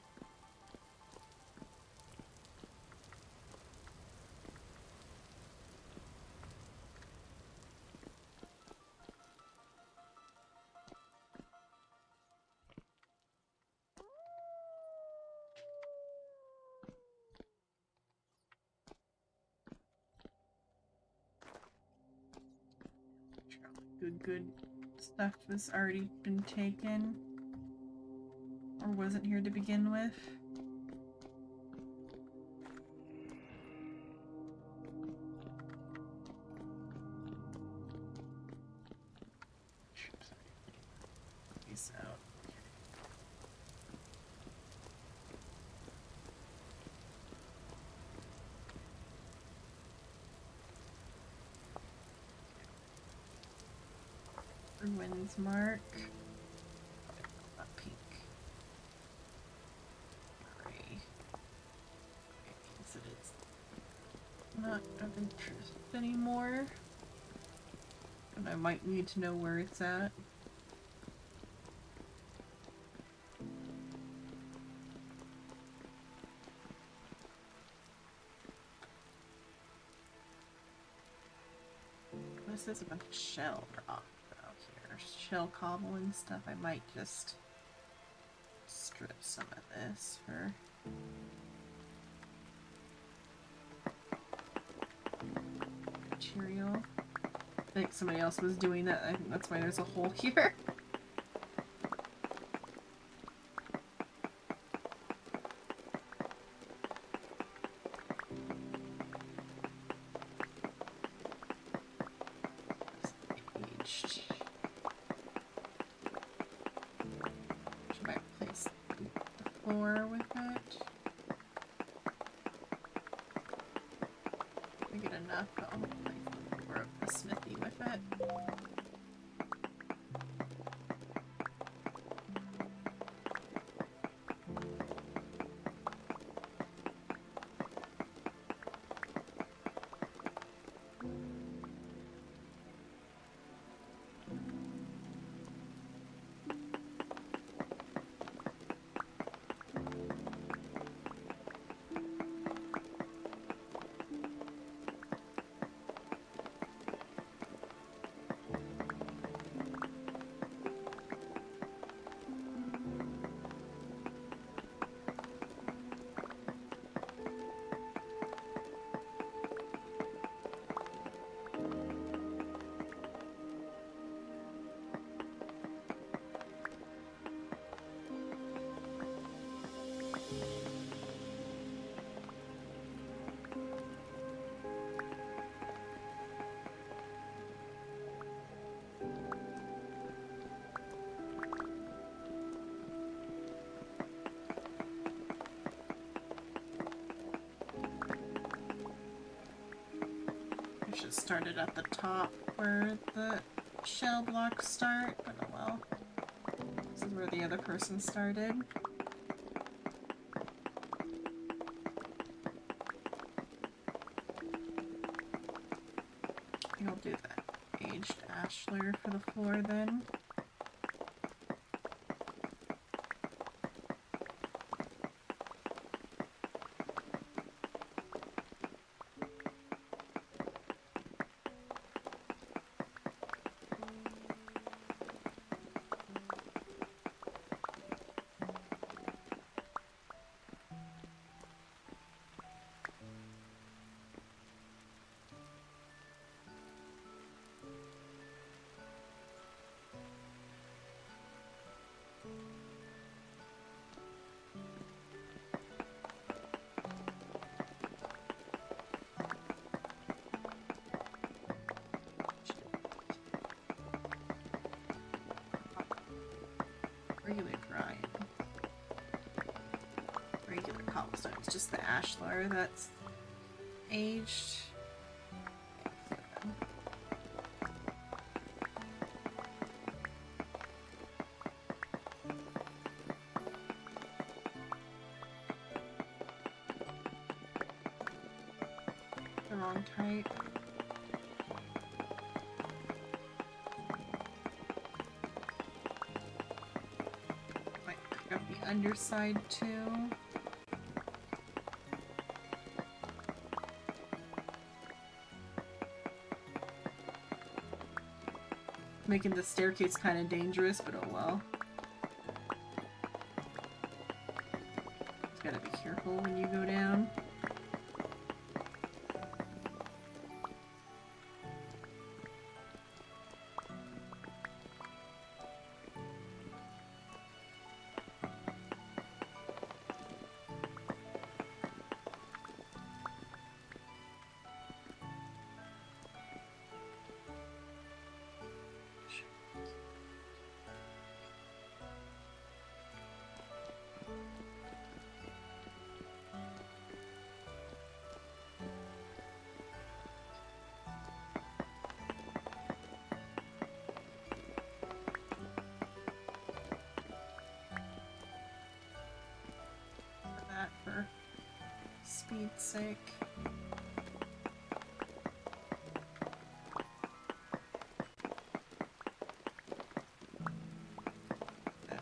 Sure all the good stuff has already been taken. Or wasn't here to begin with. Oops, sorry. Peace out. Ruins mark. Not pink. Gray. It means that it's not of interest anymore. And I might need to know where it's at. This is a bunch of shell rock out here. Shell cobble and stuff. I might just strip some of this for material. I think somebody else was doing that. I think that's why there's a hole here. Aged. Should I replace the floor with it? I get enough, but I'll replace the floor of the smithy with it. should start it at the top where the shell blocks start, but oh well. This is where the other person started. I think I'll do that aged ashlar for the floor then. Regular grind. Regular cobblestone. It's just the ashlar that's aged. The wrong type. Got the underside too. Making the staircase kind of dangerous, but oh well. Just gotta be careful when you go down. For speed's sake. That.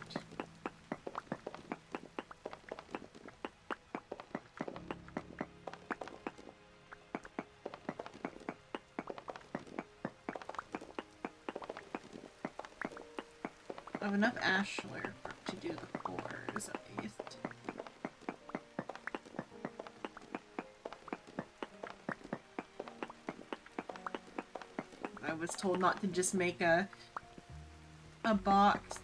I have enough ashlar to do the floors at least. I was told not to just make a box.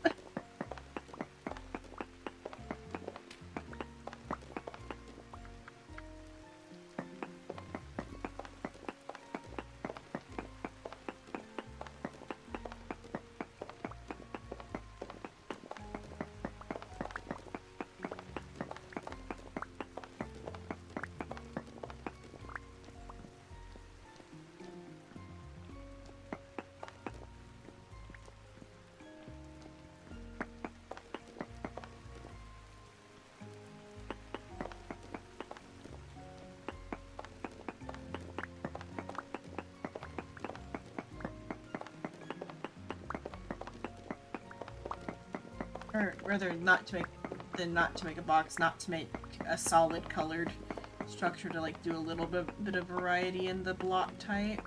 Or rather, not to make a box, not to make a solid colored structure, to like do a little bit of variety in the block type.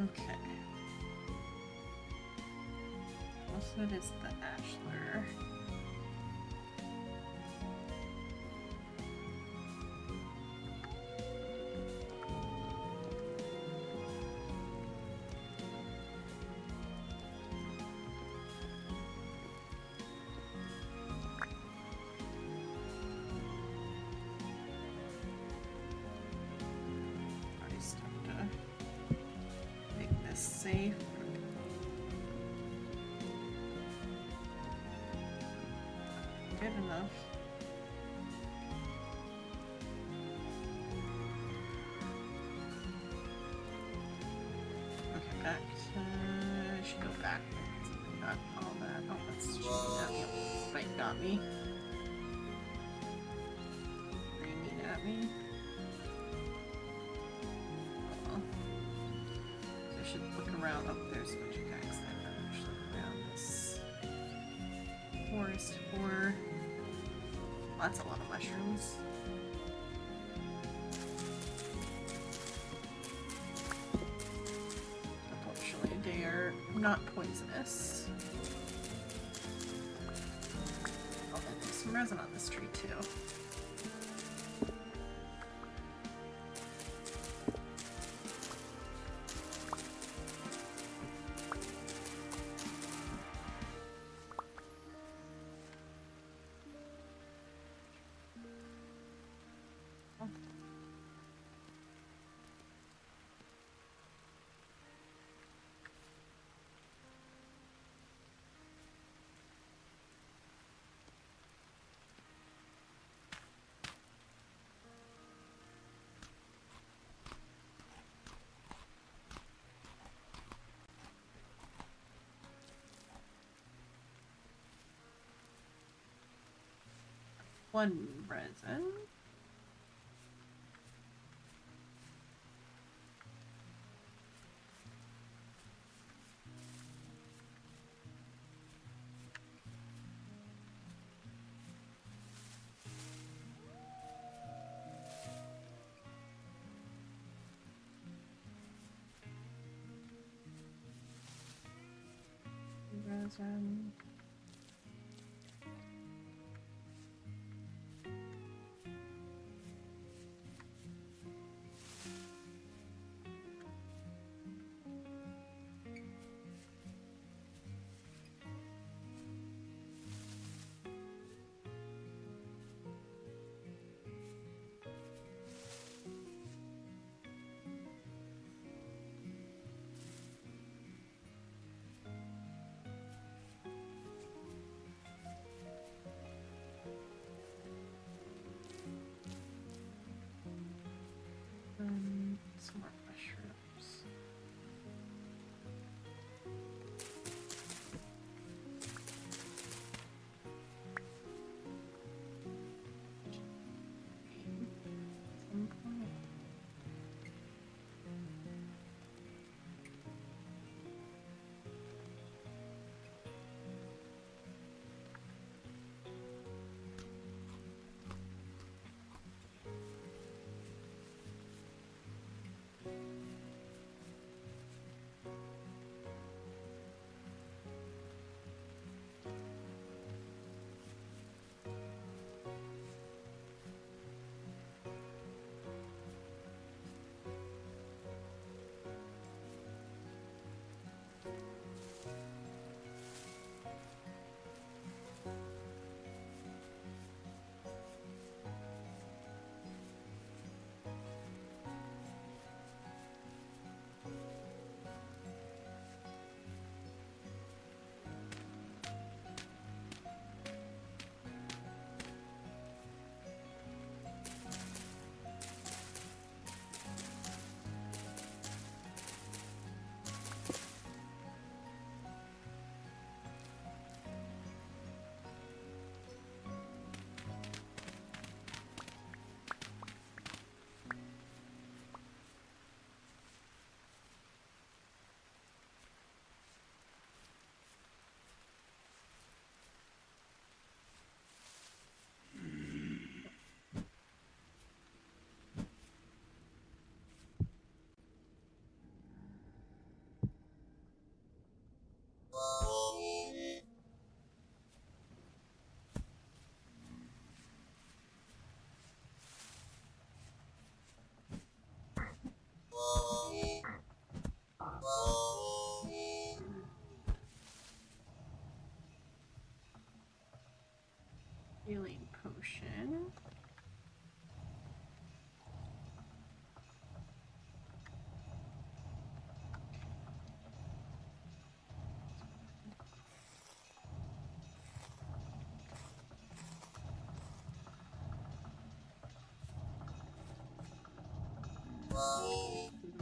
Okay. so it is the Ashler. Safe. Good enough. Okay, back to... I should go back. Got all that. Oh, that's shooting at me. Spike got me. Aiming at me. Oh. So I should look around. Oh, there's a bunch of guys that are actually around this forest for... That's a lot of mushrooms. Unfortunately, they are not poisonous. Oh, and there's some resin on this tree too. One resin. Resin. Some more mushrooms.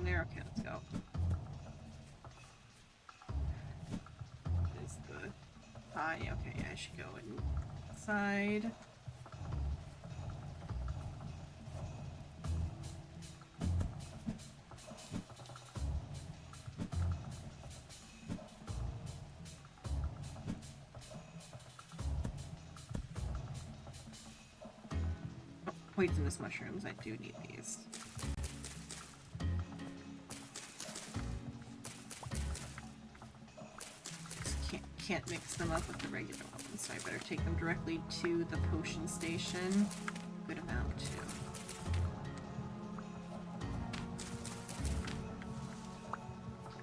There, okay, let's go. Is the pie? Okay, yeah, I should go inside. Oh, poisonous mushrooms. I do need these. Can't mix them up with the regular ones, so I better take them directly to the potion station. Good amount too.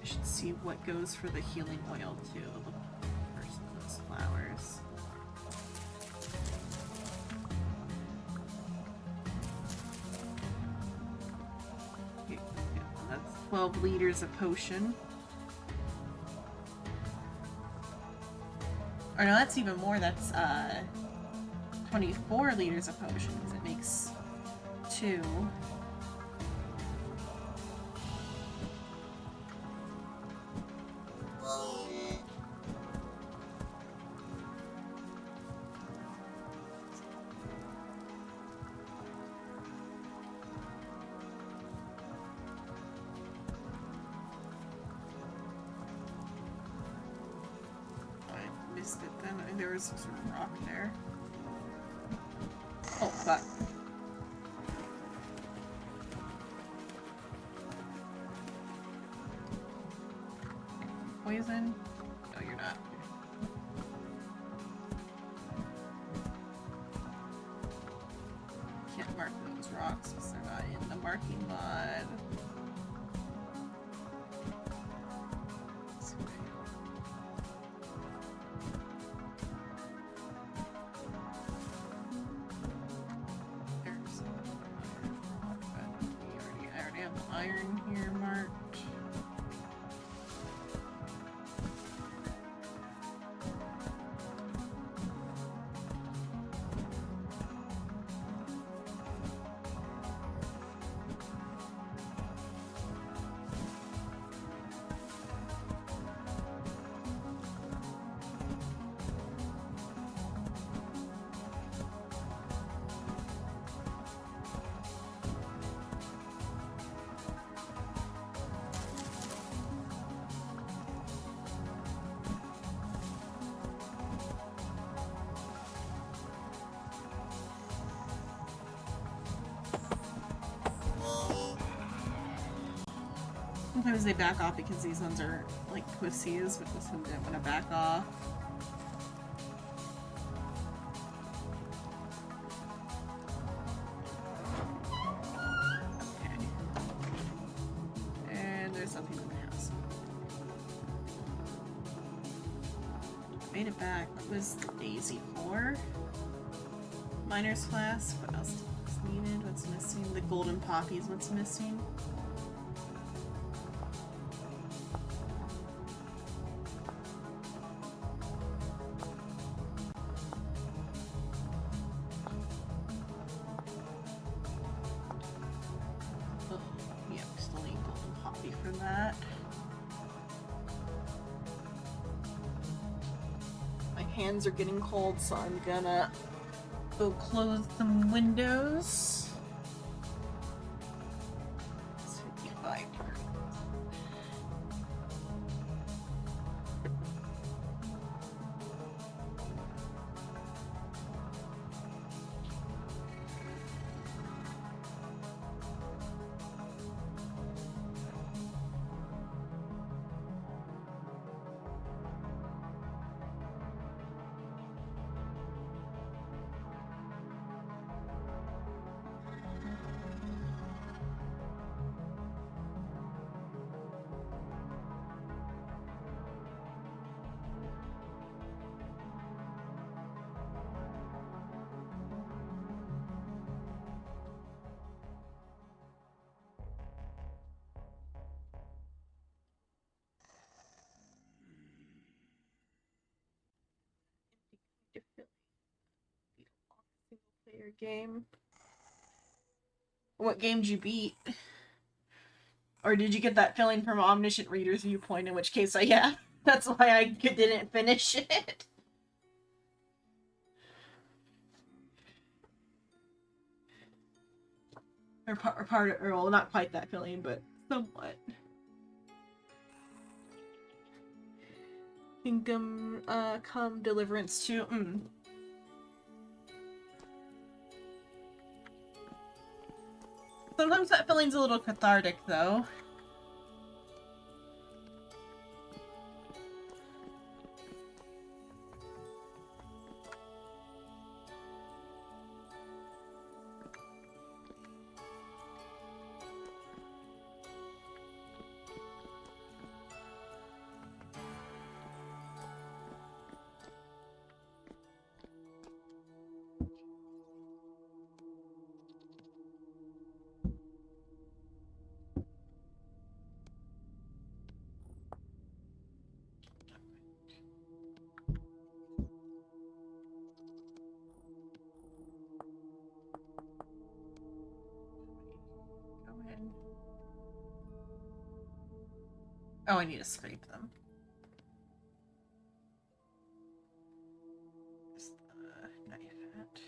I should see what goes for the healing oil too. First those flowers. Okay, that's 12 liters of potion. Or no, that's even more. That's 24 liters of potion because it makes 2. There was some sort of rock there. Oh, fuck. Poison? No, you're not. Can't mark those rocks because they're not in the marking mod. Iron here marked. Sometimes they back off because these ones are like pussies, but this one didn't want to back off. Okay. And there's nothing in the house. Made it back. What was the daisy for? Miner's flask. What else is needed? What's missing? The golden poppies. What's missing? Hands are getting cold, so I'm gonna go close some windows. It's 55. Single player game. What game did you beat? Or did you get that feeling from Omniscient Reader's viewpoint, in which case I have. That's why I didn't finish it. Or well, not quite that feeling, but somewhat. Kingdom, come deliverance to, Sometimes that feeling's a little cathartic, though. Oh, I need to scrape them. Knife hat.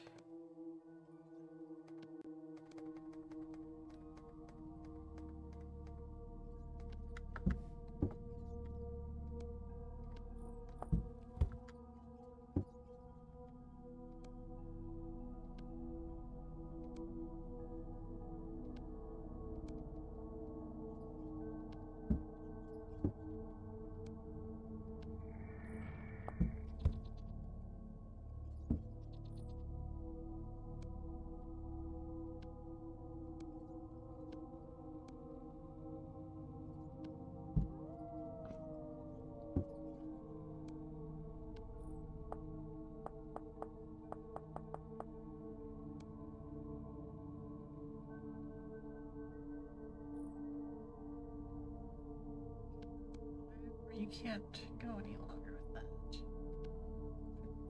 You can't go any longer with that.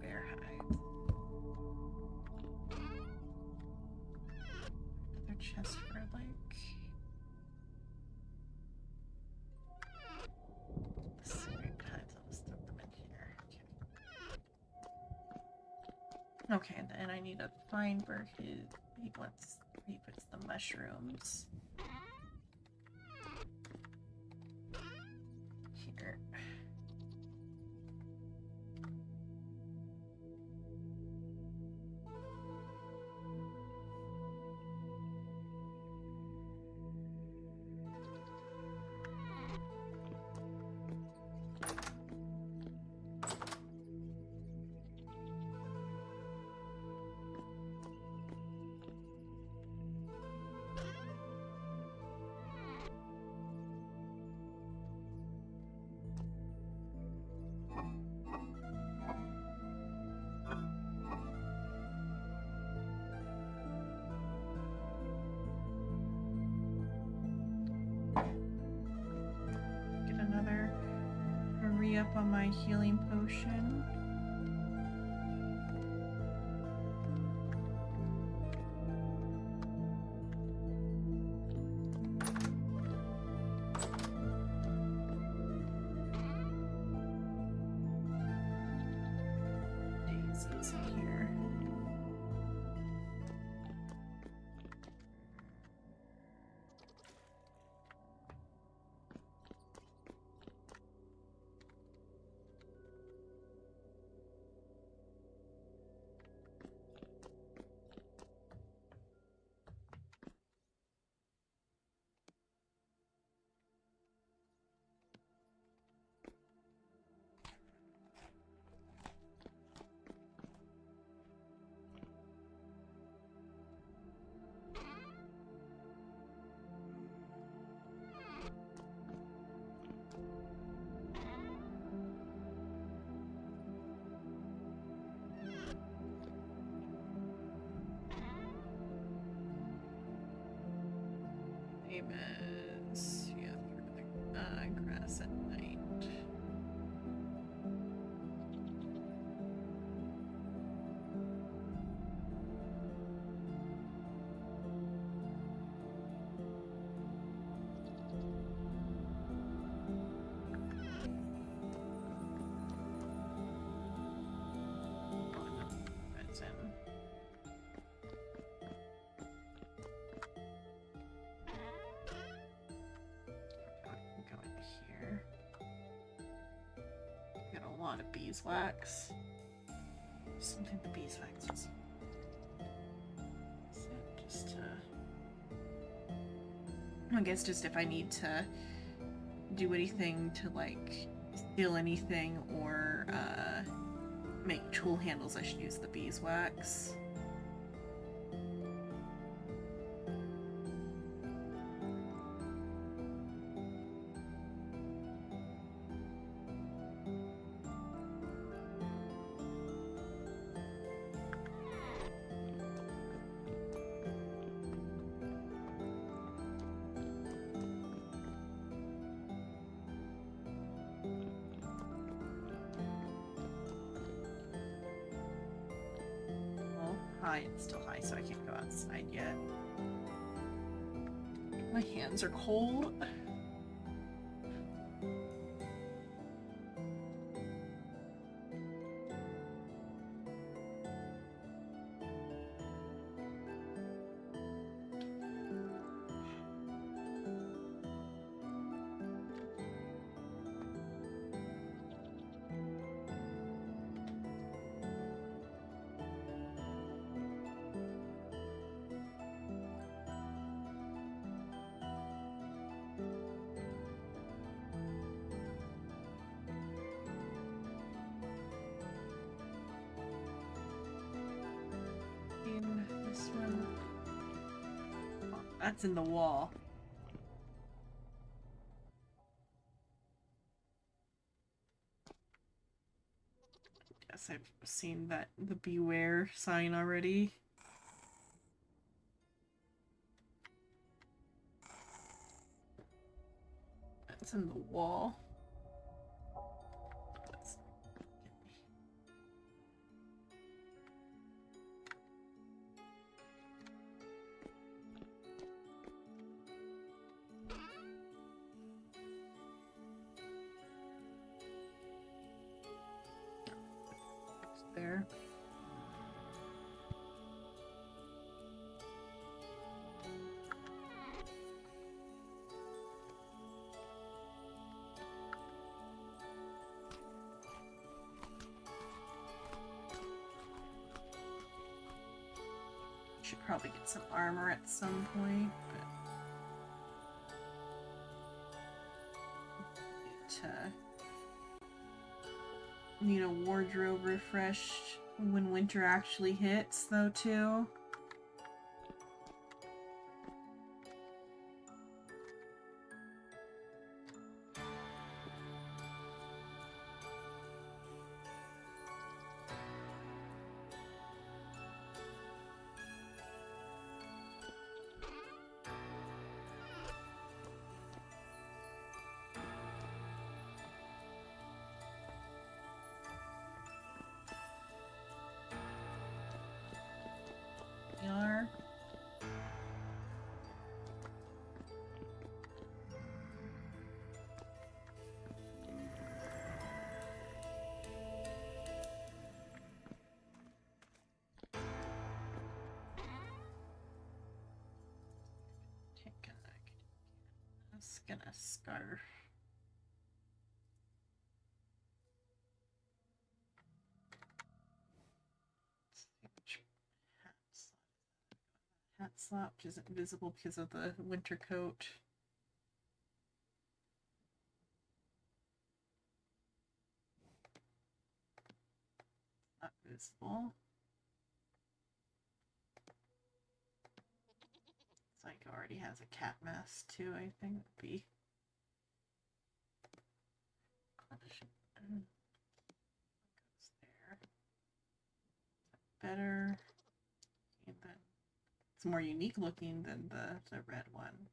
Bear hide. Another chest for like. Scrape hides. I'll just throw them in here. Okay, and then I need to find where he puts the mushrooms. Here. Get another re-up on my healing potion. Daisy's here. Name is grass at night. lot of beeswax. Something the beeswax is. So just to... I guess just if I need to do anything to, like, steal anything or make tool handles, I should use the beeswax. It's still high, so I can't go outside yet. My hands are cold. This one. Oh, that's in the wall. Guess I've seen the beware sign already. That's in the wall. There. Should probably get some armor at some point, but need a wardrobe refresh when winter actually hits, though, too. Gonna scarf. Hat slot, which isn't visible because of the winter coat. Not visible. Psycho already has a cat mask too, I think would be goes there. Better. And then it's more unique looking than the red one.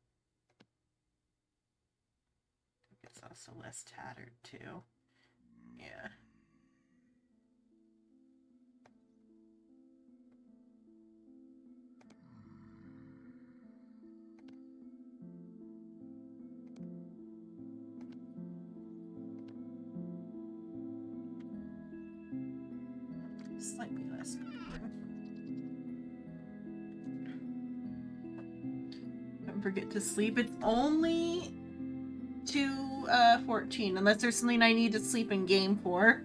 It's also less tattered too. Yeah. Slightly less. Don't forget to sleep. It's only 2:14, unless there's something I need to sleep in game for.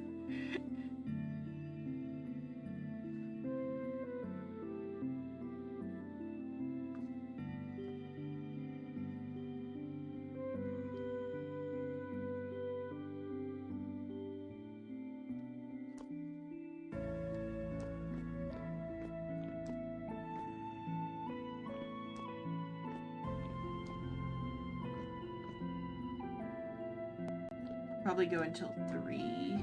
probably go until 3.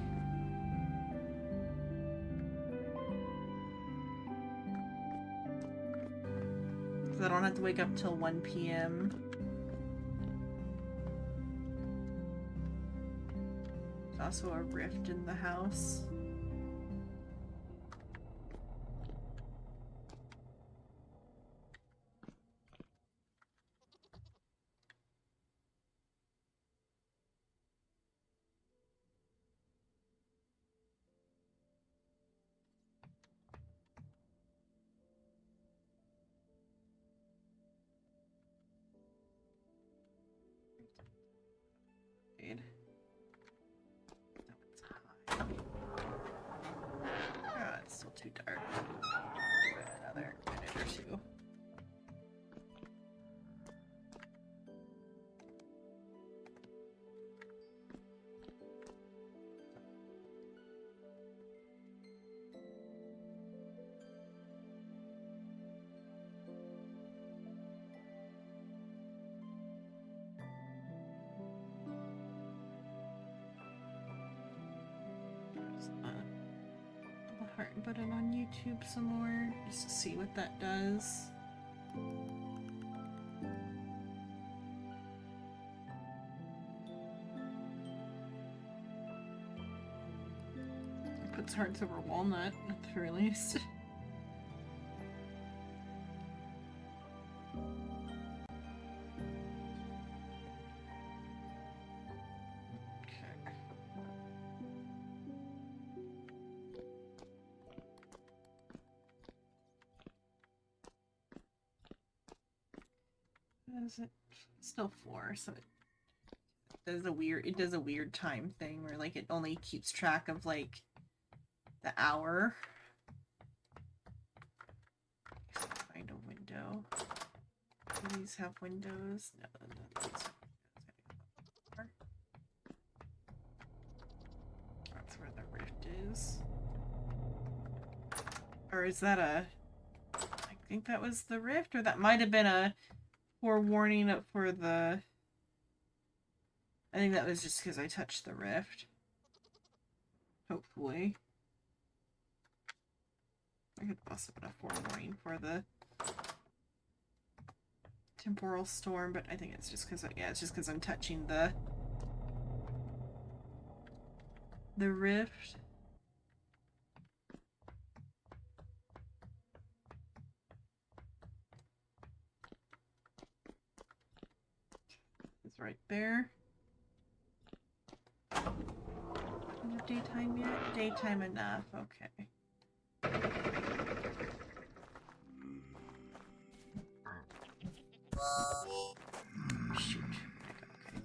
So I don't have to wake up till 1 p.m. There's also a rift in the house. Oh, it's still too dark. Give it another minute or two. The heart button on YouTube some more just to see what that does. It puts hearts over walnut at the very least. Is it still 4? So it does a weird time thing where like it only keeps track of like the hour. Find a window. Do these have windows? No, none of these have windows. That's where the rift is. Or is that a... I think that was the rift, or that might have been a forewarning for the... I think that was just because I touched the rift. Hopefully. I could also put a forewarning for the temporal storm, but I think it's just because, yeah, it's just because I'm touching the rift. It's right there. Is it daytime yet? Daytime enough, okay. Shoot. Okay.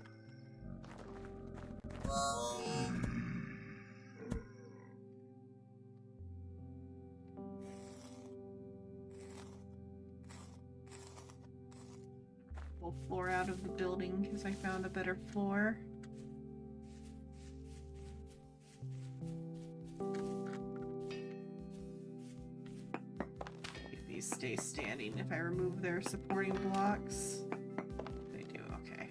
Pull floor out of the building because I found a better floor. These stay standing if I remove their supporting blocks. They do, okay.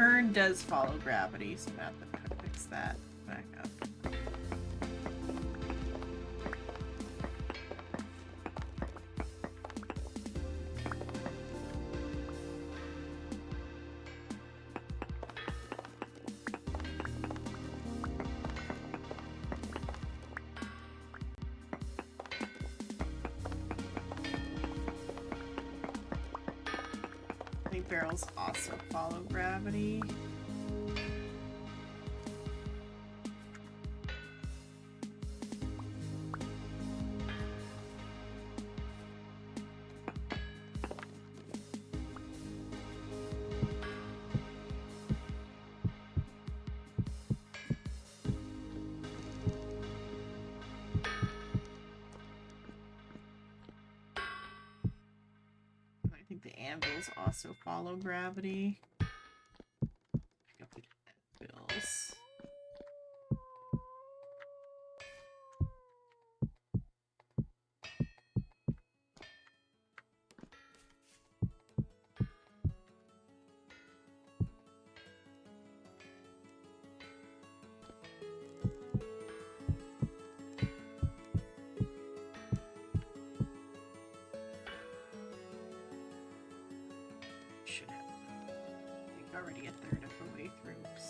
turn does follow gravity, so I have to fix that back up. I think barrels also follow gravity. I think the anvils also follow gravity. Pick up the anvils. Should have, I think, already a third of the way through. Oops.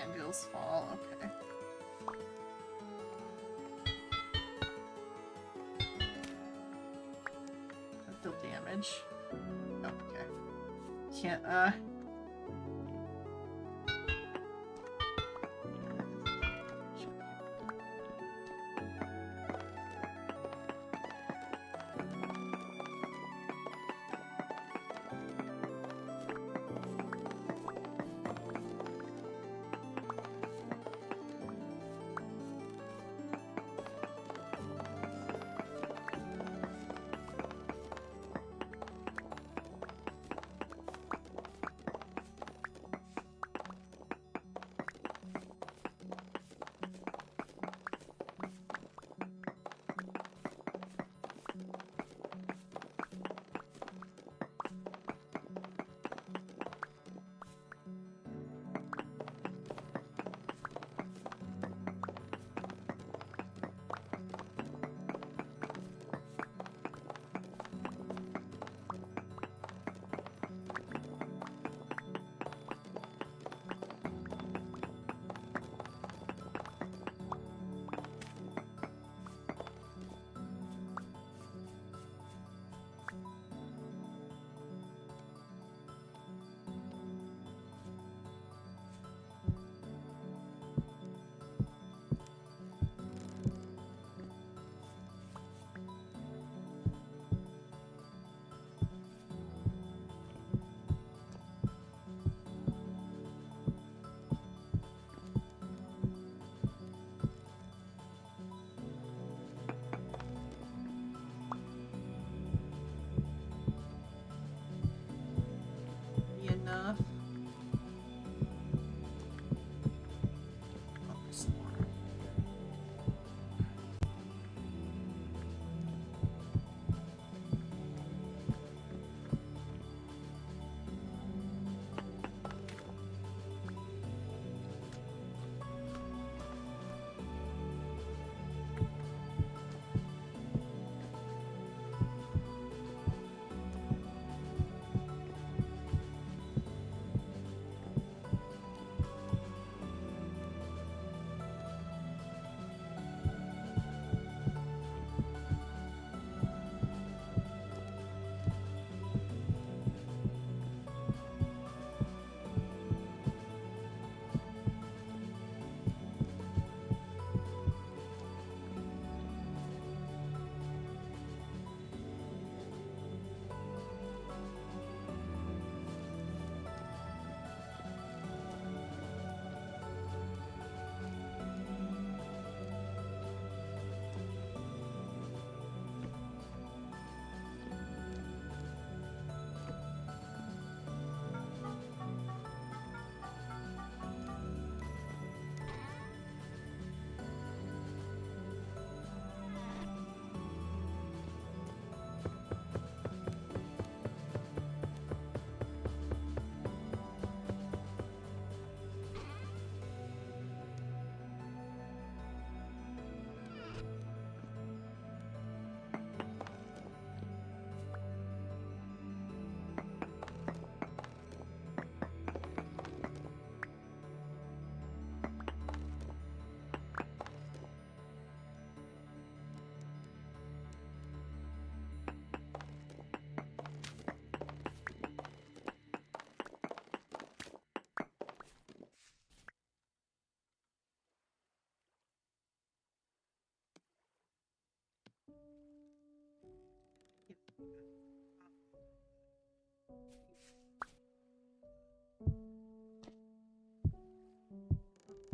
Anvils fall, okay. That deal damage. Oh, okay. Can't,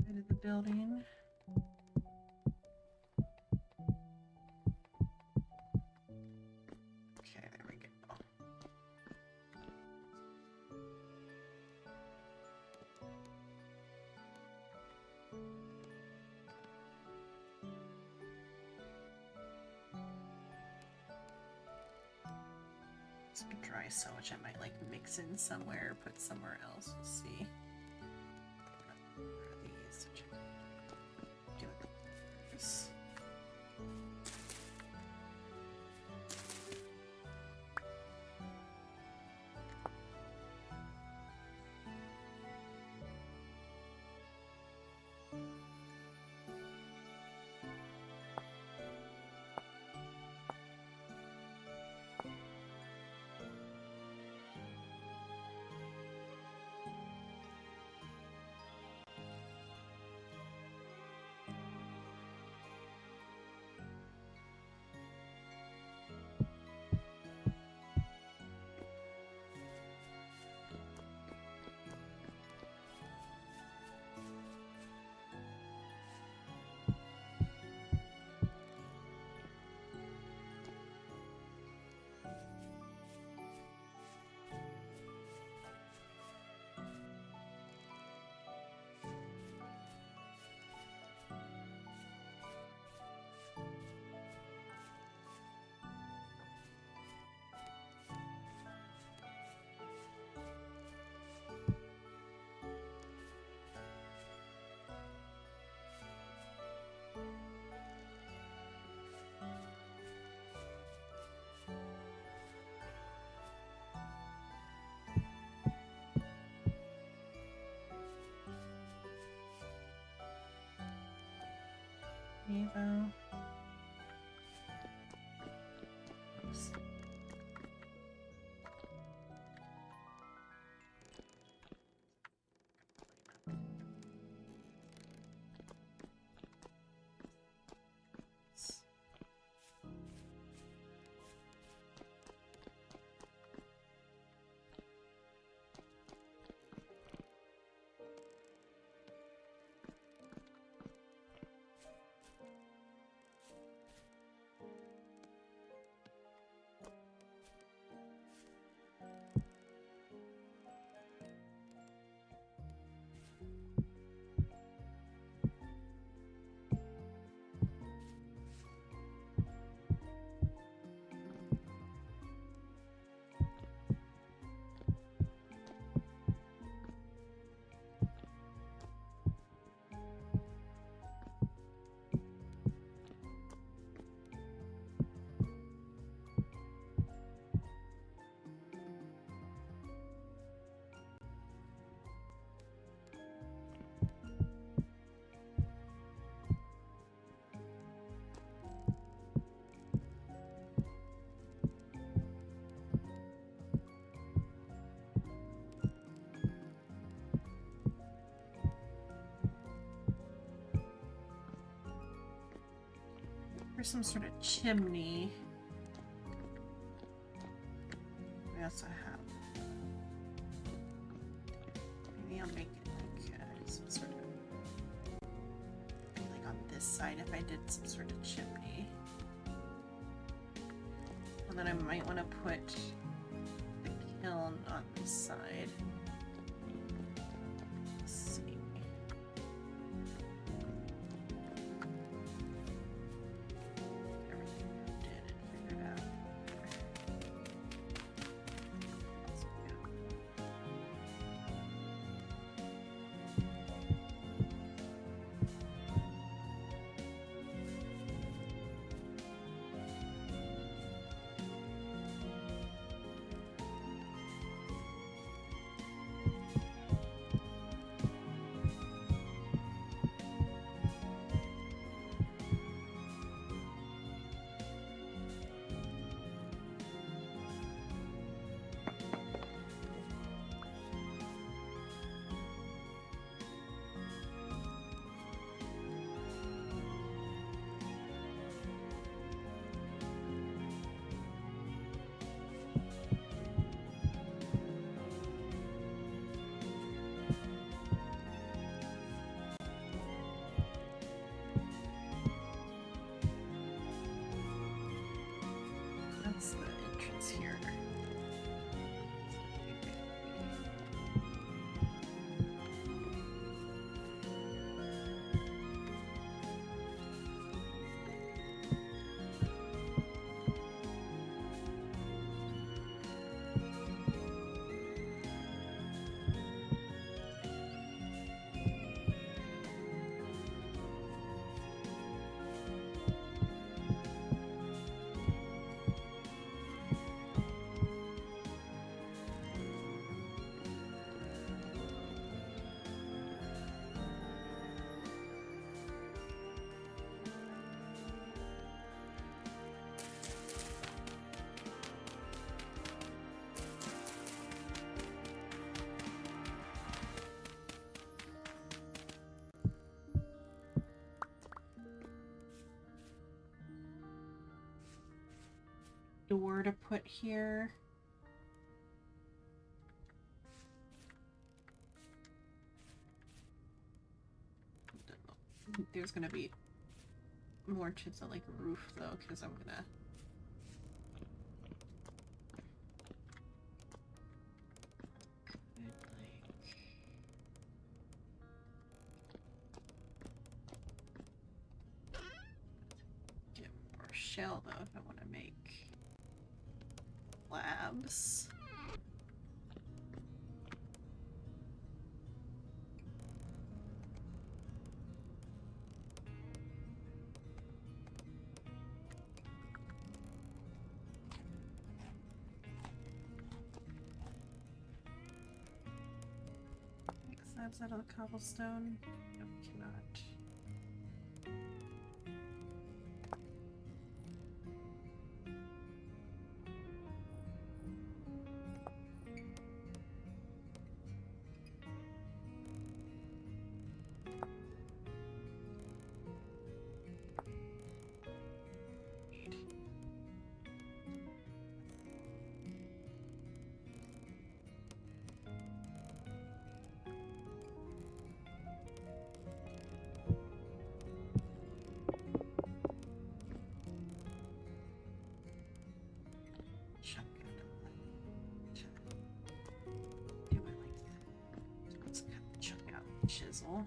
Rid of the building. Okay, there we go. It's been dry so much I might like mix in somewhere or put somewhere else. Let's see. Where are these? Do it. This. Evo. Oops. For some sort of chimney. We also have. Maybe I'll make it like some sort of. Maybe like on this side if I did some sort of chimney. And then I might want to put the kiln on this side. Let's see. Everything I did and figured out. Let's go. That's the entrance here. Door to put here. There's gonna be more to the like roof though, because I'm gonna get more shell though if I want to make labs. Make slabs out of the cobblestone. No, we cannot. Do I like that? Let's cut the chunk out with the chisel.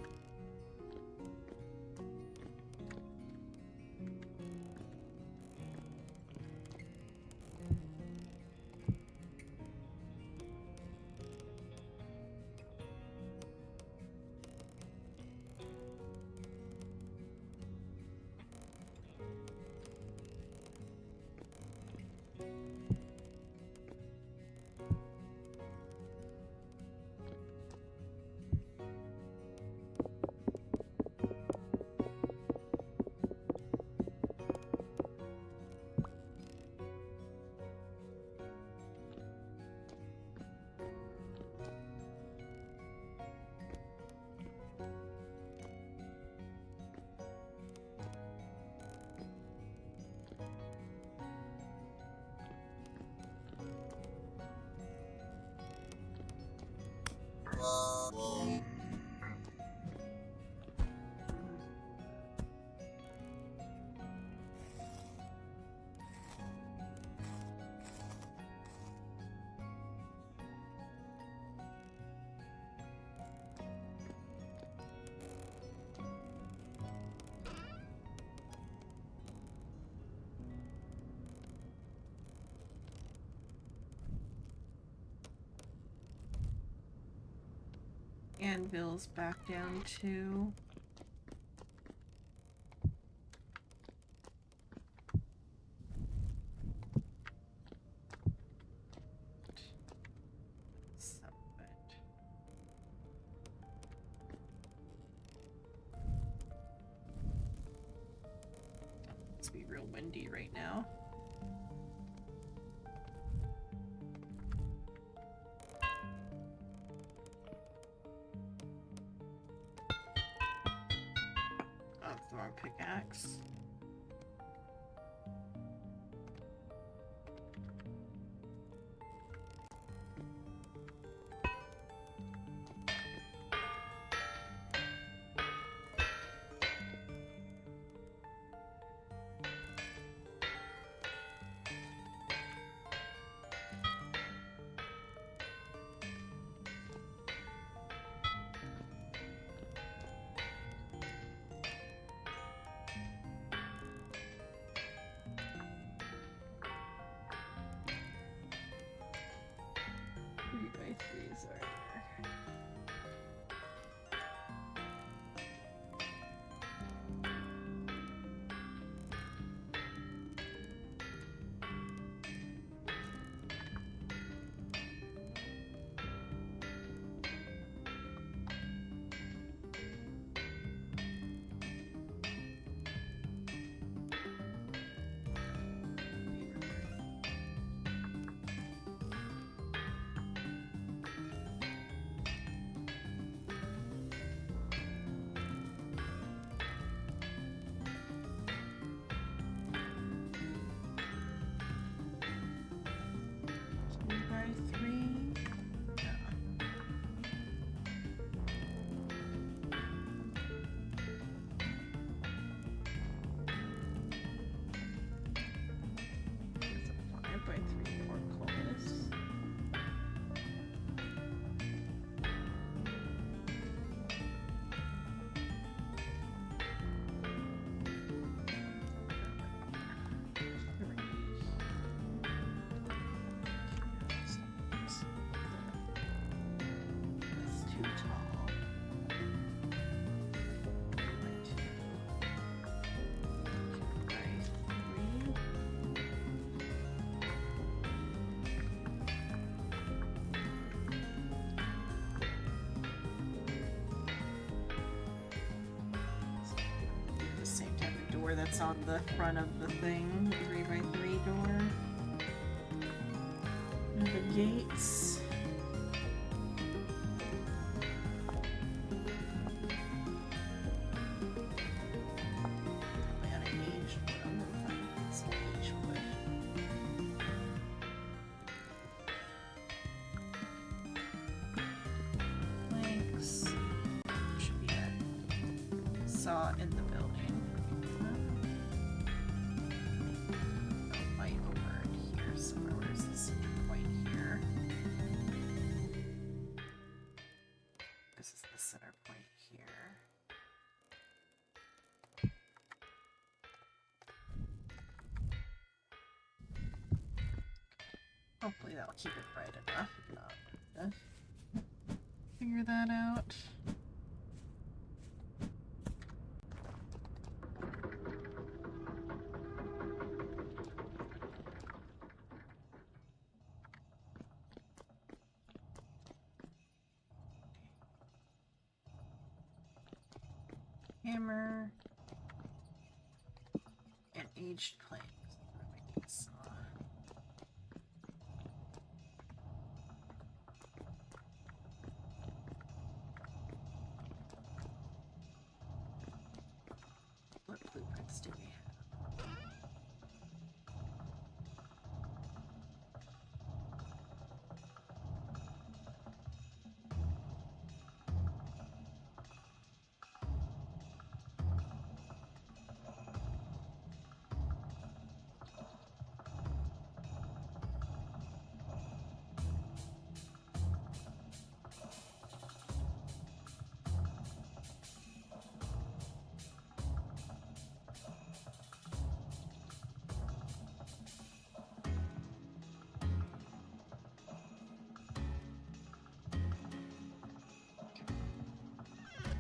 Anvil's back down to It's be real windy right now. Oh, the wrong pickaxe. 3s are here. That's on the front of the thing, 3x3 door. And the gates. Probably out of age, but I'm gonna find some age wood. Planks. Should be a saw in the building. Hopefully that'll keep it bright enough. Figure that out. Hammer and aged planks. What blueprints do we have?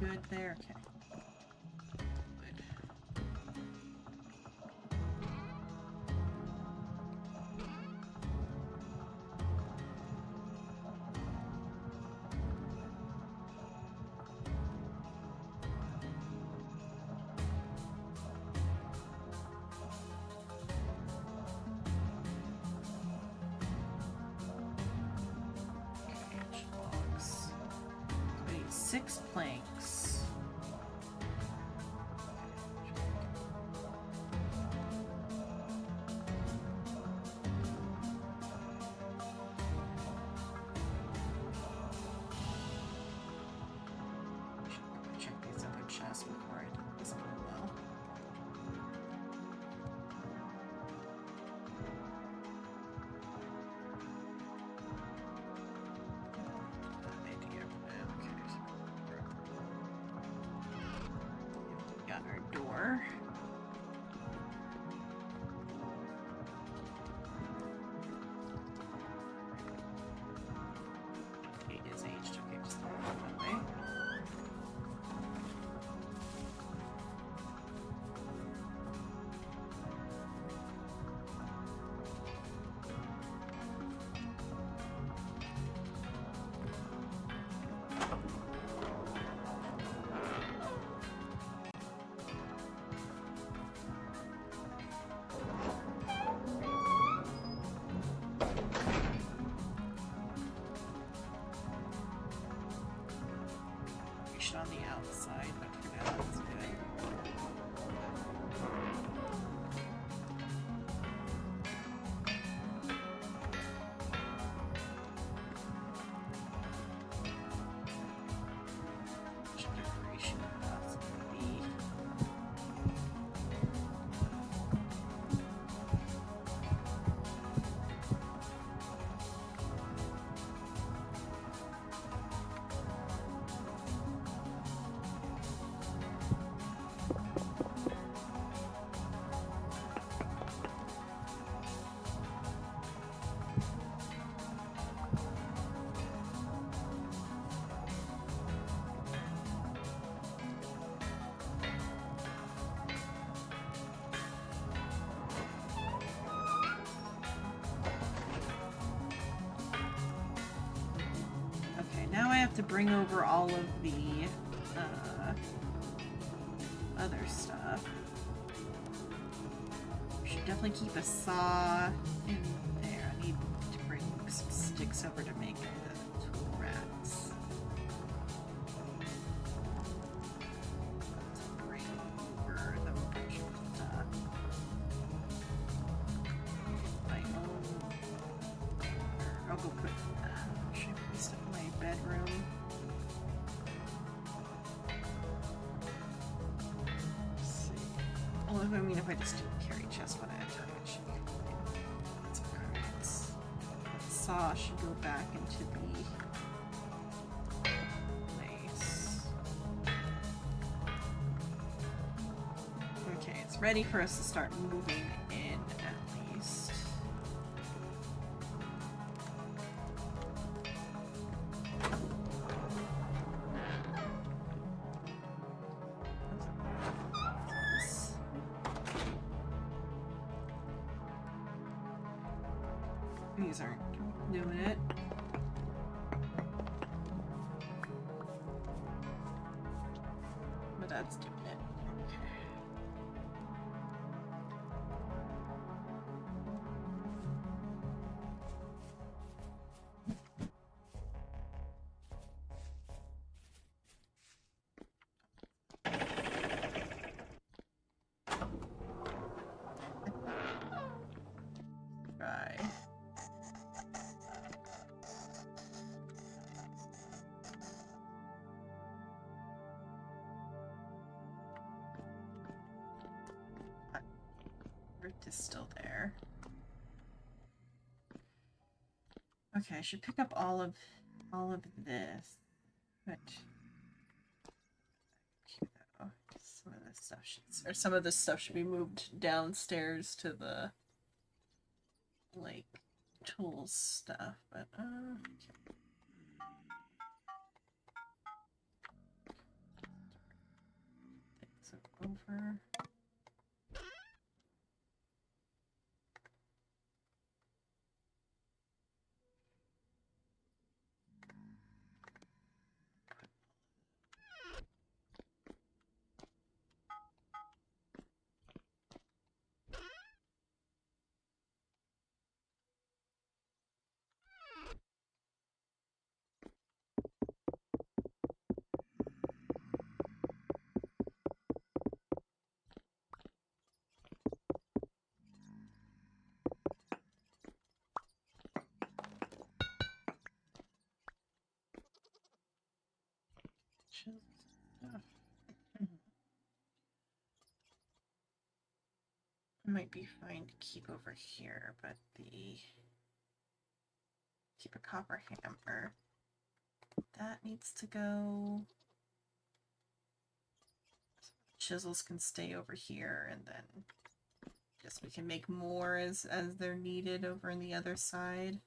Good there, okay. Good. Okay, logs. We need 6 planks. Check these other chests before I do this one well. decoration on the outside, but for now that's good. Decoration possibly be. Now I have to bring over all of the other stuff. Should definitely keep a saw in there. I need to bring some sticks over to make the tool racks. To bring over the bunch of stuff. My own. I'll go put. Should I put stuff in my bedroom? Let's see. Well, I mean, if I just do a carry chest when I enter, it should be fine. That's cards. That saw should go back into the place. Okay, it's ready for us to start moving in at least. These aren't doing it. But that's doing it. Okay. Try. Rift is still there. Okay, I should pick up all of this. But some of this stuff should, or some of this stuff should be moved downstairs to the like tools stuff. But okay. Things over. Might be fine to keep over here, but keep a copper hammer. That needs to go. Chisels can stay over here, and then guess we can make more as they're needed over on the other side.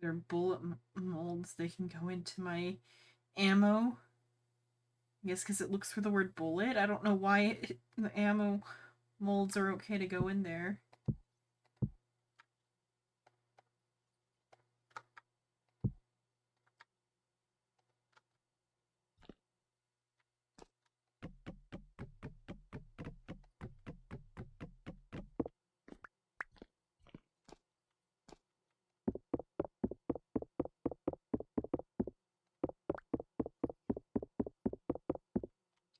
They're bullet molds. They can go into my ammo. I guess because it looks for the word bullet. I don't know why the ammo molds are okay to go in there.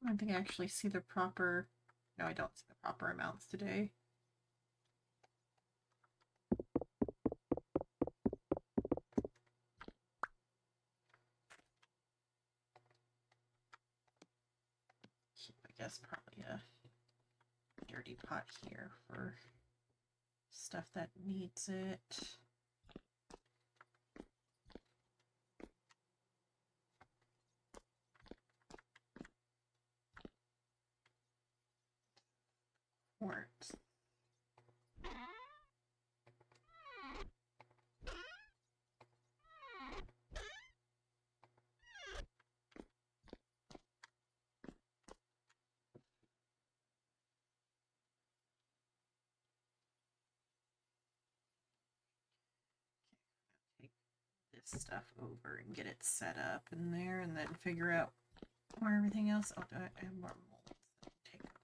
I don't think I actually see the proper... No, I don't see the proper amounts today. I guess probably a dirty pot here for stuff that needs it. Quartz. Take this stuff over and get it set up in there, and then figure out where everything else. Oh, I have more molds that take over.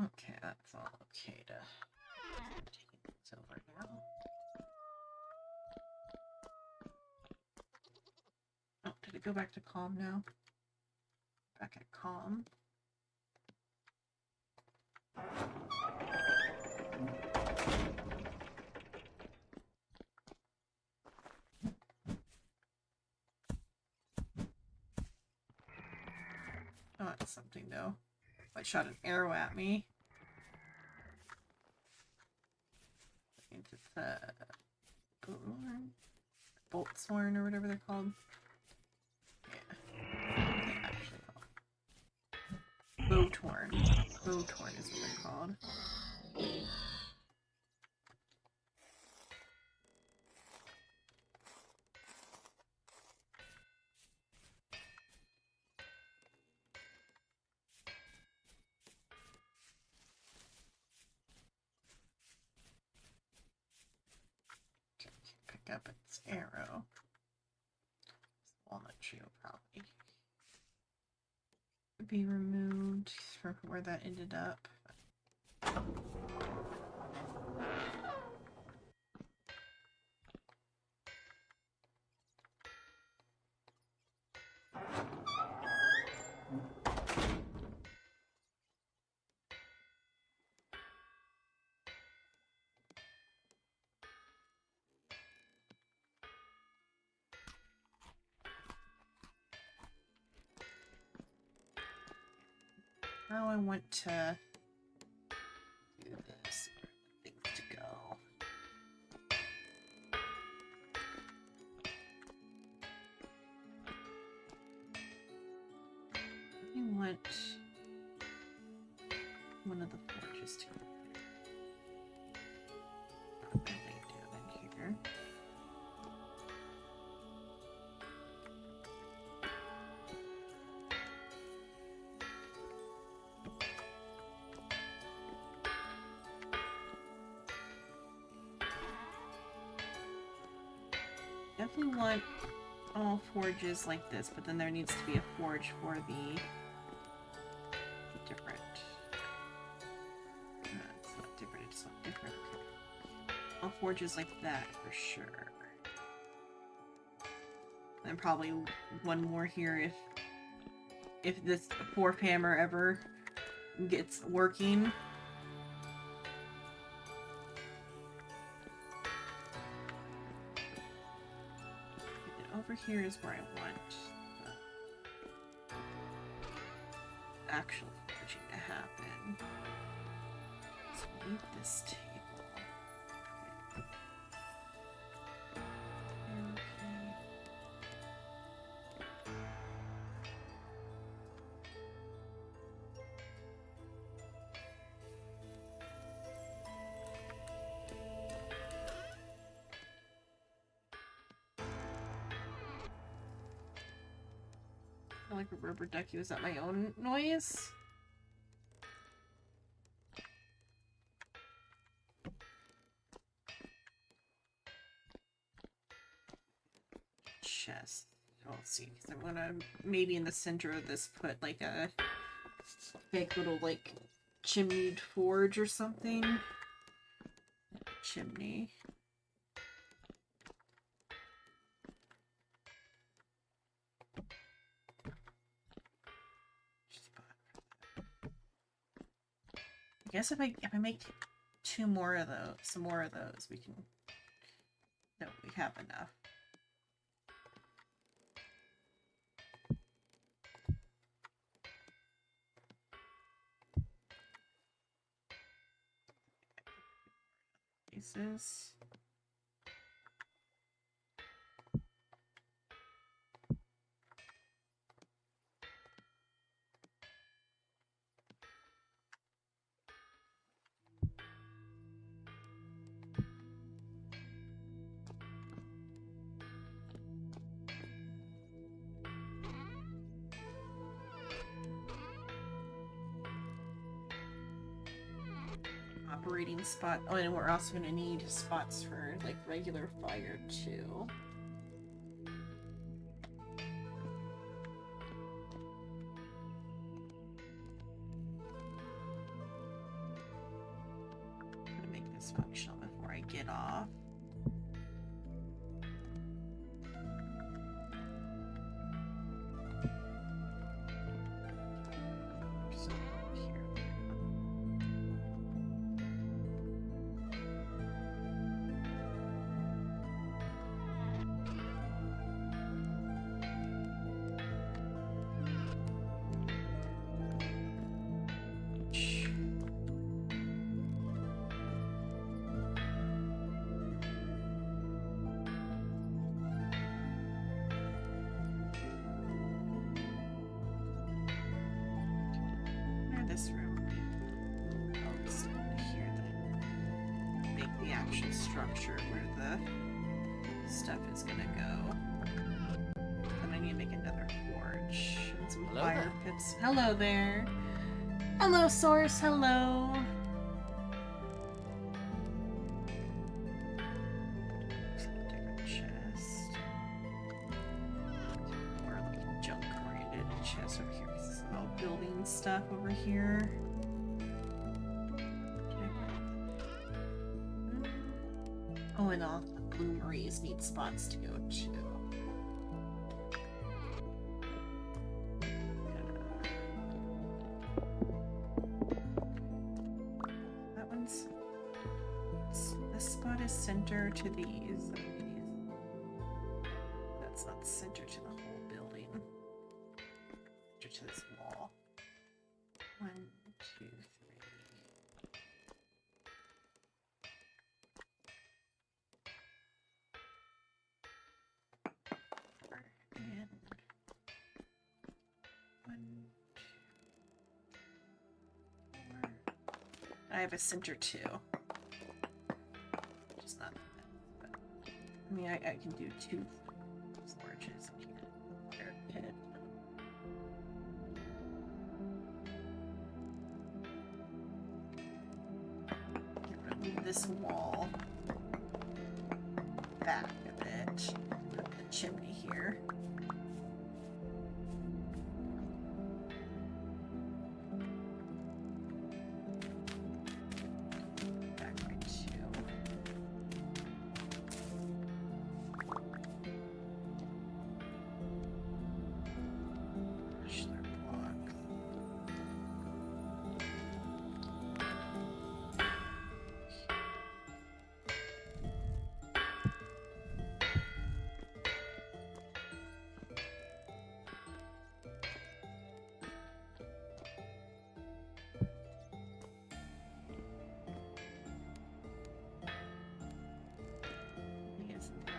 Okay, that's all okay to take things over now. Oh, did it go back to calm now? Back at calm. Oh, that's something though. It shot an arrow at me. I think it's bolt sworn or whatever they're called. Yeah. Actually called. Bow torn. Bow torn is what they're called. Pick up its arrow. Walnut tree will probably be removed from where that ended up. How I want to do this. Things to go. I want one of the forges to go. Put my thing down in here. Definitely want all forges like this, but then there needs to be a forge for the different. It's not different, it's not different. Okay. All forges like that for sure. And probably one more here if this fourth hammer ever gets working. Over here is where I want the actual forging to happen. So we need this table. like a rubber ducky. Was that my own noise? Chest. I'll see, because I'm gonna maybe in the center of this put like a big little like chimneyed forge or something. Chimney. I guess if I make two more of those, some more of those, we can. No, we have enough. Pieces. Operating spot. Oh, and we're also going to need spots for like regular fire too. I'm going to make this functional before I get off. This room. Oh, just here then make the actual structure where the stuff is gonna go. Then I need to make another forge and some fire pits. Hello there. Hello, Source. Hello. Different chest. More like junk-oriented chest over here. This is all building stuff over here. Oh, and all the bloomeries need spots to go to. That one's... This spot is center to these. That's not center to the whole building. Center to this wall. 1, 2, 3. And 1, 2, 4. I have a center too. Just not that, but I mean, I can do 2 forges in here. Fire pit. Move this wall back a bit. Put the chimney here. Back by 2. Ashlar block.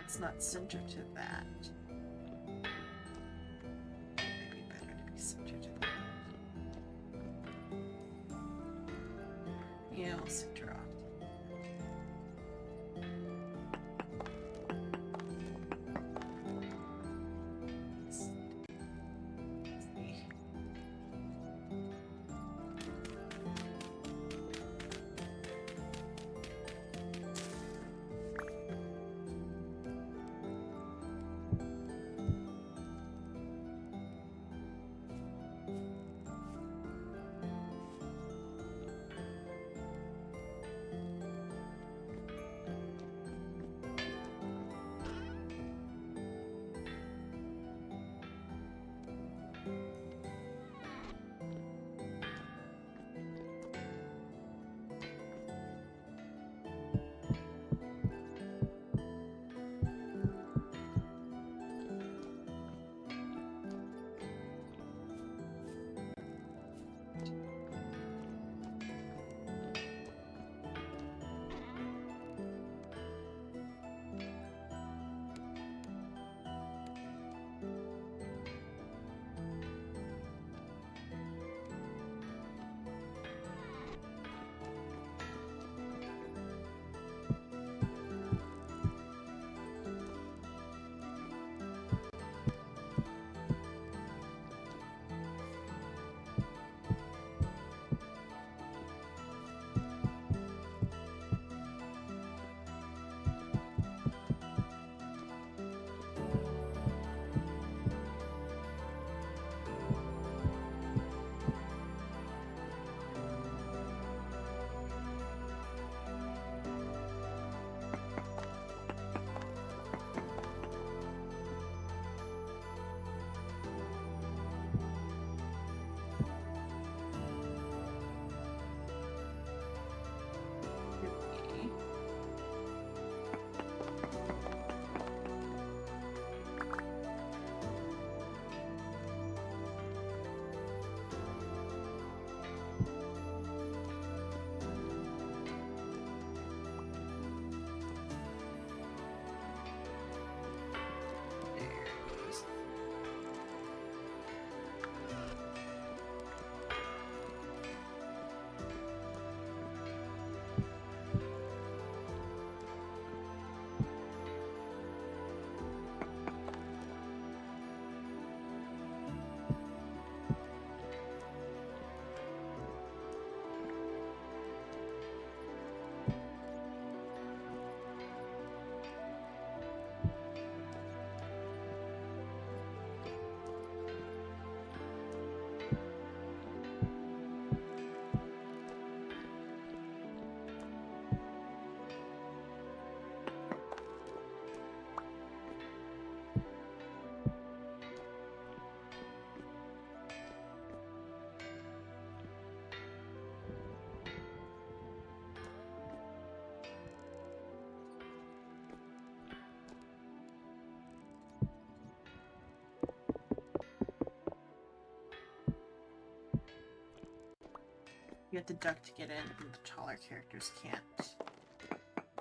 It's not centered to that. Maybe better to be centered to that. Yeah, I'll center off. It's the You have to duck to get in, and the taller characters can't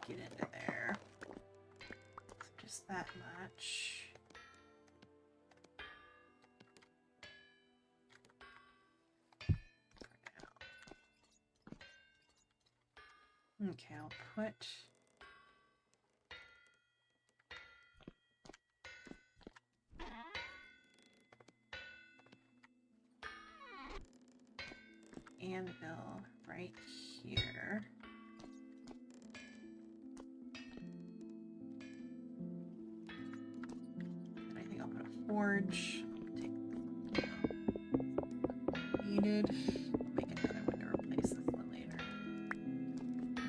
get into there. So just that much. Okay, I'll put anvil right here. And I think I'll put a forge. Take needed. Make another one to replace this one later.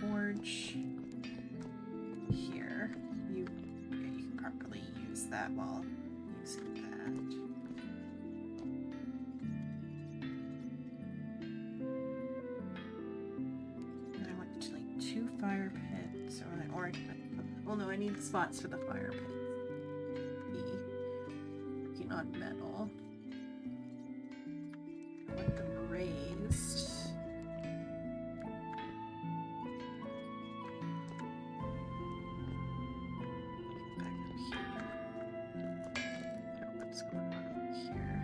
Forge here. You can properly use that while using that. And I want to like 2 fire pits, or well, no, I need spots for the fire pits. Working on metal. I want them raised. Back up here. What's going on here?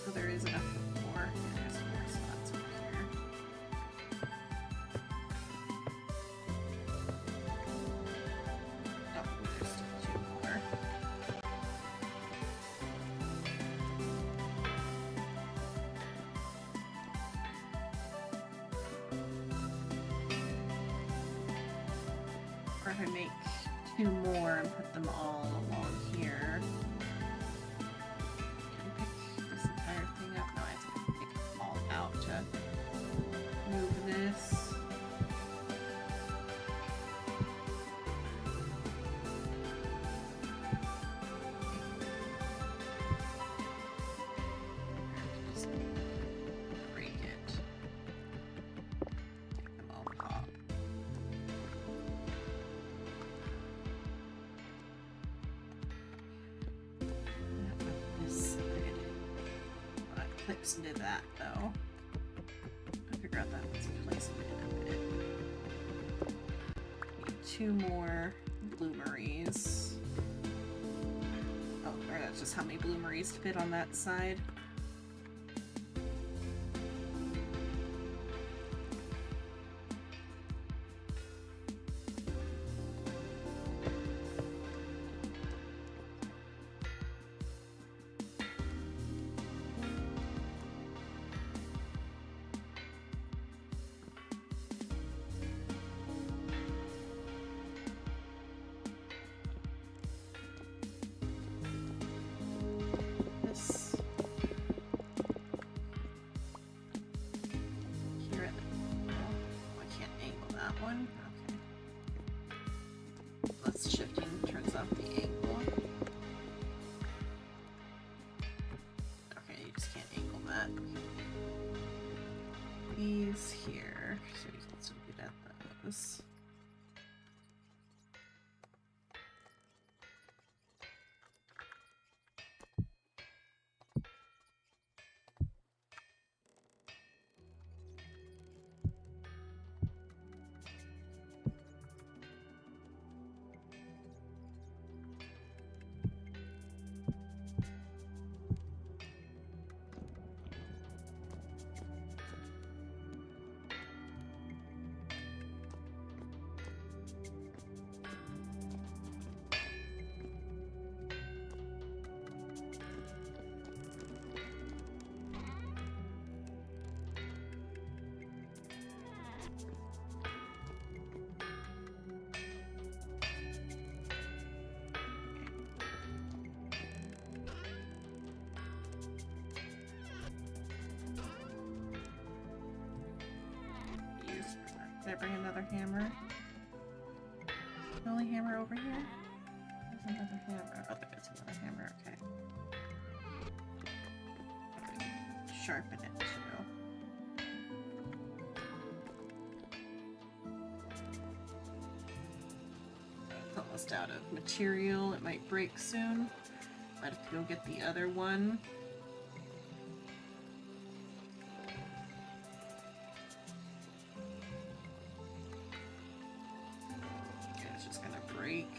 so there is enough for 4. There's 4 slots over here. Oh, there's still 2 more. Or if I make 2 more and put them all along here. Can I pick this entire thing up? No, I have to pick them all out to move this. Just break it. Make them all pop. This clips into that though. I'll figure out that placement in a bit. Need 2 more bloomeries. Oh, or that's just how many bloomeries to fit on that side. This here at the, oh, I can't angle that one. Okay. Let's shifting turns off the angle. Okay, you just can't angle that. These here, so you can still get at those. Did I bring another hammer? The only hammer over here? There's another hammer. Oh, there's another hammer, okay. Sharpen it too. It's almost out of material. It might break soon. Might have to go get the other one. Break.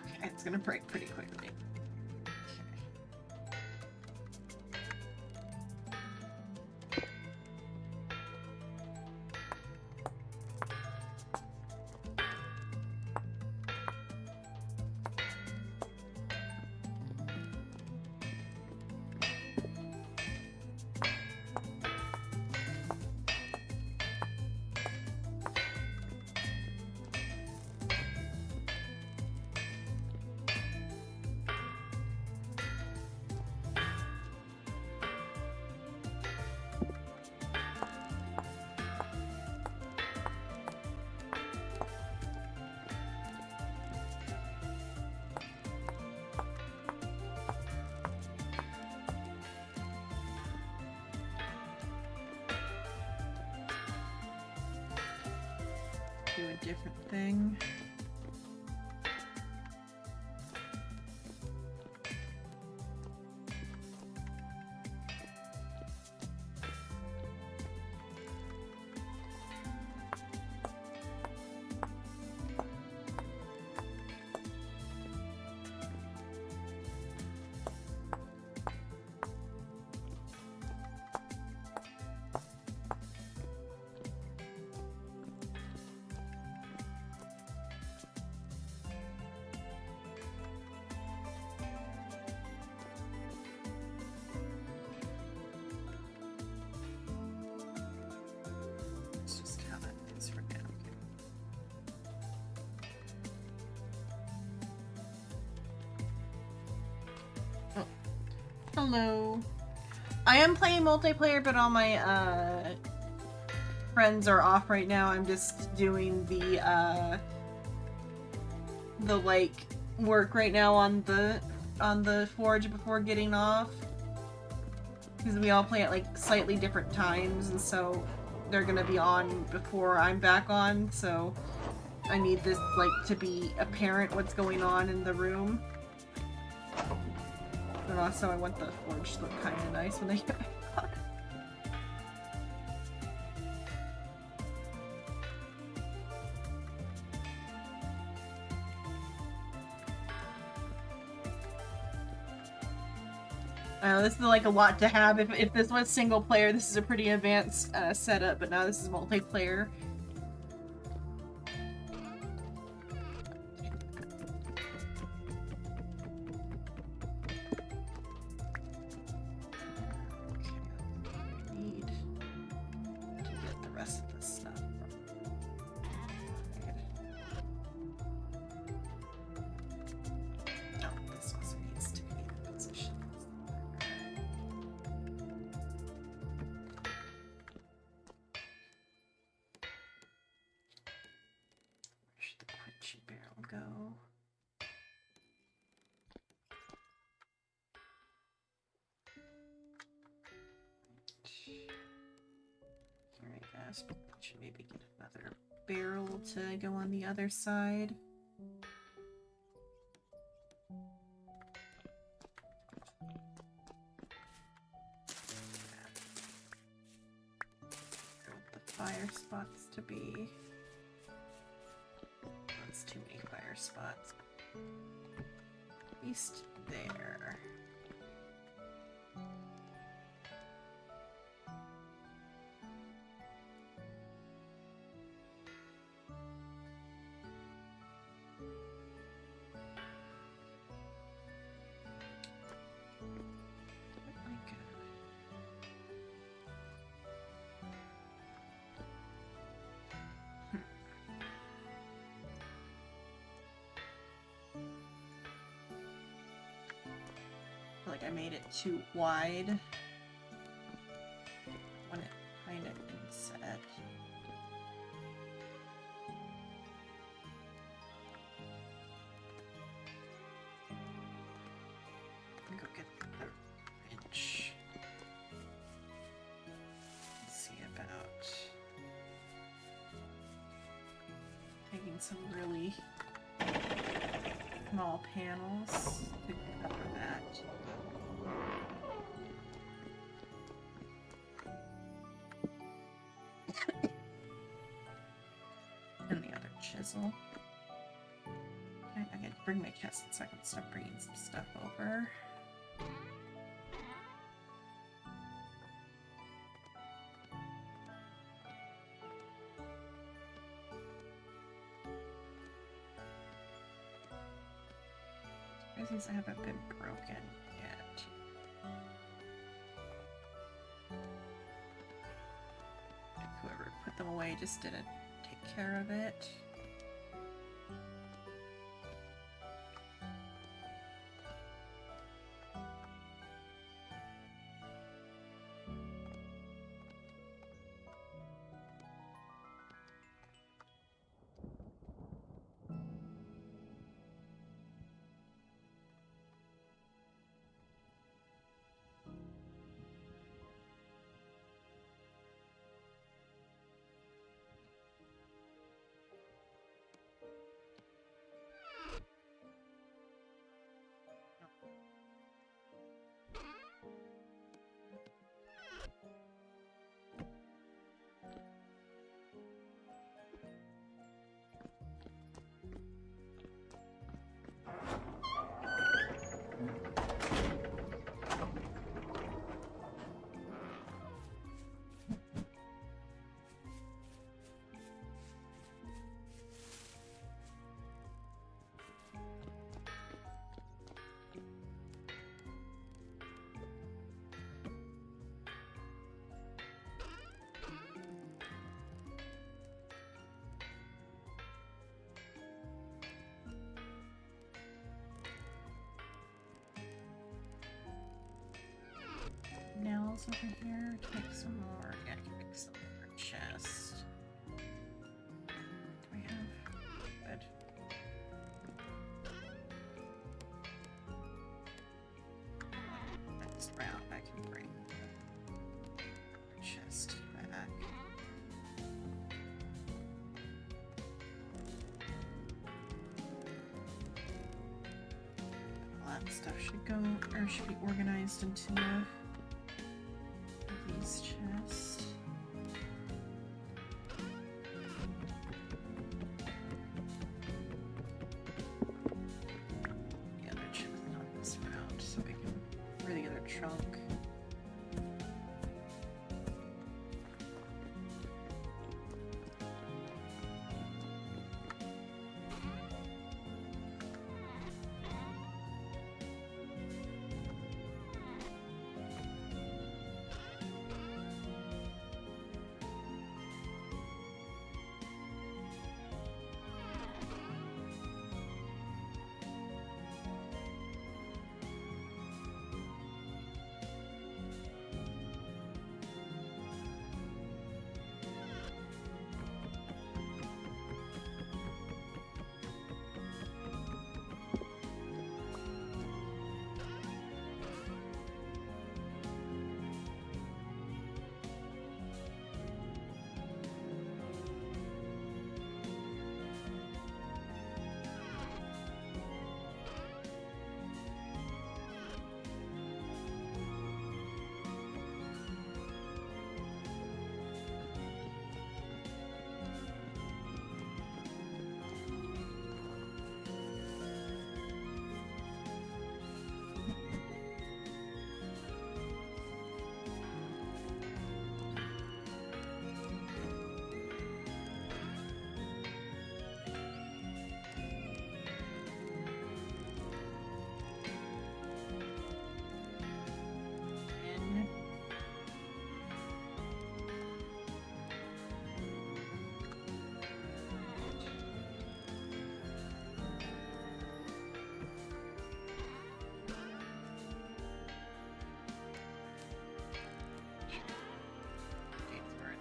Okay, it's gonna break pretty quickly. Do a different thing. Hello. I am playing multiplayer, but all my friends are off right now. I'm just doing the like work right now on the forge before getting off. Because we all play at like slightly different times, and so they're gonna be on before I'm back on, so I need this like to be apparent what's going on in the room. And also I want the forge to look kinda nice when they get back on. This is like a lot to have. If this was single player, this is a pretty advanced setup, but now this is multiplayer. Need to get the rest of this stuff. Oh, this also needs to be in position. Where should the quenching barrel go? Alright, guys, should maybe get another barrel to go on the other side. The fire spots to be. That's too many fire spots. At least there. Like I made it too wide. I want it kind of inset. Go get the wrench. Let's see about making some really small panels to cover that. And the other chisel. Okay, I gotta bring my chest so I can start bringing some stuff over. These haven't been broken yet. Whoever put them away just didn't take care of it. shelves over here. Take some more. Yeah, take some more chest. Do we have? Good. Next round, I can bring the chest back. All that stuff should go, or should be organized into these chests. The other chest on this round, so we can, or the other trunk.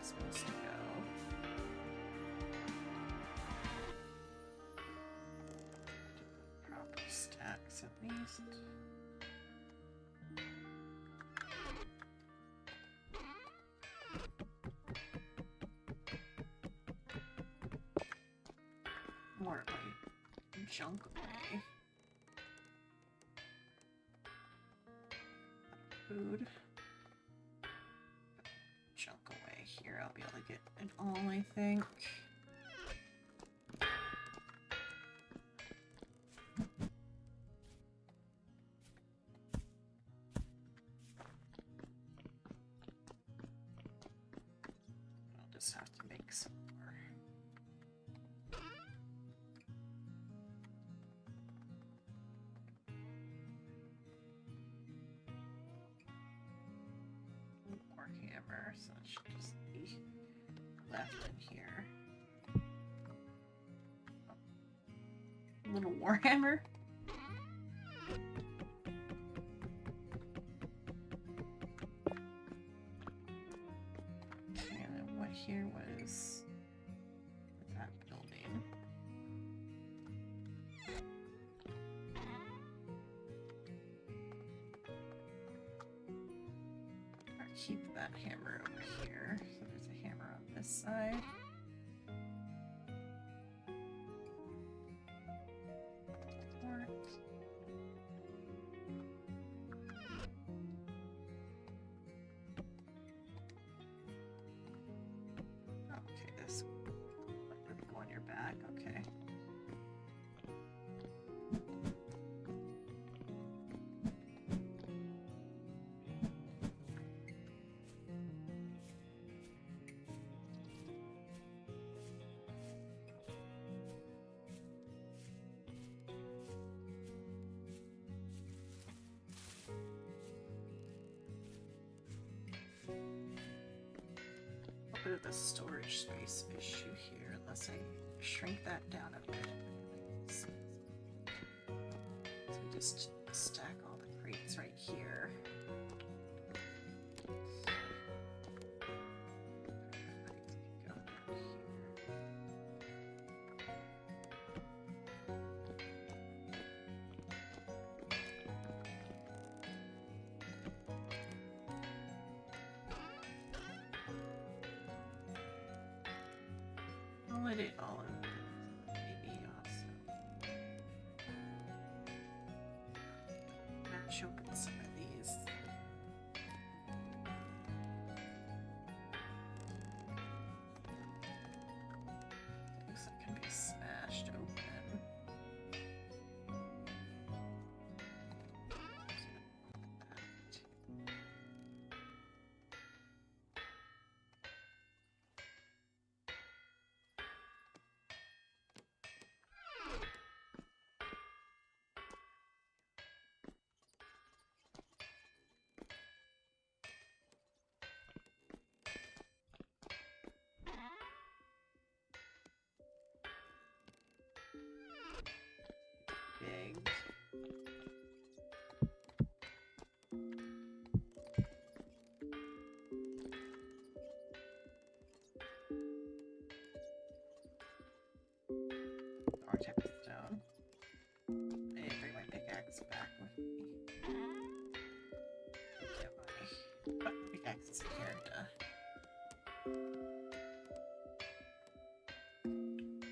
Supposed to go. Proper stacks at least. More like junk away. Food. Junk away here. I'll be able to get it all, I think. I'll just have to make some more. More hammer, so it should just be left in here. A little warhammer. Okay, and then what here was that building? Or keep that hammer over here. So there's a hammer on this side. Okay, this would go on your back. Okay. A bit of a storage space issue here, unless I shrink that down a bit. So we just stack all the crates right here. consolidate all of them. Maybe also match open some of these. Things that can be smashed open. Big. Or type of stone. I need to bring my pickaxe back with me. Get my pickaxe in here to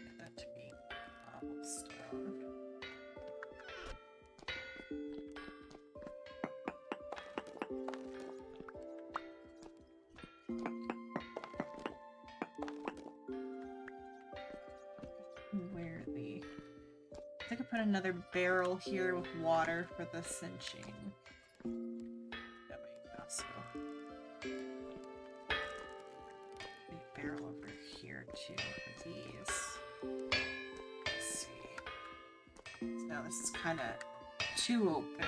get that to be cobblestone. Where the... I think I put another barrel here with water for the cinching. That might also be a barrel over here too for these. Let's see. So now this is kind of too open.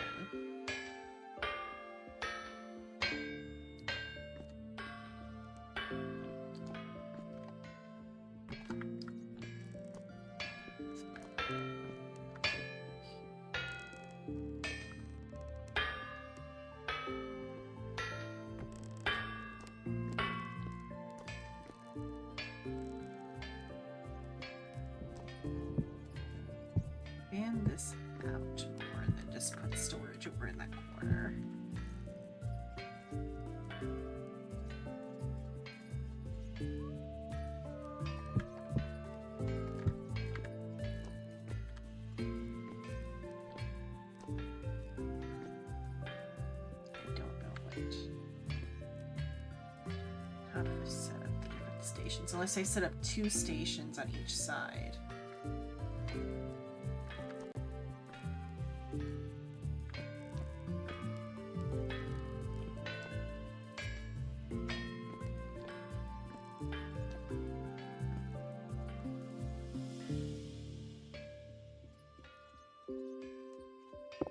Fan this out more and then just put storage over in that corner. I don't know how to set up the different stations, unless I set up 2 stations on each side.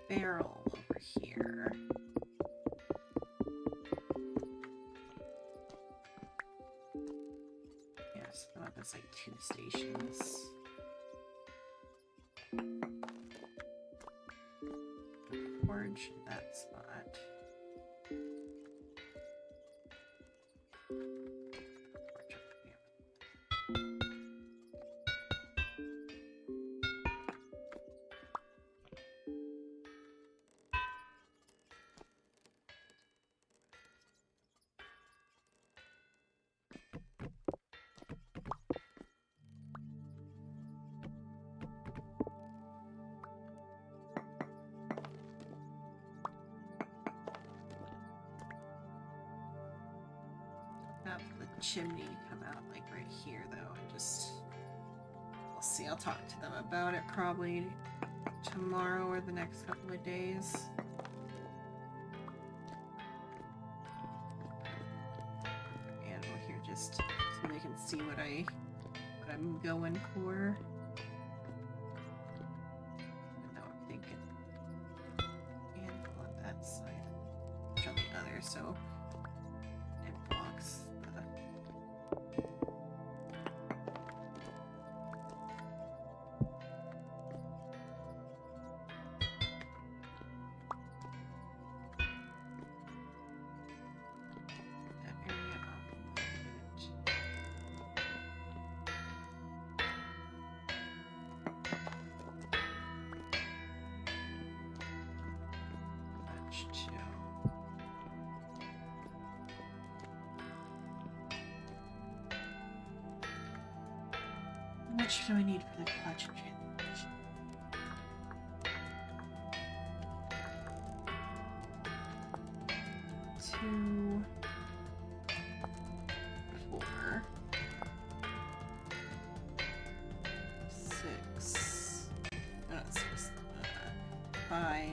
Barrel over here. Yes, oh, that's like 2 stations. Forge in that spot. Forge over here. Have the chimney come out like right here though, and just we'll see. I'll talk to them about it probably tomorrow or the next couple of days. And we'll here just so they can see what I'm going for. Now I'm thinking anvil on that side, on the other, so it blocks the that area up a little bit. Match two. do I need for the clutch transmission? 2, 4, 6, 5.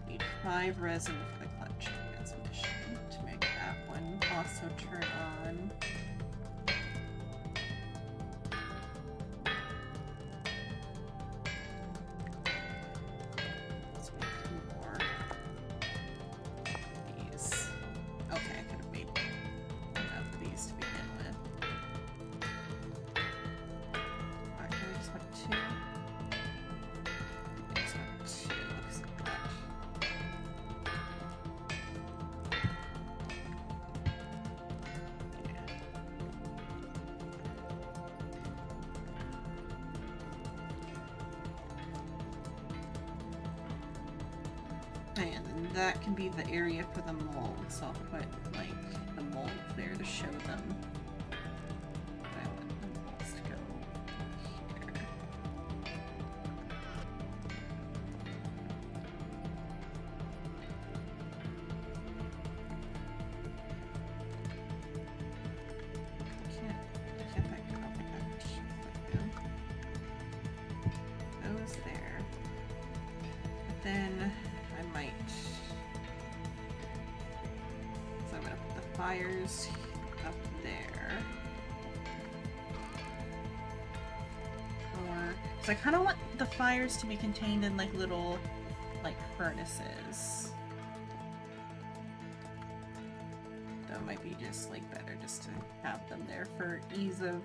Need 5 resin for the clutch transmission to make that one also turn on. Let's make 2 more. These. Okay, I could have made enough of these to begin with. Alright, can we just want 2? I just want 2 because of that. And then that can be the area for the mold, so I'll put, like, the mold there to show them. But I want the molds to go here. Can't that go up like that? Those there. But then I might. So I'm gonna put the fires up there. So I kind of want the fires to be contained in like little, like furnaces. That might be just like better just to have them there for ease of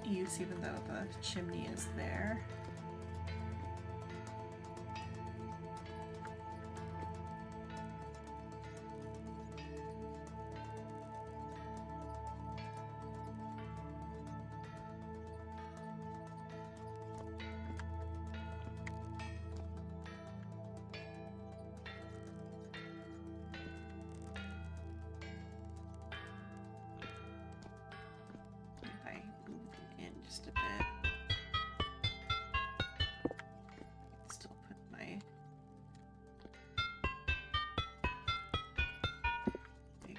use, even though the chimney is there. Just a bit. Still put my like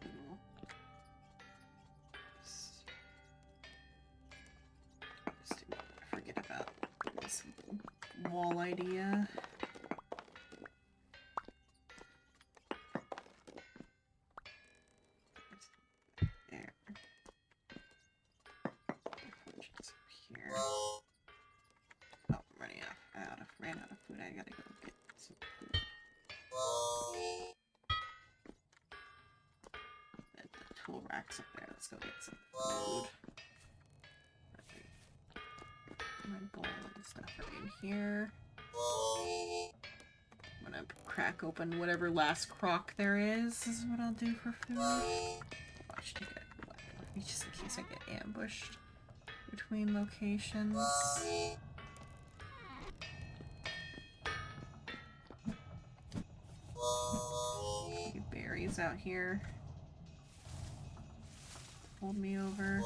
little. Just forget about this wall idea. Ran out of food. I gotta go get some food. And the tool rack's up there. Let's go get some food. My bowl and stuff are in here. I'm gonna crack open whatever last crock there is what I'll do for food. Oh, I should take a weapon with me just in case I get ambushed between locations. Berries out here. Hold me over.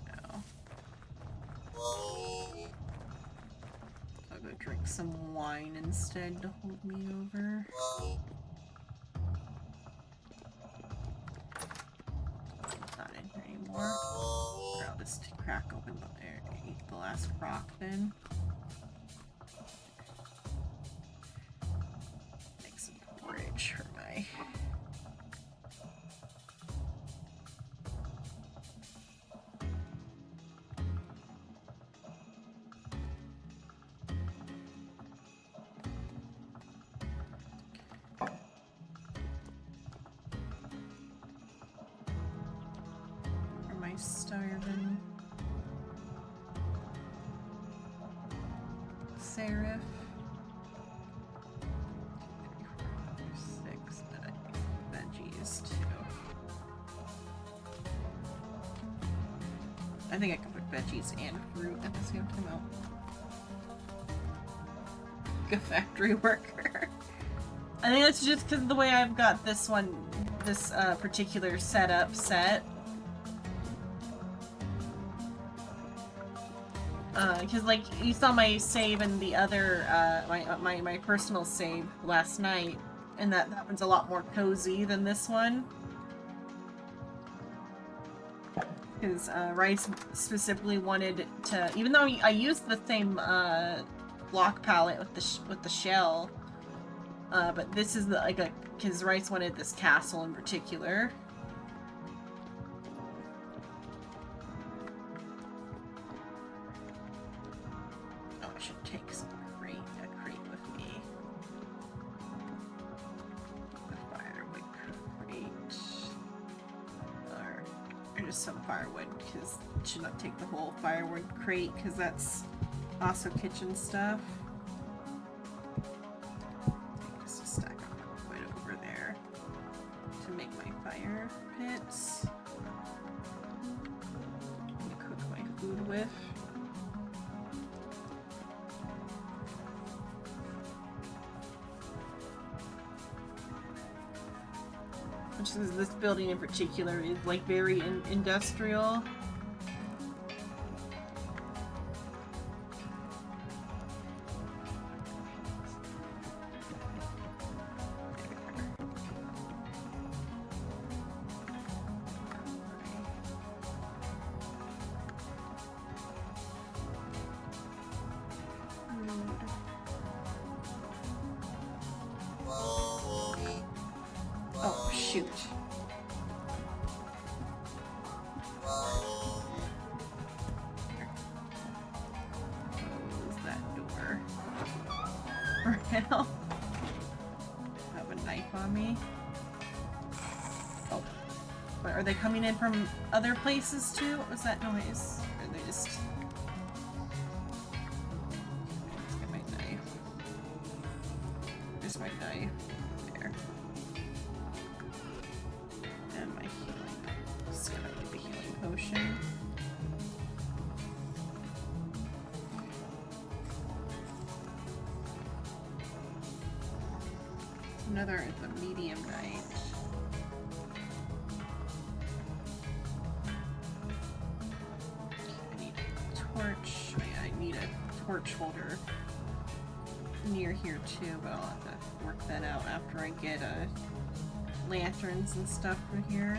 No. I'll go drink some wine instead to hold me over. It's not in here anymore. Or I'll just crack open the last crock then. For my starving serif. I think I can put veggies and fruit at the same time. Oh. Like a factory worker. I think that's just because of the way I've got this one, this particular setup set. Because like you saw my save in the other, my personal save last night, and that one's a lot more cozy than this one. Because Rice specifically wanted to, even though I used the same block palette with the shell, but this is like a, because Rice wanted this castle in particular. Oh, I should take a crate with me. A firewood crate. Or just some firewood, because I should not take the whole firewood crate, because that's also kitchen stuff. Take just a stack of wood over there to make my fire pits. To cook my food with. Which is, this building in particular is like very industrial. Oh, shoot. Close that door. For now. Have a knife on me. Oh. But are they coming in from other places too? What was that noise? Or are they just... Let's get my knife. There's my knife. There. And my healing. Just gonna need the healing potion. Another at the medium night. I need a torch. I need a torch holder near here too, but I'll have to work that out after I get lanterns and stuff from here.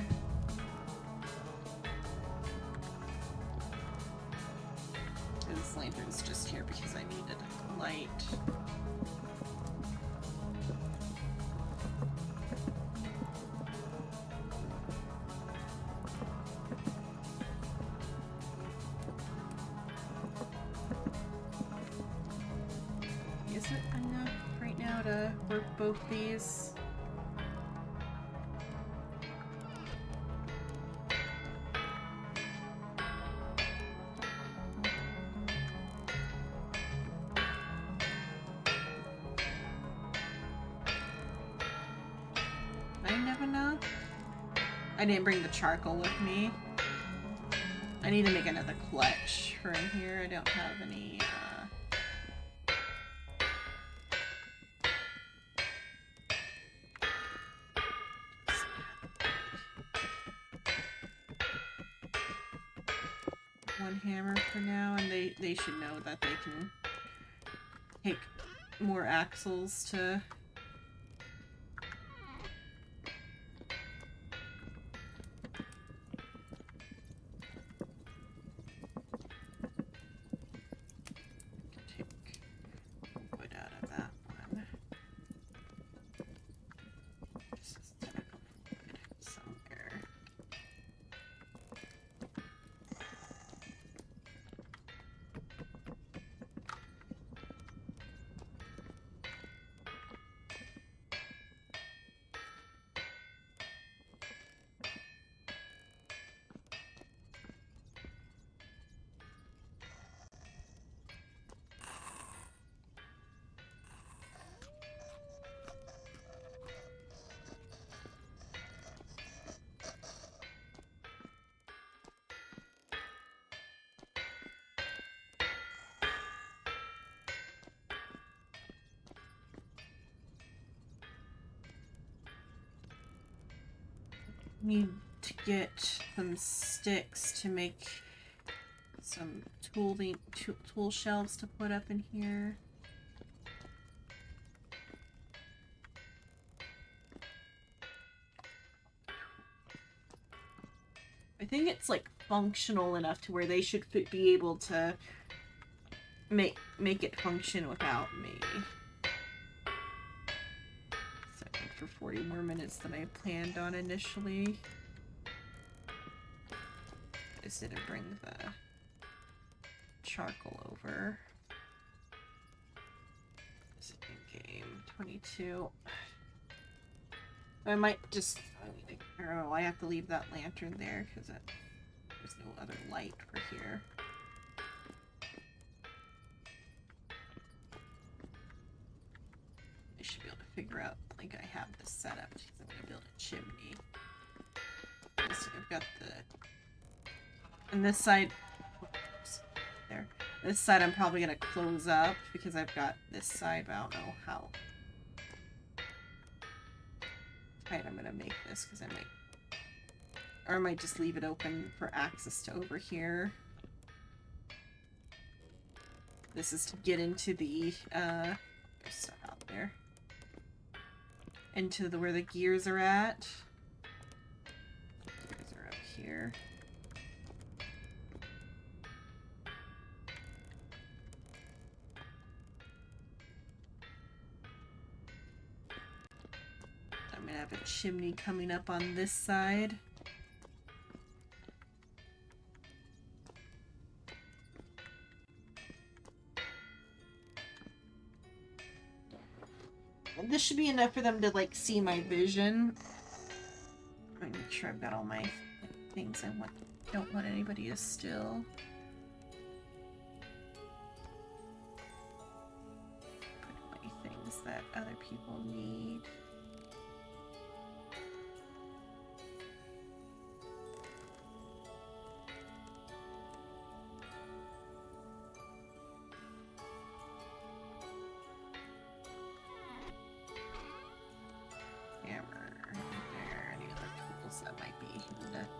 And this lantern's just here because I needed light. Is it enough right now to work both these? I never know. I didn't bring the charcoal with me. I need to make another clutch for in here. I don't have any, one hammer for now, and they should know that they can take more axles to take wood out of that one. Just a stack of wood somewhere. need to get some sticks to make some tool shelves to put up in here. I think it's like functional enough to where they should be able to make it function without me. Second for 40 more minutes than I planned on initially. I just didn't bring the charcoal over. This is in game 22. I might just. Oh, I have to leave that lantern there because there's no other light for here. I should be able to figure out, like, I have this set up because I'm going to build a chimney. So I've got the... And this side... Oops, there. This side I'm probably going to close up because I've got this side, but I don't know how tight I'm going to make this because I might... Or I might just leave it open for access to over here. This is to get into the, there's stuff out there. Into where the gears are at. Gears are up here. I'm gonna have a chimney coming up on this side. This should be enough for them to, like, see my vision. I'm make sure I've got all my things I don't want anybody to steal. Put away things that other people need.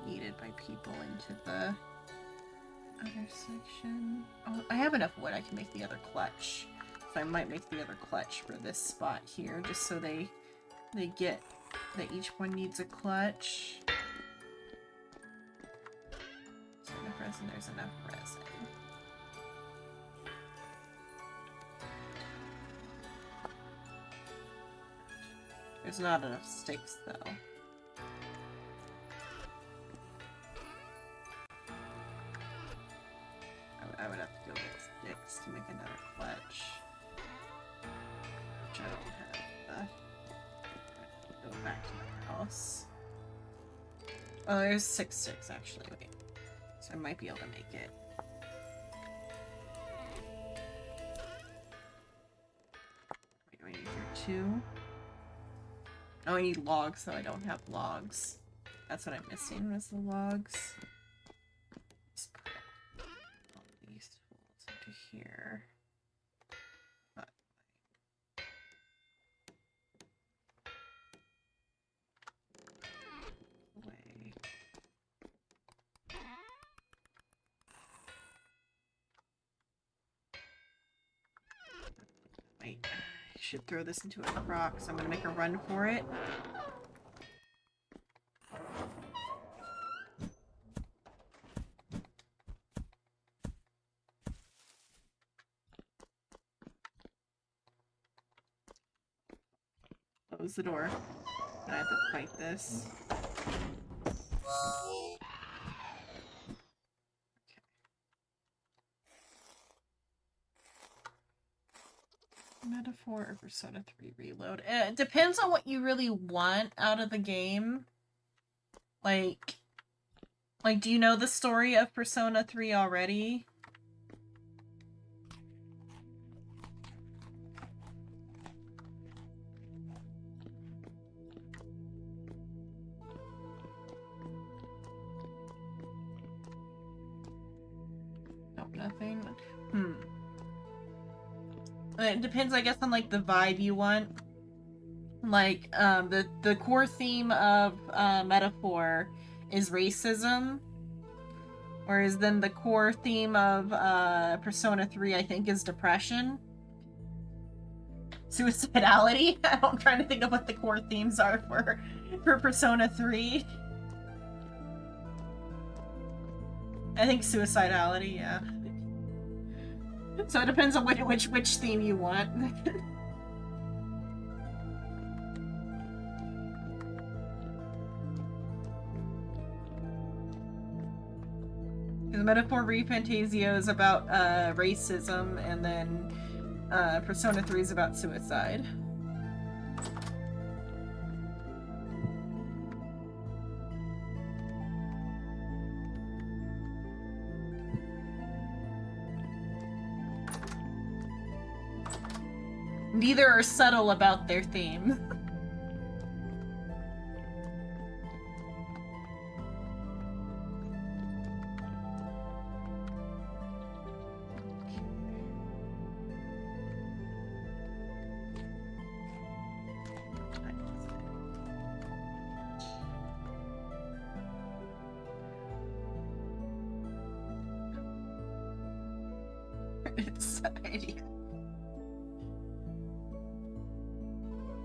Needed by people into the other section. Oh, I have enough wood. I can make the other clutch. So I might make the other clutch for this spot here, just so they get that each one needs a clutch. Is there enough resin? There's enough resin. There's not enough sticks though. I would have to go get sticks to make another clutch. Which I don't have. Go back to my house. Oh, there's 6 sticks actually. Wait. So I might be able to make it. Wait, do I need here 2? Oh, I need logs, so I don't have logs. That's what I'm missing, was the logs. Here. Away. Wait, I should throw this into a crock, so I'm gonna make a run for it. Close the door. I have to fight this. Okay. Metaphor or Persona 3 reload. It depends on what you really want out of the game. Like, do you know the story of Persona 3 already? Nothing. It depends, I guess, on, like, the vibe you want. Like, the core theme of Metaphor is racism, whereas then the core theme of Persona 3, I think, is depression. Suicidality? I'm trying to think of what the core themes are for Persona 3. I think suicidality, yeah. So it depends on which theme you want. The Metaphor Refantasio is about racism, and then Persona 3 is about suicide. Neither are subtle about their theme. It's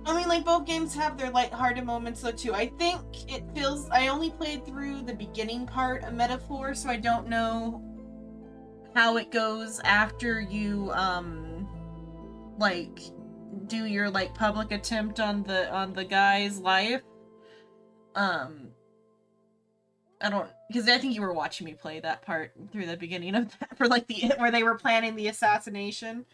I mean, like, both games have their lighthearted moments, though, too. I think it feels... I only played through the beginning part of Metaphor, so I don't know how it goes after you, like, do your, like, public attempt on the guy's life. I don't... Because I think you were watching me play that part through the beginning of that, for, like, where they were planning the assassination.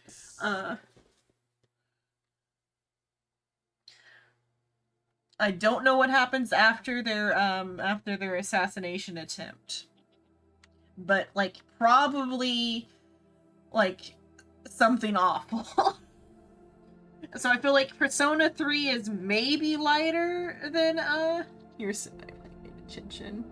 I don't know what happens after their assassination attempt. But, like, probably, like, something awful. So I feel like Persona 3 is maybe lighter than, here's Chin-Chin.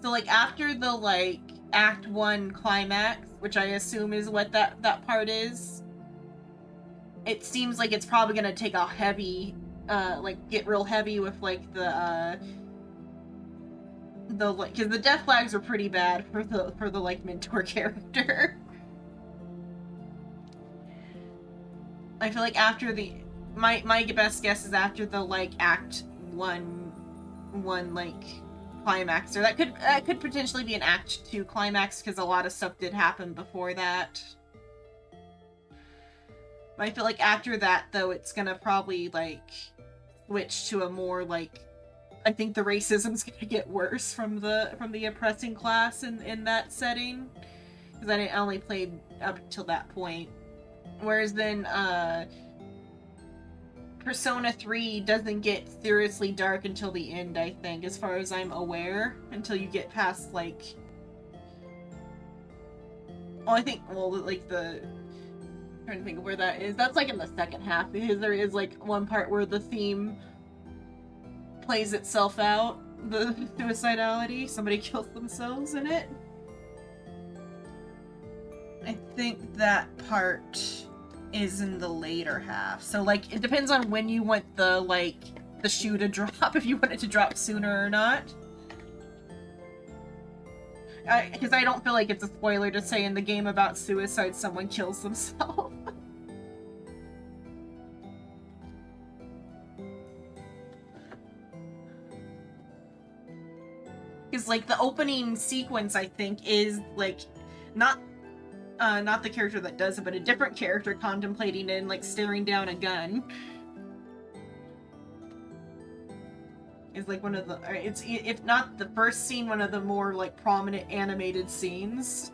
So, like, after the, like, Act 1 climax, which I assume is what that part is, it seems like it's probably gonna take a heavy, like, get real heavy with, like, because the death flags are pretty bad for the like, mentor character. I feel like after my best guess is after the, like, Act 1, like, climax, or that could potentially be an Act 2 climax, because a lot of stuff did happen before that. But I feel like after that, though, it's gonna probably, like, switch to a more, like, I think the racism's gonna get worse from the oppressing class in that setting, because I only played up till that point. Whereas then, Persona 3 doesn't get seriously dark until the end, I think, as far as I'm aware, until you get past, like... Well, I think, like, I'm trying to think of where that is. That's, like, in the second half, because there is, like, one part where the theme plays itself out, the suicidality. Somebody kills themselves in it. I think that part is in the later half. So, like, it depends on when you want the shoe to drop, if you want it to drop sooner or not. Because I don't feel like it's a spoiler to say in the game about suicide someone kills themselves. Because, like, the opening sequence, I think, is, like, not the character that does it, but a different character contemplating it and, like, staring down a gun. Is, like, one of the... It's, if not the first scene, one of the more, like, prominent animated scenes.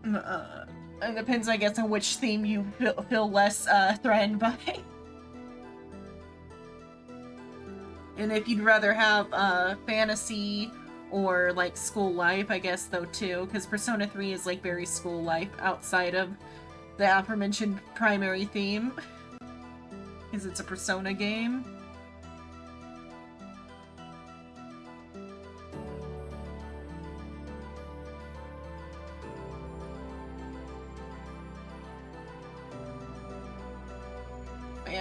It depends, I guess, on which theme you feel less threatened by. And if you'd rather have fantasy or, like, school life, I guess, though, too. Because Persona 3 is, like, very school life outside of the aforementioned primary theme. Because it's a Persona game.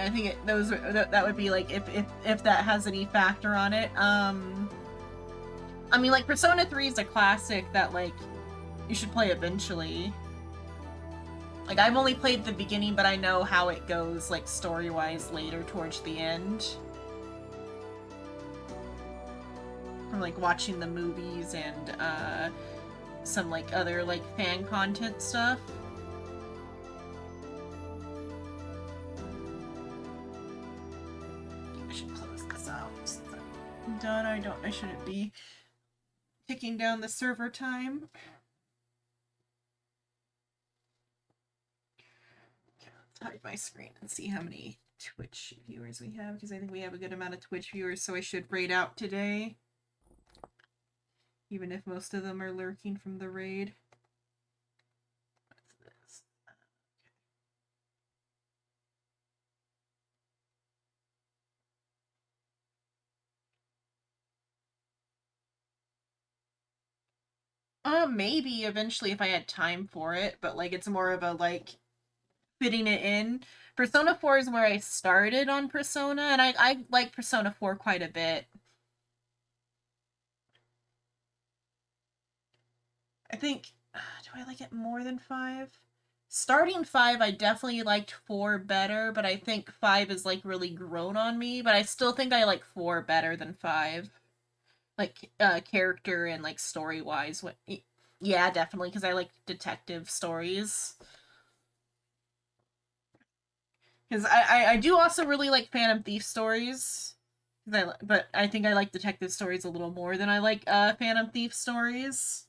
I think that would be like if that has any factor on it. I mean, like, Persona 3 is a classic that, like, you should play eventually. Like, I've only played the beginning, but I know how it goes, like, story-wise later towards the end. From, like, watching the movies and, some, like, other, like, fan content stuff. I should close this out. Since I'm done, I shouldn't be ticking down the server time. Okay, let's hide my screen and see how many Twitch viewers we have, because I think we have a good amount of Twitch viewers, so I should raid out today. Even if most of them are lurking from the raid. What's this? Maybe eventually if I had time for it, but like it's more of a like fitting it in. Persona 4 is where I started on Persona, and I like Persona 4 quite a bit. I think, do I like it more than 5? Starting 5, I definitely liked 4 better, but I think 5 is like really grown on me, but I still think I like 4 better than 5. Like, character and like story-wise. Yeah, definitely, because I like detective stories. Because I do also really like Phantom Thief stories. But I think I like detective stories a little more than I like Phantom Thief stories.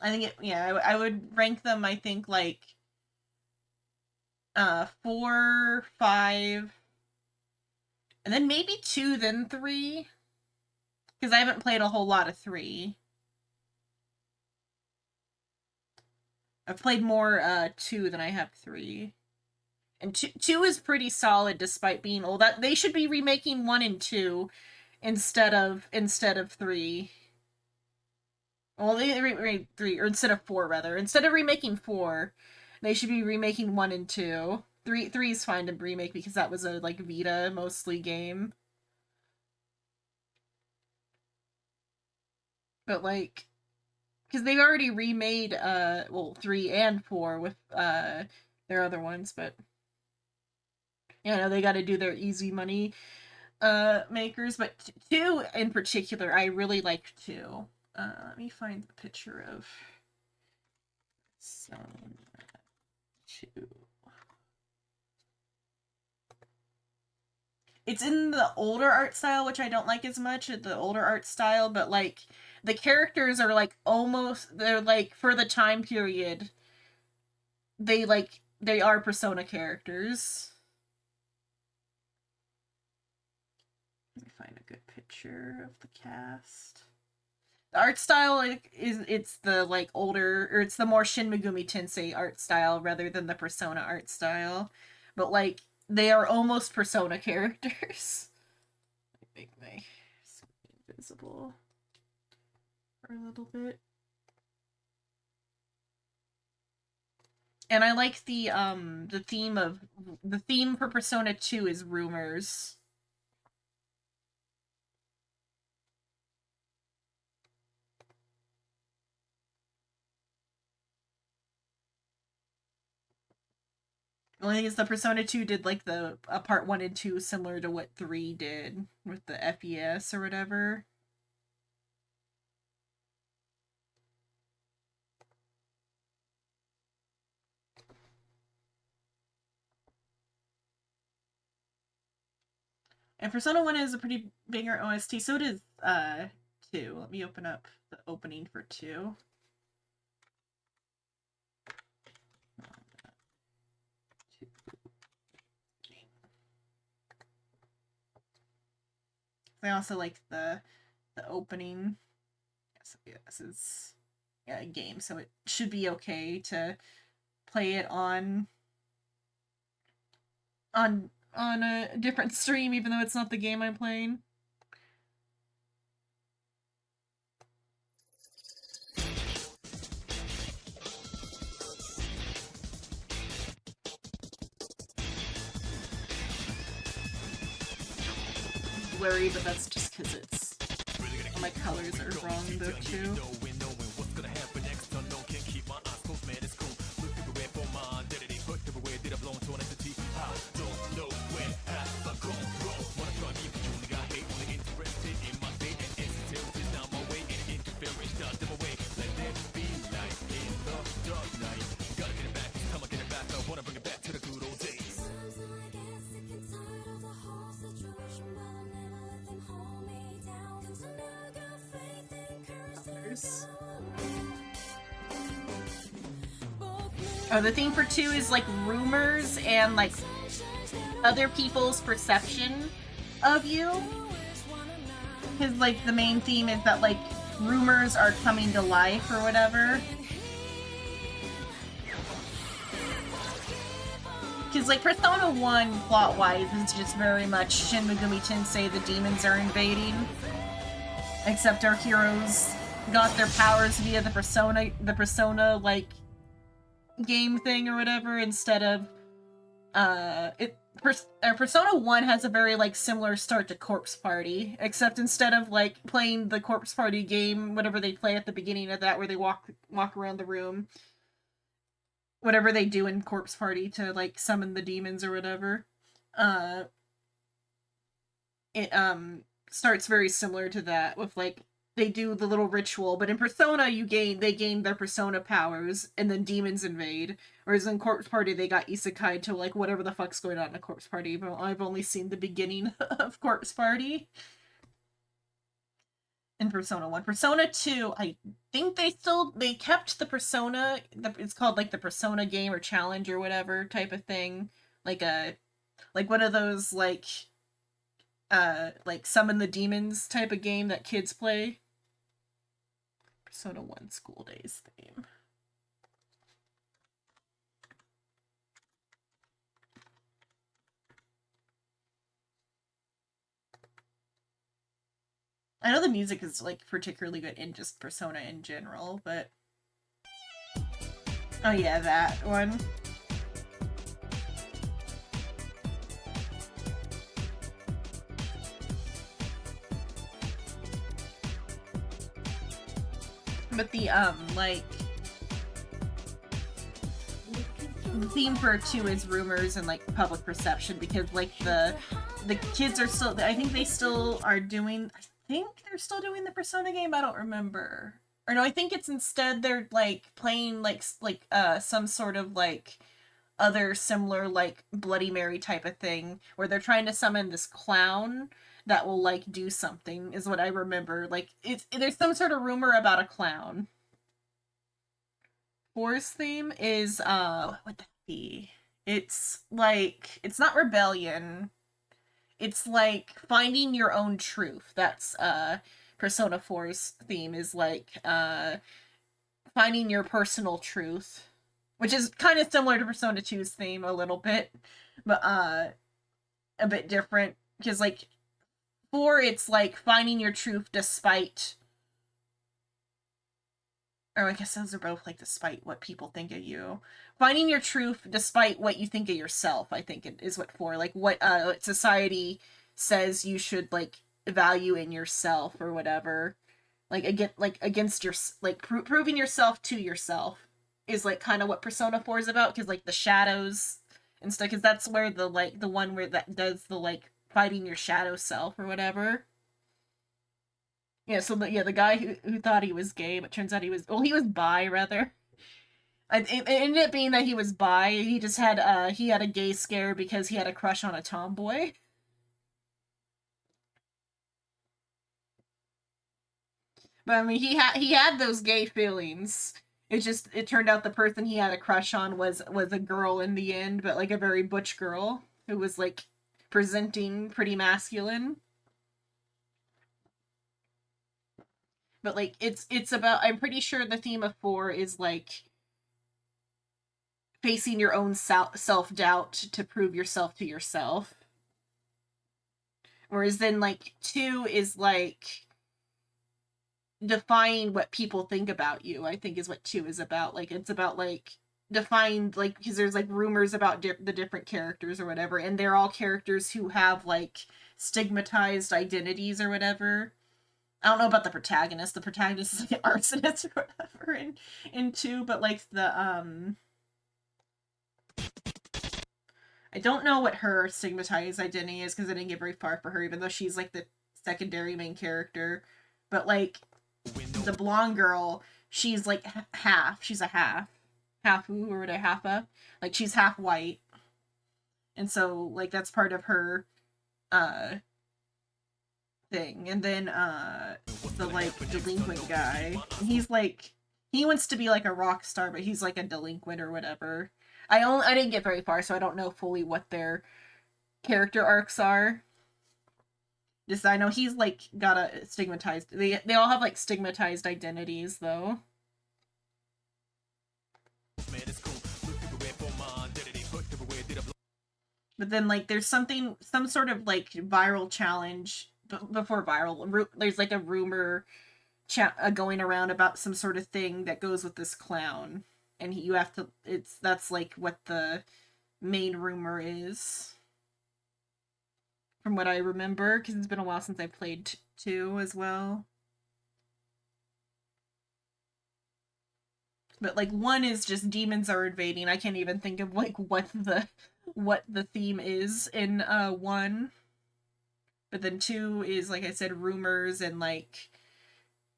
I think I would rank them, I think, like 4, 5, and then maybe 2, then 3. Because I haven't played a whole lot of 3. I've played more 2 than I have 3. And 2 is pretty solid despite being old. That they should be remaking 1 and 2 instead of 3. Well, they remade 3, or instead of 4 rather. Instead of remaking 4, they should be remaking 1 and 2. 3 is fine to remake because that was a like Vita mostly game. But like, because they already remade 3 and 4 with their other ones, but you know, they got to do their easy money makers. But 2 in particular, I really like 2. Let me find the picture of some 2. It's in the older art style, which I don't like as much, the older art style, but like the characters are like almost, they're like for the time period, they are Persona characters. Let me find a good picture of the cast. The art style it's the like older, or it's the more Shin Megumi Tensei art style rather than the Persona art style. But like they are almost Persona characters. Let me make my screen visible for a little bit. And I like the theme for Persona 2 is rumors. The only thing is the Persona 2 did like the part 1 and 2 similar to what 3 did with the FES or whatever. And Persona 1 is a pretty bigger OST, so it is 2. Let me open up the opening for 2. I also like the opening. So yeah, this is a game, so it should be okay to play it on a different stream, even though it's not the game I'm playing. blurry, but that's just because it's... my colors are wrong, though, too. Oh, the theme for 2 is, like, rumors and, like, other people's perception of you. Because, like, the main theme is that, like, rumors are coming to life or whatever. Because, like, Persona 1, plot-wise, is just very much Shin Megami Tensei, the demons are invading. Except our heroes got their powers via the Persona, like, game thing or whatever, instead of, Persona 1 has a very, like, similar start to Corpse Party, except instead of, like, playing the Corpse Party game, whatever they play at the beginning of that, where they walk around the room, whatever they do in Corpse Party to, like, summon the demons or whatever, it, starts very similar to that, with, like, they do the little ritual, but in Persona, they gain their Persona powers, and then demons invade. Whereas in Corpse Party, they got isekai to, like, whatever the fuck's going on in Corpse Party, but I've only seen the beginning of Corpse Party. In Persona 1. Persona 2, I think they kept the Persona, it's called, like, the Persona game or challenge or whatever type of thing. Like one of those, like summon the demons type of game that kids play. Persona 1 School Days theme. I know the music is, like, particularly good in just Persona in general, but... oh yeah, that one. But the, like... the theme for 2 is rumors and, like, public perception, because, like, the kids are still... I think they still are doing... I think they're still doing the Persona game? I don't remember. Or no, I think it's instead they're, like, playing, like, some sort of, like, other similar, like, Bloody Mary type of thing, where they're trying to summon this clown that will, like, do something, is what I remember. Like, there's some sort of rumor about a clown. 4's theme is, what would that be? It's, like, it's not rebellion. It's, like, finding your own truth. That's, Persona 4's theme, is, like, finding your personal truth. Which is kind of similar to Persona 2's theme a little bit, but, a bit different. Because, like, 4, it's, like, finding your truth despite... or I guess those are both, like, despite what people think of you. Finding your truth despite what you think of yourself, I think it is what 4. Like, what society says you should, like, value in yourself or whatever. Like, against your... like, proving yourself to yourself is, like, kind of what Persona 4 is about, because, like, the shadows and stuff, because that's where the, like, the one where that does the, like, fighting your shadow self or whatever. Yeah, so the guy who thought he was gay, but turns out he was bi, rather. It ended up being that he was bi. He just had a gay scare because he had a crush on a tomboy. But I mean, he had those gay feelings. It turned out the person he had a crush on was a girl in the end, but, like, a very butch girl who was, like, presenting pretty masculine. But, like, it's about... I'm pretty sure the theme of 4 is, like, facing your own self-doubt to prove yourself to yourself. Whereas then, like, 2 is, like, defying what people think about you, I think is what 2 is about. Like, it's about, like, defined, like, because there's like rumors about the different characters or whatever, and they're all characters who have like stigmatized identities or whatever. I don't know about the protagonist. The protagonist is like an arsonist or whatever in two, but like I don't know what her stigmatized identity is because I didn't get very far for her, even though she's like the secondary main character. But like the blonde girl, she's like half. She's a half who or whatever, half a, like she's half white, and so like that's part of her uh thing. And then the like delinquent guy, he's like, he wants to be like a rock star, but he's like a delinquent or whatever. I didn't get very far, so I don't know fully what their character arcs are. Just I know he's like got a stigmatized. They all have like stigmatized identities though. But then like there's some sort of like viral challenge before viral. There's like a rumor going around about some sort of thing that goes with this clown, and you have to. That's like what the main rumor is, from what I remember, because it's been a while since I played 2 as well. But like 1 is just demons are invading. I can't even think of like what the theme is in 1. But then 2 is, like I said, rumors and like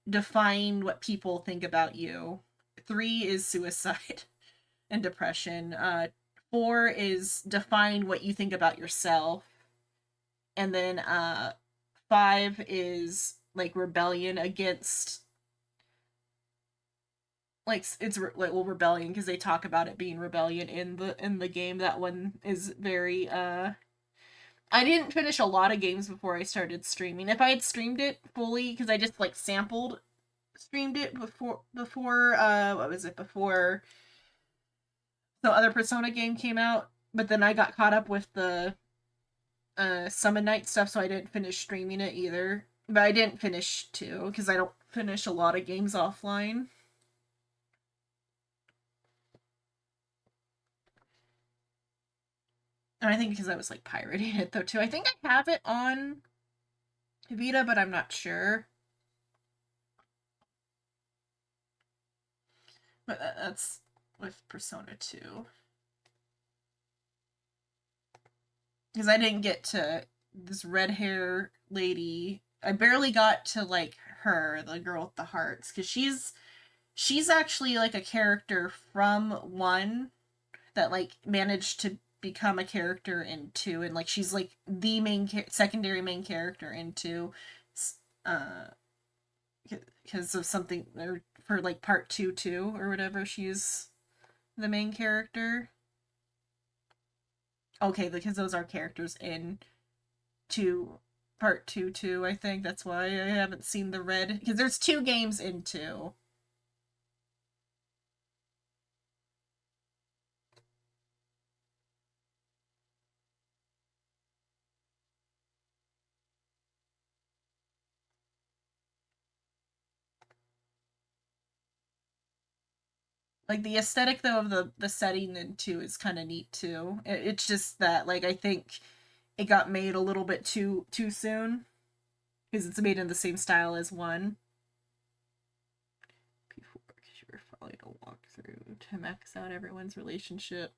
define what people think about you. 3 is suicide and depression. 4 is define what you think about yourself. And then 5 is like rebellion against, like it's like, well, rebellion, because they talk about it being rebellion in the game. That one is very I didn't finish a lot of games before I started streaming. If I had streamed it fully, because I just like streamed it before what was it, before the other Persona game came out, but then I got caught up with the Summon Night stuff, so I didn't finish streaming it either. But I didn't finish 2 because I don't finish a lot of games offline. And I think because I was like pirating it though too. I think I have it on Vita, but I'm not sure. But that's with Persona 2. Because I didn't get to this red hair lady. I barely got to like her, the girl with the hearts, because she's actually like a character from 1 that like managed to become a character in 2, and like she's like the secondary main character in 2, because of something, or for like part 2 too or whatever, she's the main character. Okay, because those are characters in 2, part 2 too, I think. That's why I haven't seen the red, because there's 2 games in 2. Like the aesthetic though of the setting in 2 is kind of neat too. It's just that like I think it got made a little bit too soon, because it's made in the same style as 1. Before, because you were following a walkthrough to max out everyone's relationship.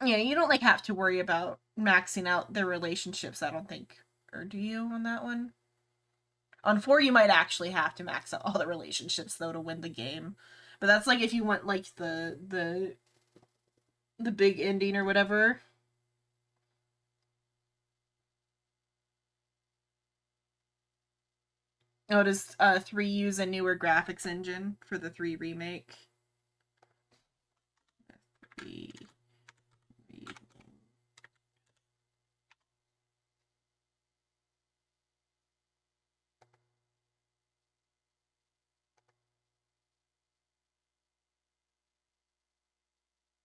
Yeah, you don't like have to worry about maxing out their relationships, I don't think. Or do you on that one? On 4 you might actually have to max out all the relationships though to win the game. But that's like if you want like the big ending or whatever. Oh, does 3 use a newer graphics engine for the 3 remake? 3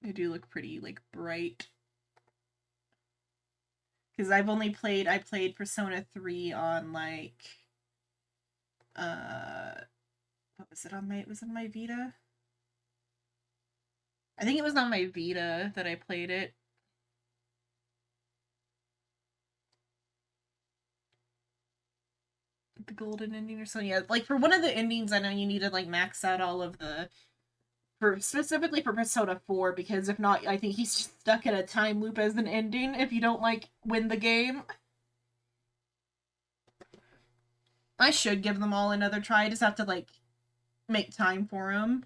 They do look pretty like bright. Because I played Persona 3 on like what was it on my Vita? I think it was on my Vita that I played it. The golden ending or something. Yeah, like for one of the endings, I know you need to like max out all of the for specifically for Persona 4 because if not, I think he's just stuck in a time loop as an ending if you don't like win the game. I should give them all another try. I just have to like make time for them.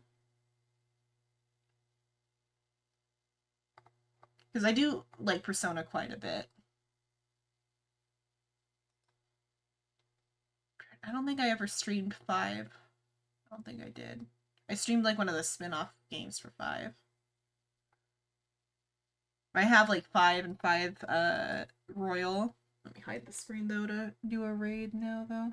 Because I do like Persona quite a bit. I don't think I ever streamed 5. I don't think I did. I streamed like one of the spin-off games for 5. I have like 5 and 5 Royal. Let me hide the screen though to do a raid now though.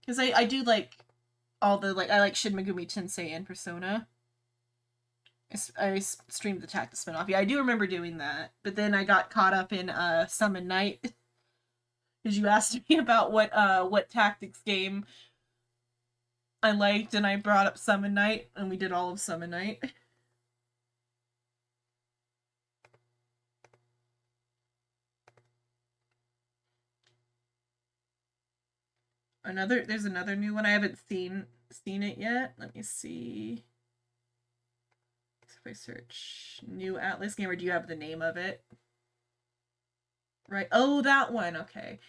Because I do like all the like I like Shin Megumi Tensei and Persona. I streamed the Tactics spinoff. Yeah, I do remember doing that. But then I got caught up in Summon Night because you asked me about what Tactics game I liked, and I brought up Summon Night, and we did all of Summon Night. There's another new one. I haven't seen it yet. Let me see. If I search new Atlas game, or do you have the name of it? Right. Oh, that one. Okay.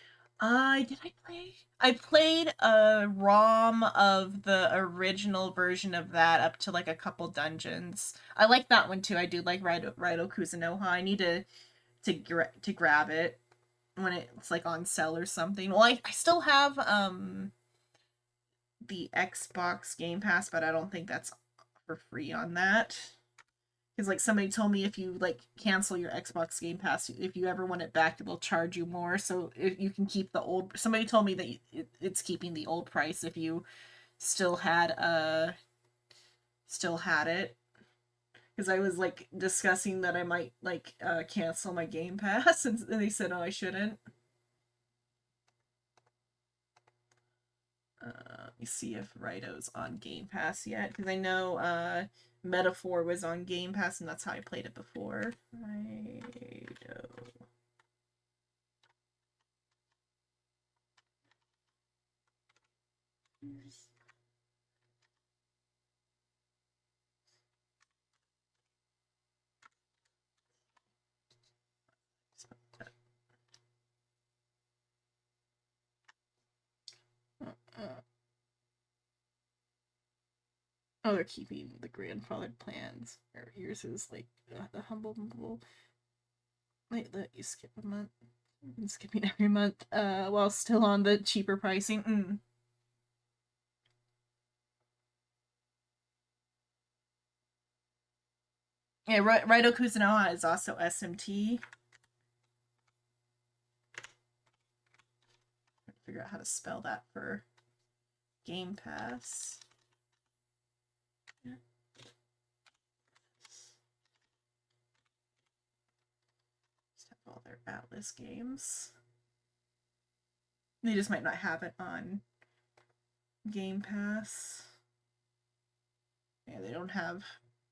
Did I play? I played a ROM of the original version of that up to like a couple dungeons. I like that one too. I do like Raido Kuzunoha. I need to grab it when it's like on sale or something. Well, I still have the Xbox Game Pass, but I don't think that's for free on that. Because like somebody told me if you like cancel your Xbox Game Pass, if you ever want it back, it will charge you more. So if you can keep the old, somebody told me that it's keeping the old price if you still had it. Because I was like discussing that I might like cancel my Game Pass, and they said, "Oh, I shouldn't." Let me see if Raido's on Game Pass yet, because I know Metaphor was on Game Pass, and that's how I played it before. Raido. Oh, they're keeping the grandfathered plans. Yours is like the humble. Wait, let you skip a month. I'm skipping every month while still on the cheaper pricing. Yeah, Raido Kuzunoha is also SMT. Figure out how to spell that for Game Pass. Yeah. Just have all their Atlas games. They just might not have it on Game Pass. Yeah, they don't have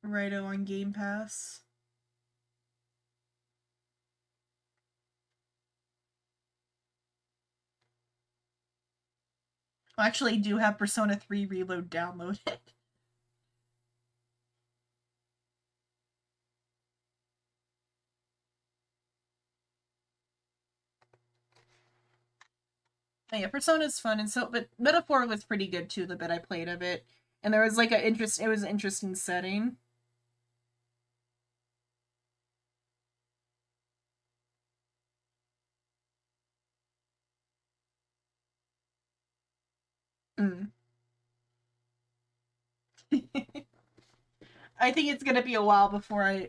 Raido on Game Pass. I actually do have Persona 3 Reload downloaded. Yeah, Persona's fun, and so but Metaphor was pretty good too. The bit I played of it, and there was like it was an interesting setting. Mm. I think it's gonna be a while before I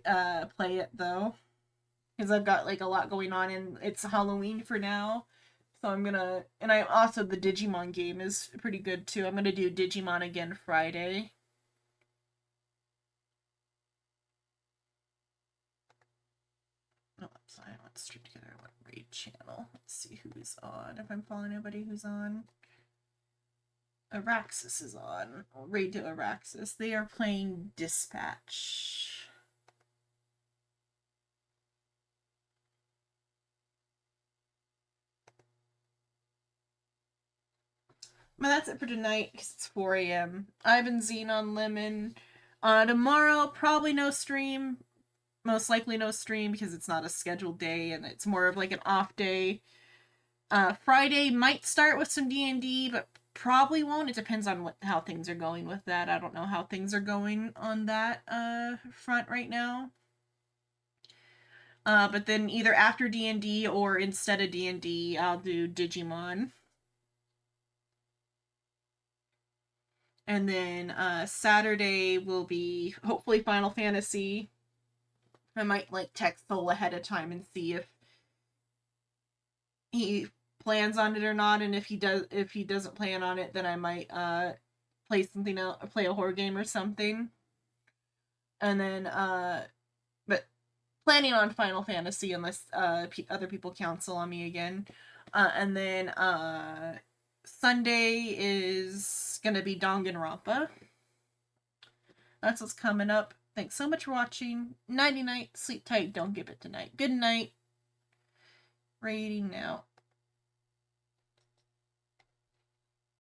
play it though, because I've got like a lot going on, and it's Halloween for now. So I'm gonna, and I also the Digimon game is pretty good too. I'm gonna do Digimon again Friday. No, sorry, let's stream together. What raid channel? Let's see who's on. If I'm following anybody who's on. Araxis is on. Raid to Araxis. They are playing Dispatch. But that's it for tonight because it's 4 a.m. I've been Xenon Lemon. Tomorrow, probably no stream. Most likely no stream because it's not a scheduled day and it's more of like an off day. Friday might start with some D&D, but probably won't. It depends on how things are going with that. I don't know how things are going on that front right now. But then either after D&D or instead of D&D, I'll do Digimon. And then Saturday will be hopefully Final Fantasy. I might like text Soul ahead of time and see if he plans on it or not, and if he doesn't plan on it, then I might play something else, play a horror game or something. And then but planning on Final Fantasy unless other people counsel on me again. And then Sunday is gonna be Danganronpa. That's what's coming up. Thanks so much for watching. Nighty night, sleep tight, don't give it tonight. Good night. Rating now.